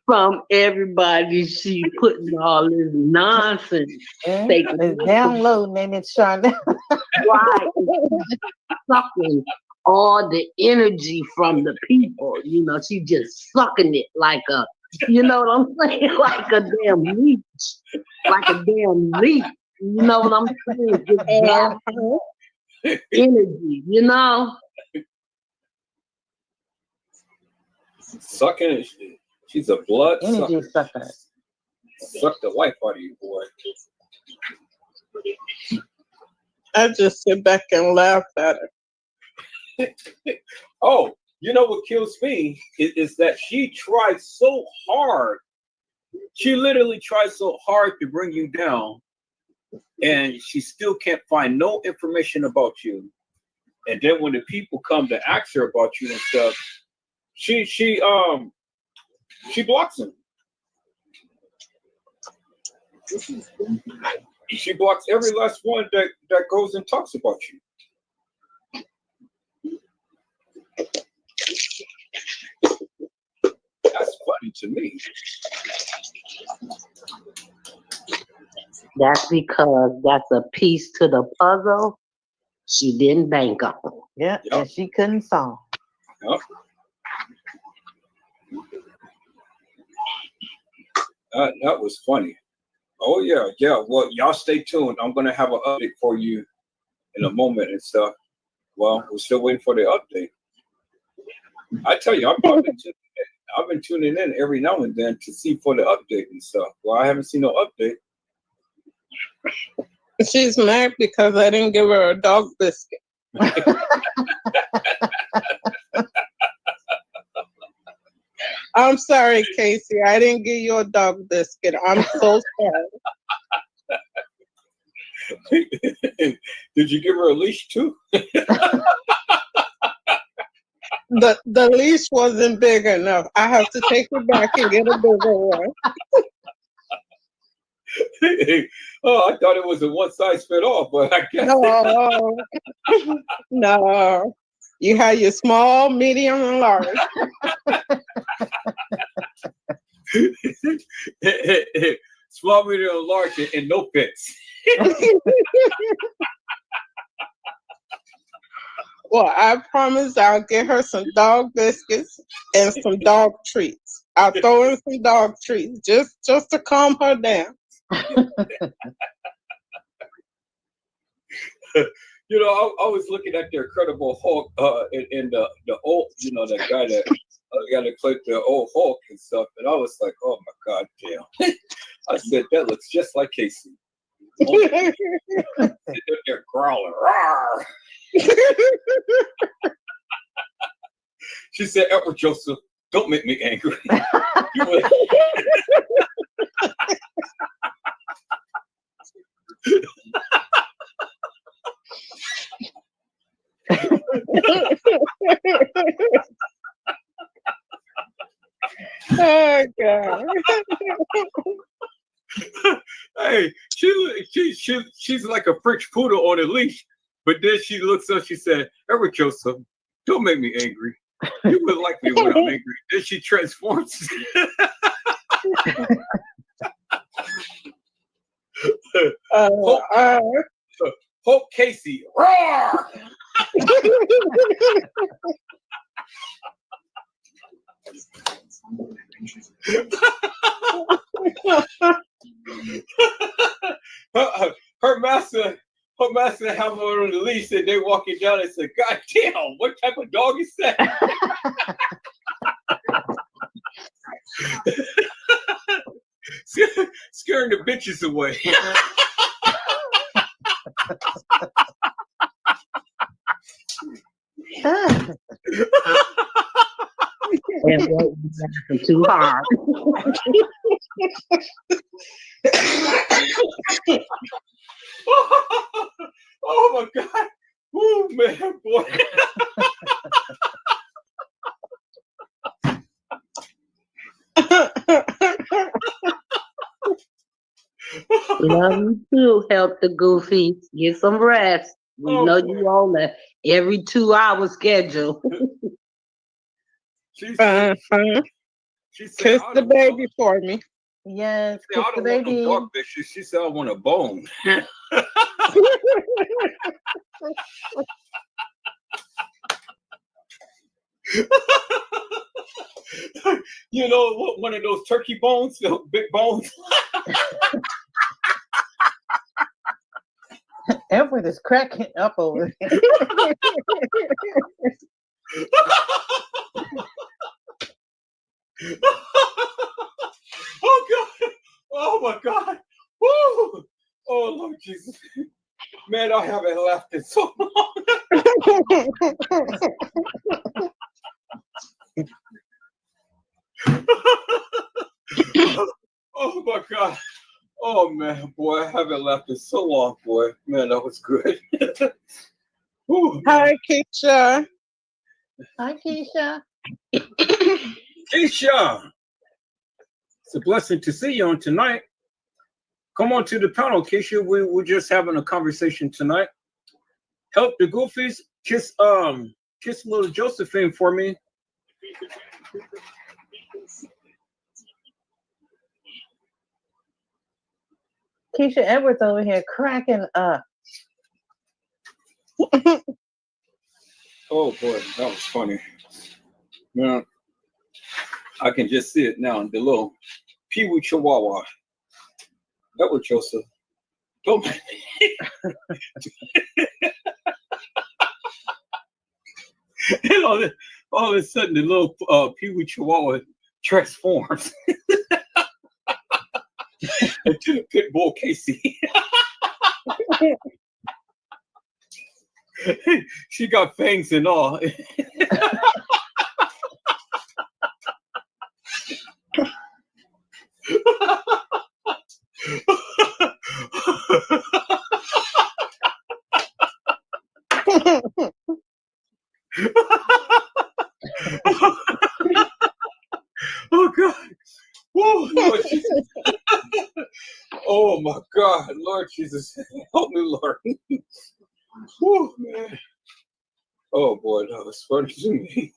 from everybody. She putting all this nonsense. It's downloading and it's shut down. Right. Sucking all the energy from the people. You know, she just sucking it like a, you know what I'm saying? Like a damn leech. Like a damn leech. You know what I'm saying? Just energy, you know? Sucking it. She's a blood energy sucker. Suck the life out of you, boy. I just sit back and laugh at her. Oh, you know what kills me is that she tried so hard. She literally tried so hard to bring you down, and she still can't find no information about you. And then when the people come to ask her about you and stuff, she blocks them. She blocks every last one that goes and talks about you. That's funny to me. That's because that's a piece to the puzzle she didn't bank on. Yeah, and she couldn't solve. Yep. That was funny. Oh yeah. Well, y'all stay tuned. I'm gonna have an update for you in a moment and stuff. Well, we're still waiting for the update. I tell you, I've been tuning in every now and then to see for the update and stuff. Well, I haven't seen no update. She's mad because I didn't give her a dog biscuit. I'm sorry, Casey. I didn't give you a dog biscuit. I'm so sorry. Did you give her a leash too? The leash wasn't big enough. I have to take it back and get a bigger one. Oh, I thought it was a one size fit all, but I guess no. No. You had your small, medium, and large. Small, medium, and large, and no fits. Well, I promise I'll get her some dog biscuits and some dog treats. I'll throw in some dog treats just to calm her down. You know, I was looking at the Incredible Hulk in the old, you know, that guy that got to click the old Hulk and stuff, and I was like, oh my god, damn! I said that looks just like Casey. They're growling. Rawr. She said, Edward Joseph, don't make me angry. Oh God. Hey, she's like a French poodle on a leash. But then she looks up, she said, Edward Joseph, don't make me angry. You would like me when I'm angry. Then she transforms. Hope Casey. Roar! Her master have her on the leash and they walking down and said, God damn, what type of dog is that? Scaring the bitches away. And what was laughing too hard. Oh my God. Oh man, boy. Love you too. Help the goofies get some rest. We know you on the every 2 hour schedule. She said, kiss the baby for me. Yes, kiss the baby. Dog bitch. She said I want a bone. You know what? One of those turkey bones, the big bones. Edward is cracking up over here. Oh God! Oh my God! Woo! Oh Lord Jesus! Man, I haven't laughed in so long. Oh my God! Oh man, boy, I haven't laughed in so long, boy. Man, that was good. Hi, Keisha. Hi, Keisha. Keisha, it's a blessing to see you on tonight. Come on to the panel, Keisha. We're just having a conversation tonight. Help the goofies. Kiss little Josephine for me. Keisha Edwards over here cracking up. Oh boy, that was funny. Yeah, I can just see it now. The little Pee-wee Chihuahua. That was Joseph. Don't. And all of a sudden, the little Pee-wee Chihuahua transforms into the pit bull Casey. She got fangs and all. Oh God. Whoa, Lord Jesus. Oh my God, Lord Jesus. Help me, Lord. Whew, man. Oh boy, that was funny to me.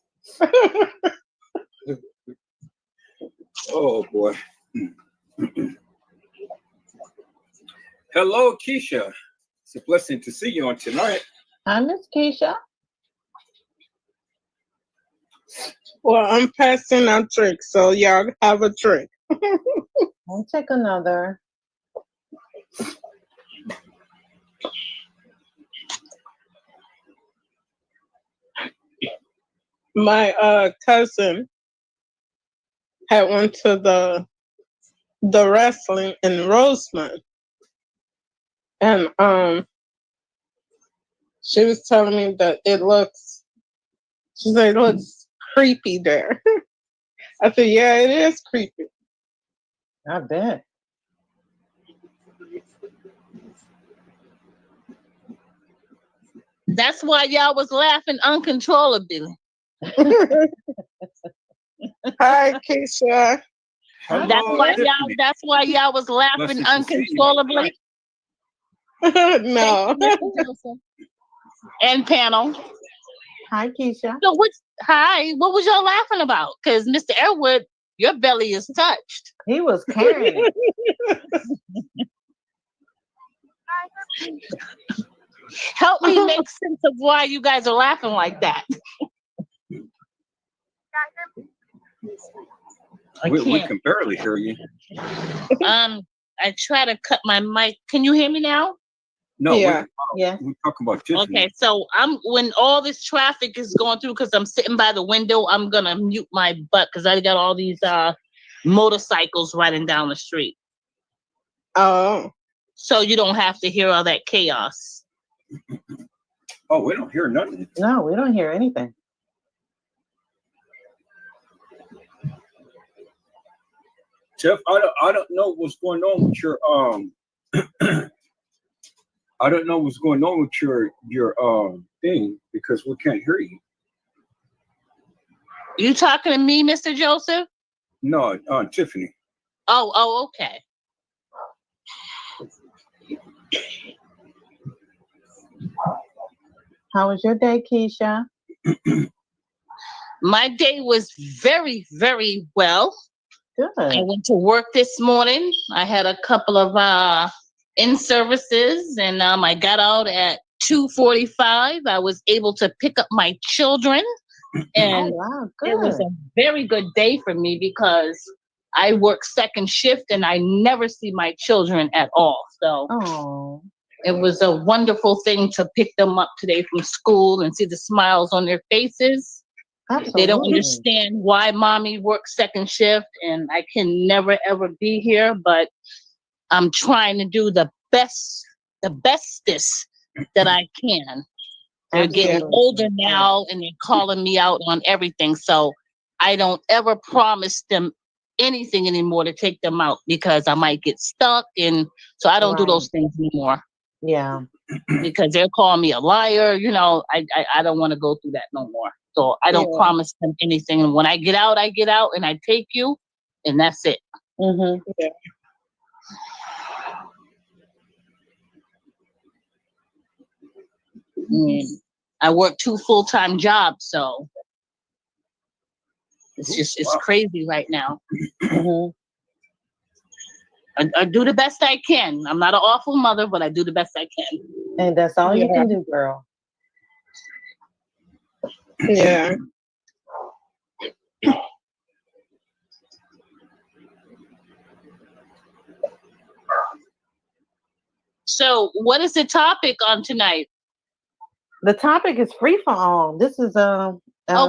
Oh boy. Hello, Keisha. It's a blessing to see you on tonight. Hi, Miss Keisha. Well, I'm passing out tricks, so y'all have a trick. I'll take another. My cousin had went to the wrestling in Roseman, and she was telling me that she said it looks creepy there. I said, yeah, it is creepy. I bet. That's why y'all was laughing uncontrollably. Hi, Keisha. That's why y'all was laughing uncontrollably. No. And panel. Hi, Keisha. So what was y'all laughing about? Because Mr. Airwood, your belly is touched. He was carrying it. Help me make sense of why you guys are laughing like that. We can barely hear you. I try to cut my mic. Can you hear me now? No, yeah. We're talking about Tiffany. Okay, so when all this traffic is going through, because I'm sitting by the window, I'm gonna mute my butt because I got all these motorcycles riding down the street. Oh. So you don't have to hear all that chaos. Oh, we don't hear nothing. No, we don't hear anything. Jeff, I don't know what's going on with your I don't know what's going on with your thing because we can't hear you. You talking to me, Mr. Joseph? No, Tiffany. Oh, okay. How was your day, Keisha? My day was very, very well. Good. I went to work this morning. I had a couple of in-services, and I got out at 2:45. I was able to pick up my children, and it was a very good day for me because I work second shift and I never see my children at all. So it was a wonderful thing to pick them up today from school and see the smiles on their faces. Absolutely. They don't understand why mommy works second shift and I can never ever be here, but I'm trying to do the bestest that I can. They're getting older now and they're calling me out on everything. So I don't ever promise them anything anymore to take them out because I might get stuck. And so I don't do those things anymore. Yeah. Because they're calling me a liar. You know, I don't want to go through that no more. So I don't promise them anything. And when I get out and I take you and that's it. Mm-hmm. Yeah. I work 2 full-time jobs, so it's crazy right now. Mm-hmm. I do the best I can. I'm not an awful mother, but I do the best I can. And that's all you can do, girl. Yeah. So, what is the topic on tonight? The topic is free fall. This is Are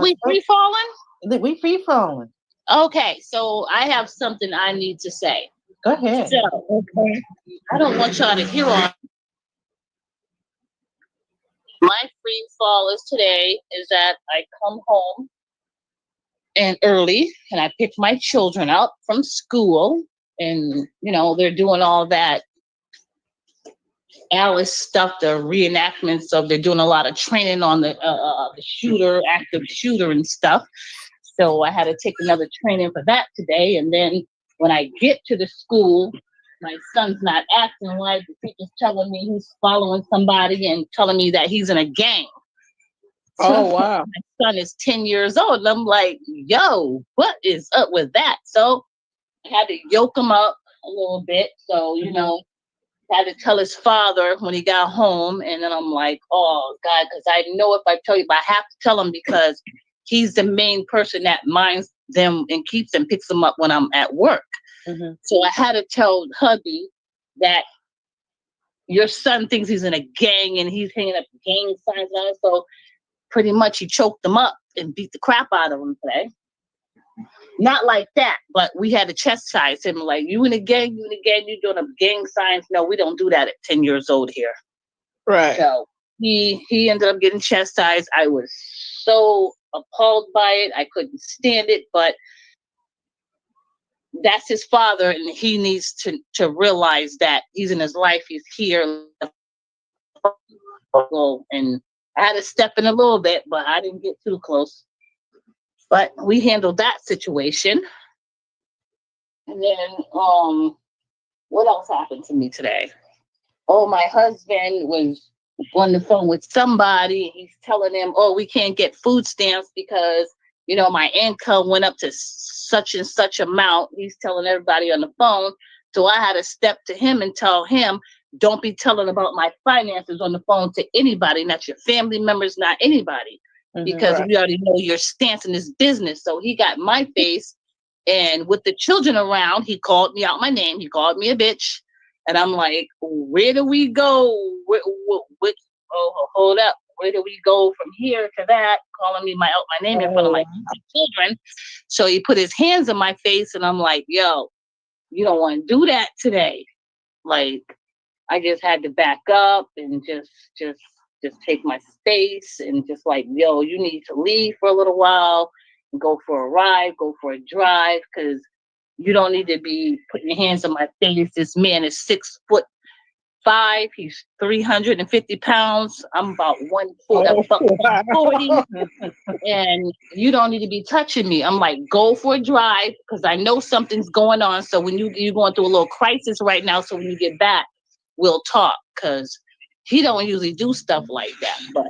we free falling? We free falling. Okay, so I have something I need to say. Go ahead. So, okay, I don't want y'all to hear on. My free fall is today is that I come home and early and I pick my children up from school, and you know they're doing all that Alice stuff, the reenactments of they're doing a lot of training on the shooter, active shooter and stuff. So I had to take another training for that today. And then when I get to the school, my son's not acting right. The teacher's telling me he's following somebody and telling me that he's in a gang. Oh, wow. My son is 10 years old. And I'm like, yo, what is up with that? So I had to yoke him up a little bit. So, you know, had to tell his father when he got home. And then I'm like, oh, God, because I know if I tell you, but I have to tell him because he's the main person that minds them and keeps them, picks them up when I'm at work. So I had to tell hubby that your son thinks he's in a gang and he's hanging up gang signs on it. So pretty much he choked him up and beat the crap out of him today. Not like that, but we had to chastise him like, you in a gang, you doing a gang signs. No, we don't do that at 10 years old here. Right. So he ended up getting chastised. I was so appalled by it. I couldn't stand it, but that's his father, and he needs to realize that he's in his life. He's here. And I had to step in a little bit, but I didn't get too close. But we handled that situation. And then, what else happened to me today? Oh, my husband was on the phone with somebody. He's telling them, oh, we can't get food stamps because, you know, my income went up to such and such amount. He's telling everybody on the phone. So I had to step to him and tell him, don't be telling about my finances on the phone to anybody, not your family members, not anybody, because we already know your stance in this business. So he got my face, and with the children around, he called me out my name. He called me a bitch. And I'm like, where do we go? Hold up. Where do we go from here to that? Calling me my name in front of my children. So he put his hands on my face, and I'm like, yo, you don't want to do that today. Like, I just had to back up and just take my space and just like, yo, you need to leave for a little while and go for a ride, go for a drive, because you don't need to be putting your hands on my face. This man is 6'5". He's 350 pounds. I'm about 140, and you don't need to be touching me. I'm like, go for a drive because I know something's going on. So when you're going through a little crisis right now, so when you get back, we'll talk, because he don't usually do stuff like that. But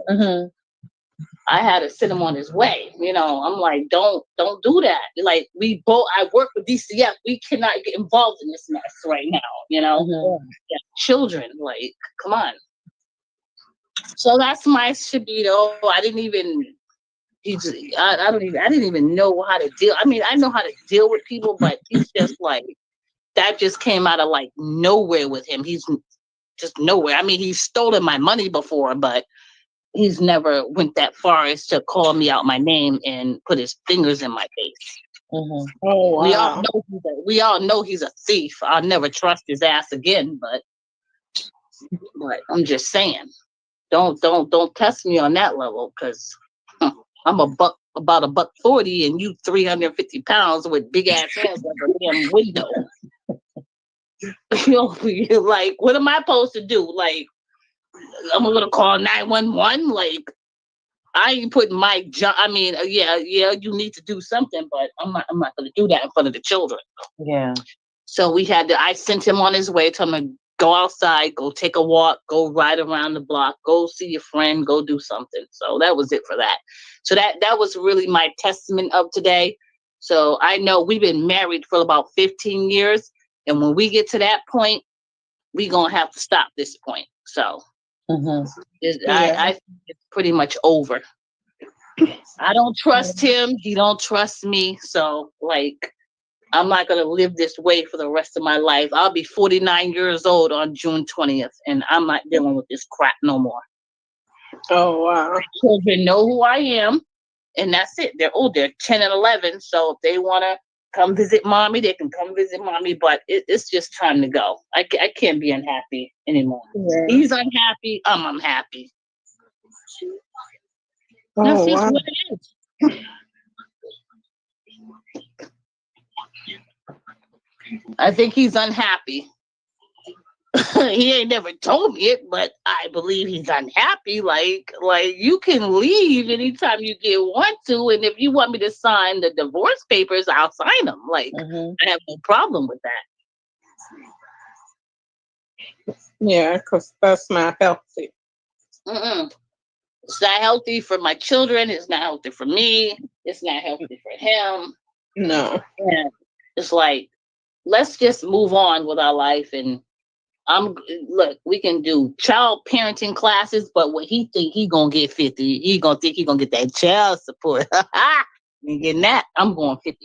I had to send him on his way. You know, I'm like, don't do that. Like, I work with DCF. We cannot get involved in this mess right now. You know, yeah, children, like, come on. So that's my Shabito. I didn't even know how to deal. I mean, I know how to deal with people, but he's just like, that just came out of like nowhere with him. He's just nowhere. I mean, he's stolen my money before, but he's never went that far as to call me out my name and put his fingers in my face. Oh, wow. We all know he's a thief. I'll never trust his ass again, but I'm just saying, don't test me on that level, because I'm about $140 and you 350 pounds with big ass hands like a damn window. You're like, what am I supposed to do? Like, I'm gonna call 911. Like, I ain't putting my job. I mean, yeah, you need to do something, but I'm not gonna do that in front of the children. Yeah. So I sent him on his way, told him to go outside, go take a walk, go ride around the block, go see your friend, go do something. So that was it for that. So that was really my testament of today. So I know we've been married for about 15 years. And when we get to that point, we're going to have to stop this point. So I think it's pretty much over. I don't trust him. He don't trust me. So, like, I'm not going to live this way for the rest of my life. I'll be 49 years old on June 20th, and I'm not dealing with this crap no more. Oh, wow. My children know who I am, and that's it. They're 10 and 11, so if they want to come visit mommy, they can come visit mommy, but it's just time to go. I can't be unhappy anymore. Yeah. He's unhappy, I'm unhappy. That's just what it is. I think he's unhappy. He ain't never told me it, but I believe he's unhappy. Like you can leave anytime you want to, and if you want me to sign the divorce papers, I'll sign them. Like I have no problem with that. Yeah, because that's not healthy. It's not healthy for my children. It's not healthy for me. It's not healthy for him. No. And it's like, let's just move on with our life. And look, we can do child parenting classes, but when he think he gonna get 50, he gonna think he gonna get that child support. And getting that, I'm going 50-50.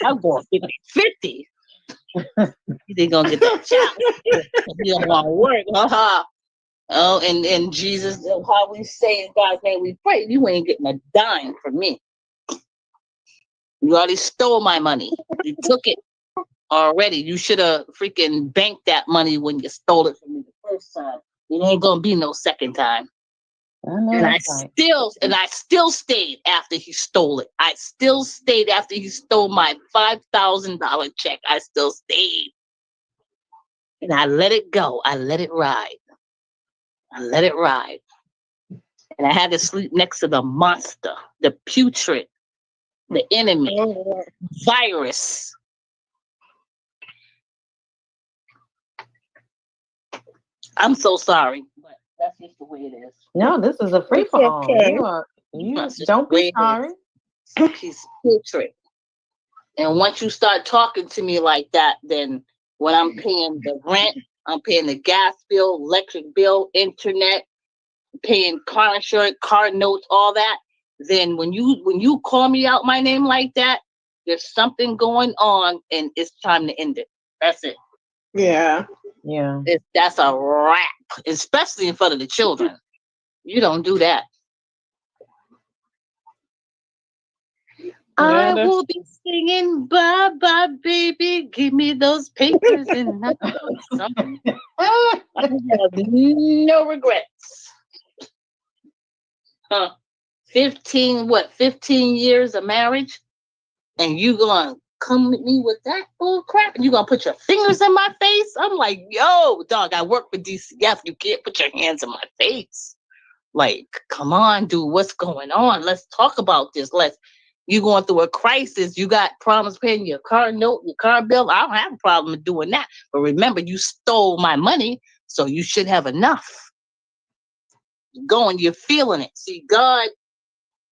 I'm going 50-50. He gonna get that child. He don't want to work. Oh, and Jesus, how we say in God's name we pray, you ain't getting a dime from me. You already stole my money. You took it already. You should have freaking banked that money when you stole it from me the first time. It ain't gonna be no second time. And I still stayed after he stole it. I still stayed after he stole my $5,000 check. I still stayed. And I let it go. I let it ride. And I had to sleep next to the monster, the putrid, the enemy, virus. I'm so sorry, but that's just the way it is. No, this is a free for all. You don't be sorry. He's putrid. And once you start talking to me like that, then when I'm paying the rent, I'm paying the gas bill, electric bill, internet, paying car insurance, car notes, all that. Then when you call me out my name like that, there's something going on, and it's time to end it. That's it. Yeah. That's a wrap, especially in front of the children. You don't do that. I will be singing bye bye, baby. Give me those papers and something. I have no regrets. 15 years of marriage, and you gonna come at me with that bull crap, and you gonna put your fingers in my face? I'm like, yo, dog, I work for DCF. You can't put your hands in my face. Like, come on, dude, what's going on? Let's talk about this. You going through a crisis. You got problems paying your car note, your car bill. I don't have a problem doing that. But remember, you stole my money, so you should have enough. You're going, you're feeling it. See, God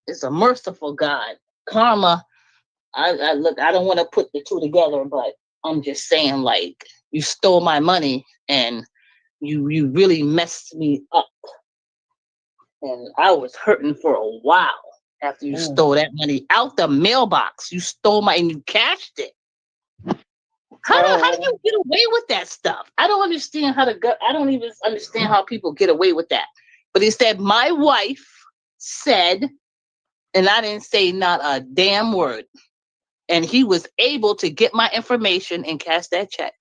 is a merciful God. Karma, I don't want to put the two together, but I'm just saying, like, you stole my money and you really messed me up. And I was hurting for a while. After you stole that money out the mailbox, you stole and you cashed it. How do you get away with that stuff? I don't understand I don't even understand how people get away with that. But he said, my wife said, and I didn't say not a damn word. And he was able to get my information and cash that check.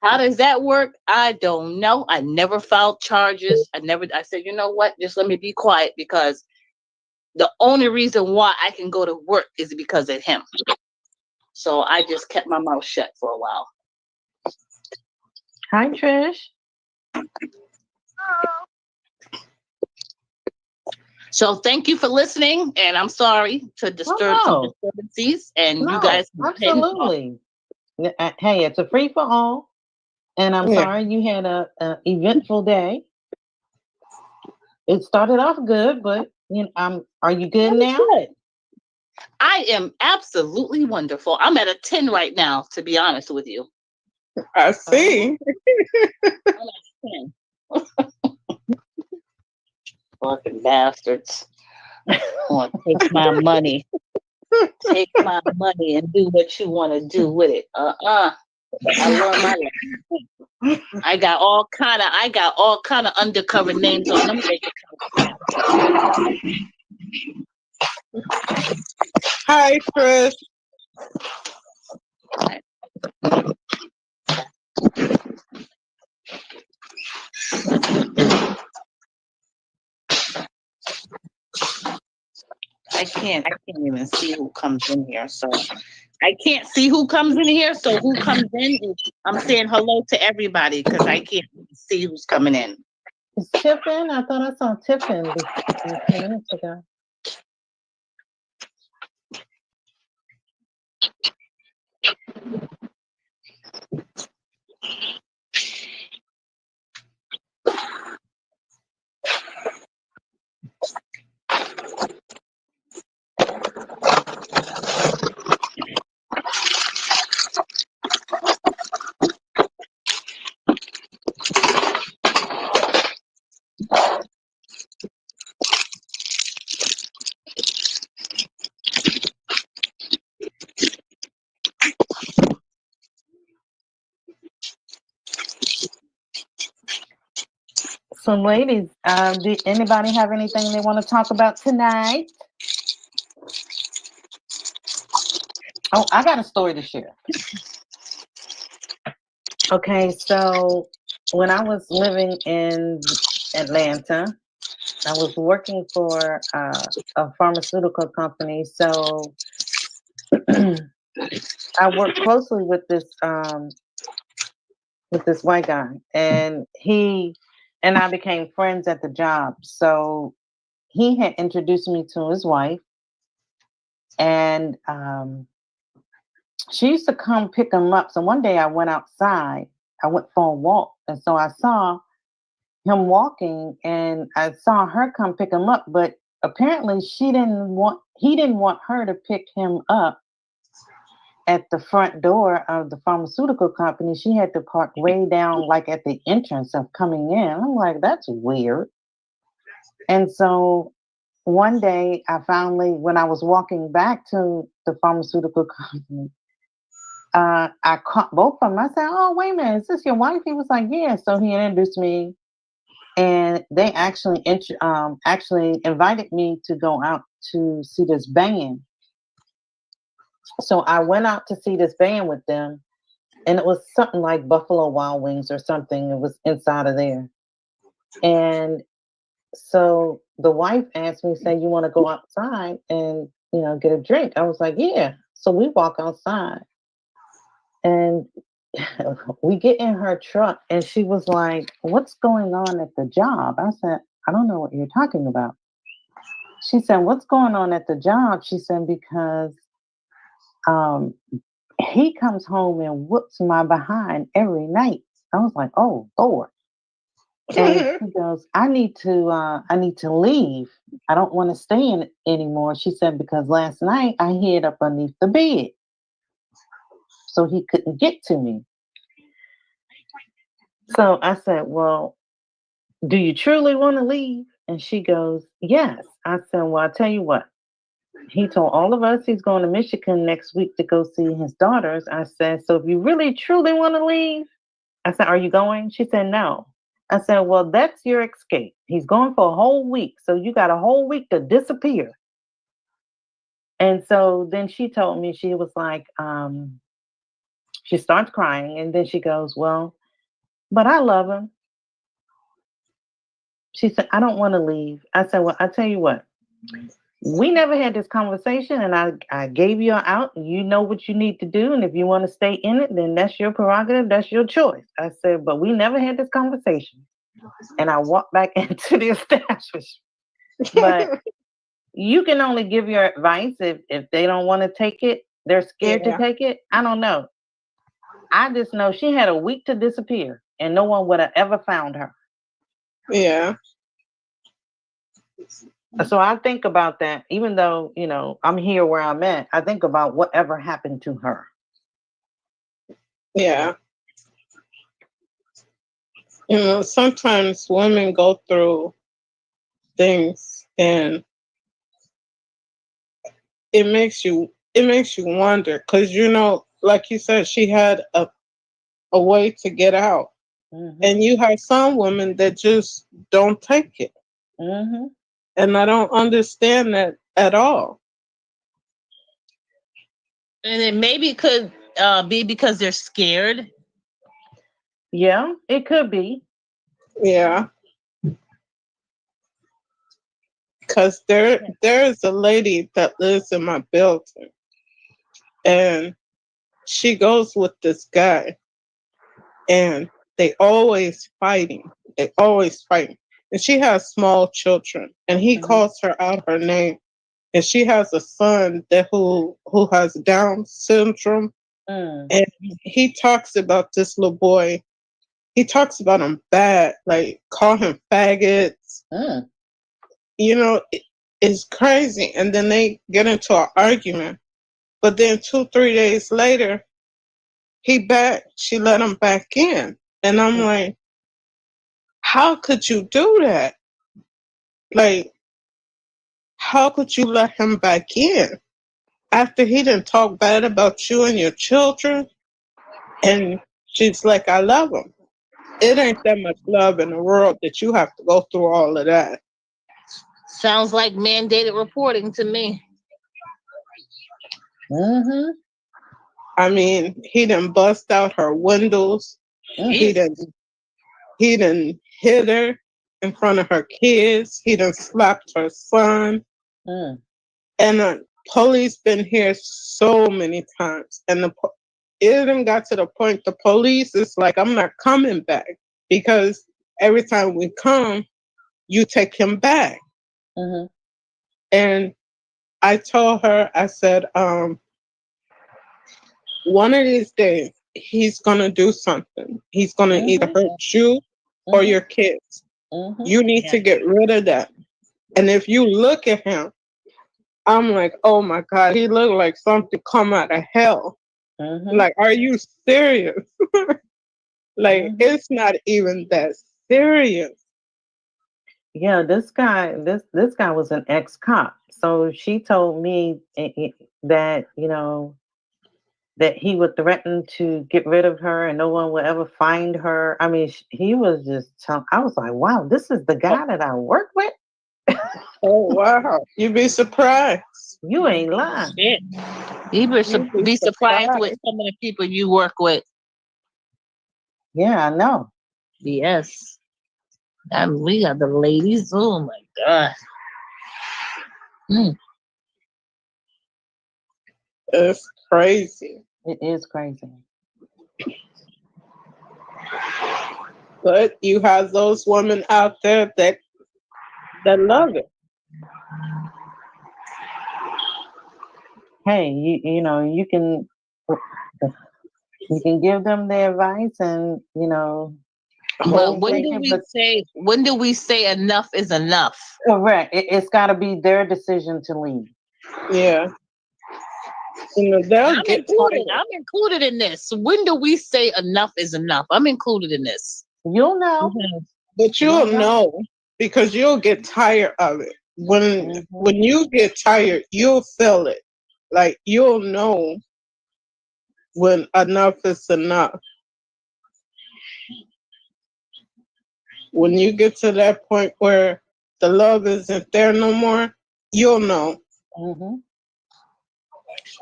How does that work? I don't know. I never filed charges. I said, you know what? Just let me be quiet, because the only reason why I can go to work is because of him. So I just kept my mouth shut for a while. Hi, Trish. So thank you for listening, and I'm sorry to disturb some disturbances. And you guys, absolutely. Hey, it's a free for all, and I'm sorry you had a eventful day. It started off good, but are you good now? Good. I am absolutely wonderful. I'm at a 10 right now, to be honest with you. I see. I'm at a 10. Fucking bastards. Want to take my money. Take my money and do what you want to do with it. I learned my lesson. I got all kind of undercover names on them. Hi, Chris. I can't even see who comes in here. So I can't see who comes in here. So who comes in? I'm saying hello to everybody because I can't see who's coming in. Is Tiff in? I thought I saw Tiff in a few minutes ago. So, ladies, do anybody have anything they want to talk about tonight? Oh, I got a story to share. Okay, so when I was living in Atlanta, I was working for a pharmaceutical company. So I worked closely with this white guy, and he and I became friends at the job. So he had introduced me to his wife, and she used to come pick him up. So one day I went outside. I went for a walk, and so I saw him walking, and I saw her come pick him up. But apparently, he didn't want her to pick him up at the front door of the pharmaceutical company. She had to park way down, like at the entrance of coming in. I'm like, that's weird. And so one day when I was walking back to the pharmaceutical company, I caught both of them. I said, oh, wait a minute, is this your wife? He was like, yeah. So he introduced me, and they actually invited me to go out to see this band. So I went out to see this band with them, and it was something like Buffalo Wild Wings or something. It was inside of there. And so the wife asked me, say, you want to go outside and, get a drink? I was like, yeah. So we walk outside, and we get in her truck, and she was like, what's going on at the job? I said, I don't know what you're talking about. She said, what's going on at the job? She said, because he comes home and whoops my behind every night. I was like, oh, Lord. And she goes, I need to leave. I don't want to stay in anymore. She said, because last night I hid up underneath the bed, so he couldn't get to me. So I said, well, do you truly want to leave? And she goes, yes. I said, well, I'll tell you what. He told all of us he's going to Michigan next week to go see his daughters. I said, so if you really, truly want to leave, I said, are you going? She said, no. I said, well, that's your escape. He's going for a whole week. So you got a whole week to disappear. And so then she told me, she was like, she starts crying. And then she goes, well, but I love him. She said, I don't want to leave. I said, well, I'll tell you what. We never had this conversation, and I gave you an out. You know what you need to do, and if you want to stay in it, then that's your prerogative. That's your choice. I said, but we never had this conversation. And I walked back into the establishment. But you can only give your advice if they don't want to take it. They're scared to take it. I don't know. I just know she had a week to disappear, and no one would have ever found her. Yeah. So I think about that, even though, I'm here where I'm at, I think about whatever happened to her. Yeah. Sometimes women go through things and it makes you wonder, because like you said, she had a way to get out. And you have some women that just don't take it. And I don't understand that at all. And it maybe could be because they're scared. Yeah, it could be. Yeah. Because there is a lady that lives in my building, and she goes with this guy, and they always fighting. And she has small children, and he calls her out her name. And she has a son who has Down syndrome. And he talks about this little boy. He talks about him bad, like call him faggots. It's crazy. And then they get into an argument. But then 2-3 days later, she let him back in. And I'm like, how could you do that? Like, how could you let him back in after he didn't talk bad about you and your children? And she's like, I love him. It ain't that much love in the world that you have to go through all of that. Sounds like mandated reporting to me. I mean, he done bust out her windows. He done hit her in front of her kids. He done slapped her son. And the police been here so many times. And it done got to the point the police is like, I'm not coming back, because every time we come, you take him back. And I told her, I said, one of these days, he's going to do something. He's going to either hurt you or your kids. You need to get rid of that. And if you look at him, I'm like, oh my God, he looked like something come out of hell. Like, are you serious? Like, it's not even that serious. Yeah, this guy was an ex-cop. So she told me that, that he would threaten to get rid of her and no one would ever find her. I mean, he was just I was like, wow, this is the guy that I work with? Oh, wow. You'd be surprised. You ain't lying. Shit. You be surprised with some of the people you work with. Yeah, I know. Yes. And we got the ladies. Oh my God. It's crazy. It is crazy. But you have those women out there that love it. Hey, you can give them the advice, and But when do we say enough is enough? Correct. It's got to be their decision to leave. Yeah. I'm included in this. When do we say enough is enough? I'm included in this. You'll know. But you'll know, because you'll get tired of it. When you get tired, you'll feel it. Like, you'll know when enough is enough. When you get to that point where the love isn't there no more, you'll know.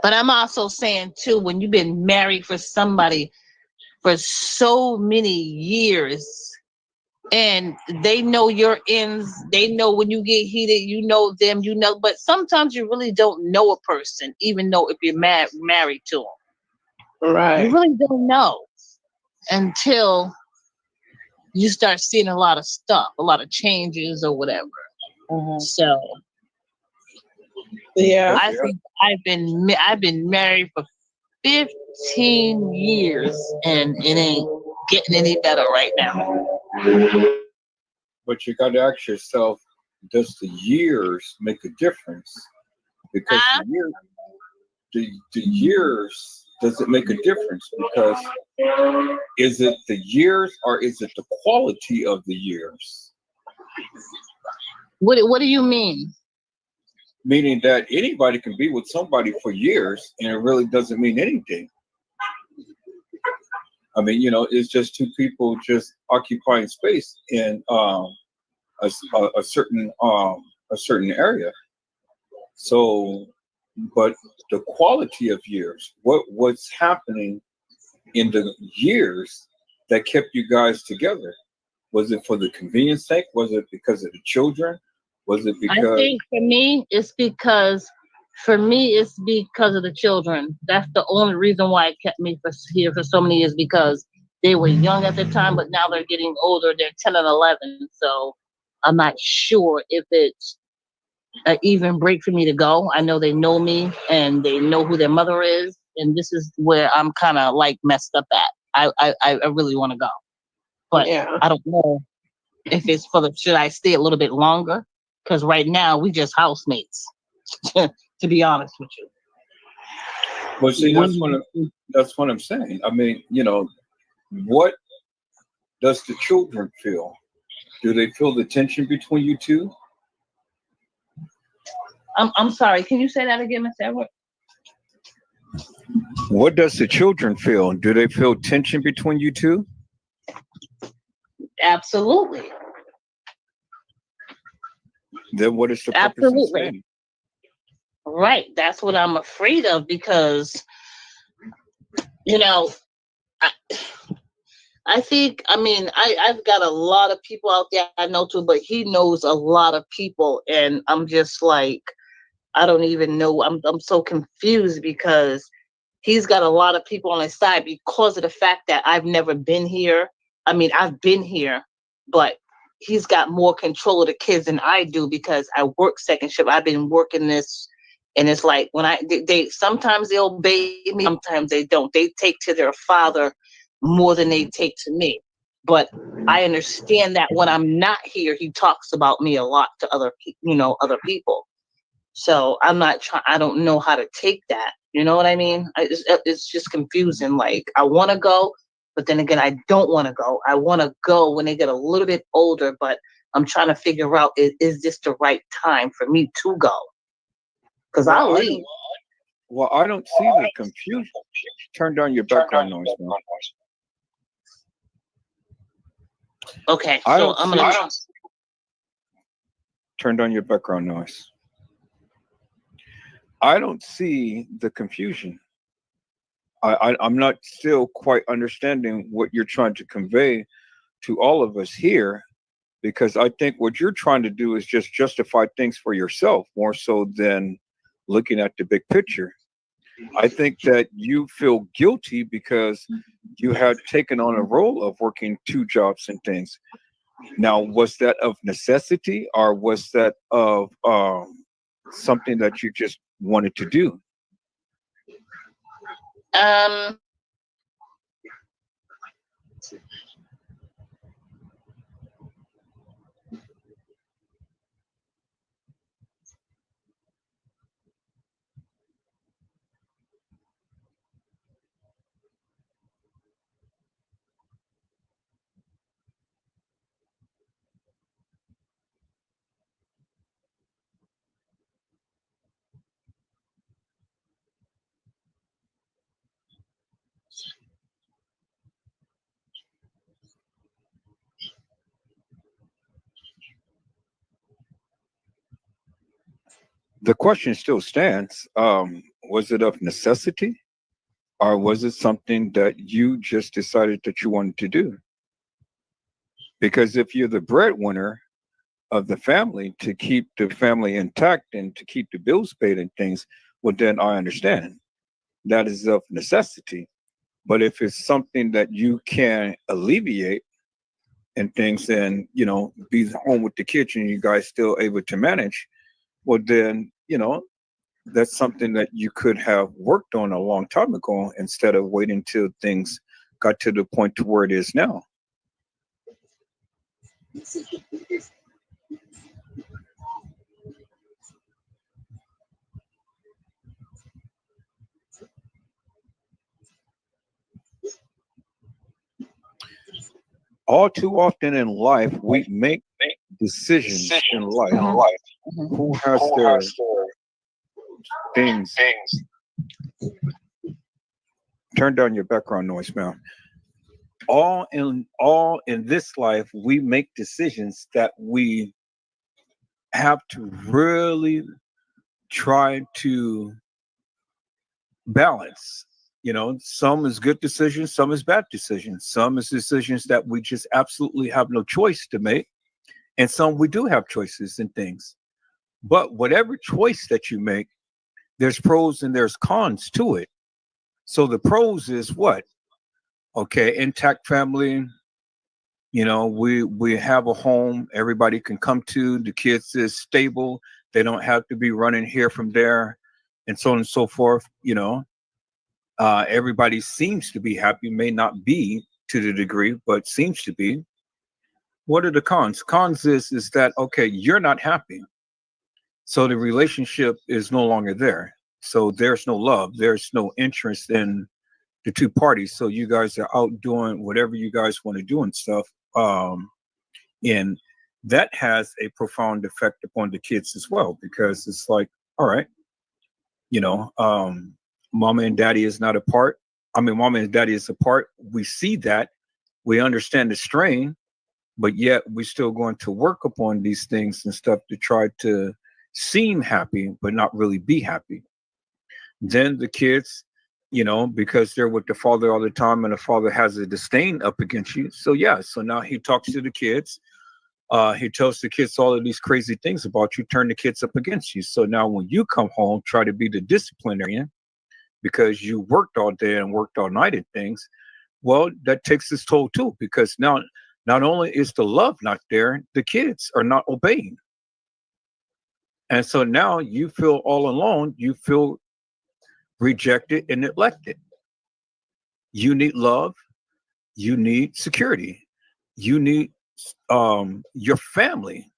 But I'm also saying too, when you've been married for somebody for so many years, and they know your ends, they know when you get heated, you know them, but sometimes you really don't know a person, even though if you're married to them. Right. You really don't know until you start seeing a lot of stuff, a lot of changes or whatever. So yeah, I think I've been married for 15 years and it ain't getting any better right now. But you got to ask yourself, does the years make a difference? Because the years, does it make a difference? Because is it the years or is it the quality of the years? What do you mean? Meaning that anybody can be with somebody for years and it really doesn't mean anything. I mean, you know, it's just two people just occupying space in a certain area. So, but the quality of years, what's happening in the years that kept you guys together? Was it for the convenience sake? Was it because of the children? Was it because? I think for me, it's because of the children. That's the only reason why it kept me here for so many years, because they were young at the time, but now they're getting older. They're 10 and 11. So I'm not sure if it's an even break for me to go. I know they know me and they know who their mother is. And this is where I'm kind of like messed up at. I really want to go. But Yeah. I don't know if it's should I stay a little bit longer? Because right now we just housemates, to be honest with you. Well, see, that's what I'm saying. I mean, you know, what does the children feel? Do they feel the tension between you two? I'm sorry. Can you say that again, Mr. Edward? What does the children feel? Do they feel tension between you two? Absolutely. Then what is the purpose of staying? Right. That's what I'm afraid of, because, you know, I think, I mean, I've got a lot of people out there I know too, but he knows a lot of people. And I'm just like, I don't even know. I'm so confused because he's got a lot of people on his side because of the fact that I've never been here. I mean, I've been here, but he's got more control of the kids than I do because I work second shift. I've been working this, and it's like when they sometimes they obey me, sometimes they don't. They take to their father more than they take to me. But I understand that when I'm not here, he talks about me a lot to other people. So I'm not trying. I don't know how to take that. You know what I mean? It's just confusing. Like, I want to go, but then again, I don't want to go. I want to go when they get a little bit older, but I'm trying to figure out, is this the right time for me to go? Because I'll leave. Well, I don't see the confusion. Turn down your background noise, man. Okay, so I'm going to turn down your background noise. I don't see the confusion. I'm not still quite understanding what you're trying to convey to all of us here, because I think what you're trying to do is just justify things for yourself more so than looking at the big picture. I think that you feel guilty because you had taken on a role of working 2 jobs and things. Now, was that of necessity, or was that of something that you just wanted to do? The question still stands. Was it of necessity, or was it something that you just decided that you wanted to do? Because if you're the breadwinner of the family, to keep the family intact and to keep the bills paid and things, well, then I understand. That is of necessity. But if it's something that you can alleviate and things, and, you know, be home with the kids and you guys still able to manage, well, then, you know, that's something that you could have worked on a long time ago instead of waiting till things got to the point to where it is now. all too often in life, we make decisions in life. Who has their things? Turn down your background noise, ma'am. All in this life, we make decisions that we have to really try to balance. You know, some is good decisions, some is bad decisions, some is decisions that we just absolutely have no choice to make, and some we do have choices in things. But whatever choice that you make, there's pros and there's cons to it. So the pros is what? Okay, intact family. You know, we have a home everybody can come to. The kids is stable. They don't have to be running here from there, and so on and so forth. You know, everybody seems to be happy. May not be to the degree, but seems to be. What are the cons? Cons is that okay, you're not happy, so the relationship is no longer there. So there's no love. There's no interest in the two parties. So you guys are out doing whatever you guys want to do and stuff. And that has a profound effect upon the kids as well, because it's like, all right, you know, mama and daddy is not apart. I mean, mama and daddy is apart. We see that, we understand the strain, but yet we still going to work upon these things and stuff to try to seem happy, but not really be happy. Then the kids, you know, because they're with the father all the time and the father has a disdain up against you. So yeah, so now he talks to the kids. He tells the kids all of these crazy things about you, turn the kids up against you. So now when you come home, try to be the disciplinarian because you worked all day and worked all night and things. Well, that takes its toll too, because now not only is the love not there, the kids are not obeying. And so now you feel all alone, you feel rejected and neglected. You need love, you need security, you need your family,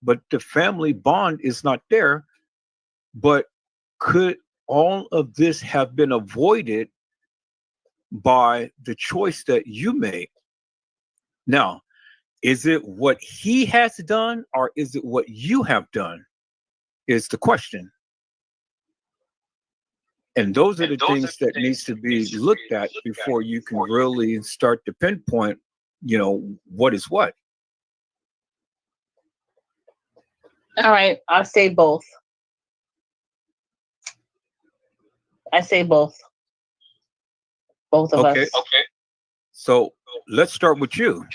but the family bond is not there. But could all of this have been avoided by the choice that you made? Now, is it what he has done or is it what you have done is the question. And those are the things that needs to be looked at before you can really start to pinpoint, you know, what is what. All right, I'll say both. I say both. Both of Okay. us. Okay. So let's start with you.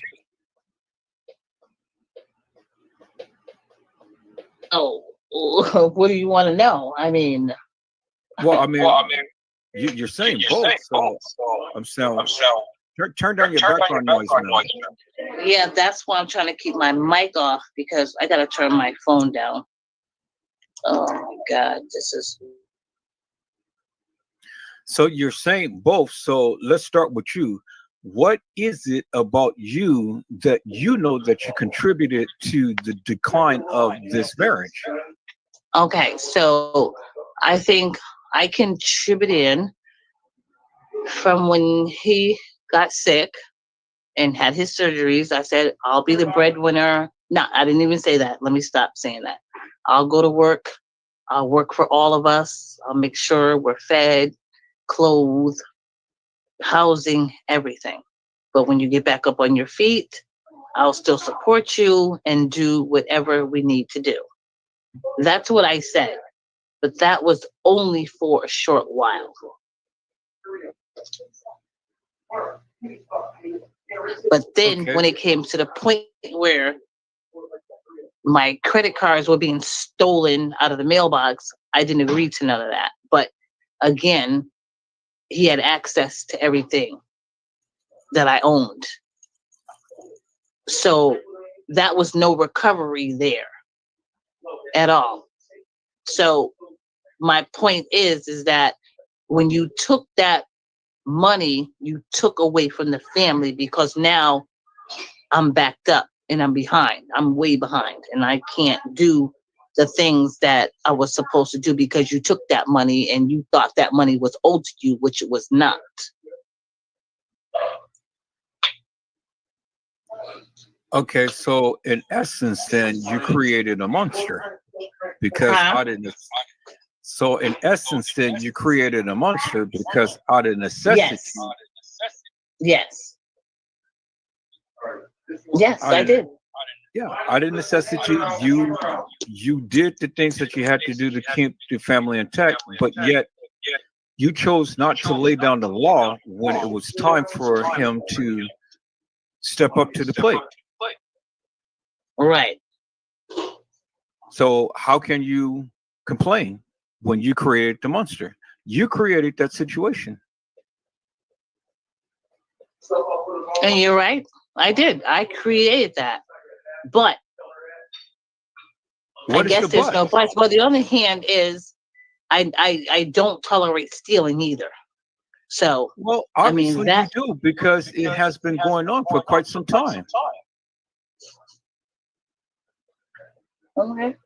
Oh, what do you want to know? I mean, Well, I mean, you're saying both. So I'm saying, turn down your background noise now. yeah, that's why I'm trying to keep my mic off because I gotta turn my phone down. Oh my God, this is. So you're saying both. So let's start with you. What is it about you that you know that you contributed to the decline of this marriage? Okay, so I think I contributed in from when he got sick and had his surgeries. I said, I'll be the breadwinner. No, I didn't even say that. Let me stop saying that. I'll go to work. I'll work for all of us. I'll make sure we're fed, clothed, housing, everything. But when you get back up on your feet, I'll still support you and do whatever we need to do. That's what I said. But that was only for a short while. But then when it came to the point where my credit cards were being stolen out of the mailbox, I didn't agree to none of that. But again, he had access to everything that I owned. So that was no recovery there at all. So my point is that when you took that money, you took away from the family because now I'm backed up and I'm behind. I'm way behind and I can't do the things that I was supposed to do because you took that money and you thought that money was owed to you, which it was not. Okay, so in essence, then you created a monster because Huh? out of the, so in essence, then you created a monster because out of necessity, Yes. Yes. Yes, out I of, did. yeah, out of necessity, you did the things that you had to do to keep the family intact, but yet you chose not to lay down the law when it was time for him to step up to the plate. Right. So how can you complain when you created the monster? You created that situation. And you're right. I did. I created that. But I What is guess the there's but? no but. Well, the other hand is I don't tolerate stealing either. So Well, I mean obviously you that do because it has been going on for quite some time. okay.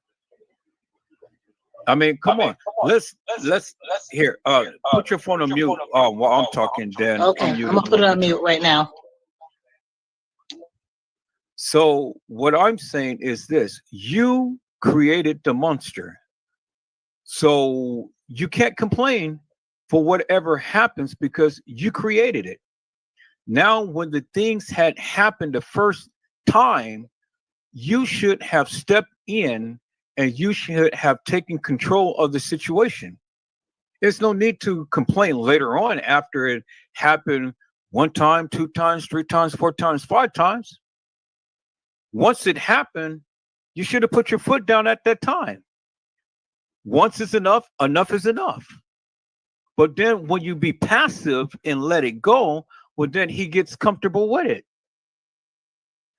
I mean, come on. Let's here. Put your phone on mute while I'm talking. Then Okay, you I'm gonna put it on mute right now. So what I'm saying is this: you created the monster, so you can't complain for whatever happens because you created it. Now, when the things had happened the first time, you should have stepped in and you should have taken control of the situation. There's no need to complain later on after it happened one time, two times, three times, four times, five times. Once it happened, you should have put your foot down at that time. Once is enough, enough is enough. But then when you be passive and let it go, well, then he gets comfortable with it.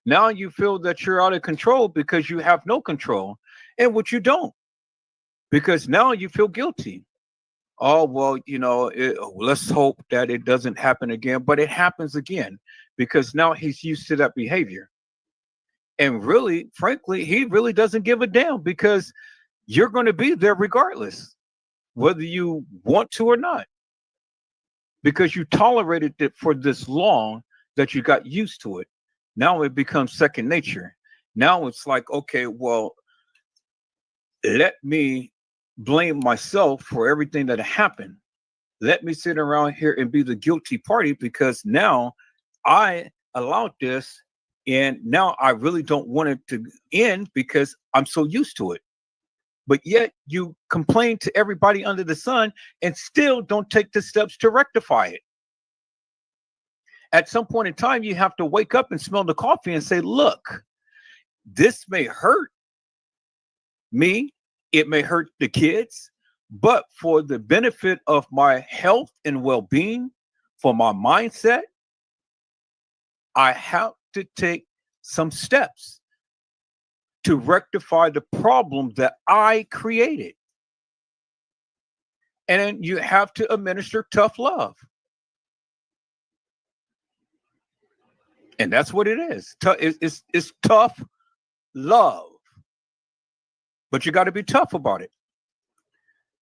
Now you feel that you're out of control because you have no control, and what you don't, because now you feel guilty. Oh, well, let's hope that it doesn't happen again, but it happens again because now he's used to that behavior. And really, frankly, he really doesn't give a damn because you're going to be there regardless, whether you want to or not, because you tolerated it for this long that you got used to it. Now it becomes second nature. Now it's like, okay, well, let me blame myself for everything that happened. Let me sit around here and be the guilty party because now I allowed this and now I really don't want it to end because I'm so used to it. But yet you complain to everybody under the sun and still don't take the steps to rectify it. At some point in time, you have to wake up and smell the coffee and say, look, this may hurt me, it may hurt the kids, but for the benefit of my health and well-being, for my mindset, I have to take some steps to rectify the problem that I created. And then you have to administer tough love. And that's what it is. It's tough love. But you got to be tough about it.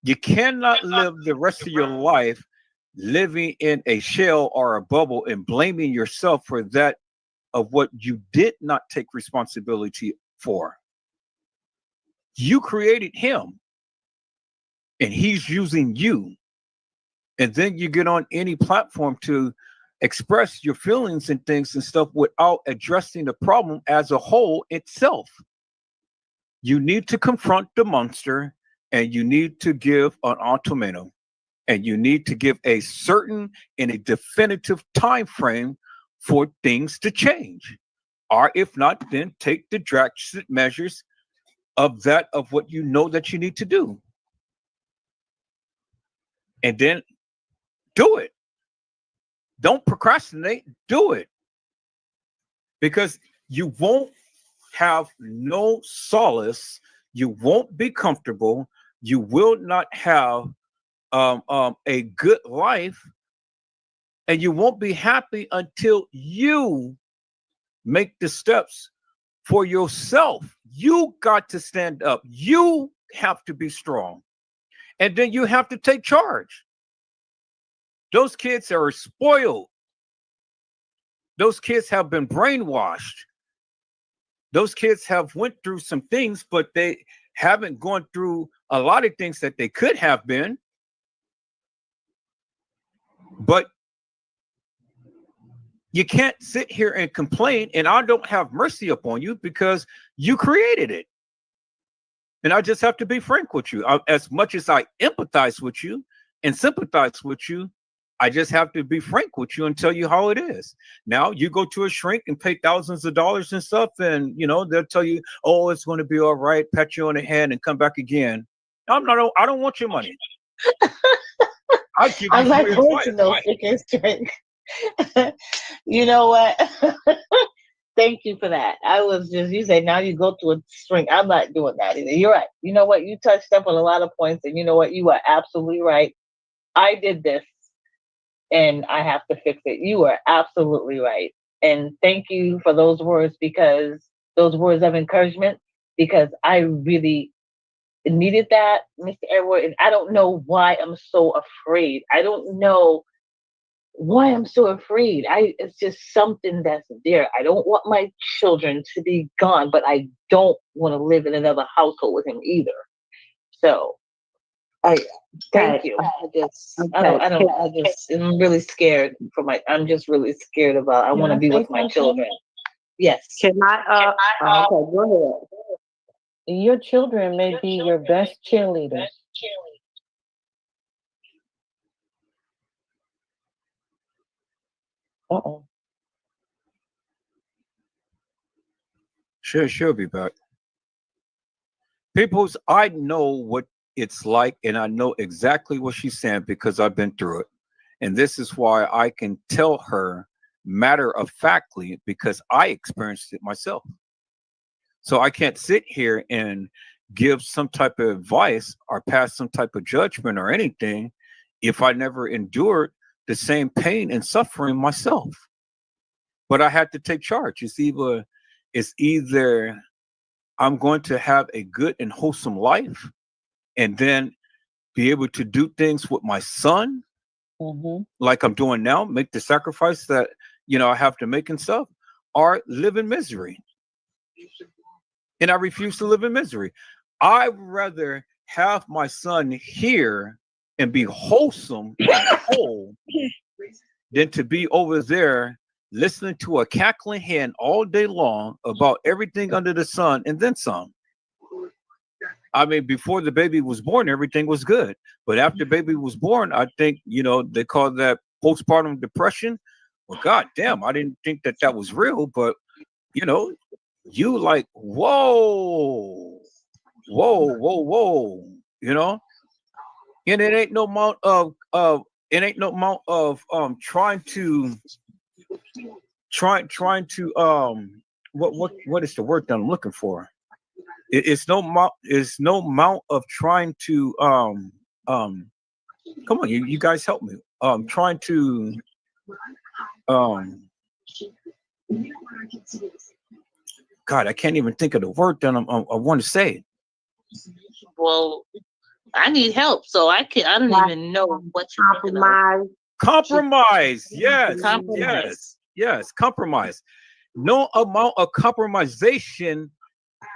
You cannot live the rest of your life living in a shell or a bubble and blaming yourself for that of what you did not take responsibility for. You created him and he's using you. And then you get on any platform to express your feelings and things and stuff without addressing the problem as a whole itself. You need to confront the monster and you need to give an ultimatum and you need to give a certain and a definitive time frame for things to change. Or if not, then take the drastic measures of what you know that you need to do. And then do it. Don't procrastinate, do it. Because you won't have no solace, you won't be comfortable, you will not have a good life, and you won't be happy until you make the steps for yourself. You got to stand up. You have to be strong. And then you have to take charge. Those kids are spoiled. those kids have been brainwashed. Those kids have went through some things, but they haven't gone through a lot of things that they could have been. But you can't sit here and complain, and I don't have mercy upon you because you created it. And I just have to be frank with you. As much as I empathize with you and sympathize with you, I just have to be frank with you and tell you how it is. Now, you go to a shrink and pay thousands of dollars and stuff, and they'll tell you, "Oh, it's going to be all right," pat you on the head, and come back again. I don't want your money. I give you I'm not free going advice. to no freaking drink. You know what? Thank you for that. I was just, you say now you go to a shrink. I'm not doing that either. You're right. You know what? You touched up on a lot of points, and you know what? You are absolutely right. I did this, and I have to fix it. You are absolutely right. And thank you for those words, because those words of encouragement, because I really needed that, Mr. Edward. And I don't know why I'm so afraid. I don't know why I'm so afraid. It's just something that's there. I don't want my children to be gone, but I don't want to live in another household with him either. So thank you. I'm really scared I'm just really scared about, I want to be with my children. Yes. Okay, go ahead. Your children may be your best cheerleaders. Uh-oh. She'll be back. Peoples, I know what it's like, and I know exactly what she's saying because I've been through it. And this is why I can tell her matter of factly, because I experienced it myself. So I can't sit here and give some type of advice or pass some type of judgment or anything if I never endured the same pain and suffering myself. But I had to take charge. It's either I'm going to have a good and wholesome life and then be able to do things with my son, like I'm doing now, make the sacrifice that I have to make and stuff, or live in misery. And I refuse to live in misery. I'd rather have my son here and be wholesome and whole than to be over there listening to a cackling hen all day long about everything under the sun and then some. I mean, before the baby was born, everything was good. But after the baby was born, I think, they call that postpartum depression. Well, God damn, I didn't think that was real. But, you like, whoa, and it ain't no amount of trying to what is the word that I'm looking for? It's no amount of trying to come on, you guys help me. Trying to God, I can't even think of the word that I want to say. Well, I need help, so I don't even know what you're compromise. Compromise, yes, compromise. No amount of compromisation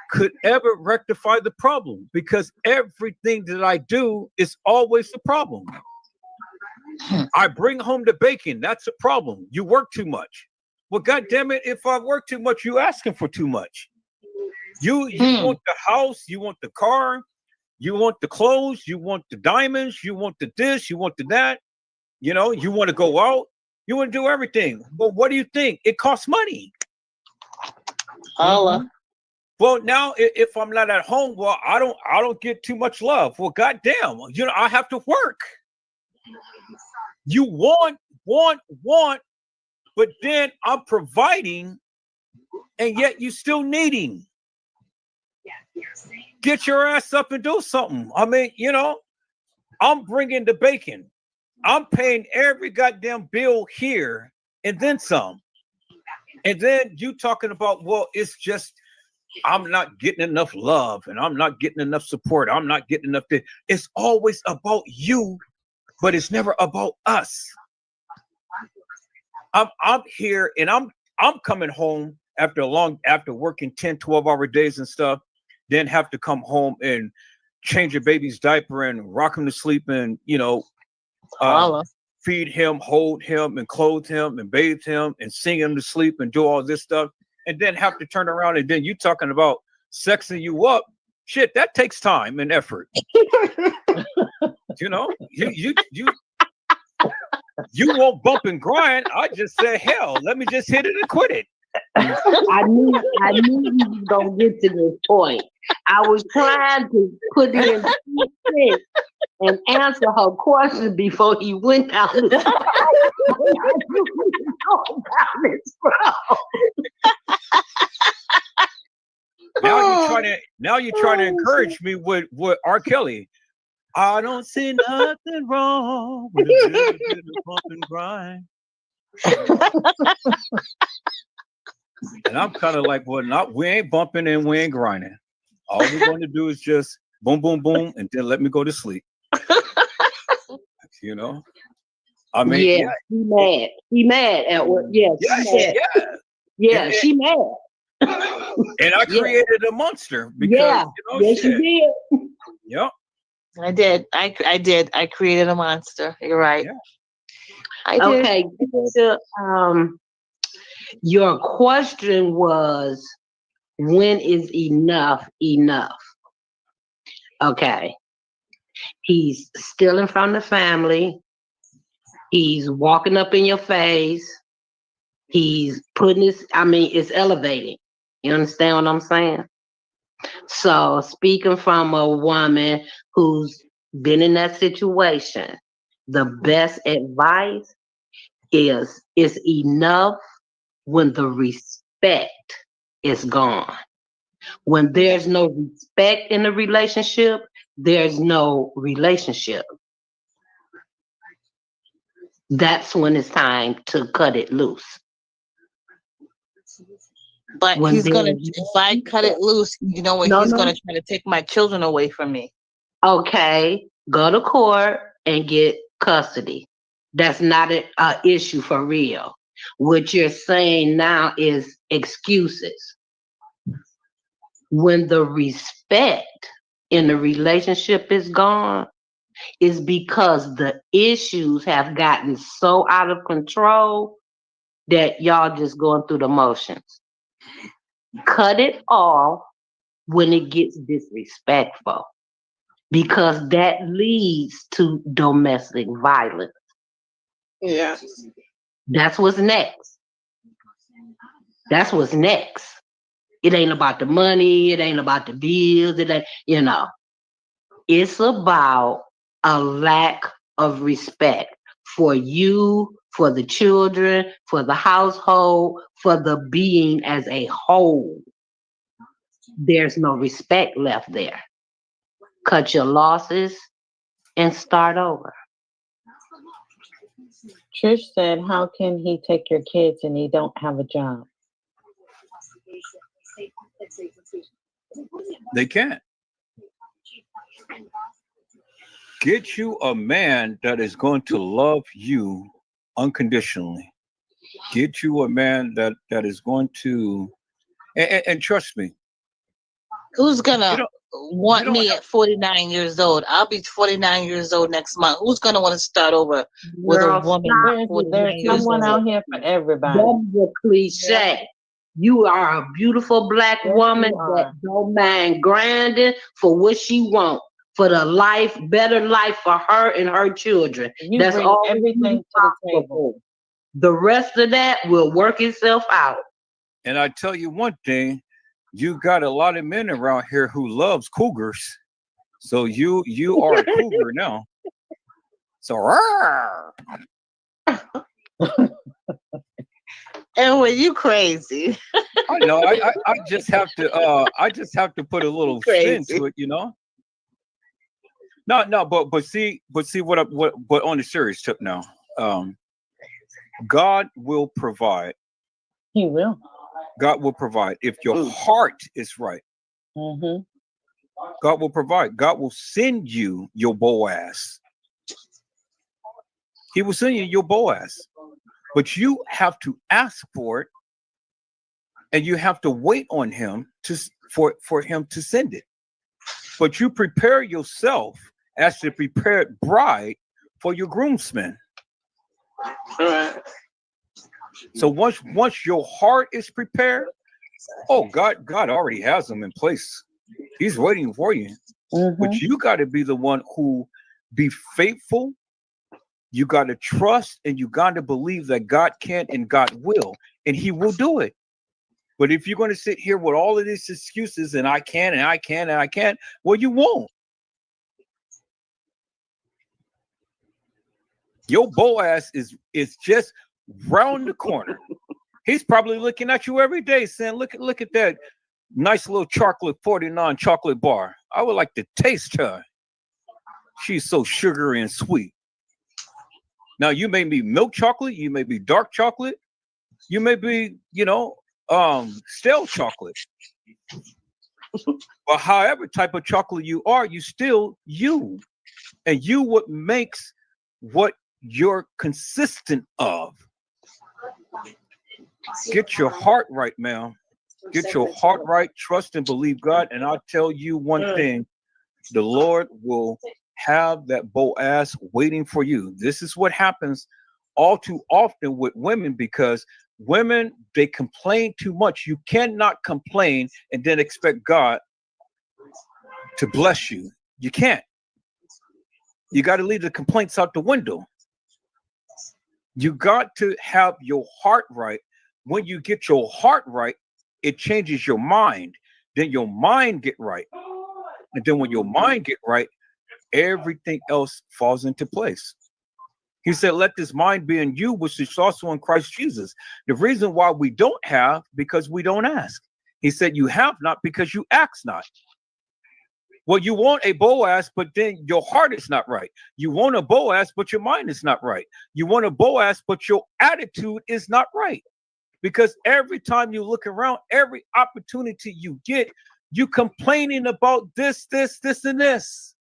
could ever rectify the problem, because everything that I do is always a problem. I bring home the bacon, that's a problem. You work too much. Well, God damn it, if I work too much, you asking for too much. You want the house, you want the car, you want the clothes, you want the diamonds, you want the this, you want the that. You want to go out, you want to do everything. But what do you think? It costs money. Holla. Well, now if I'm not at home, well, I don't get too much love. Well, goddamn, I have to work. You want, but then I'm providing, and yet you still needing. Get your ass up and do something. I mean, I'm bringing the bacon. I'm paying every goddamn bill here and then some. And then you talking about, well, it's just, I'm not getting enough love and I'm not getting enough support. I'm not getting enough. It's always about you, but it's never about us. I'm here and I'm coming home after working 10, 12-hour days and stuff, then have to come home and change your baby's diaper and rock him to sleep and, feed him, hold him and clothe him and bathe him and sing him to sleep and do all this stuff. And then have to turn around and then you talking about sexing you up. Shit, that takes time and effort. You won't bump and grind. I just said, hell, let me just hit it and quit it. I knew you was gonna get to this point. I was trying to put it in the and answer her question before he went out. Now you try to encourage me with R. Kelly. I don't see nothing wrong with a little bit of bump and grind. And I'm kind of like, well, we ain't bumping and we ain't grinding. All we're going to do is just boom, boom, boom, and then let me go to sleep. I mean, He mad at what? Yes, she mad. And I created a monster because yes, you did. Yep. I did. I created a monster. You're right. Yeah. I did. Okay. Your question was, when is enough enough? Okay. He's stealing from the family. He's walking up in your face. He's putting it's elevating. You understand what I'm saying? So speaking from a woman who's been in that situation, the best advice is it's enough when the respect is gone. When there's no respect in the relationship, there's no relationship. That's when it's time to cut it loose. But if I cut it loose, he's gonna try to take my children away from me. Okay, go to court and get custody. That's not an issue for real. What you're saying now is excuses. When the respect in the relationship is gone, is because the issues have gotten so out of control that y'all just going through the motions. Cut it off when it gets disrespectful, because that leads to domestic violence. Yeah. That's what's next. That's what's next. It ain't about the money. It ain't about the bills. It ain't, It's about a lack of respect for you, for the children, for the household, for the being as a whole. There's no respect left there. Cut your losses and start over. Trish said, how can he take your kids and he don't have a job? They can't. Get you a man that is going to love you unconditionally. Get you a man that is going to, and trust me. Who's gonna want me at 49 years old? I'll be 49 years old next month. Who's gonna want to start over with a woman? There's someone out here for everybody. That's a cliche. You are a beautiful black woman that don't mind grinding for what she wants, for the better life for her and her children. That's bring all everything to the table. The rest of that will work itself out. And I tell you one thing, you got a lot of men around here who loves cougars. So you are a cougar now. So and when you crazy. I know. I just have to put a little spin to it, No, but see what on the serious tip now. God will provide. He will. God will provide if your heart is right. Mm-hmm. God will provide. God will send you your Boaz. He will send you your Boaz. but you have to ask for it, and you have to wait on him for him to send it. But you prepare yourself as the prepared bride for your groomsmen. So once your heart is prepared, oh, God already has them in place. He's waiting for you. But you got to be the one who be faithful. You got to trust, and you got to believe that God can and God will, and he will do it. But if you're going to sit here with all of these excuses and I can and I can and I can't, well, you won't. Your Boaz is just round the corner. He's probably looking at you every day saying, look at that nice little chocolate 49 chocolate bar. I would like to taste her. She's so sugary and sweet. Now, you may be milk chocolate, you may be dark chocolate, you may be, stale chocolate. But however type of chocolate you are, you still you. And you what makes what you're consistent of. Get your heart right, man. Get your heart right, trust and believe God. And I'll tell you one thing, the Lord will have that Boaz waiting for you. This is what happens all too often with women, because women, they complain too much. You cannot complain and then expect God to bless you. You can't. You got to leave the complaints out the window. You got to have your heart right. When you get your heart right, it changes your mind. Then your mind get right. And then when your mind get right, everything else falls into place. He said, let this mind be in you, which is also in Christ Jesus. The reason why we don't have, because we don't ask. He said, you have not because you ask not. Well, you want a Boaz, but then your heart is not right. You want a Boaz, but your mind is not right. You want a Boaz, but your attitude is not right. Because every time you look around, every opportunity you get, you complaining about this, and this.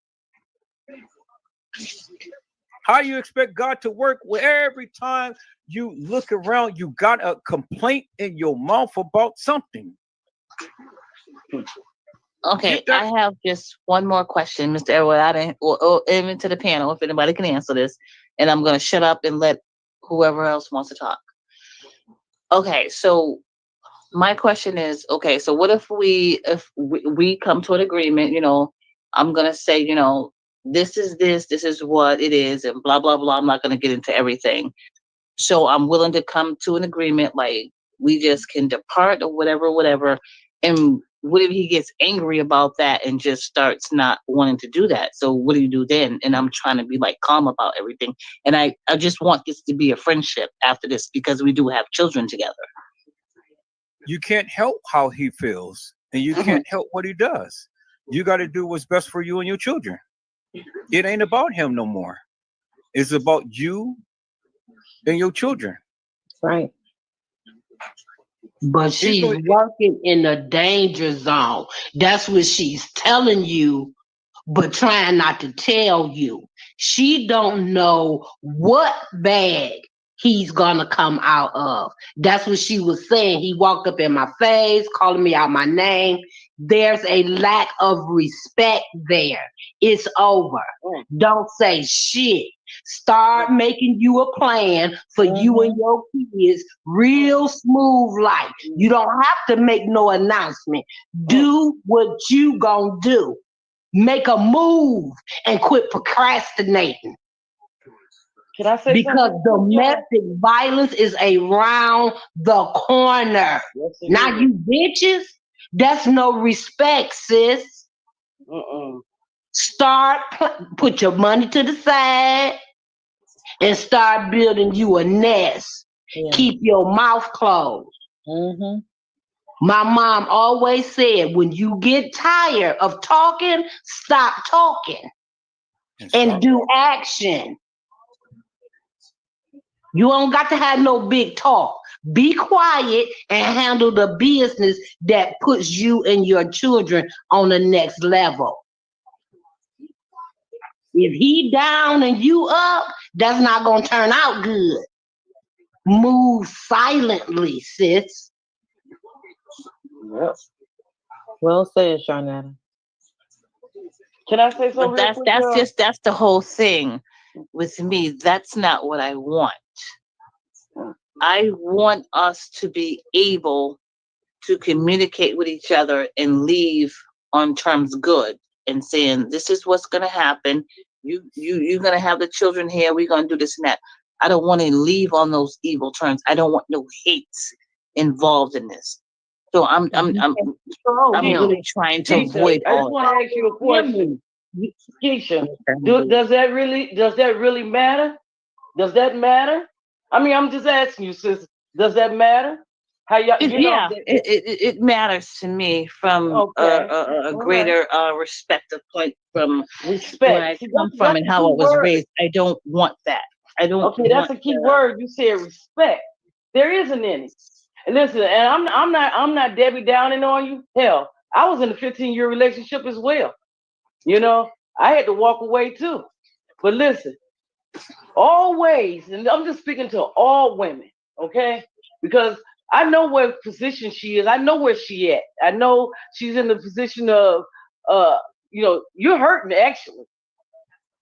How do you expect God to work where every time you look around, you got a complaint in your mouth about something? Okay, I have just one more question, Mr. Edward, or even to the panel, if anybody can answer this, and I'm going to shut up and let whoever else wants to talk. Okay, so my question is, okay, so what if we come to an agreement, I'm going to say, this is what it is, and blah, blah, blah. I'm not going to get into everything. So I'm willing to come to an agreement, like we just can depart or whatever. And what if he gets angry about that and just starts not wanting to do that? So what do you do then? And I'm trying to be like calm about everything. And I just want this to be a friendship after this, because we do have children together. You can't help how he feels, and you can't help what he does. You got to do what's best for you and your children. It ain't about him no more. It's about you and your children. Right. But she's working in a danger zone. That's what she's telling you, but trying not to tell you. She don't know what bag he's gonna come out of. That's what she was saying. He walked up in my face, calling me out my name. There's a lack of respect there. It's over. Don't say shit. Start making you a plan for you and your kids, real smooth life. You don't have to make no announcement. Do what you gonna do. Make a move and quit procrastinating. Can I say because something? domestic violence is around the corner. Yes, now is. you bitches, that's no respect, sis. Start put your money to the side and start building you a nest. Keep your mouth closed. My mom always said, when you get tired of talking, stop talking and do action. You don't got to have no big talk. Be quiet and handle the business that puts you and your children on the next level. If he down and you up, that's not going to turn out good. move silently, sis. Yes. Well said, Sharnetta. Can I say something But real that's quick, that's y'all? just that's the whole thing with me. That's not what I want. I want us to be able to communicate with each other and leave on terms good and saying this is what's going to happen. You're going to have the children here. We're going to do this and that. I don't want to leave on those evil terms. I don't want no hates involved in this. So I'm really trying to Keisha, avoid I just all want to ask you a question. Keisha, that. does that really matter? Does that matter? I mean, I'm just asking you, sis. Does that matter? How y'all, Yeah, it matters to me from Okay. a All greater respective point from Respect. where I See, come that's from and the how key I was word. raised. I don't want that. I don't Okay, that's want a key word. You said respect. There isn't any. And listen, and I'm not Debbie Downing on you. Hell, I was in a 15-year relationship as well. You know, I had to walk away too. But listen, always, and I'm just speaking to all women, okay? Because I know what position she is. I know where she at. I know she's in the position of, you're hurting actually,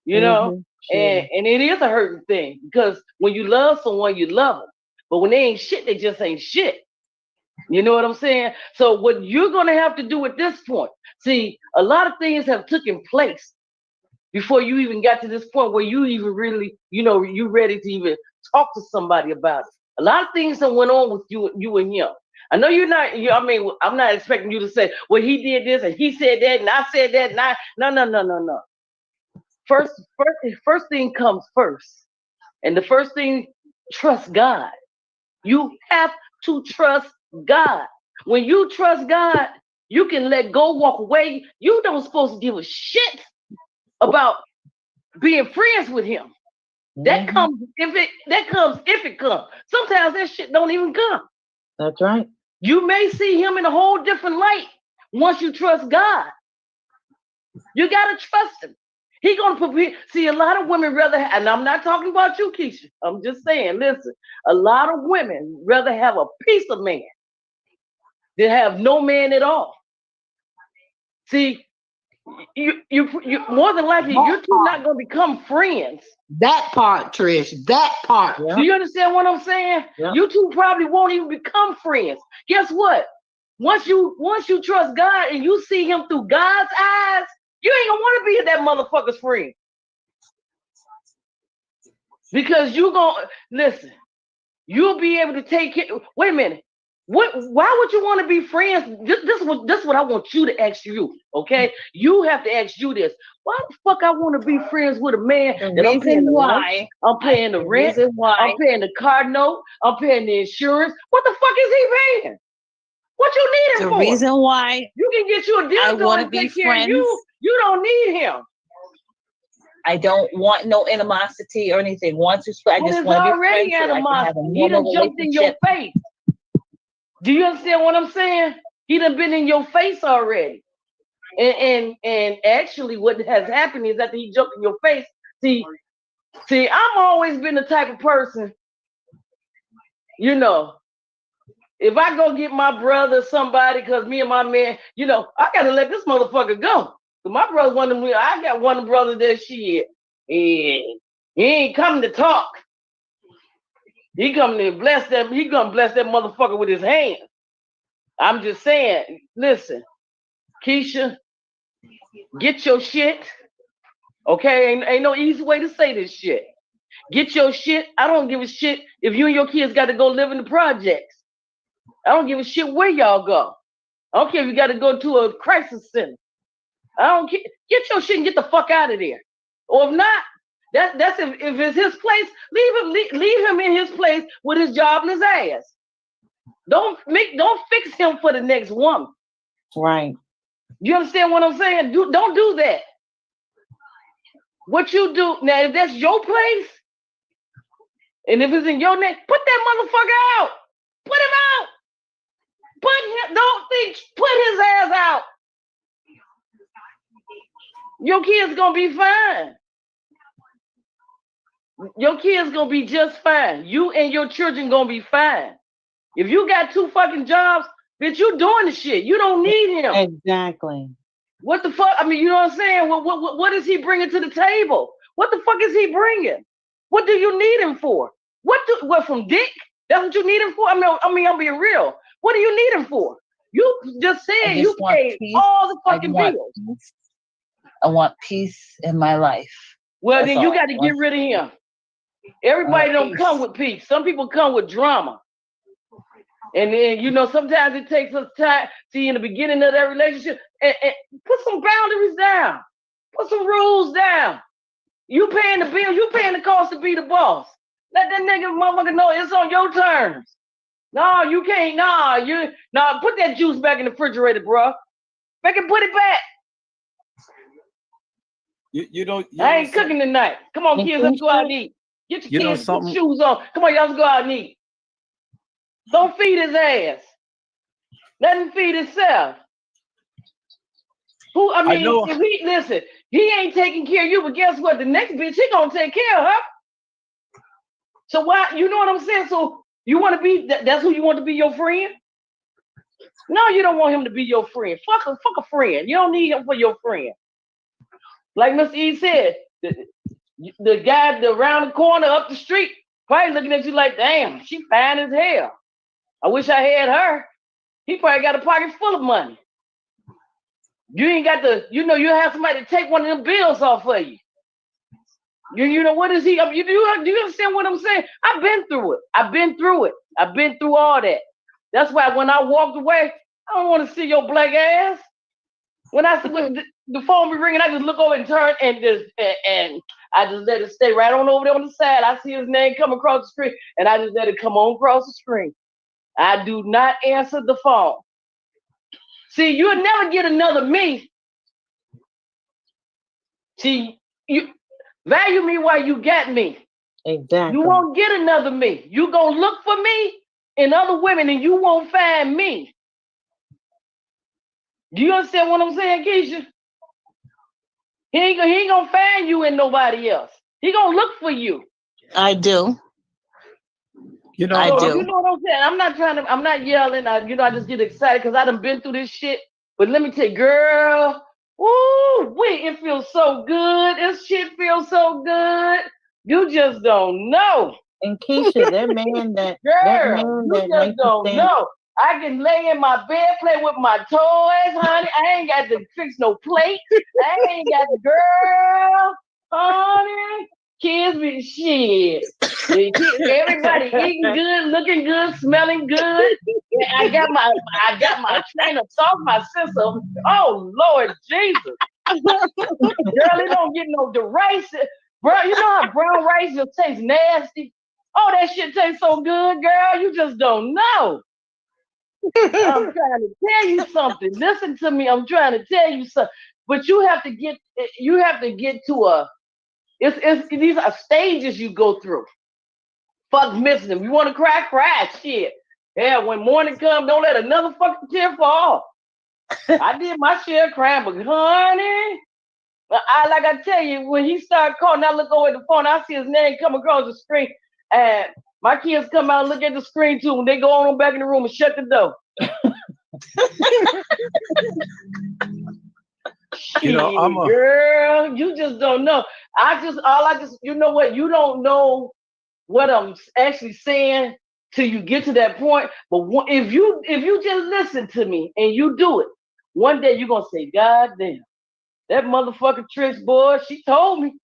and it is a hurting thing because when you love someone, you love them. But when they ain't shit, they just ain't shit. You know what I'm saying? So what you're gonna have to do at this point, see, a lot of things have taken place before you even got to this point where you even really, you ready to even talk to somebody about it. A lot of things that went on with you and him. I know you're not. I mean, I'm not expecting you to say, "Well, he did this and he said that and I said that." And no. First thing comes first, and the first thing, trust God. You have to trust God. When you trust God, you can let go, walk away. You don't supposed to give a shit about being friends with him. That comes if it comes. Sometimes that shit don't even come. That's right. You may see him in a whole different light once you trust God. You gotta trust him. He gonna see a lot of women rather, and I'm not talking about you, Keisha. I'm just saying, listen, a lot of women rather have a piece of man than have no man at all. See, you more than likely you're two not gonna become friends. That part, Trish. That part. Do you understand what I'm saying? Yep. You two probably won't even become friends. Guess what? Once you trust God and you see him through God's eyes, you ain't gonna want to be that motherfucker's friend. Because you gonna listen, you'll be able to take care. Wait a minute. Why would you want to be friends? This is what I want you to ask you, okay? You have to ask you this. Why the fuck I want to be friends with a man that I'm paying the lunch, I'm paying the rent, I'm paying the car note, I'm paying the insurance. What the fuck is he paying? What you need him The for? reason why You can get you a dildo and take care of you. You don't need him. I don't want no animosity or anything. Once you, I just want to be friends so I can have a He done normal jumped in your relationship. face. Do you understand what I'm saying? He done been in your face already. And actually what has happened is after he jumped in your face, see, I'm always been the type of person, if I go get my brother somebody, because me and my man, I gotta let this motherfucker go. So my brother one of them, I got one brother that shit. He ain't coming to talk. He coming to bless them. He gonna bless that motherfucker with his hand. I'm just saying, listen, Keisha, get your shit. Okay, ain't no easy way to say this shit. Get your shit. I don't give a shit if you and your kids got to go live in the projects. I don't give a shit where y'all go. I don't care if you got to go to a crisis center. I don't care. Get your shit and get the fuck out of there. Or if not, that's if it's his place, leave him in his place with his jobless ass. Don't fix him for the next woman. Right. You understand what I'm saying? Don't do that. What you do now, if that's your place, and if it's in your name, put that motherfucker out. Put him out. Put his ass out. Your kid's gonna be fine. Your kids gonna be just fine. You and your children gonna be fine. If you got 2 fucking jobs, bitch, you doing the shit. You don't need him. Exactly. What the fuck? I mean, you know what I'm saying? What is he bringing to the table? What the fuck is he bringing? What do you need him for? What from dick? That's what you need him for? I mean, I'm being real. What do you need him for? You just said you paid all the fucking bills. I want peace in my life. Well, That's then all you I got to get want. rid of him. Everybody don't come with peace. Some people come with drama. And then, you know, sometimes it takes us time. See, in the beginning of that relationship, and put some boundaries down. Put some rules down. You paying the bill. You paying the cost to be the boss. Let that nigga motherfucker know it's on your terms. No, you can't. Nah, put that juice back in the refrigerator, bro. Make it put it back. You don't. I ain't cooking tonight. Come on, kids, let's go out and eat. Get your kids put shoes on. Come on, y'all, let's go out and eat. Don't feed his ass. Let him feed himself. If he listen, he ain't taking care of you, but guess what? The next bitch, he gonna take care of her. So why, you know what I'm saying? So you want to be, that's who you want to be your friend? No, you don't want him to be your friend. Fuck a friend. You don't need him for your friend. Like Mr. E said, the guy around the corner up the street probably looking at you like, damn, she fine as hell. I wish I had her. He probably got a pocket full of money. You ain't got to, you have somebody to take one of them bills off for you. You know, what is he? Do you understand what I'm saying? I've been through it. I've been through all that. That's why when I walked away, I don't want to see your black ass. When the phone be ringing, I just look over and turn and I just let it stay right on over there on the side. I see his name come across the screen and I just let it come on across the screen. I do not answer the phone. See, you'll never get another me. See, you value me while you got me. Exactly. You won't get another me. You gonna look for me in other women and you won't find me. Do you understand what I'm saying, Keisha? He ain't gonna find you in nobody else. He gonna look for you. I do. I do. You know what I'm saying? I'm not yelling. I just get excited because I done been through this shit. But let me tell you, girl, it feels so good. This shit feels so good. You just don't know. And Keisha, that man that you just don't know. I can lay in my bed, play with my toys, honey. I ain't got to fix no plates. I ain't got the girl, honey. Kids be shit. Everybody eating good, looking good, smelling good. I got my train of thought, my sense of, oh Lord Jesus. Girl, it don't get the rice. Bro, you know how brown rice just tastes nasty? Oh, that shit tastes so good, girl. You just don't know. I'm trying to tell you something. Listen to me. I'm trying to tell you something. But you have to get to these are stages you go through. Fuck missing them. You want to cry, shit. Yeah, when morning comes, don't let another fucking tear fall. I did my share of crying, but honey, like I tell you, when he started calling, I look over at the phone, I see his name come across the screen, and my kids come out and look at the screen too, and they go on back in the room and shut the door. Girl, you just don't know. You know what? You don't know what I'm actually saying till you get to that point. But if you just listen to me and you do it, one day you're gonna say, God damn, that motherfucking Trish boy, she told me.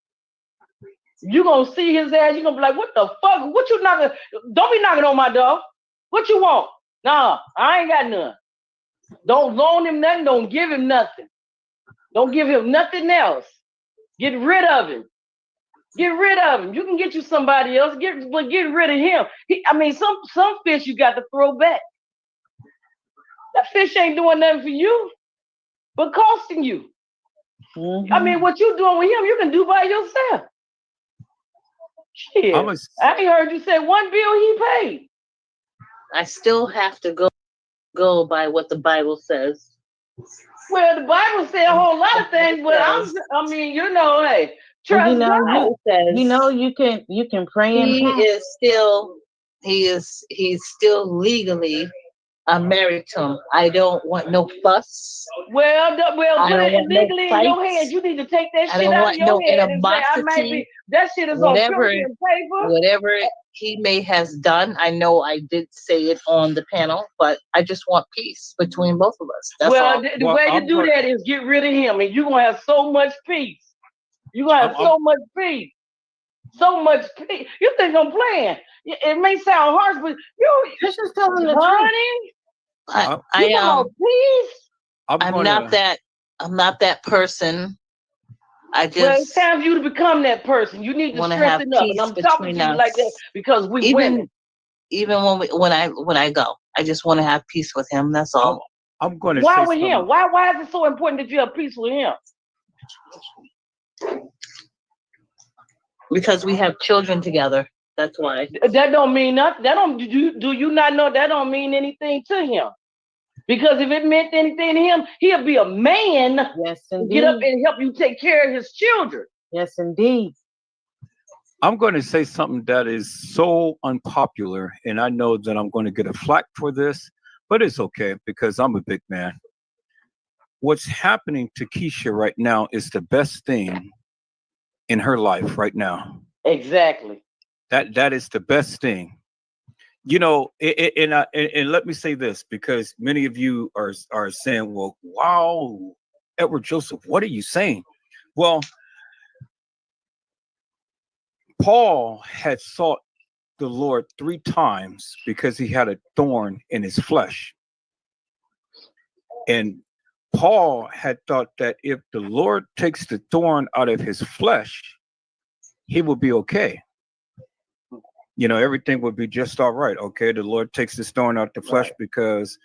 You're gonna see his ass, you're gonna be like, what the fuck? What you knocking? Don't be knocking on my door. What you want? Nah, I ain't got none. Don't loan him nothing, don't give him nothing. Don't give him nothing else. Get rid of him. Get rid of him. You can get you somebody else, but get rid of him. Some fish you got to throw back. That fish ain't doing nothing for you, but costing you. Mm-hmm. What you doing with him, you can do by yourself. Shit. I ain't heard you say one bill he paid. I still have to go by what the Bible says. Well, the Bible said a whole lot of things, but hey, Well, Trust God. It says you can pray and he's still legally. I'm married to him. I don't want no fuss. Well, I put don't it want no legally in your fights. hands. You need to take that I shit don't out of want your no head and say, I might be, animosity. that shit is on paper and paper. Whatever he may has done, I know I did say it on the panel, but I just want peace between both of us. That's all. The way to do that is get rid of him, and you're gonna have so much peace. You're gonna have so much peace. So much peace. You think I'm playing? It may sound harsh, but this is telling the honey, I you want peace? I'm not that person. I just Well, it's time for you to become that person. You need to want to have strengthen up, and peace I'm talking between to you us. like that because we women. Even when I go, I just want to have peace with him. That's all. I'm going to Why say with something. him? Why is it so important that you have peace with him? Because we have children together. That's why. That don't mean nothing. That don't do you not know that don't mean anything to him? Because if it meant anything to him, he'll be a man. Yes, indeed. Get up and help you take care of his children. Yes, indeed. I'm going to say something that is so unpopular, and I know that I'm going to get a flack for this, but it's okay because I'm a big man. What's happening to Keisha right now is the best thing in her life right now. Exactly. That is the best thing. You know, and let me say this, because many of you are saying, well, wow, Edward Joseph, what are you saying? Well, Paul had sought the Lord 3 times because he had a thorn in his flesh. And Paul had thought that if the Lord takes the thorn out of his flesh, he will be okay. You know, everything would be just all right. Okay, the Lord takes this thorn out the flesh because,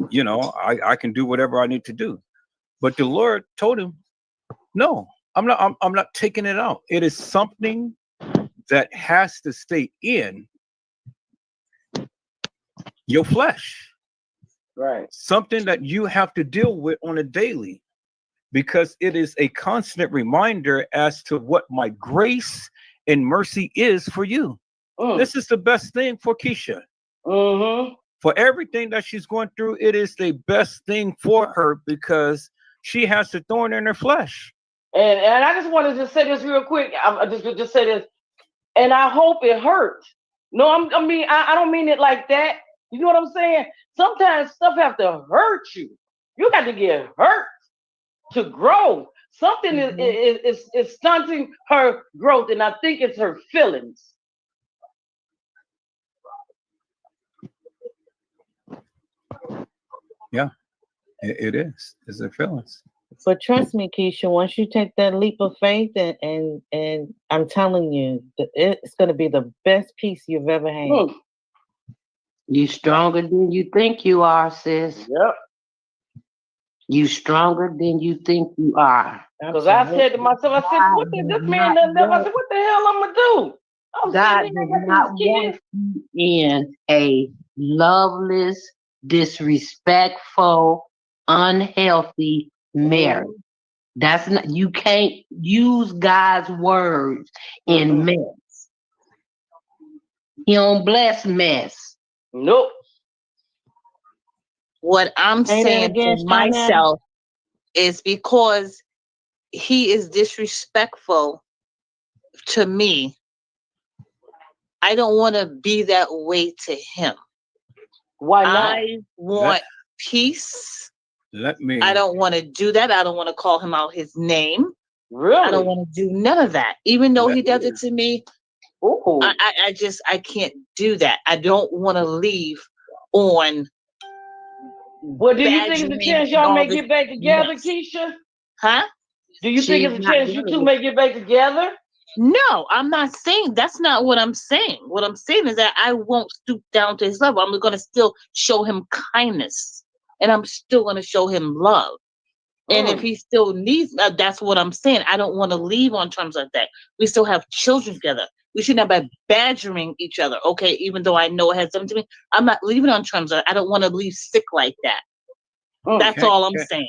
you know, I can do whatever I need to do. But the Lord told him, no, I'm not taking it out. It is something that has to stay in your flesh. Right. Something that you have to deal with on a daily, because it is a constant reminder as to what my grace and mercy is for you. This is the best thing for Keisha. For everything that she's going through, it is the best thing for her because she has the thorn in her flesh. And I just wanted to say this real quick. I just say this, and I hope it hurts. No, I don't mean it like that. You know what I'm saying? Sometimes stuff have to hurt you. You got to get hurt to grow. Something is stunting her growth, and I think it's her feelings. Yeah, it is. It's her feelings. But trust me, Keisha, once you take that leap of faith, and I'm telling you, it's going to be the best peace you've ever had. You stronger than you think you are, sis. Yep. You stronger than you think you are. Because I said to myself, I said, what did this man done? I said, what the hell I'm going to do? God does not want you in a loveless, disrespectful, unhealthy marriage. That's not, you can't use God's words in mess. He don't bless mess. Nope. What I'm saying to myself is because he is disrespectful to me, I don't want to be that way to him. Why not? I want peace. I don't want to do that. I don't want to call him out his name. Really? I don't want to do none of that. Even though he does it to me, I can't do that. I don't want to leave on. Well, do you think it's a chance y'all may get back together, Keisha? Huh? Do you think it's a chance you two may get back together? No, I'm not saying that's not what I'm saying. What I'm saying is that I won't stoop down to his level. I'm going to still show him kindness, and I'm still going to show him love. And if he still needs, that's what I'm saying. I don't want to leave on terms like that. We still have children together. We should not be badgering each other. Okay, even though I know it has something to me, I'm not leaving on terms of. I don't want to leave sick like that. That's all I'm saying.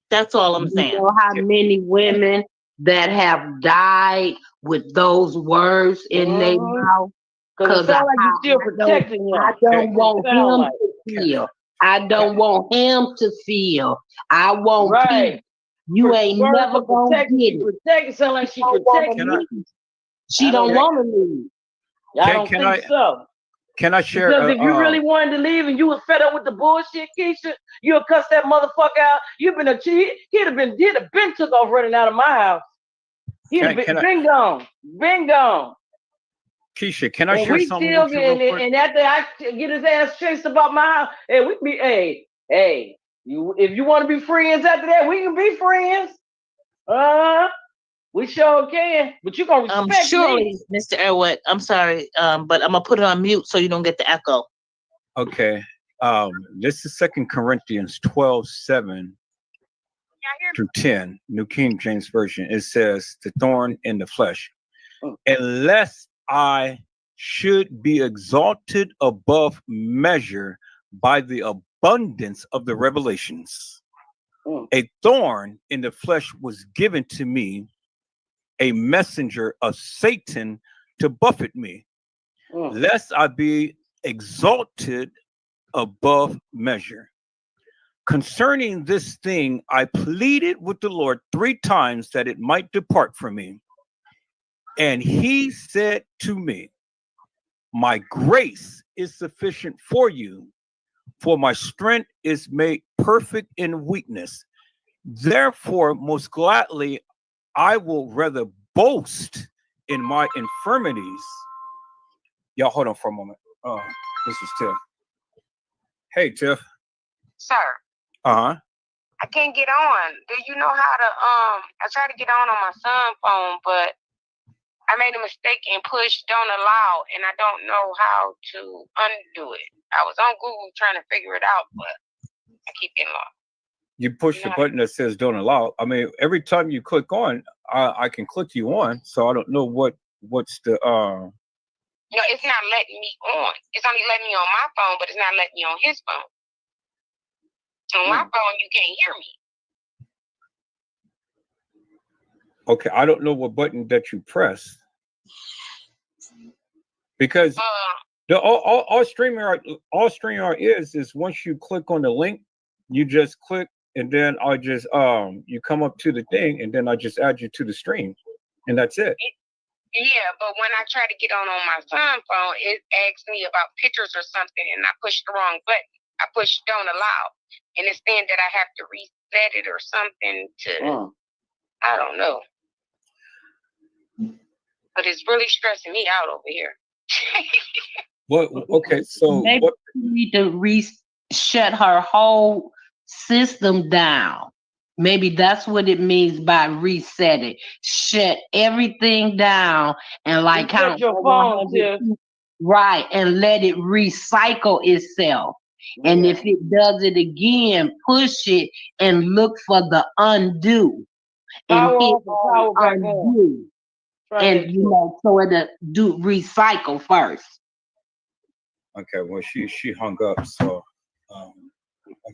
That's all I'm saying. You know how many women that have died with those words in their mouth. Because it sounds like you're still protecting him. I don't want Sound him like. to feel. I don't want him to feel. I want Right. peace. You ain't never gonna get it. Protecting sound like she protecting me. She don't want to leave. I don't think so. Can I share? Because if you really wanted to leave and you was fed up with the bullshit, Keisha, you'll cuss that motherfucker out. He'd have been took off running out of my house. He'd have been gone. Been gone. Keisha, can I And share we something still with you real quick? and after I get his ass chased about my house, and we be if you want to be friends after that, we can be friends. We sure can. But you gonna respect surely, me. Mr. Elwood, I'm sorry, but I'm gonna put it on mute so you don't get the echo. Okay. This is 2 Corinthians 12:7-10, New King James Version. It says, the thorn in the flesh. Unless I should be exalted above measure by the abundance of the revelations. A thorn in the flesh was given to me, a messenger of Satan to buffet me, lest I be exalted above measure. Concerning this thing, I pleaded with the Lord 3 times that it might depart from me. And he said to me, my grace is sufficient for you, for my strength is made perfect in weakness. Therefore, most gladly, I will rather boast in my infirmities. Y'all hold on for a moment. This is Tiff. Hey, Tiff. Sir, Uh-huh. I can't get on. Do you know how to I tried to get on my son's phone, but I made a mistake and pushed don't allow, and I don't know how to undo it. I was on Google trying to figure it out, but I keep getting lost. You push the button that says don't allow. I mean, every time you click on, I can click you on, so I don't know what's the No, it's not letting me on. It's only letting me on my phone, but it's not letting me on his phone. On my phone, you can't hear me. Okay, I don't know what button that you press, because all StreamYard is once you click on the link, you just click, and then I just you come up to the thing, and then I just add you to the stream, and that's it. Yeah, but when I try to get on my son's phone, it asks me about pictures or something, and I pushed the wrong button. I pushed don't allow, and it's saying that I have to reset it or something to, I don't know. But it's really stressing me out over here. Maybe you need to shut her whole system down. Maybe that's what it means by reset it. Shut everything down and like Reset your phone, Tiff. right, and let it recycle itself. Yeah. And if it does it again, push it and look for the undo. And hit undo. And so it'll do recycle first. Okay, well she hung up, so I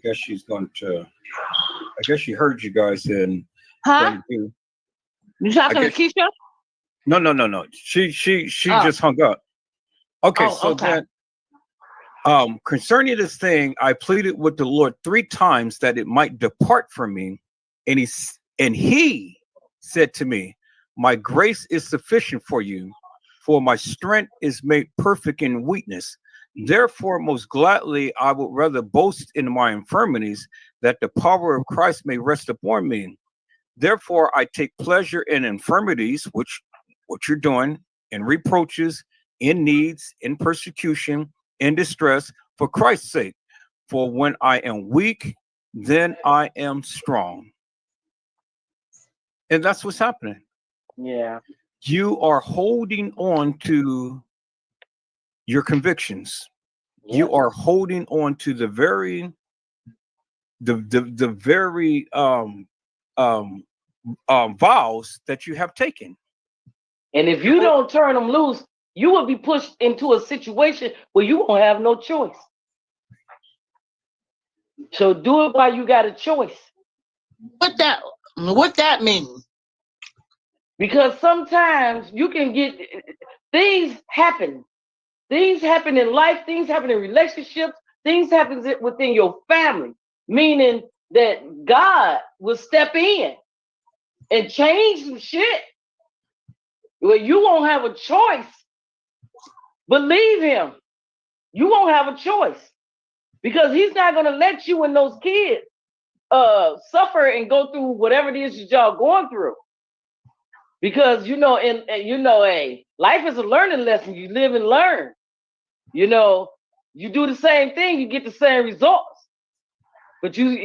guess she's going to. I guess she heard you guys and. Huh? You talking to Keisha? No. She just hung up. Okay, then concerning this thing, I pleaded with the Lord 3 times that it might depart from me, and he said to me, my grace is sufficient for you, for my strength is made perfect in weakness. Therefore, most gladly, I would rather boast in my infirmities, that the power of Christ may rest upon me. Therefore, I take pleasure in infirmities, which what you're doing, in reproaches, in needs, in persecution, in distress, for Christ's sake. For when I am weak, then I am strong. And that's what's happening. Yeah. You are holding on to your convictions. Yeah. You are holding on to the very vows that you have taken. And if you don't turn them loose, you will be pushed into a situation where you won't have no choice. So do it while you got a choice. What that mean? Because sometimes you can get things happen. Things happen in life, things happen in relationships, things happen within your family, meaning that God will step in and change some shit where you won't have a choice. Believe him. You won't have a choice because he's not going to let you and those kids suffer and go through whatever it is that y'all going through. Because life is a learning lesson. You live and learn. You do the same thing, you get the same results. But you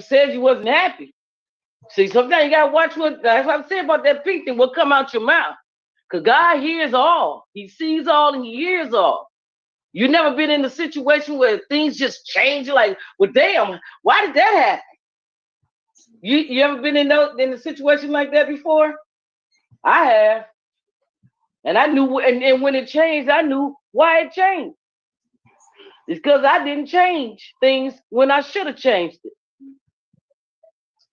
said you wasn't happy. See, sometimes you gotta watch that's what I'm saying about that pink thing, what come out your mouth. Because God hears all. He sees all and he hears all. You never been in a situation where things just change. You're like, well, damn, why did that happen? You ever been in a situation like that before? I have. And I knew, and when it changed, I knew why it changed. It's because I didn't change things when I should have changed it.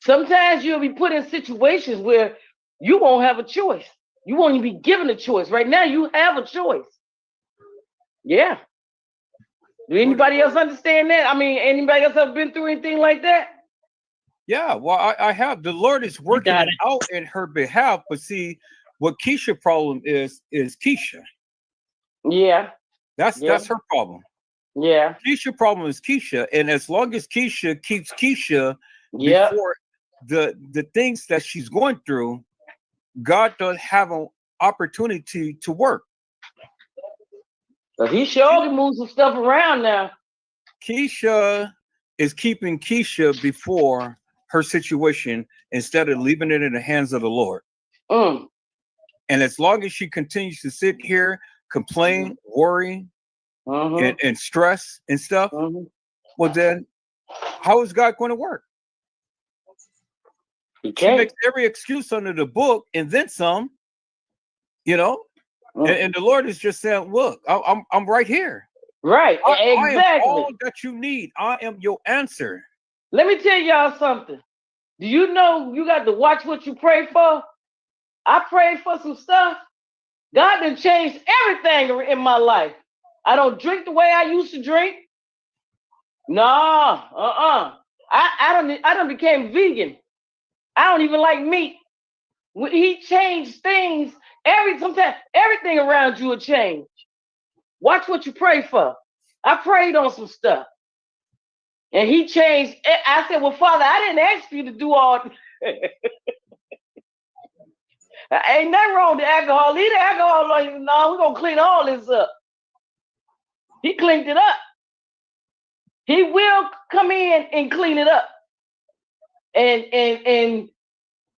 Sometimes you'll be put in situations where you won't have a choice. You won't even be given a choice. Right now, you have a choice. Yeah. Do anybody else understand that? I mean, anybody else ever been through anything like that? Yeah, well, I have. The Lord is working it out in her behalf, but see, what Keisha's problem is Keisha. Yeah. That's her problem. Yeah. Keisha's problem is Keisha, and as long as Keisha keeps Keisha before the things that she's going through, God doesn't have an opportunity to work. But he sure can move some stuff around now. Keisha is keeping Keisha before her situation instead of leaving it in the hands of the Lord. And as long as she continues to sit here, complain, worry, and stress and stuff, well then, how is God going to work? She makes every excuse under the book and then some, and the Lord is just saying, look, I'm right here. Right, exactly. I am all that you need. I am your answer. Let me tell y'all something. Do you know you got to watch what you pray for? I prayed for some stuff. God done changed everything in my life. I don't drink the way I used to drink. No, I done became vegan. I don't even like meat. He changed things. Sometimes everything around you will change. Watch what you pray for. I prayed on some stuff. And he changed. I said, well, Father, I didn't ask you to do all. Ain't nothing wrong with the alcohol. Leave the alcohol. No, we're going to clean all this up. He cleaned it up. He will come in and clean it up. And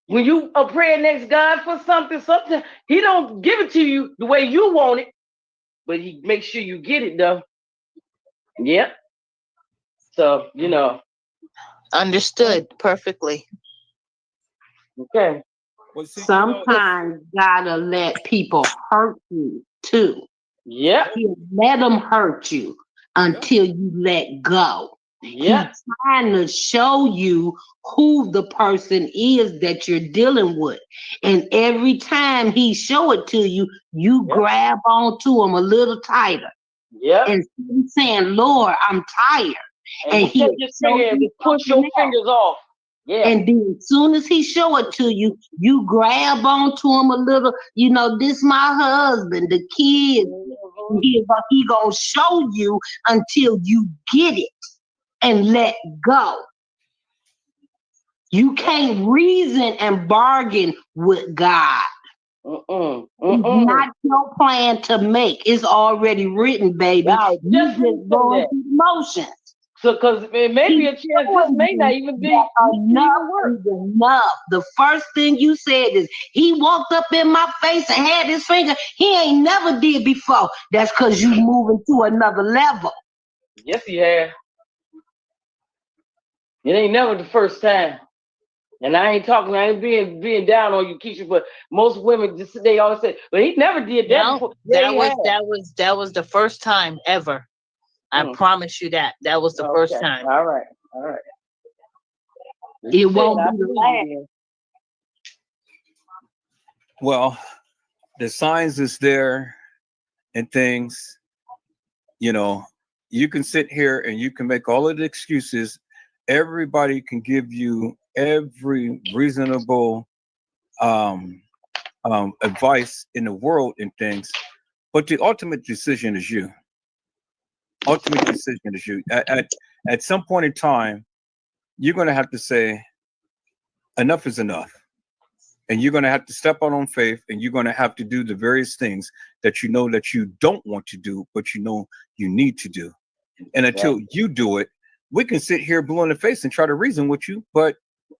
when you are praying next God for something, he don't give it to you the way you want it, but he makes sure you get it though. Yep. So, Understood perfectly. Okay. Sometimes gotta let people hurt you too. Yeah. He'll let them hurt you until you let go. Yeah. He's trying to show you who the person is that you're dealing with. And every time he show it to you, you grab onto him a little tighter. Yeah. And saying, Lord, I'm tired. And he push your fingers off. Yeah. And then as soon as he show it to you, you grab onto him a little, this my husband, the kids. He gonna show you until you get it and let go. You can't reason and bargain with God. It's not your plan to make. It's already written, baby. Wow, you just going through the motions. So, because it may be a chance this may not even be enough. The first thing you said is he walked up in my face and had his finger. He ain't never did before. That's because you moving to another level. Yes, he has. It ain't never the first time. And I ain't being down on you, Keisha, but most women they always say, but he never did that before. That was the first time ever. I promise you that. That was the first time. All right. It won't be the last. Well, the signs is there and things, you know, you can sit here and you can make all of the excuses. Everybody can give you every reasonable advice in the world and things, but the ultimate decision is you. Ultimate decision is you. At some point in time, you're going to have to say enough is enough. And you're going to have to step out on faith, and you're going to have to do the various things that you know that you don't want to do, but you know you need to do. And until you do it, we can sit here blue in the face and try to reason with you, but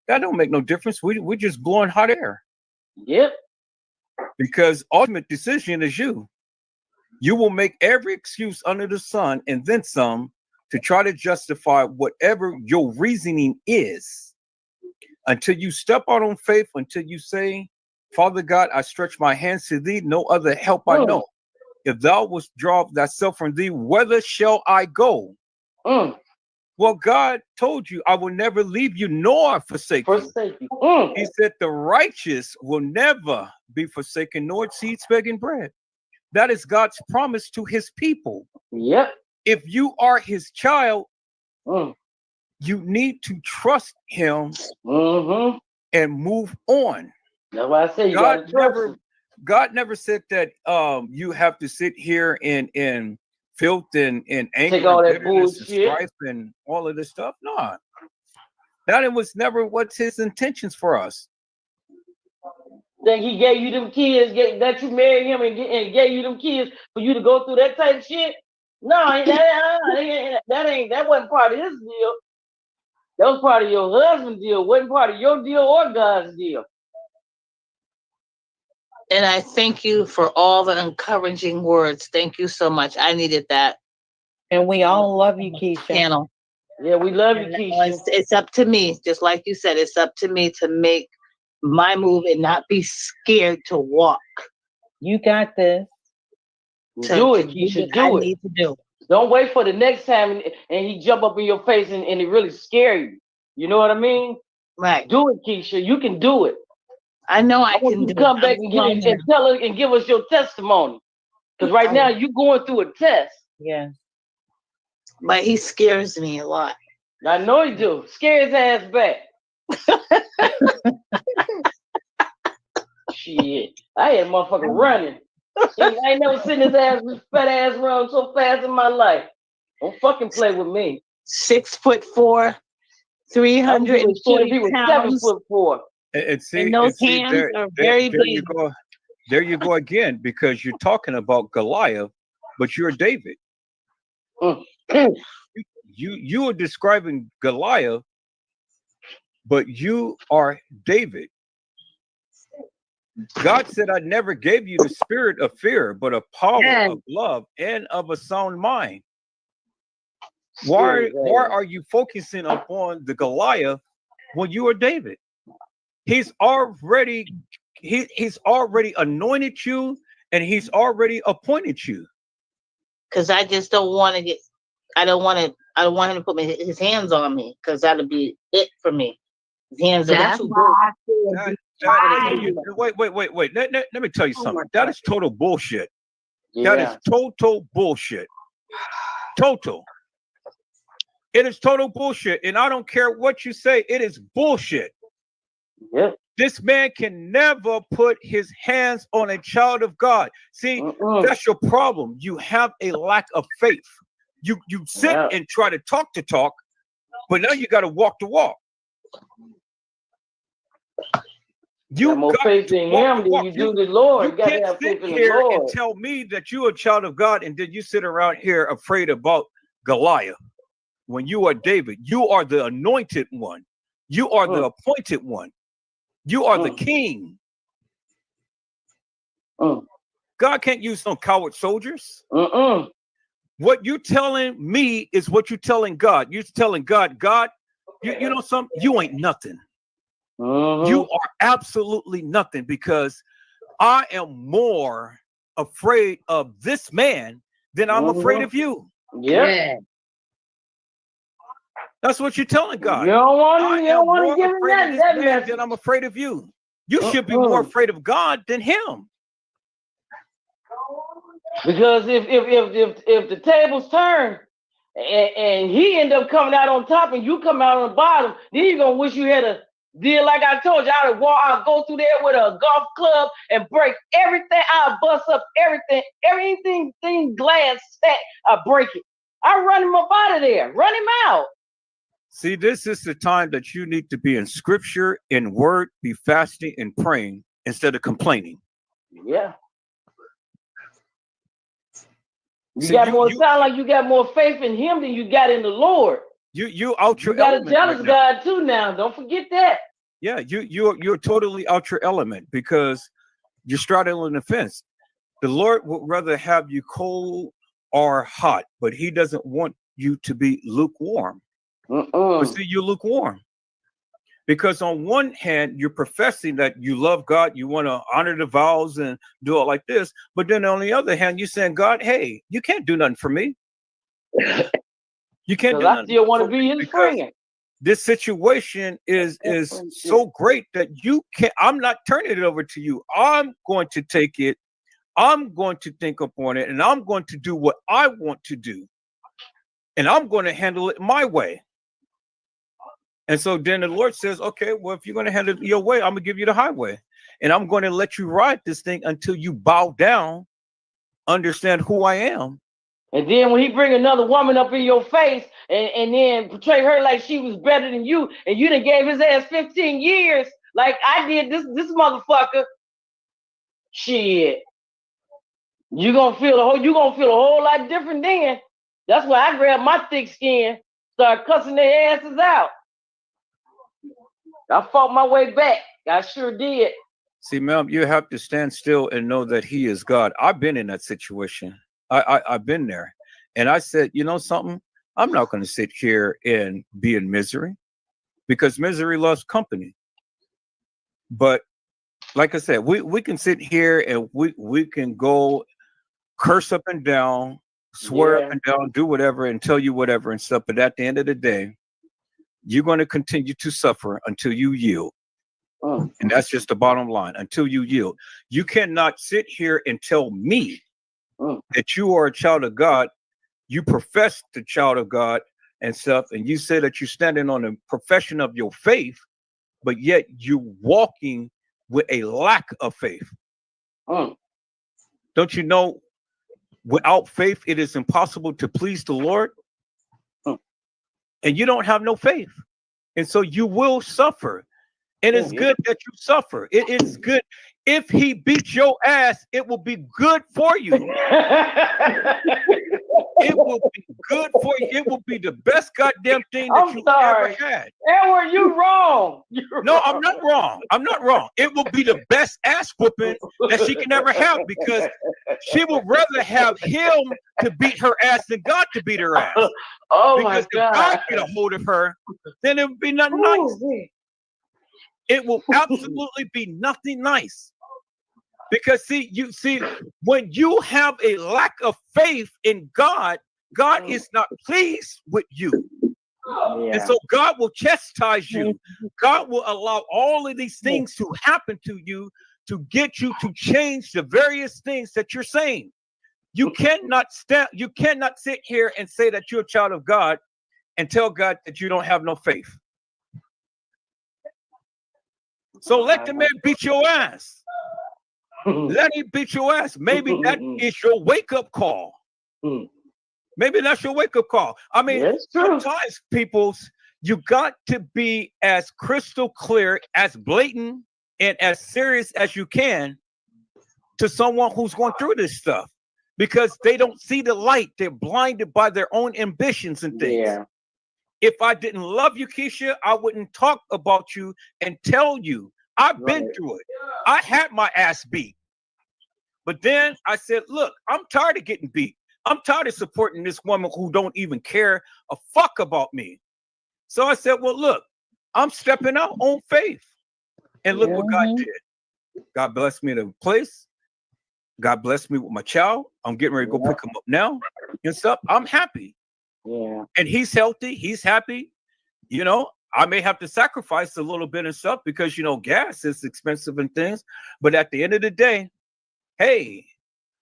that don't make no difference. We're just blowing hot air. Yep. Because ultimate decision is you. You will make every excuse under the sun and then some to try to justify whatever your reasoning is. Until you step out on faith, until you say, Father God, I stretch my hands to thee, no other help I know. If thou withdraw thyself from thee, whither shall I go? Well, God told you, I will never leave you nor forsake you. He said the righteous will never be forsaken, nor its seeds begging bread. That is God's promise to his people. Yep. If you are his child, you need to trust him and move on. That's why I say you gotta trust him. God never said that you have to sit here in filth and anger, take all and that bullshit, and strife and all of this stuff. No, that was never what's his intentions for us. Think he gave you them kids, that you married him and gave you them kids for you to go through that type of shit? No, that wasn't part of his deal. That was part of your husband's deal. Wasn't part of your deal or God's deal. And I thank you for all the encouraging words. Thank you so much. I needed that. And we all love you, Keisha. Panel. Yeah, we love you, Keisha. It's up to me, just like you said, it's up to me to make my move and not be scared to walk. You got this. Do it, Keisha. Do I it. need to do. Don't wait for the next time and he jump up in your face and it really scare you. You know what I mean? Right. Do it, Keisha. You can do it. I know I can do it. Come back and tell her and give us your testimony. Because right now you're going through a test. Yeah. But he scares me a lot. I know he do. Scare his ass back. Shit. I had motherfucker running. I ain't never seen his fat ass run so fast in my life. Don't fucking play with me. 6'4", 340 pounds. 7'4". And those hands are very big. There you go again, because you're talking about Goliath, but you're David. You are describing Goliath, but you are David. God said, I never gave you the spirit of fear, but of power, of love, and of a sound mind. Why are you focusing upon the Goliath when you are David? He's already anointed you, and he's already appointed you. Because I just don't want to I don't want him to put his hands on me, because that'll be it for me. His hands are too big. Wait. Let me tell you something. That is total bullshit. Yeah. That is total bullshit. Total. It is total bullshit. And I don't care what you say. It is bullshit. Yep. This man can never put his hands on a child of God. See, that's your problem. You have a lack of faith. You sit and try to talk, but now you got to walk the walk. You got more faith in him than you do the Lord. You can't sit here and tell me that you're a child of God, and then you sit around here afraid about Goliath. When you are David, you are the anointed one. You are the appointed one. You are the king. God can't use some coward soldiers. What you're telling me is what you're telling God. You're telling God, you know something? You ain't nothing. You are absolutely nothing, because I am more afraid of this man than I'm afraid of you. Yeah. That's what you're telling God. You don't want to give him that man than I'm afraid of you. You should be more afraid of God than him. Because if the tables turn and he end up coming out on top and you come out on the bottom, then you're gonna wish you had a deal like I told you. I'd go through there with a golf club and break everything. I'll bust up everything glass stack, I break it. I run him up out of there, run him out. See, this is the time that you need to be in scripture, in word, be fasting and praying instead of complaining. Yeah. You sound like you got more faith in him than you got in the Lord. You out your you got element. a jealous God too now. Don't forget that. Yeah, you're totally out your element because you're straddling the fence. The Lord would rather have you cold or hot, but he doesn't want you to be lukewarm. But see, you're lukewarm. Because on one hand, you're professing that you love God, you want to honor the vows and do it like this. But then on the other hand, you're saying, God, hey, you can't do nothing for me. You can't do nothing. I still want to be his friend. This situation is so great that you can't. I'm not turning it over to you. I'm going to take it. I'm going to think upon it, and I'm going to do what I want to do. And I'm going to handle it my way. And so then the Lord says, okay, well, if you're going to handle it your way, I'm going to give you the highway. And I'm going to let you ride this thing until you bow down, understand who I am. And then when he bring another woman up in your face and then portray her like she was better than you, and you done gave his ass 15 years like I did this motherfucker, shit. You're gonna feel a whole lot different then. That's why I grabbed my thick skin, start cussing their asses out. I fought my way back. I sure did. See, ma'am, you have to stand still and know that he is God. I've been in that situation. I've been there. And I said, you know something? I'm not going to sit here and be in misery because misery loves company. But like I said, we can sit here and we can go curse up and down, swear up and down, do whatever and tell you whatever and stuff. But at the end of the day, you're going to continue to suffer until you yield. And that's just the bottom line, until you yield. You cannot sit here and tell me that you are a child of God. You profess the child of God and stuff, and you say that you're standing on the profession of your faith, but yet you're walking with a lack of faith. Don't you know, without faith, it is impossible to please the Lord? And you don't have no faith. And so you will suffer. And it's good that you suffer. It is good. If he beats your ass, it will be good for you. It will be good for you. It will be the best goddamn thing that you ever had. Edward, you wrong. No, I'm not wrong. I'm not wrong. It will be the best ass whooping that she can ever have because she would rather have him to beat her ass than God to beat her ass. Oh because my God. If God get a hold of her, then it would be nothing nice. It will absolutely be nothing nice. Because when you have a lack of faith in God, God is not pleased with you. And so God will chastise you. God will allow all of these things to happen to you to get you to change the various things that you're saying. You cannot sit here and say that you're a child of God and tell God that you don't have no faith. So let the man beat your ass. Let him beat your ass. Maybe that is your wake-up call. Maybe that's your wake-up call. I mean, sometimes you got to be as crystal clear, as blatant, and as serious as you can to someone who's going through this stuff because they don't see the light. They're blinded by their own ambitions and things. Yeah. If I didn't love you, Keisha, I wouldn't talk about you and tell you. I've been through it. I had my ass beat. But then I said, look, I'm tired of getting beat. I'm tired of supporting this woman who don't even care a fuck about me. So I said, well, look, I'm stepping out on faith. And look what God did. God blessed me to a place. God blessed me with my child. I'm getting ready to go pick him up now and stuff. I'm happy. Yeah. And he's healthy. He's happy. You know, I may have to sacrifice a little bit and stuff because, you know, gas is expensive and things. But at the end of the day, hey,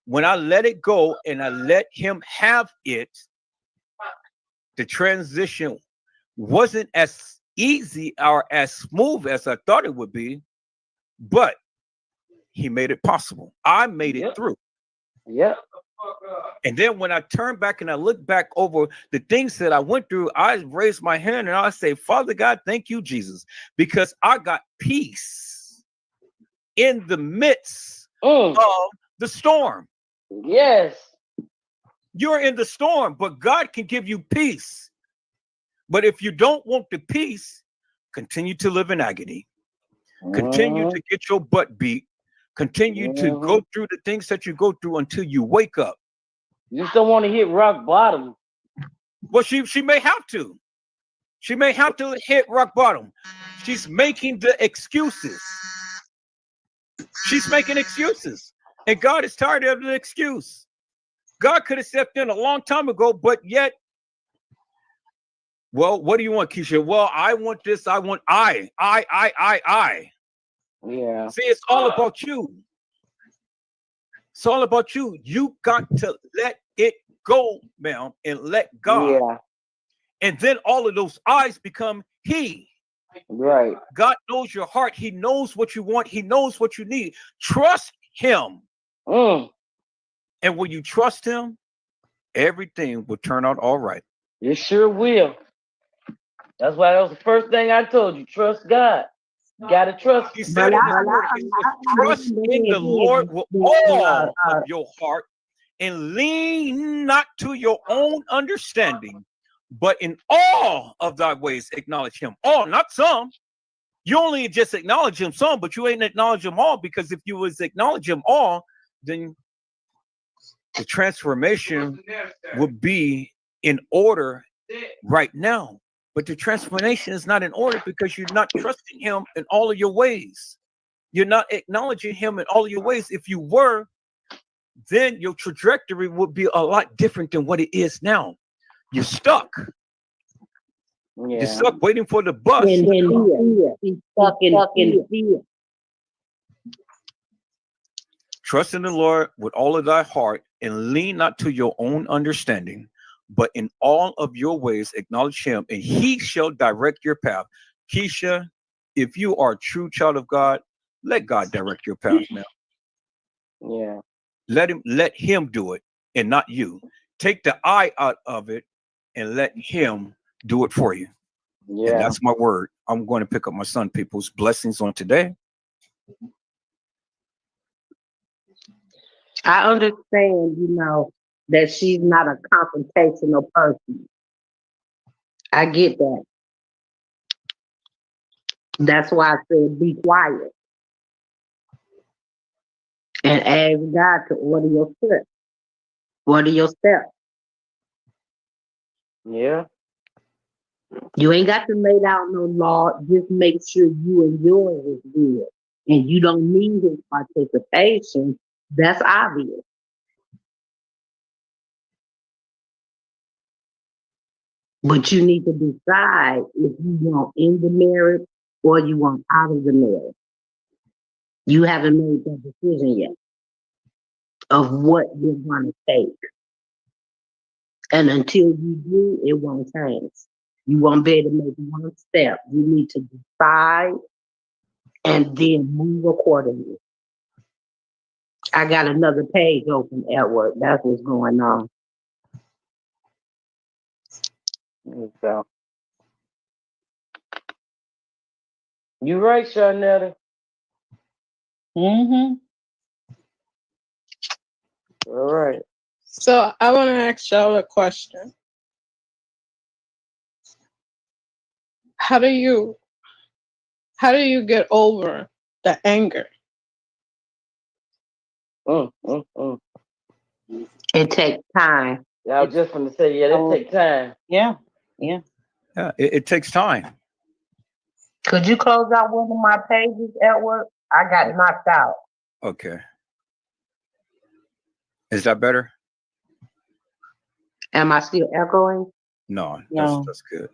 when I let it go and I let him have it, the transition wasn't as easy or as smooth as I thought it would be, but he made it possible. I made it through. Yep. And then when I turn back and I look back over the things that I went through, I raise my hand and I say, Father God, thank you, Jesus, because I got peace in the midst of the storm. Yes. You're in the storm, but God can give you peace. But if you don't want the peace, continue to live in agony. Continue to get your butt beat. Continue to go through the things that you go through until you wake up. You just don't want to hit rock bottom. Well, she may have to. She may have to hit rock bottom. She's making the excuses. She's making excuses. And God is tired of the excuse. God could have stepped in a long time ago, but yet, well, what do you want, Keisha? Well, I want this. I want I. Yeah. See, it's all about you. It's all about you. You got to let it go, ma'am, and let God. Yeah. And then all of those eyes become he. Right. God knows your heart. He knows what you want. He knows what you need. Trust him. And when you trust him, everything will turn out all right. It sure will. That's why that was the first thing I told you. Trust God. You gotta trust. He said in his word, he says, trust in the Lord with all of your heart and lean not to your own understanding, but in all of thy ways acknowledge him. All, not some. You only just acknowledge him some, but you ain't acknowledge him all, because if you was acknowledge him all, then the transformation would be in order right now. But the transformation is not in order because you're not trusting him in all of your ways. You're not acknowledging him in all of your ways. If you were, then your trajectory would be a lot different than what it is now. You're stuck. Yeah. You're stuck waiting for the bus. He's stuck in fear. Trust in the Lord with all of thy heart and lean not to your own understanding, but in all of your ways acknowledge him, and he shall direct your path. Keisha, if you are a true child of God, let God direct your path, man. Yeah. Let him do it and not you. Take the I out of it and let him do it for you. Yeah. And that's my word. I'm going to pick up my son, people's blessings on today. I understand, that she's not a confrontational person. I get that. That's why I said be quiet and ask God to order your steps. Order your steps. Yeah. You ain't got to lay down no law. Just make sure you and yours is good. And you don't need his participation. That's obvious. But you need to decide if you want in the marriage or you want out of the marriage. You haven't made that decision yet of what you're going to take. And until you do, it won't change. You won't be able to make one step. You need to decide and then move accordingly. I got another page open at work. That's what's going on. So. You right, Sharnetta. Mm-hmm. All right. So I want to ask y'all a question. How do you get over the anger? It takes time. Yeah, I was just going to say, yeah, it takes time. Yeah. Yeah, it takes time. Could you close out one of my pages at work? I got knocked out. Okay. Is that better? Am I still echoing? No, No. that's good.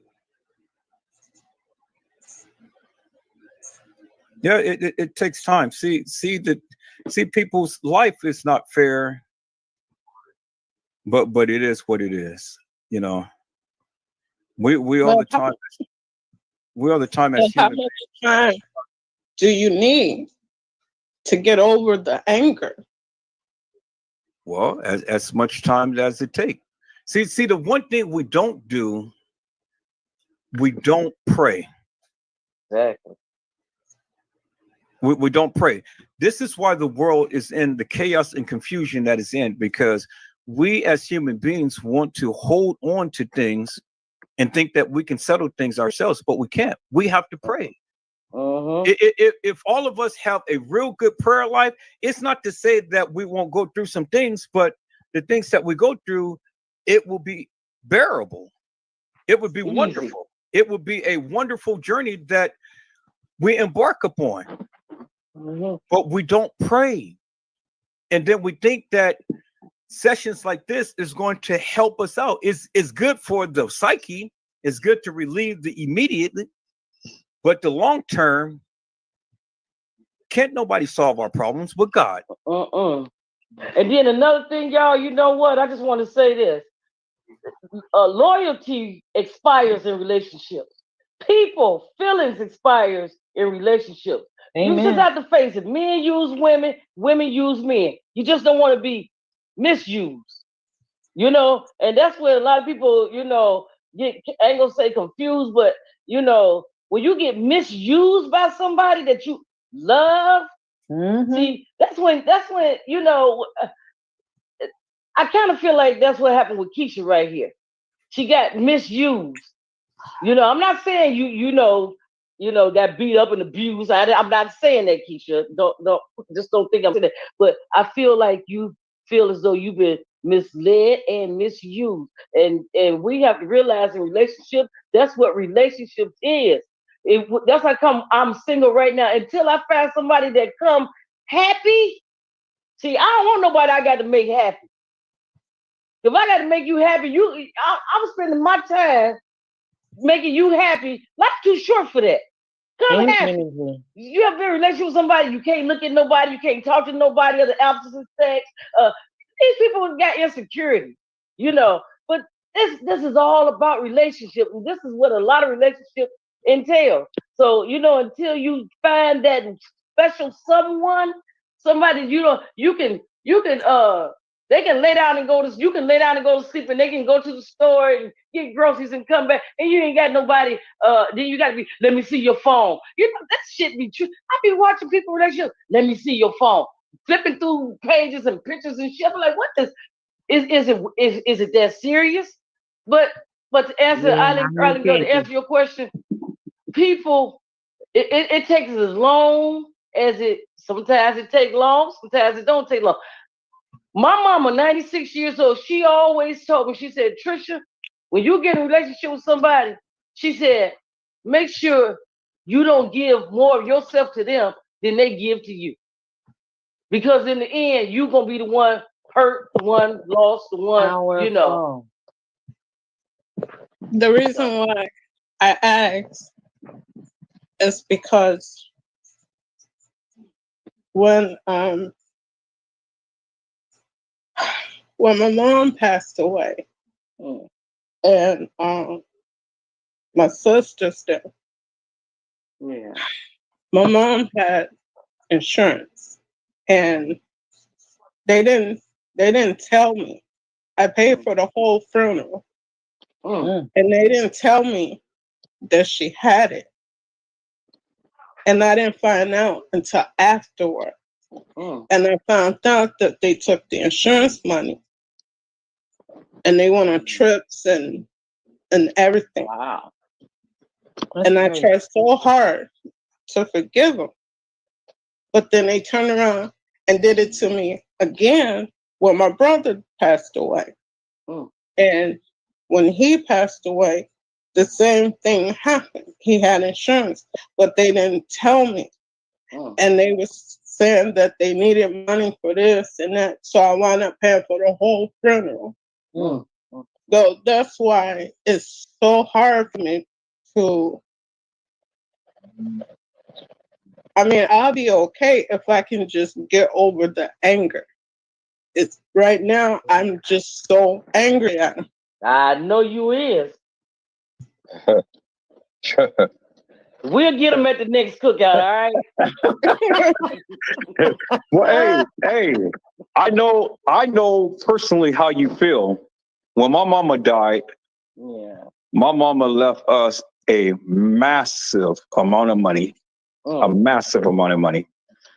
Yeah, it takes time. See people's life is not fair, but it is what it is. You know, we all But the time we all the time but as how human. much time do you need to get over the anger? Well, as much time as it takes. See, the one thing we don't do, we don't pray. Exactly. We don't pray. This is why the world is in the chaos and confusion that is in, because we as human beings want to hold on to things and think that we can settle things ourselves, but we can't. We have to pray. If all of us have a real good prayer life, it's not to say that we won't go through some things, but the things that we go through, it will be bearable. It would be wonderful. It would be a wonderful journey that we embark upon. But we don't pray. And then we think that sessions like this is going to help us out. It's good for the psyche. It's good to relieve the immediately. But the long term, can't nobody solve our problems but God. And then another thing, y'all, you know what? I just want to say this. Loyalty expires in relationships. People, feelings expires in relationships. You just Amen. have to face it. Men use women, women use men. You just don't want to be misused. You know, and that's where a lot of people, you know, get, I ain't gonna say confused, but you know, when you get misused by somebody that you love, see, that's when you know, I kind of feel like that's what happened with Keisha right here. She got misused. You know, I'm not saying you know that beat up and abused. I'm not saying that, Keisha. Don't just don't think I'm saying that. But I feel like you feel as though you've been misled and misused. And we have to realize in relationships, that's what relationships is. That's how come I'm single right now. Until I find somebody that come happy. See, I don't want nobody I got to make happy. If I got to make you happy, I'm spending my time making you happy. Life's too short for that. Come happy. You have a relationship with somebody, you can't look at nobody, you can't talk to nobody of the opposite sex. These people got insecurity, you know. But this is all about relationship, and this is what a lot of relationships entail. So, you know, until you find that special someone, somebody you can they can lay down and you can lay down and go to sleep, and they can go to the store and get groceries and come back, and you ain't got nobody. Then you gotta let me see your phone. You know, that shit be true. I be watching people relationships. Let me see your phone. Flipping through pages and pictures and shit. I'm like, what is it that serious? But to answer, Eileen, to answer your question, people, it takes as long as it. Sometimes it takes long. Sometimes it don't take long. My mama, 96 years old, she always told me, she said, Trisha, when you get in a relationship with somebody, she said, make sure you don't give more of yourself to them than they give to you. Because in the end, you're going to be the one hurt, the one lost, the one, you know. The reason why I asked is because when my mom passed away, and my sister's there. Yeah. My mom had insurance, and they didn't tell me. I paid for the whole funeral, and they didn't tell me that she had it, and I didn't find out until afterward. And I found out that they took the insurance money, and they went on trips and everything. Wow. And I tried so hard to forgive them, but then they turned around and did it to me again when my brother passed away. And when he passed away, the same thing happened. He had insurance, but they didn't tell me. And they was saying that they needed money for this and that, so I wound up paying for the whole funeral. So that's why it's so hard for me to I mean, I'll be okay if I can just get over the anger. It's right now, I'm just so angry at him. I know you is. We'll get him at the next cookout, all right? Well, hey, I know personally how you feel. When my mama died, Yeah. my mama left us a massive amount of money, a massive amount of money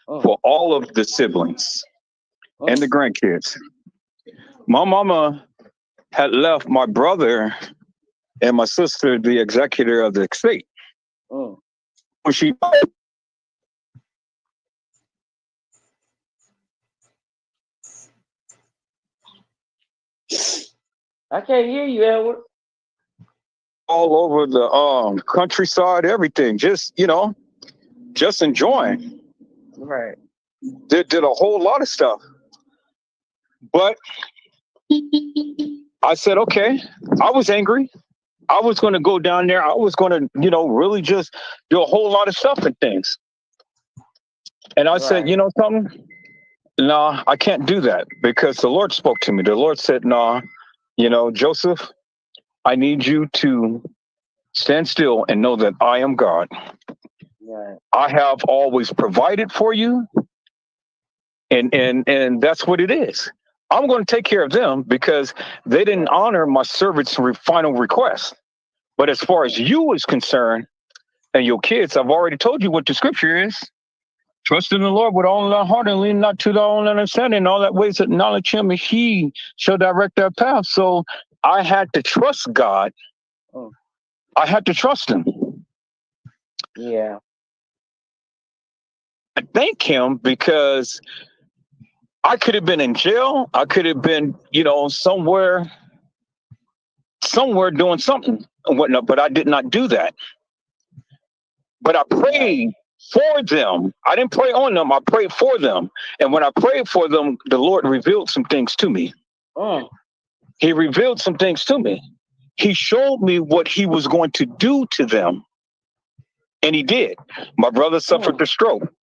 for all of the siblings and the grandkids. My mama had left my brother and my sister the executor of the estate. When she died, I can't hear you, Edward. all over the countryside, everything, just just enjoying. Right. Did a whole lot of stuff. But I said, okay, I was angry. I was going to go down there. I was going to, really just do a whole lot of stuff and things. And I said, you know something? No, I can't do that because the Lord spoke to me. The Lord said, no, Joseph, I need you to stand still and know that I am God. Right. I have always provided for you. And that's what it is. I'm going to take care of them because they didn't honor my servant's final request. But as far as you is concerned and your kids, I've already told you what the scripture is. Trust in the Lord with all thy heart and lean not to thy own understanding. All that ways that acknowledge him, and he shall direct their path. So I had to trust God. I had to trust him. Yeah. I thank him because I could have been in jail. I could have been, somewhere doing something and whatnot, but I did not do that. But I prayed for them. I didn't pray on them. I prayed for them. And when I prayed for them, the Lord revealed some things to me. He revealed some things to me. He showed me what he was going to do to them. And he did. My brother suffered the stroke.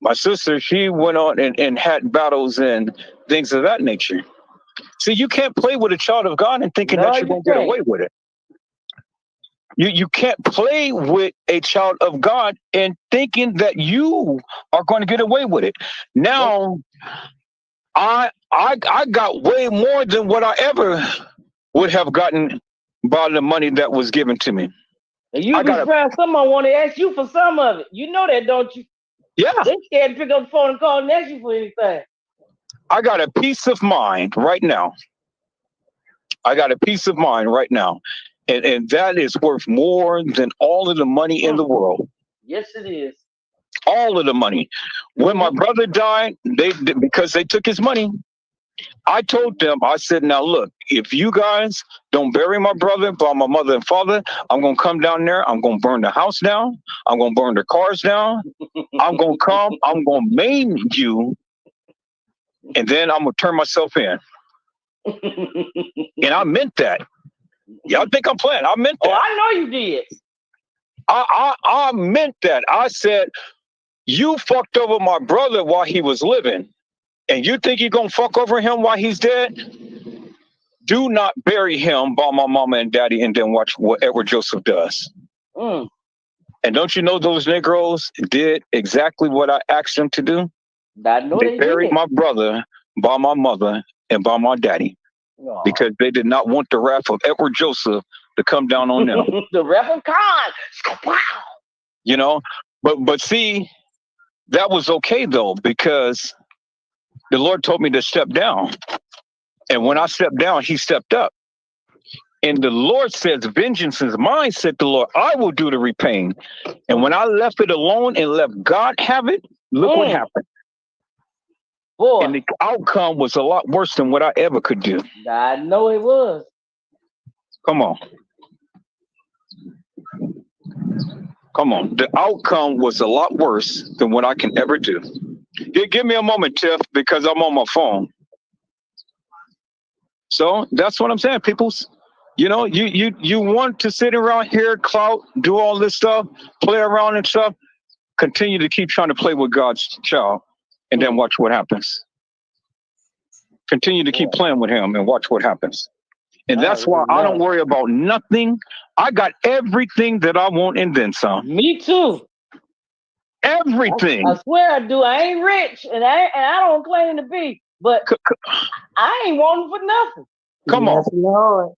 My sister, she went on and had battles and things of that nature. See, you can't play with a child of God and thinking that you're going to get away with it. You can't play with a child of God and thinking that you are going to get away with it. Now, I got way more than what I ever would have gotten by the money that was given to me. And you'd be surprised someone want to ask you for some of it. You know that, don't you? Yeah. They scared to pick up the phone and call and ask you for anything. I got a peace of mind right now. And that is worth more than all of the money in the world. Yes, it is. All of the money. When my brother died, because they took his money, I told them, I said, now look, if you guys don't bury my brother by my mother and father, I'm going to come down there. I'm going to burn the house down. I'm going to burn the cars down. I'm going to come. I'm going to maim you. And then I'm going to turn myself in. And I meant that. Y'all think I'm playing? I meant that. Oh, I know you did. I meant that. I said, you fucked over my brother while he was living. And you think you're going to fuck over him while he's dead? Do not bury him by my mama and daddy and then watch what Edward Joseph does. And don't you know those Negroes did exactly what I asked them to do? They buried my brother by my mother and by my daddy because they did not want the wrath of Edward Joseph to come down on them. The wrath of God. Wow. But see, that was okay though, because the Lord told me to step down. And when I stepped down, he stepped up. And the Lord says, vengeance is mine, said the Lord. I will do the repaying. And when I left it alone and let God have it, look what happened. Boy. And the outcome was a lot worse than what I ever could do. I know it was. Come on. The outcome was a lot worse than what I can ever do. Give me a moment, Tiff, because I'm on my phone. So that's what I'm saying, peoples. You want to sit around here, clout, do all this stuff, play around and stuff. Continue to keep trying to play with God's child, and then watch what happens. Continue to keep playing with him and watch what happens. And that's why I don't worry about nothing. I got everything that I want and then some. Me too. Everything. I swear I do. I ain't rich, and I don't claim to be, but I ain't wanting for nothing. Come on. Yes, Lord.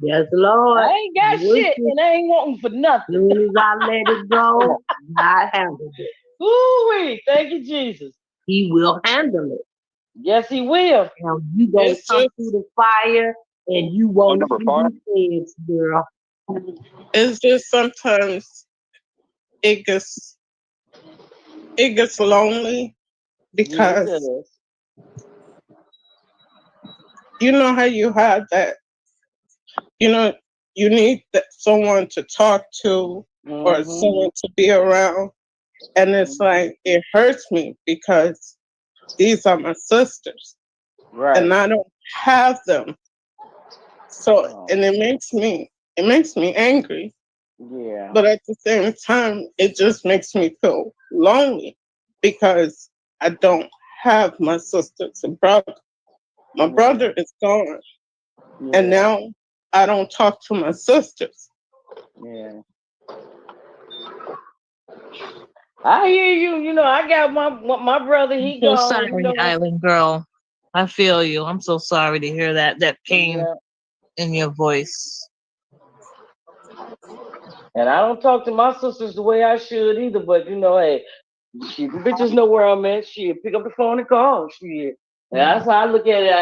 Yes, Lord. I ain't got shit, and I ain't wanting for nothing. As soon as I let it go, God handles it. Ooh-wee. Thank you, Jesus. He will handle it. Yes, he will. Now you gonna come through the fire, and you won't even be fed, girl. It's just sometimes it gets lonely because you know how you have that, you know, you need someone to talk to or someone to be around, and it's like it hurts me because these are my sisters, and I don't have them. So and it makes me angry. Yeah. But at the same time, it just makes me feel lonely because I don't have my sisters and brother. My brother is gone. And now I don't talk to my sisters. Yeah. I hear you. You know, I got my brother, he So gone. sorry, You know, Island girl. I feel you. I'm so sorry to hear that pain in your voice. and I don't talk to my sisters the way I should either, but you know, hey, the bitches know where I'm at. Shit, pick up the phone and call. Shit. That's how I look at it.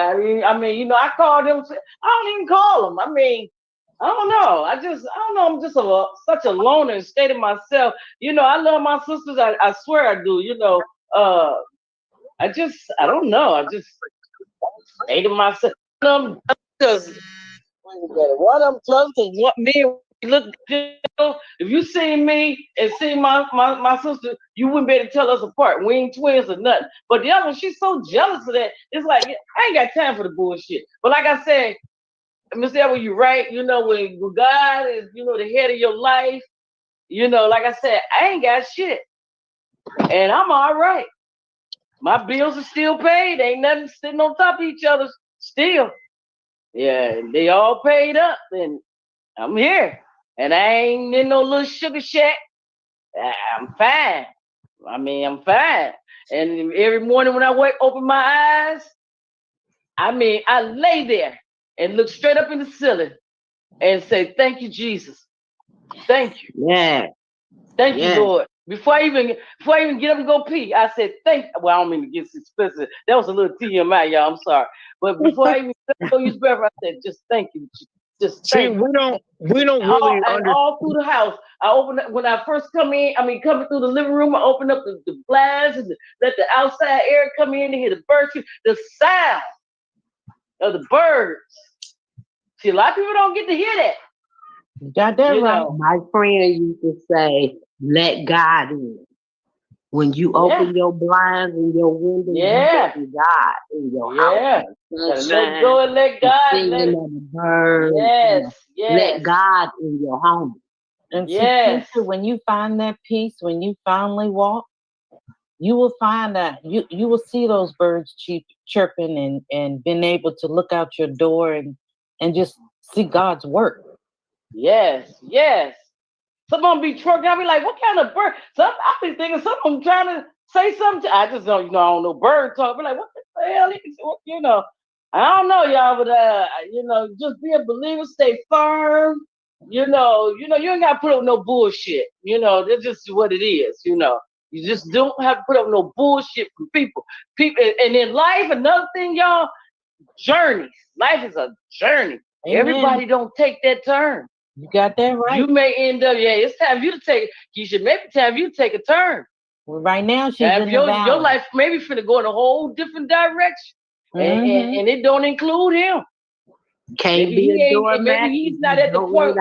I mean, you know, I call them. I don't even call them. I mean, I don't know. I don't know. I'm just such a loner and state of myself. You know, I love my sisters. I swear I do. You know, I don't know. I just state of myself. Because what I'm telling you, what me look. If you seen me and seen my sister, you wouldn't be able to tell us apart. We ain't twins or nothing. But the other one, she's so jealous of that. It's like I ain't got time for the bullshit. But like I said, Miss Edward, you're right. You know, when God is, you know, the head of your life, you know, like I said, I ain't got shit. And I'm all right. My bills are still paid. Ain't nothing sitting on top of each other still. Yeah, they all paid up, and I'm here. And I ain't in no little sugar shack. I'm fine. I mean, I'm fine. And every morning when I open my eyes, I mean, I lay there and look straight up in the ceiling and say, "Thank you, Jesus. Thank you. Yeah. Thank you, Lord." Before I even get up and go pee, I said, "Thank." Well, I don't mean to get explicit. That was a little TMI, y'all. I'm sorry. But before I even go use breath, I said, "Just thank you. Just thank you." We don't really and all through the house. I open up when I first come in. I mean, coming through the living room, I open up the blinds and let the outside air come in to hear the birds, the sound of the birds. See, a lot of people don't get to hear that. You got that right. My friend used to say, "Let God in." When you open your blinds and your windows, you let God in your house. Let go and let God. Singing of the birds. Let God in your home. And see, when you find that peace, when you finally walk, you will find that you will see those birds chirping and being able to look out your door and just see God's work. Yes. Some of them be twerking. I be like, what kind of bird? I be thinking some of them trying to say something. I just don't, you know, I don't know bird talk. Be like, what the hell is it? You know, I don't know, y'all, but you know, just be a believer, stay firm. You know, you ain't got to put up no bullshit. You know, that's just what it is. You know, you just don't have to put up no bullshit from people. And in life, another thing, y'all, journeys. Life is a journey. Amen. Everybody don't take that turn. You got that right. You may end up, it's time for you to take. You should maybe time for you to take a turn. Well, right now she's in the valley. Your life maybe finna go in a whole different direction, and it don't include him. Can't be a doormat. Maybe he's not at the point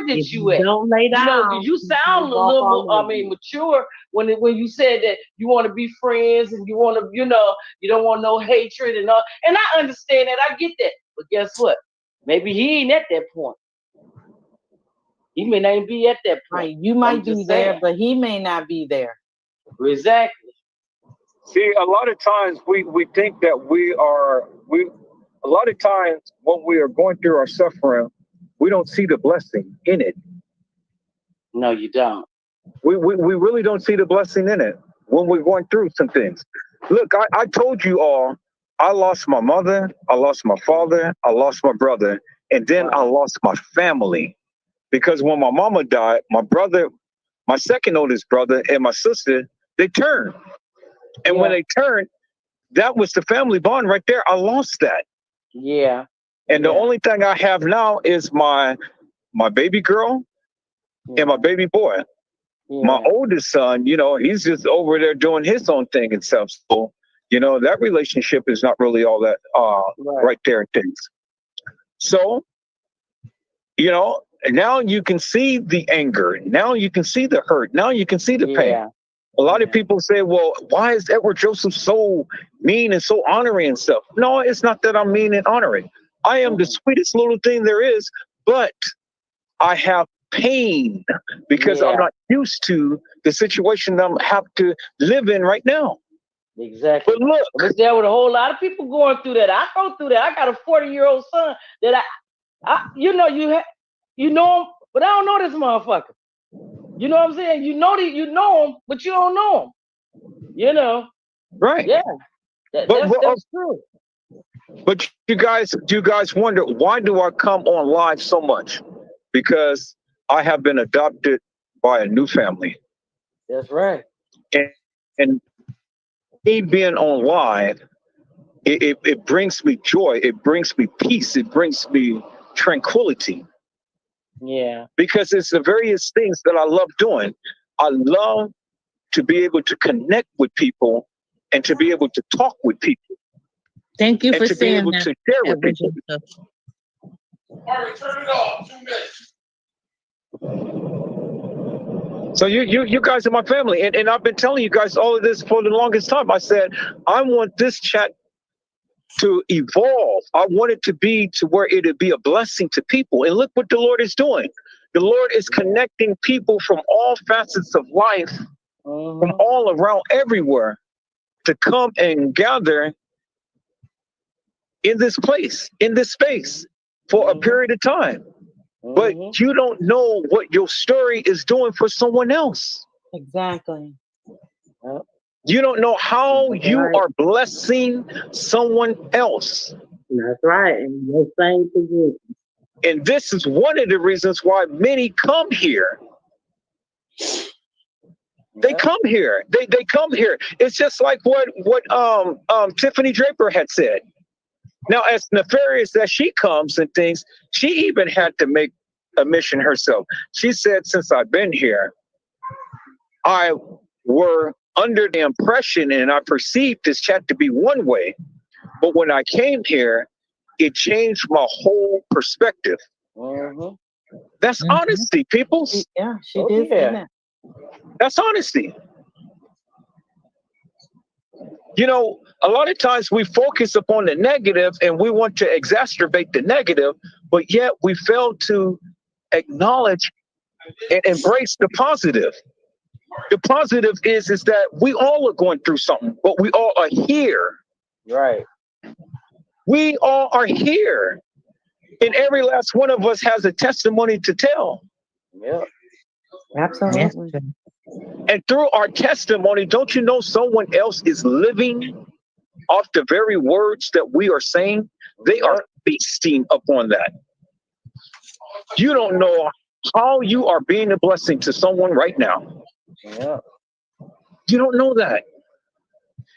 that you at. Don't lay down. You know, you sound a little more, mature when you said that you want to be friends and you want to, you know, you don't want no hatred and all. And I understand that. I get that. But guess what? Maybe he ain't at that point. He may not even be at that point. Right. You might be there, saying. but he may not be there. Exactly. See, a lot of times we think that a lot of times when we are going through our suffering, we don't see the blessing in it. No, you don't. We really don't see the blessing in it when we're going through some things. Look, I told you all, I lost my mother, I lost my father, I lost my brother, and then I lost my family. Because when my mama died, my brother, my second oldest brother, and my sister, they turned. And when they turned, that was the family bond right there. I lost that. Yeah. And the only thing I have now is my baby girl and my baby boy. My oldest son, he's just over there doing his own thing himself. So, that relationship is not really all that right there and things. So, now you can see the anger. Now you can see the hurt. Now you can see the pain. A lot of people say, well, why is Edward Joseph so mean and so honoring and stuff? No, it's not that I'm mean and honoring. I am the sweetest little thing there is, but I have pain because I'm not used to the situation that I have to live in right now. Exactly. But look, but there were a whole lot of people going through that. I go through that. I got a 40-year-old son that you know him, but I don't know this motherfucker. You know what I'm saying? You know him, but you don't know him. Right? Yeah. That's true. But do you guys wonder, why do I come on live so much? Because I have been adopted by a new family. That's right. And me being on live, it brings me joy. It brings me peace. It brings me tranquility. Yeah. Because it's the various things that I love doing. I love to be able to connect with people and to be able to talk with people. Thank you for to be saying able that. to share with people. All right, turn it off. 2 minutes. So you guys are my family, and I've been telling you guys all of this for the longest time. I said I want this chat to evolve. I want it to be to where it'd be a blessing to people. And look what the Lord is doing. The Lord is connecting people from all facets of life, from all around, everywhere, to come and gather in this place, in this space, for a period of time. But you don't know what your story is doing for someone else. Exactly. You don't know how you are blessing someone else. That's right. And the same position. And this is one of the reasons why many come here. They come here. They come here. It's just like what Tiffany Draper had said. Now, as nefarious as she comes and things, she even had to make a mission herself. She said, since I've been here, I were under the impression and I perceived this chat to be one way. But when I came here, it changed my whole perspective. That's honesty, people. Yeah, she did say that. That's honesty. A lot of times we focus upon the negative and we want to exacerbate the negative, but yet we fail to acknowledge and embrace the positive. The positive is that we all are going through something, but we all are here. Right. We all are here. And every last one of us has a testimony to tell. Yeah. Absolutely. And through our testimony, don't you know someone else is living off the very words that we are saying? They are feasting upon that. You don't know how you are being a blessing to someone right now. Yeah. You don't know that.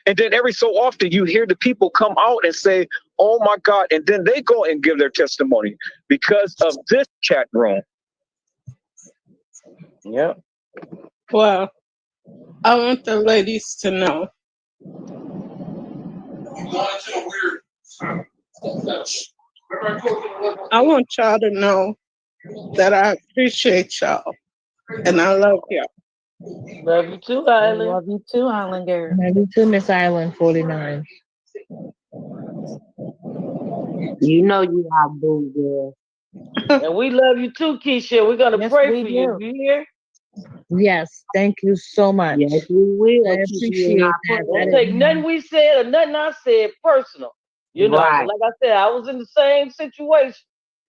And then every so often you hear the people come out and say, oh my God, and then they go and give their testimony because of this chat room. Yeah. Well, I want the ladies to know. I want y'all to know that I appreciate y'all and I love y'all. Love you too, Island. Love you too, Island Girl. Love you too, Miss Island 49. You know you are boo girl. And we love you too, Keisha. We're gonna Yes, pray we for you. do. You hear? Yes, thank you so much. Yes, we will. I Keep you in appreciate our that. I Don't prayers. take didn't nothing know. we said or nothing I said personal. You know, Right. like I said, I was in the same situation.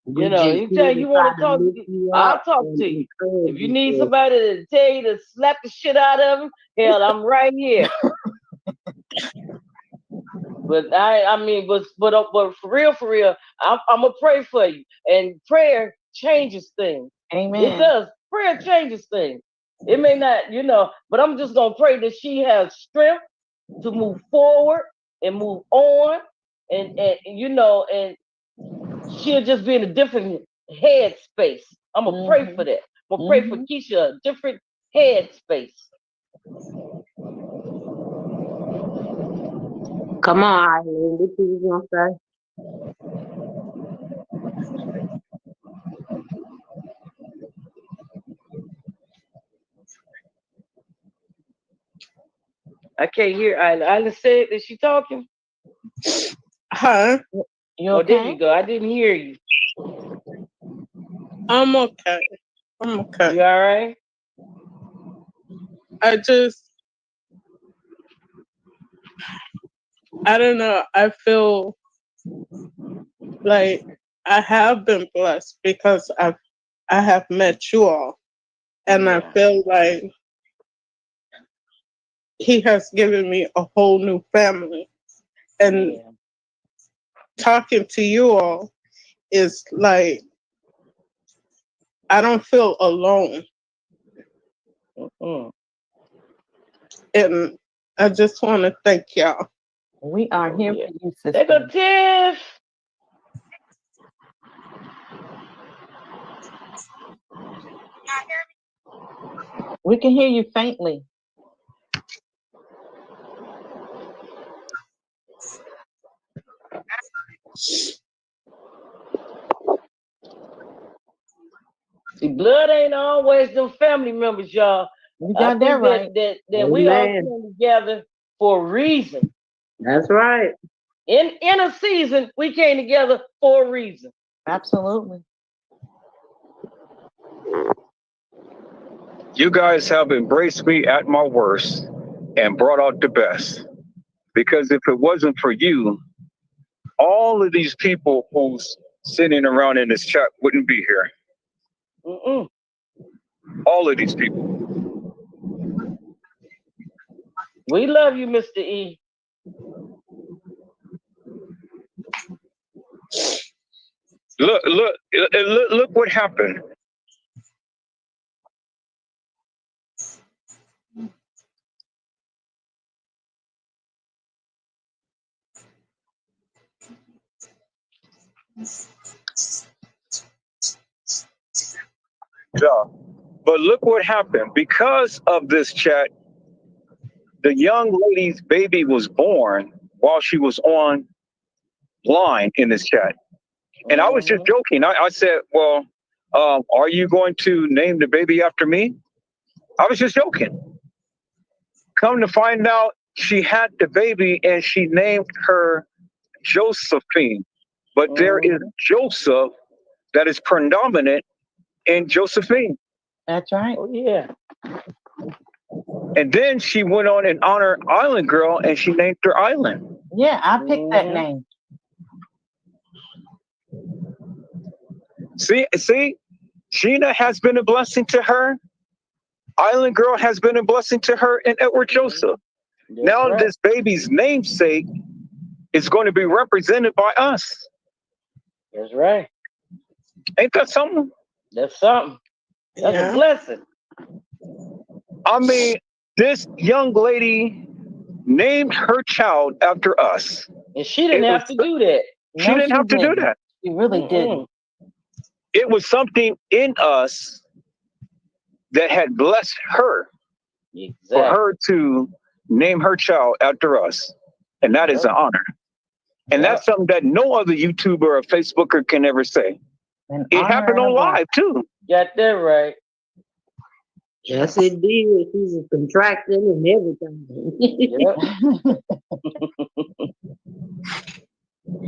We You know, just here anytime to you try want to to talk, lift you I'll up talk and to you. encourage If you you. need Sis. somebody to tell you to slap the shit out of them, hell, I'm right here. But I mean, but for real, I'm gonna pray for you. And prayer changes things. Amen. It does. Prayer changes things. It may not, you know, but I'm just gonna pray that she has strength to move forward and move on, and you know, and she'll just be in a different head space. I'm gonna pray for that. I'm gonna pray for Keisha, a different head space. Come on, Eileen. What you was gonna say? I can't hear Isla. Isla said, is she talking? Huh? You Oh, there okay? you go. I didn't hear you. I'm okay. I'm okay. You all right? I don't know. I feel like I have been blessed because I have met you all, and I feel like he has given me a whole new family. And talking to you all is like I don't feel alone. And I just want to thank y'all. We are here for you, sister. There go Tiff. We can hear you faintly. See, blood ain't always them family members, y'all. You got I that think right. that we all Amen. came together for a reason. That's right. In a season, we came together for a reason. Absolutely. You guys have embraced me at my worst and brought out the best. Because if it wasn't for you, all of these people who's sitting around in this chat wouldn't be here. All of these people. We love you, Mr. E. Look what happened. Yeah. But look what happened. Because of this chat, the young lady's baby was born while she was online in this chat. And I was just joking. I said, well, are you going to name the baby after me? I was just joking. Come to find out, she had the baby and she named her Josephine. But there is Joseph that is predominant in Josephine. That's right. Oh, yeah. And then she went on and honored Island Girl and she named her Island. Yeah, I picked that name. See, Gina has been a blessing to her. Island Girl has been a blessing to her, and Edward Joseph. Now this baby's namesake is going to be represented by us. That's right. Ain't that something? That's something. That's a blessing. I mean, this young lady named her child after us. And she didn't have to do that. She didn't have to do that. She really didn't. It was something in us that had blessed her for her to name her child after us. And that is an honor. And that's something that no other YouTuber or Facebooker can ever say. It happened on live too. Got that right. Yes, it did. She was contracting and everything.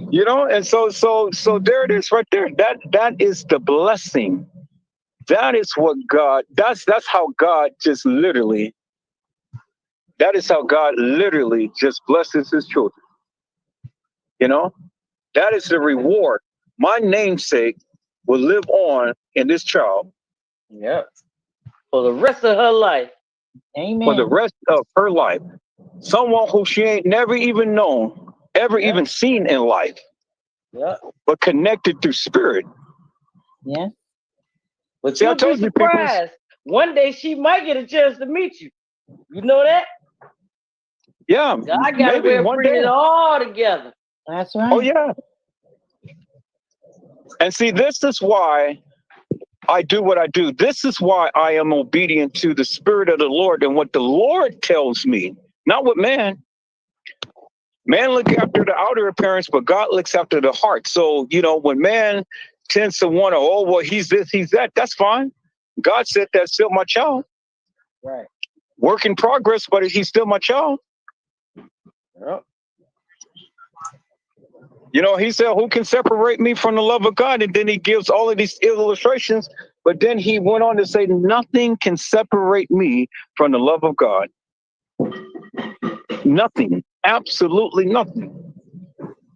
You know, and so there it is right there. That is the blessing. That is what God, that's how God just literally, that is how God literally just blesses his children. You know, that is the reward. My namesake will live on in this child. Yeah. For the rest of her life. For the rest of her life. Someone who she ain't never even known, ever even seen in life. Yeah. But connected through spirit. Yeah. But See, I you'll be told you, people. surprised. One day she might get a chance to meet you. You know that? Yeah. God got a maybe way of one bringing day. it all together. That's right. Oh, yeah. And see, this is why I do what I do. This is why I am obedient to the Spirit of the Lord and what the Lord tells me, not what man. Man look after the outer appearance, but God looks after the heart. So, you know, when man tends to want to, oh, well, he's this, he's that, that's fine. God said that's still my child. Right. Work in progress, but he's still my child. Yep. You know, he said, who can separate me from the love of God? And then he gives all of these illustrations. But then he went on to say, nothing can separate me from the love of God. Nothing. Absolutely nothing.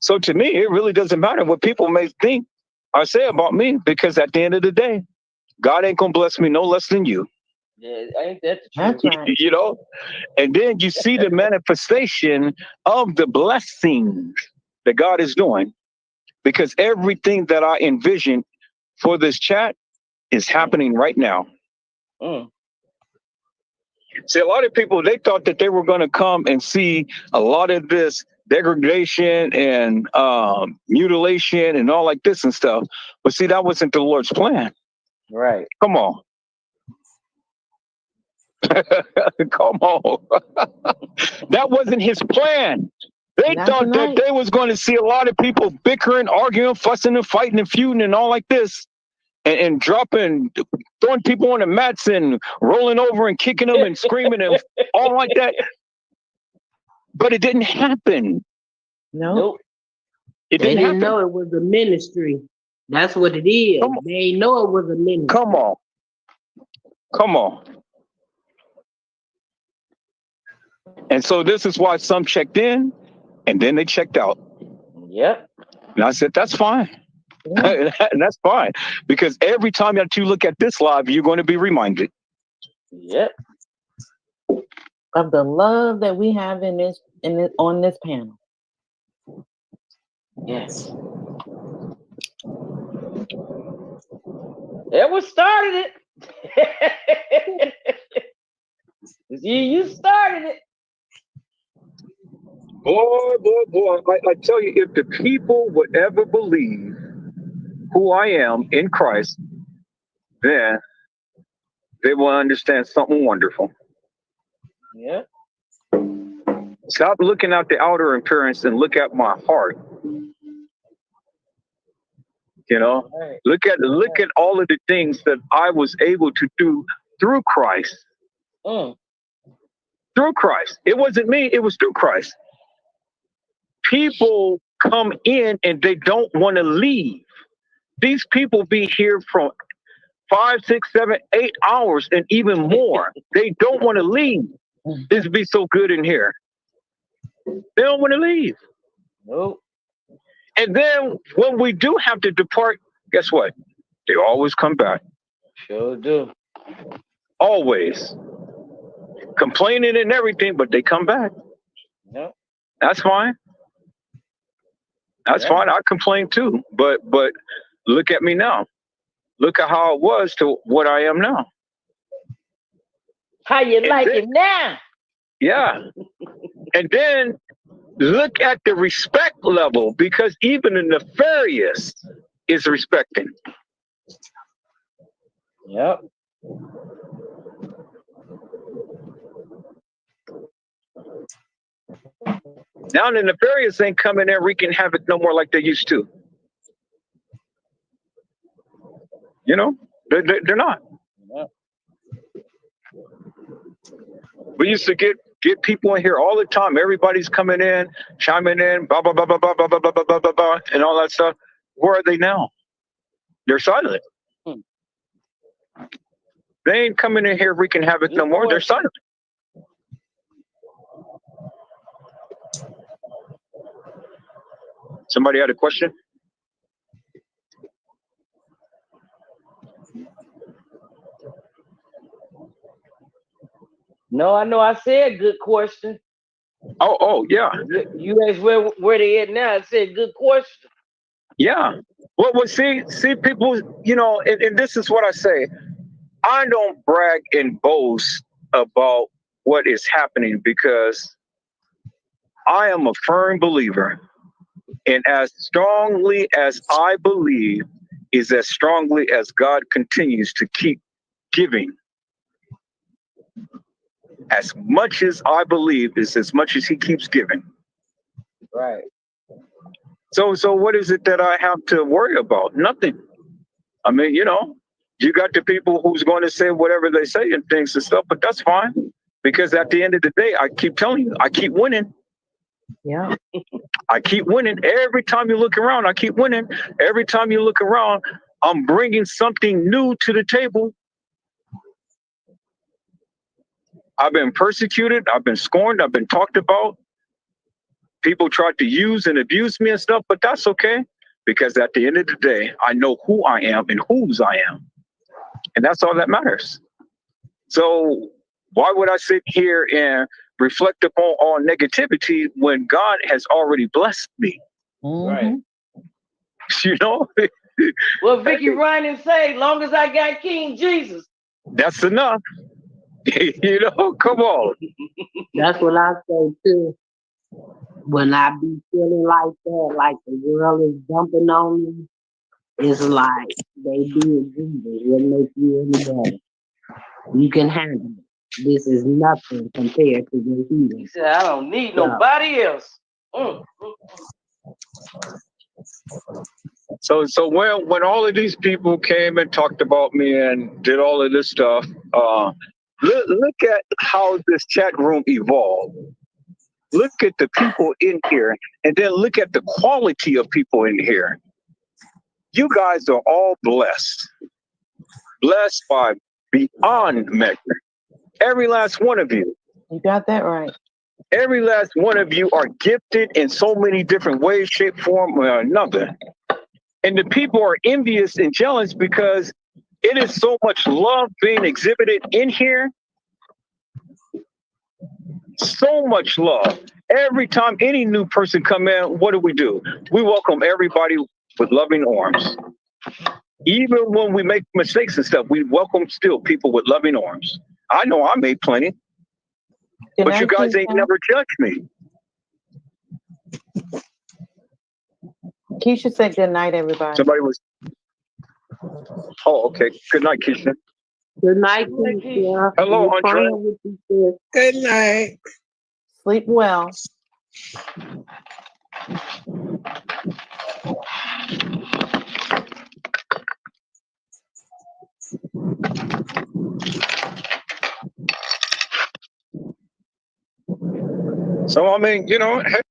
So to me, it really doesn't matter what people may think or say about me, because at the end of the day, God ain't going to bless me no less than you. Yeah, ain't that the truth? That's right. You know? And then you see the manifestation of the blessings that God is doing, because everything that I envisioned for this chat is happening right now. Mm. See, a lot of people, they thought that they were going to come and see a lot of this degradation and mutilation and all like this and stuff. But see, that wasn't the Lord's plan. Right. Come on. Come on. That wasn't his plan. They Not thought that tonight. they was going to see a lot of people bickering, arguing, fussing and fighting and feuding and all like this. And dropping, throwing people on the mats and rolling over and kicking them and screaming and all like that. But it didn't happen. Nope. It They didn't didn't happen. know it was a ministry. That's what it is. They didn't know it was a ministry. Come on. Come on. And so this is why some checked in and then they checked out. Yep. And I said, that's fine. Yeah. That's fine. Because every time that you look at this live, you're going to be reminded. Yep. Of the love that we have on this panel. Yes. That what started it. You started it. Boy. I tell you, if the people would ever believe who I am in Christ, then they will understand something wonderful. Yeah. Stop looking at the outer appearance and look at my heart. You know, Right. look at all of the things that I was able to do through Christ. Mm. Through Christ. It wasn't me, it was through Christ. People come in and they don't want to leave. These people be here from 5, 6, 7, 8 hours and even more. They don't want to leave. This be so good in here. They don't want to leave. Nope. And then when we do have to depart, guess what? They always come back. Sure do. Always. Complaining and everything, but they come back. Yep. That's fine. That's fine. I complain too. But look at me now. Look at how I was to what I am now. How you like it now? Yeah. And then look at the respect level, because even the nefarious is respecting. Yep. Now the nefarious ain't coming there wreaking havoc no more like they used to. You know, they're not. Yep. We used to get get people in here all the time. Everybody's coming in, chiming in, blah, blah, blah, blah, blah, blah, blah, blah, blah, blah, blah, and all that stuff. Where are they now? They're silent. They ain't coming in here wreaking havoc no more. They're silent. Somebody had a question? No, I know. I said good question. Oh, yeah. You asked where they at now. I said good question. Yeah. Well, see, people, you know, and this is what I say. I don't brag and boast about what is happening because I am a firm believer. And as strongly as I believe is as strongly as God continues to keep giving. As much as I believe is as much as he keeps giving. Right. So what is it that I have to worry about? Nothing. I mean, you know, you got the people who's going to say whatever they say and things and stuff, but that's fine. Because at the end of the day, I keep telling you, I keep winning. Yeah. I keep winning. Every time you look around, I keep winning. Every time you look around, I'm bringing something new to the table. I've been persecuted. I've been scorned. I've been talked about. People tried to use and abuse me and stuff, but that's okay. Because at the end of the day, I know who I am and whose I am. And that's all that matters. So why would I sit here and reflect upon all negativity when God has already blessed me? Right. You know? Well, Vicky Ryan say, long as I got King Jesus. That's enough. You know, come on. That's what I say too. When I be feeling like that, like the world is dumping on me, it's like they did Jesus. What make you any better? You can handle it. This is nothing compared to your healing. He said, I don't need nobody else. So when all of these people came and talked about me and did all of this stuff, look at how this chat room evolved. Look at the people in here, and then look at the quality of people in here. You guys are all blessed. Blessed by beyond measure. Every last one of you. You got that right. Every last one of you are gifted in so many different ways, shape, form, or another. And the people are envious and jealous because it is so much love being exhibited in here. So much love. Every time any new person come in, what do? We welcome everybody with loving arms. Even when we make mistakes and stuff, we welcome still people with loving arms. I know I made plenty, but you guys ain't never judged me. Keisha said good night, everybody. Somebody was. Oh, okay. Good night, Keisha. Good night, Keisha. Hello, Andre. Good night. Sleep well. So, I mean, you know, hey.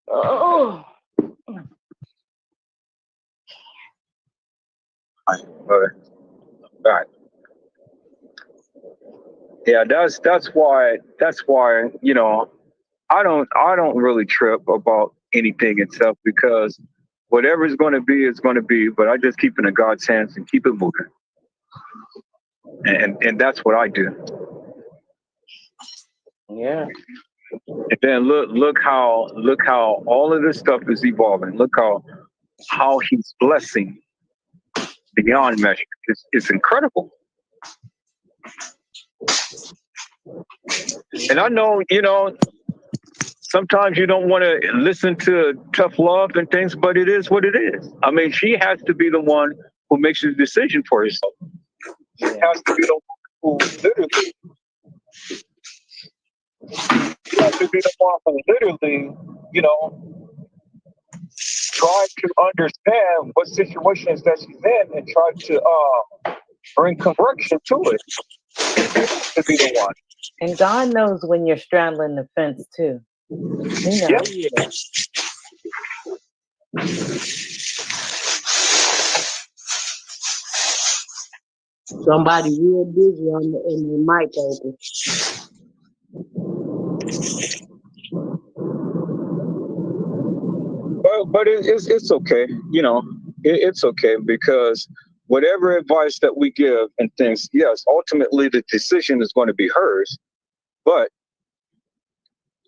Oh. All right. Yeah, that's why you know I don't really trip about anything itself because whatever is going to be is going to be. But I just keep it in God's hands and keep it moving, and that's what I do. Yeah. And then look how all of this stuff is evolving. Look how He's blessing beyond measure. It's incredible. And I know, you know, sometimes you don't want to listen to tough love and things, but it is what it is. I mean, she has to be the one who makes the decision for herself. She has to be the one who literally, you know, try to understand what situations that she's in and try to bring correction to it. To be the one. And God knows when you're straddling the fence too. He knows. Yeah. Somebody real busy on the in the mic open. But it's okay. You know, it's okay because whatever advice that we give and things, yes, ultimately the decision is going to be hers. But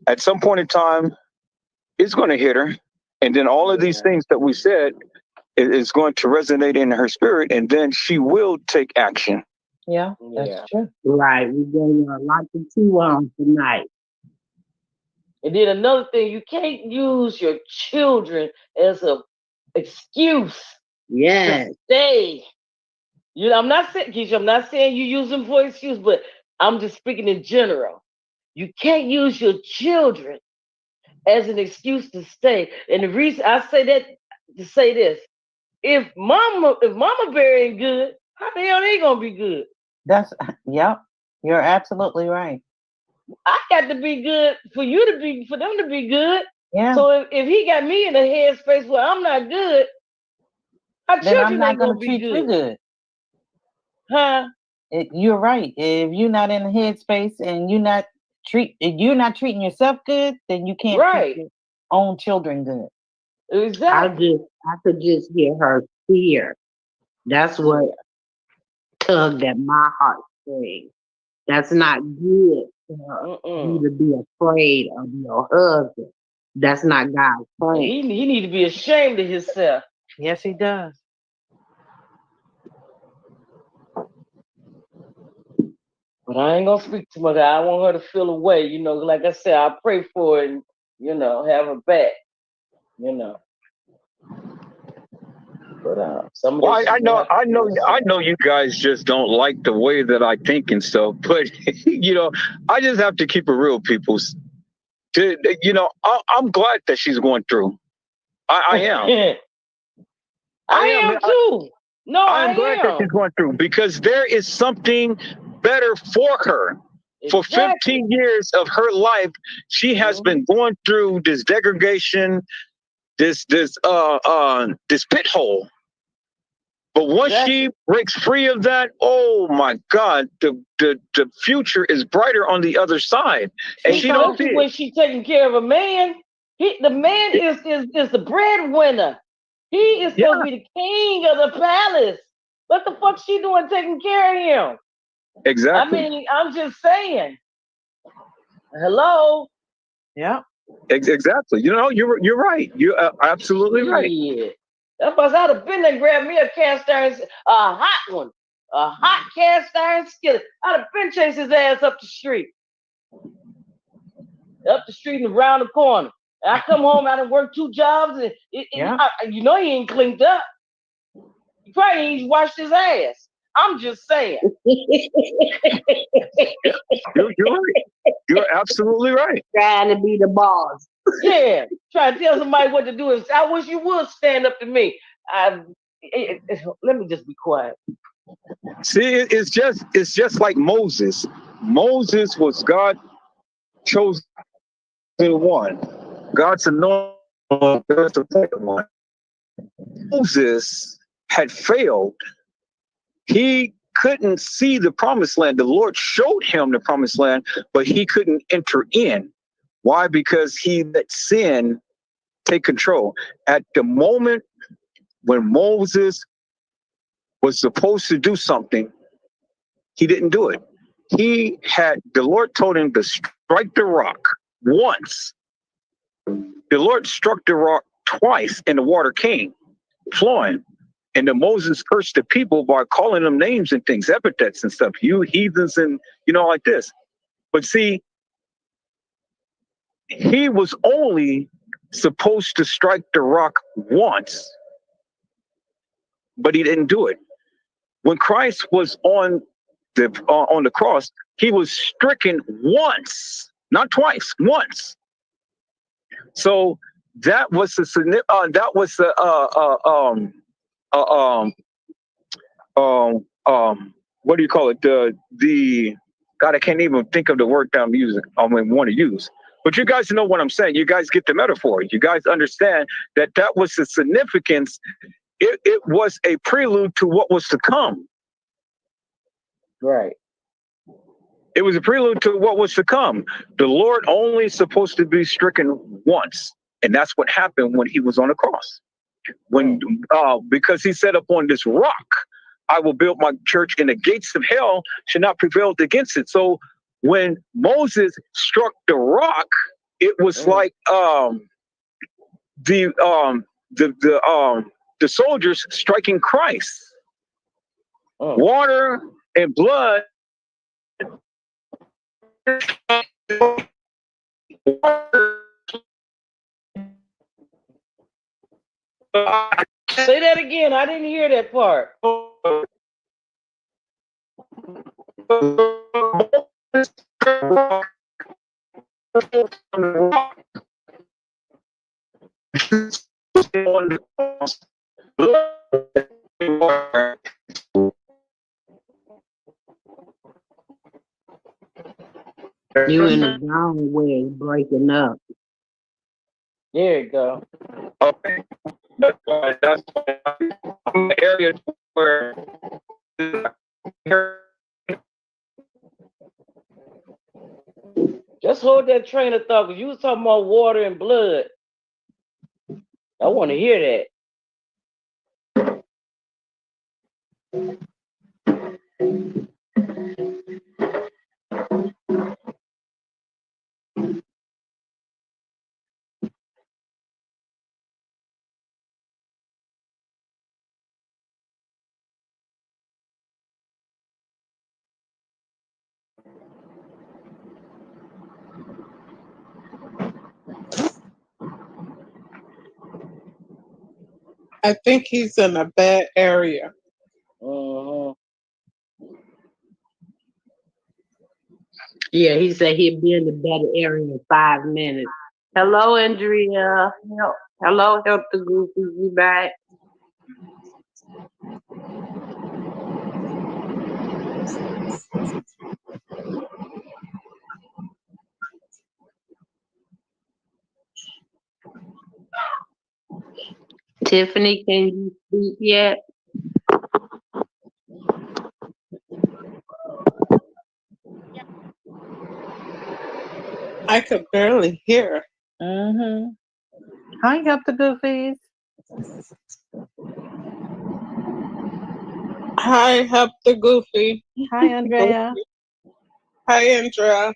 at some point in time, it's going to hit her. And then all of these things that we said is going to resonate in her spirit. And then she will take action. Yeah, that's true. Right. We gave you a lot to chew on tonight. And then another thing, you can't use your children as a excuse. Yes. To stay. You know, I'm not saying, Keisha, I'm not saying you use them for excuse, but I'm just speaking in general. You can't use your children as an excuse to stay. And the reason I say that to say this, if mama Bear ain't good, how the hell they gonna be good? That's yep. You're absolutely right. I got to be good for them to be good. Yeah. So if he got me in a headspace where I'm not good, our Then I'm children not ain't gonna gonna be treat good. you good. Huh? You're right. If you're not in the headspace and you're not treating yourself good, then you can't treat your own children good. Exactly. I could just hear her fear. That's what tugged at my heartstrings. That's not good for you to be afraid of your husband. That's not God's plan. He need to be ashamed of himself. Yes, he does. But I ain't gonna speak too much. I want her to feel away. You know, like I said, I pray for her and, you know, have her back. You know. But Well, I know you guys just don't like the way that I think and stuff, but you know, I just have to keep it real, people. You know, I'm glad that she's going through. I am. I am too. I'm glad that she's going through because there is something better for her. For 15 years of her life, she has been going through this degradation, this pit hole. But once she breaks free of that, oh my God, the future is brighter on the other side. And she don't see it. When she's taking care of a man, the man is the breadwinner. He is supposed to be the king of the palace. What the fuck she doing taking care of him? Exactly. I mean, I'm just saying. Hello. Yeah. Exactly. You know, you're right. You're absolutely right. Yeah. That's why I'd have been there and grabbed me a cast iron, a hot one, a hot cast iron skillet. I'd have been chasing his ass up the street and around the corner. And I come home, I done worked 2 jobs, and you know he ain't cleaned up. He probably ain't washed his ass. I'm just saying. You're right. You're absolutely right. Trying to be the boss. Yeah, trying to tell somebody what to do. I wish you would stand up to me. Let me just be quiet. See, it's just like Moses. Moses was God chosen one. God's anointed one. Moses had failed. He couldn't see the promised land. The Lord showed him the promised land, but he couldn't enter in. Why? Because he let sin take control. At the moment when Moses was supposed to do something, he didn't do it. The Lord told him to strike the rock once. The Lord struck the rock twice and the water came flowing. And then Moses cursed the people by calling them names and things, epithets and stuff, you heathens and, you know, like this. But see, he was only supposed to strike the rock once, but he didn't do it. When Christ was on the cross, he was stricken once, not twice, once. So that was the that was the what do you call it? The God, I can't even think of the word that I'm using. I want to use. But you guys know what I'm saying. You guys get the metaphor. You guys understand that that was the significance. It was a prelude to what was to come. Right. It was a prelude to what was to come. The Lord only supposed to be stricken once, and that's what happened when he was on the cross. When because he said, upon this rock I will build my church, and the gates of hell should not prevail against it. So when Moses struck the rock, it was like the soldiers striking Christ. Water and blood. Say that again. I didn't hear that part. You in the wrong way, breaking up. There you go. Okay. That's the area where Just hold that train of thought, because you was talking about water and blood. I want to hear that. I think he's in a bad area. Yeah, he said he'd be in the better area in 5 minutes. Hello, Andrea. Hello, Help the Goofies. You back? Tiffany, can you speak yet? I could barely hear. Hi, Help the Goofies. Hi, Help the Goofy. Hi, Andrea. Hi, Andrea.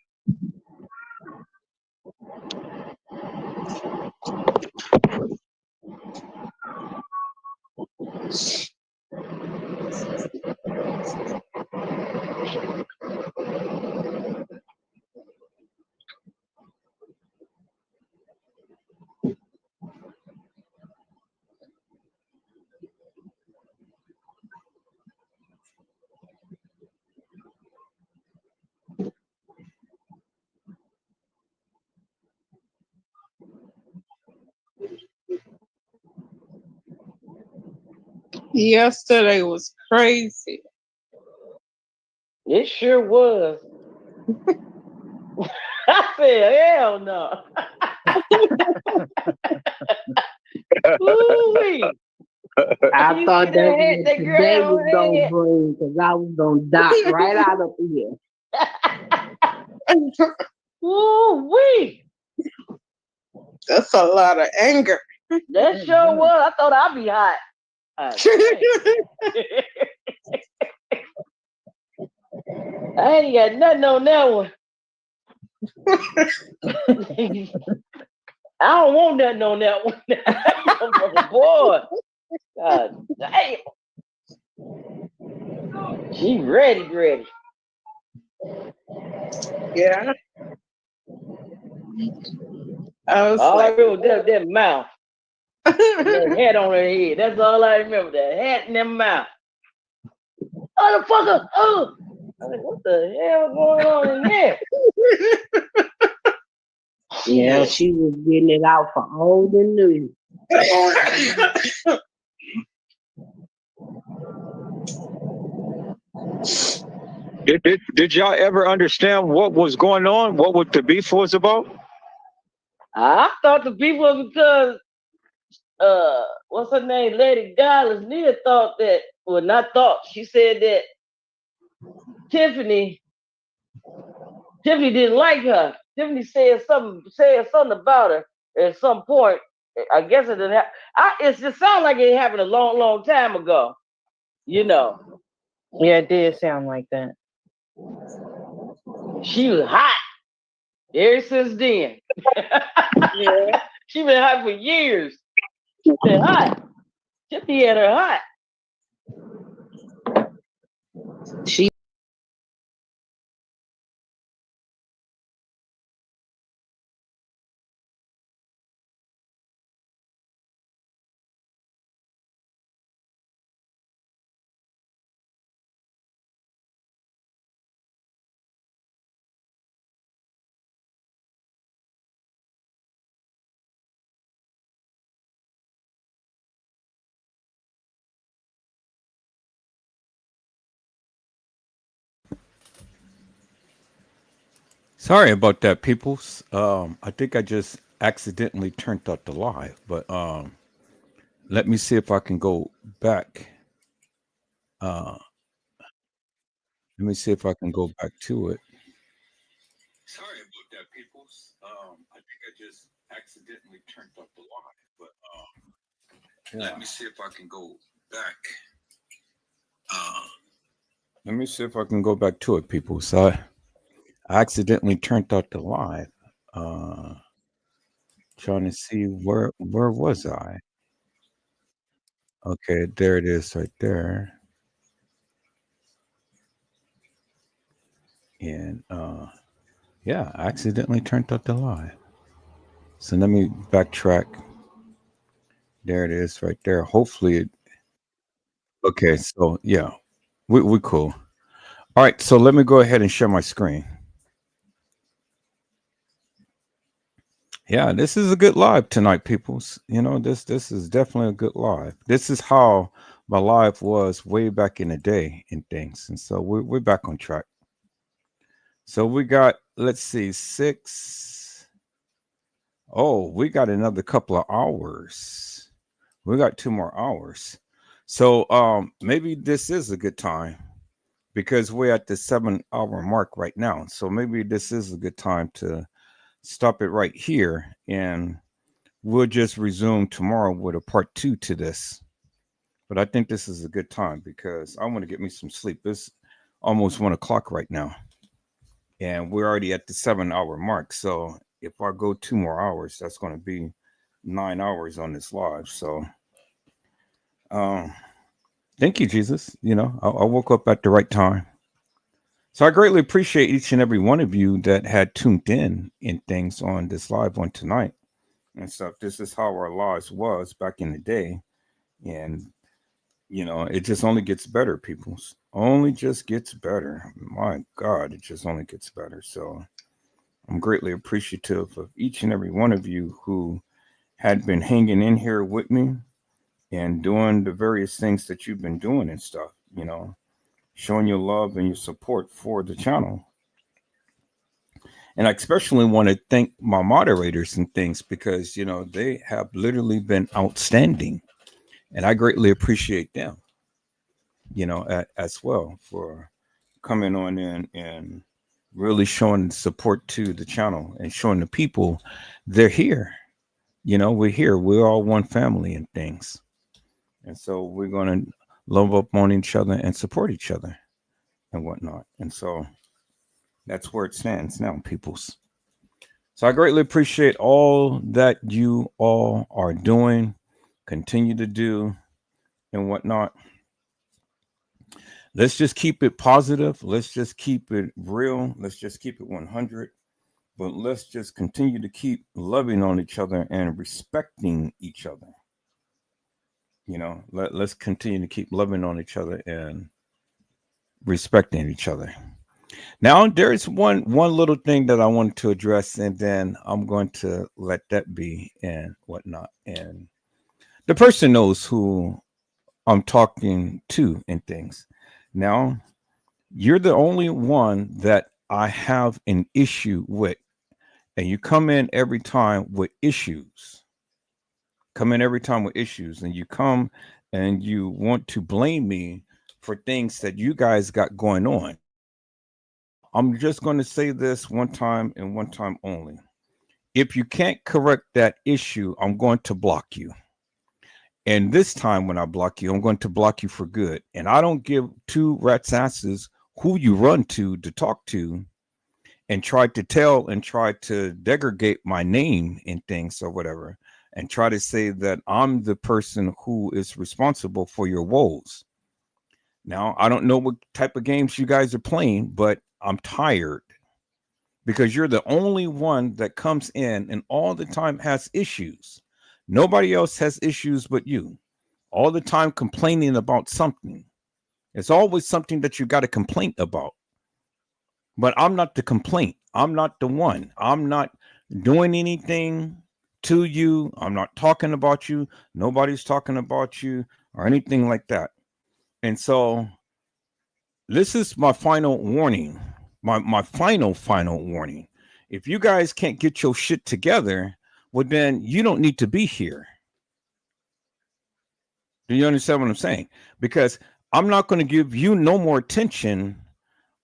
Yesterday was crazy. It sure was. I said, hell no. Ooh-wee. I thought that's what that today girl was gonna bring, because I was gonna dot right out of here. Ooh-wee. That's a lot of anger. That sure was. I thought I'd be hot. I ain't got nothing on that one. I don't want nothing on that one. Boy, God damn. She ready. Yeah. I was all like, I remember was that mouth. That hat on her head. That's all I remember. That hat and that mouth. Motherfucker! Oh! I was like, what the hell going on in there? Yeah, she was getting it out for old and new. Did y'all ever understand what was going on? What the beef was about? I thought the beef was because what's her name? Lady Dallas Nia thought that, well, not thought, she said that Tiffany didn't like her. Tiffany said something about her at some point. I guess it didn't happen. It just sounds like it happened a long, long time ago. You know. Yeah, it did sound like that. She was hot ever since then. Yeah. She been hot for years. She been hot. Tiffany had her hot. She Sorry about that, peoples. I think I just accidentally turned out the live, but let me see if I can go back. Uh, let me see if I can go back to it. Sorry about that, peoples. I think I just accidentally turned off the live, but let me see if I can go back. Let me see if I can go back to it, people. So I accidentally turned out the live. Trying to see where was I? Okay, there it is right there. And yeah, I accidentally turned out the live. So let me backtrack. There it is right there. Hopefully it okay, so yeah. We cool. All right, so let me go ahead and share my screen. Yeah, this is a good live tonight, peoples. You know, this is definitely a good live. This is how my live was way back in the day and things. And so we're back on track. So we got, let's see, 6. Oh, we got another couple of hours. We got 2 more hours. So maybe this is a good time because we're at the 7-hour mark right now. So maybe this is a good time to stop it right here, and we'll just resume tomorrow with a part 2 to this. But I think this is a good time because I want to get me some sleep. It's almost 1 o'clock right now, and we're already at the 7-hour mark. So if I go 2 more hours, that's going to be 9 hours on this live. So thank you, Jesus. You know, I woke up at the right time. So I greatly appreciate each and every one of you that had tuned in things on this live on tonight and stuff. This is how our lives was back in the day. And, you know, it just only gets better, people. Only just gets better. My God, it just only gets better. So I'm greatly appreciative of each and every one of you who had been hanging in here with me and doing the various things that you've been doing and stuff, you know, showing your love and your support for the channel. And I especially want to thank my moderators and things because, you know, they have literally been outstanding. And I greatly appreciate them, you know, as well for coming on in and really showing support to the channel and showing the people they're here. You know, we're here. We're all one family and things. And so we're going to love up on each other and support each other and whatnot. And so that's where it stands now, peoples. So I greatly appreciate all that you all are doing, continue to do, and whatnot. Let's just keep it positive. Let's just keep it real. Let's just keep it 100. But let's just continue to keep loving on each other and respecting each other. You know, let's continue to keep loving on each other and respecting each other. Now there's one little thing that I wanted to address, and then I'm going to let that be and whatnot. And the person knows who I'm talking to and things. Now, you're the only one that I have an issue with, and you come in every time with issues. Come in every time with issues, and you come and you want to blame me for things that you guys got going on. I'm just going to say this one time and one time only. If you can't correct that issue, I'm going to block you. And this time when I block you, I'm going to block you for good. And I don't give two rat's asses who you run to talk to and try to tell and try to degrade my name and things or whatever, and try to say that I'm the person who is responsible for your woes. Now, I don't know what type of games you guys are playing, but I'm tired because you're the only one that comes in and all the time has issues. Nobody else has issues but you. All the time complaining about something. It's always something that you got to complain about. But I'm not the complaint. I'm not the one. I'm not doing anything to you. I'm not talking about you. Nobody's talking about you or anything like that. And so this is my final warning. My final warning. If you guys can't get your shit together, well, then you don't need to be here. Do you understand what I'm saying? Because I'm not going to give you no more attention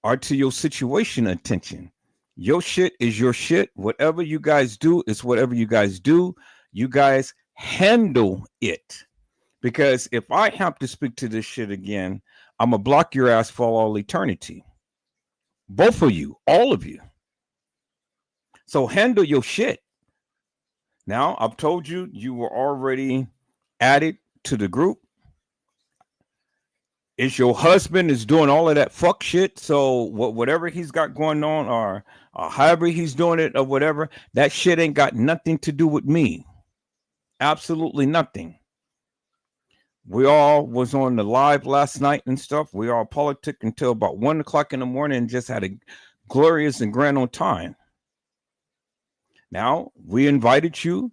or to your situation attention. Your shit is your shit. Whatever you guys do is whatever you guys do. You guys handle it. Because if I have to speak to this shit again, I'm going to block your ass for all eternity. Both of you, all of you. So handle your shit. Now, I've told you, you were already added to the group. Is your husband is doing all of that fuck shit? So whatever he's got going on, or however he's doing it, or whatever, that shit ain't got nothing to do with me. Absolutely nothing. We all was on the live last night and stuff. We all politic until about 1 o'clock in the morning and just had a glorious and grand old time. Now, we invited you,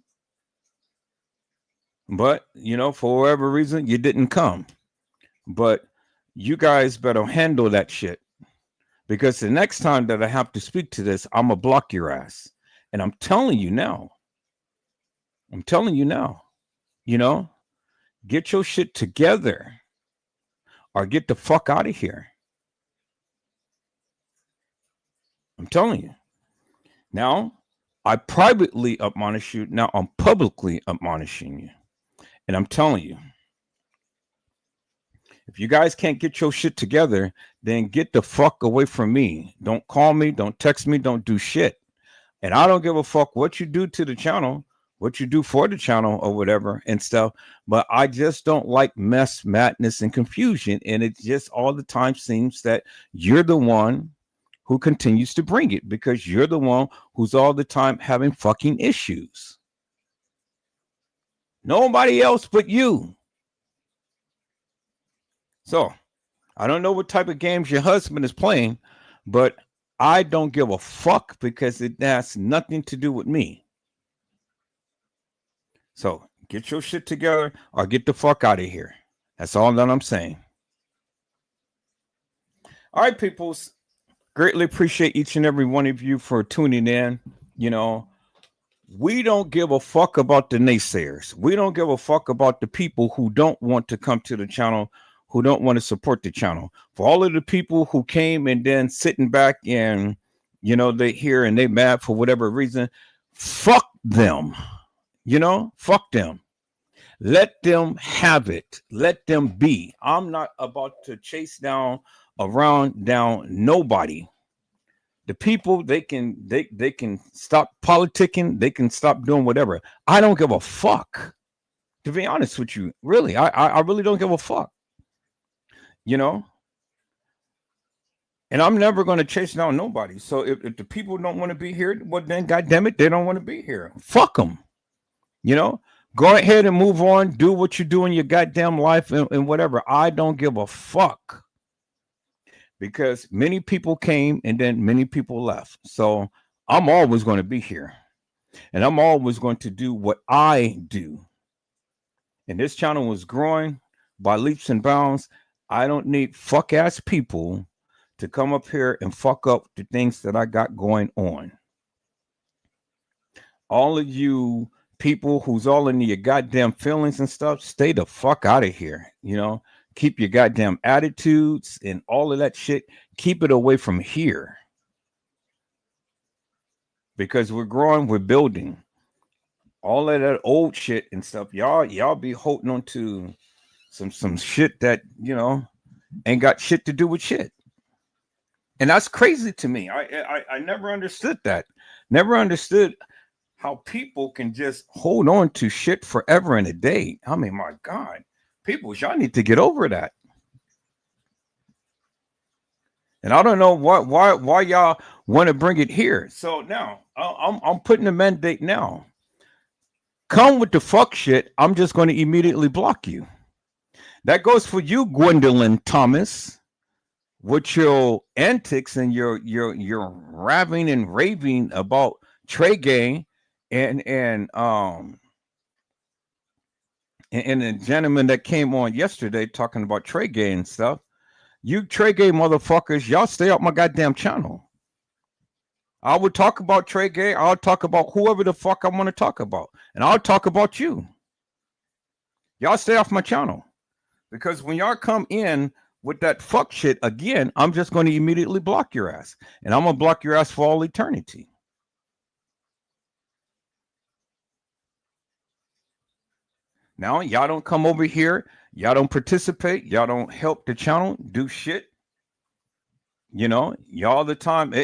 but, you know, for whatever reason, you didn't come. But you guys better handle that shit. Because the next time that I have to speak to this, I'm going to block your ass. And I'm telling you now. You know, get your shit together or get the fuck out of here. I'm telling you. Now, I privately admonish you. Now I'm publicly admonishing you. And I'm telling you, if you guys can't get your shit together, then get the fuck away from me. Don't call me. Don't text me. Don't do shit. And I don't give a fuck what you do to the channel, what you do for the channel or whatever and stuff. But I just don't like mess, madness, and confusion. And it just all the time seems that you're the one who continues to bring it because you're the one who's all the time having fucking issues. Nobody else but you. So I don't know what type of games your husband is playing, but I don't give a fuck because it has nothing to do with me. So get your shit together or get the fuck out of here. That's all that I'm saying. All right, peoples. Greatly appreciate each and every one of you for tuning in. You know, we don't give a fuck about the naysayers. We don't give a fuck about the people who don't want to come to the channel, who don't want to support the channel. For all of the people who came and then sitting back and, you know, they hear and they mad for whatever reason, fuck them. You know, fuck them. Let them have it. Let them be. I'm not about to chase down nobody. The people, they can stop politicking, they can stop doing whatever. I don't give a fuck. To be honest with you, really, I really don't give a fuck. You know? And I'm never going to chase down nobody. So if the people don't want to be here, well then goddamn it, they don't want to be here. Fuck them. You know? Go ahead and move on. Do what you do in your goddamn life and whatever. I don't give a fuck. because many people came and then many people left. So I'm always going to be here, and I'm always going to do what I do. And this channel is growing by leaps and bounds. I don't need fuck ass people to come up here and fuck up the things that I got going on. All of you people who's all in your goddamn feelings and stuff, stay the fuck out of here. You know, keep your goddamn attitudes and all of that shit. Keep it away from here. Because we're growing, we're building. All of that old shit and stuff, y'all be holding on to some shit that, you know, ain't got shit to do with shit. And that's crazy to me. I never understood that. Never understood how people can just hold on to shit forever and a day. I mean, my God, people, y'all need to get over that. And I don't know why y'all want to bring it here. So now I'm putting a mandate now. Come with the fuck shit. I'm just going to immediately block you. That goes for you, Gwendolyn Thomas, with your antics and your raving and raving about Trey Gang and the gentleman that came on yesterday talking about Trey Gang and stuff. You Trey Gang motherfuckers, y'all stay off my goddamn channel. I would talk about Trey Gang. I'll talk about whoever the fuck I want to talk about. And I'll talk about you. Y'all stay off my channel. Because when y'all come in with that fuck shit again, I'm just going to immediately block your ass. And I'm going to block your ass for all eternity. Now, y'all don't come over here. Y'all don't participate. Y'all don't help the channel do shit. You know, y'all the time.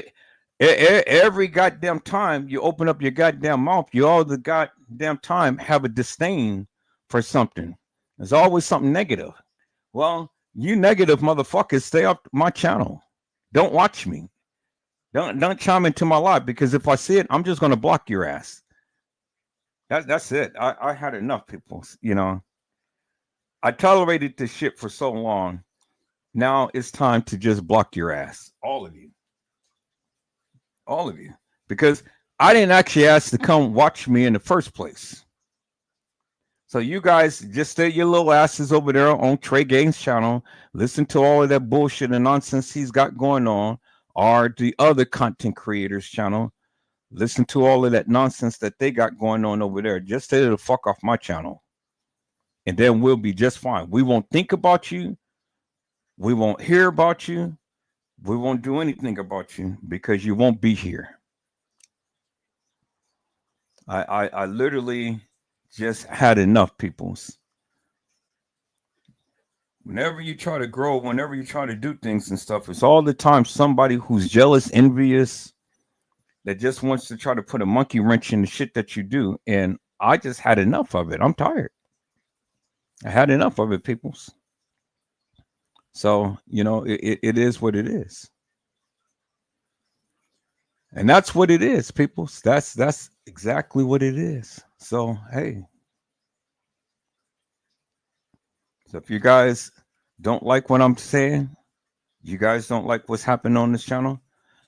Every goddamn time you open up your goddamn mouth, you all the goddamn time have a disdain for something. There's always something negative. Well, you negative motherfuckers, stay off my channel. Don't watch me. Don't chime into my life, because if I see it, I'm just gonna block your ass. That's it. I had enough, people. You know, I tolerated this shit for so long. Now it's time to just block your ass, all of you. All of you, because I didn't actually ask to come watch me in the first place. So you guys just stay your little asses over there on Trey Gang's channel, listen to all of that bullshit and nonsense he's got going on, or the other content creators channel, listen to all of that nonsense that they got going on over there. Just stay the fuck off my channel, and then we'll be just fine. We won't think about you. We won't hear about you. We won't do anything about you, because you won't be here. I literally just had enough, peoples. Whenever you try to grow, whenever you try to do things and stuff, it's all the time somebody who's jealous, envious, that just wants to try to put a monkey wrench in the shit that you do. And I just had enough of it. I'm tired. I had enough of it, peoples. So, you know, it is what it is. And that's what it is, people. That's exactly what it is. So, hey. So if you guys don't like what I'm saying, you guys don't like what's happening on this channel,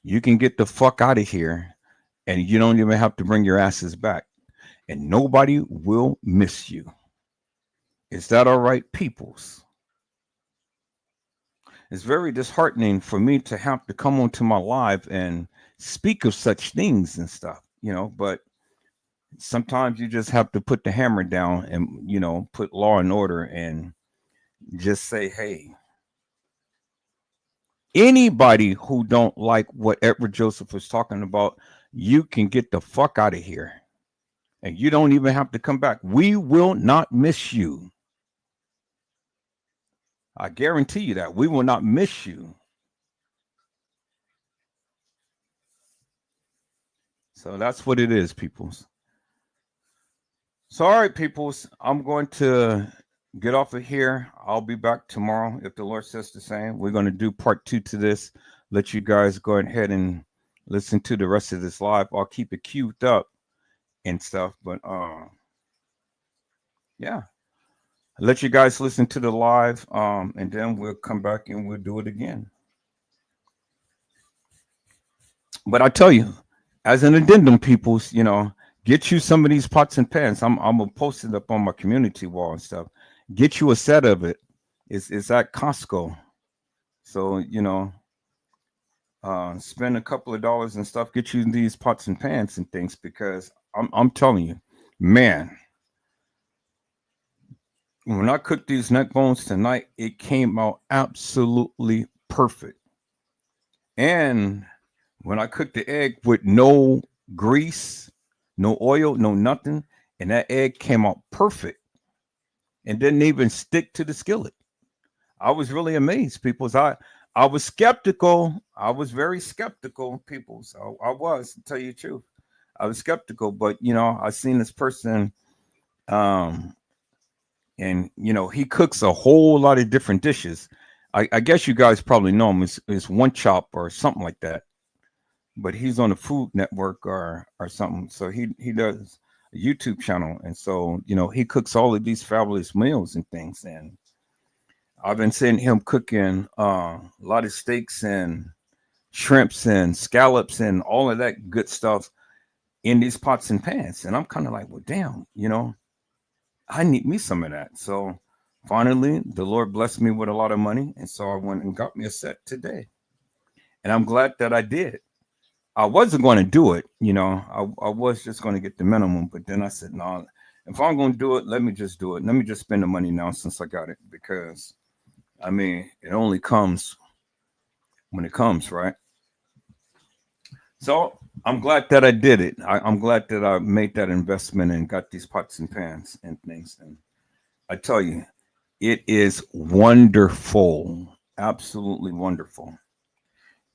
you can get the fuck out of here, and you don't even have to bring your asses back. And nobody will miss you. Is that all right, peoples? It's very disheartening for me to have to come onto my live and speak of such things and stuff, you know, but sometimes you just have to put the hammer down and, you know, put law and order and just say, hey, anybody who don't like what Edward Joseph was talking about, you can get the fuck out of here. And you don't even have to come back. We will not miss you. I guarantee you that. We will not miss you. So that's what it is, peoples. So, all right, peoples, I'm going to get off of here. I'll be back tomorrow if the Lord says the same. We're going to do part 2 to this. Let you guys go ahead and listen to the rest of this live. I'll keep it queued up and stuff. But yeah, I'll let you guys listen to the live. And then we'll come back and we'll do it again. But I tell you, as an addendum, peoples, get you some of these pots and pans. I'm gonna post it up on my community wall and stuff. Get you a set of it. It's at Costco. So spend a couple of dollars and stuff. Get you these pots and pans and things because I'm telling you, man. When I cooked these neck bones tonight, it came out absolutely perfect. And when I cooked the egg with no grease, no oil, no nothing, and that egg came out perfect and didn't even stick to the skillet. I was really amazed, people. I was skeptical. I was very skeptical, people. So I was, to tell you the truth. I was skeptical, but I seen this person, and he cooks a whole lot of different dishes. I guess you guys probably know him. It's One Chop or something like that. But he's on the Food Network or something. So he does a YouTube channel, and so he cooks all of these fabulous meals and things. And I've been seeing him cooking a lot of steaks and shrimps and scallops and all of that good stuff in these pots and pans. And I'm kind of like, well, damn, I need me some of that. So finally, the Lord blessed me with a lot of money, and so I went and got me a set today. And I'm glad that I did. I wasn't going to do it, I was just going to get the minimum, but then I said, no, if I'm going to do it, let me just do it. Let me just spend the money now since I got it, because it only comes when it comes, right? So I'm glad that I did it. I'm glad that I made that investment and got these pots and pans and things. And I tell you, it is wonderful, absolutely wonderful.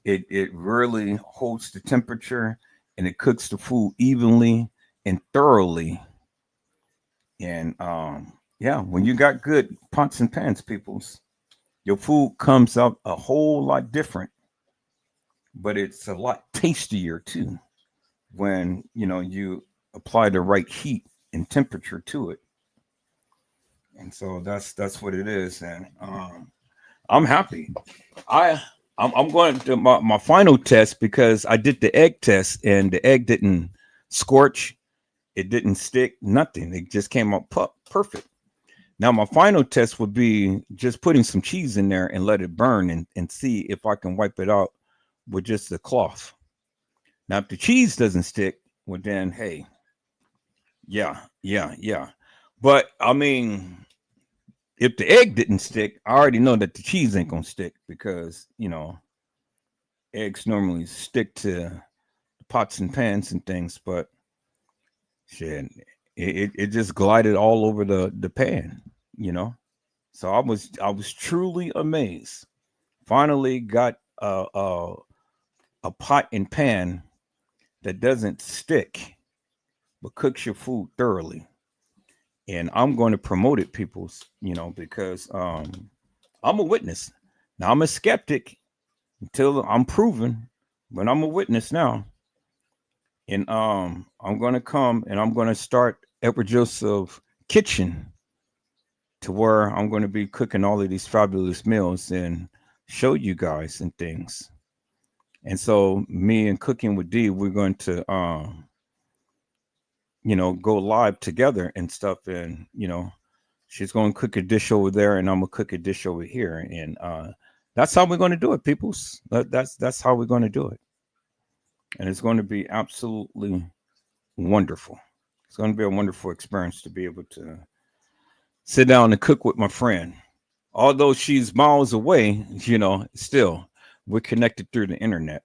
It really holds the temperature and it cooks the food evenly and thoroughly. And when you got good pots and pans, peoples, your food comes out a whole lot different, but it's a lot tastier too when you apply the right heat and temperature to it. And so that's what it is. And I'm happy. I'm going to my final test because I did the egg test and the egg didn't scorch. It didn't stick, nothing. It just came out perfect. Now, my final test would be just putting some cheese in there and let it burn and see if I can wipe it out with just the cloth. Now, if the cheese doesn't stick, well, then, hey, yeah. But, if the egg didn't stick, I already know that the cheese ain't going to stick because, eggs normally stick to pots and pans and things, but shit, it just glided all over the pan, So I was truly amazed. Finally got a pot and pan that doesn't stick, but cooks your food thoroughly. And I'm going to promote it, peoples, because I'm a witness. Now I'm a skeptic until I'm proven, but I'm a witness now. And I'm going to come and I'm going to start Edward Joseph Kitchen, to where I'm going to be cooking all of these fabulous meals and show you guys and things. And so me and Cooking with D, we're going to, go live together and stuff. And, she's going to cook a dish over there and I'm going to cook a dish over here. And that's how we're going to do it, peoples. That's how we're going to do it. And it's going to be absolutely wonderful. It's going to be a wonderful experience to be able to sit down and cook with my friend. Although she's miles away, still we're connected through the internet,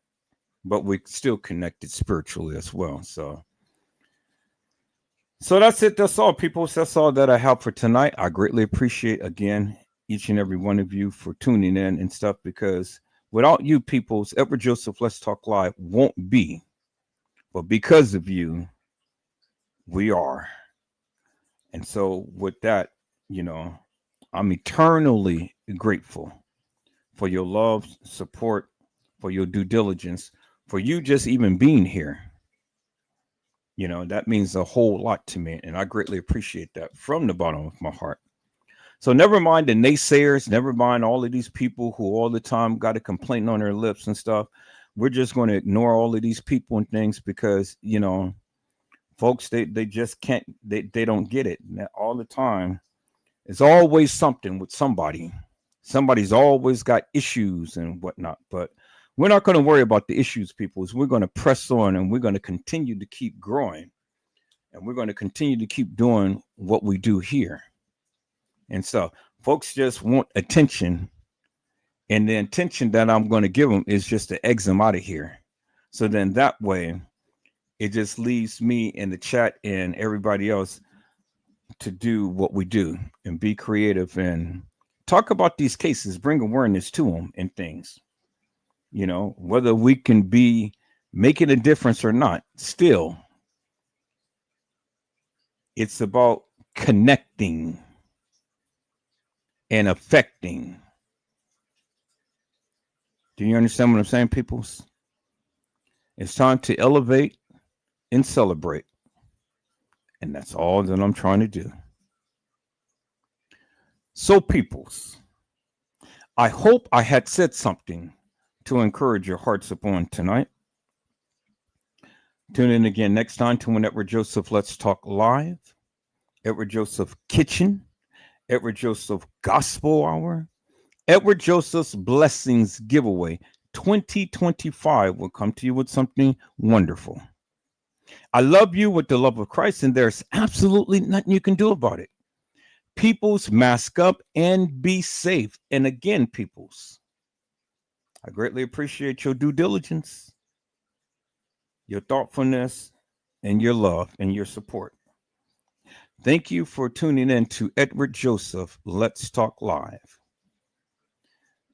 but we're still connected spiritually as well. So that's it. That's all, people. That's all that I have for tonight. I greatly appreciate, again, each and every one of you for tuning in and stuff, because without you peoples, Edward Joseph Let's Talk Live won't be. But because of you, we are. And so with that, I'm eternally grateful for your love, support, for your due diligence, for you just even being here. That means a whole lot to me. And I greatly appreciate that from the bottom of my heart. So never mind the naysayers, never mind all of these people who all the time got a complaint on their lips and stuff. we're just going to ignore all of these people and things because, you know, folks, they just can't, they don't get it. And all the time, it's always something with somebody. Somebody's always got issues and whatnot, but we're not going to worry about the issues, people. We're going to press on and we're going to continue to keep growing and we're going to continue to keep doing what we do here. And so folks just want attention, and the attention that I'm going to give them is just to exit them out of here. So then that way it just leaves me in the chat and everybody else to do what we do and be creative and talk about these cases, bring awareness to them and things. You know, whether we can be making a difference or not, still, it's about connecting and affecting. Do you understand what I'm saying, peoples? It's time to elevate and celebrate. And that's all that I'm trying to do. So, peoples, I hope I had said something to encourage your hearts upon tonight. Tune in again next time to when Edward Joseph Let's Talk Live, Edward Joseph Kitchen, Edward Joseph Gospel Hour, Edward Joseph's Blessings Giveaway 2025 will come to you with something wonderful. I love you with the love of Christ, and there's absolutely nothing you can do about it. Peoples, mask up and be safe. And again, peoples, I greatly appreciate your due diligence, your thoughtfulness, and your love and your support. Thank you for tuning in to Edward Joseph Let's Talk Live.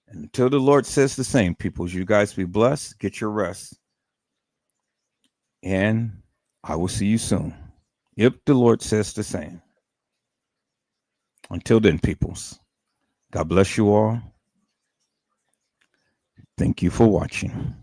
And until the Lord says the same, peoples, you guys be blessed, get your rest, and I will see you soon, if the Lord says the same. Until then, peoples, God bless you all. Thank you for watching.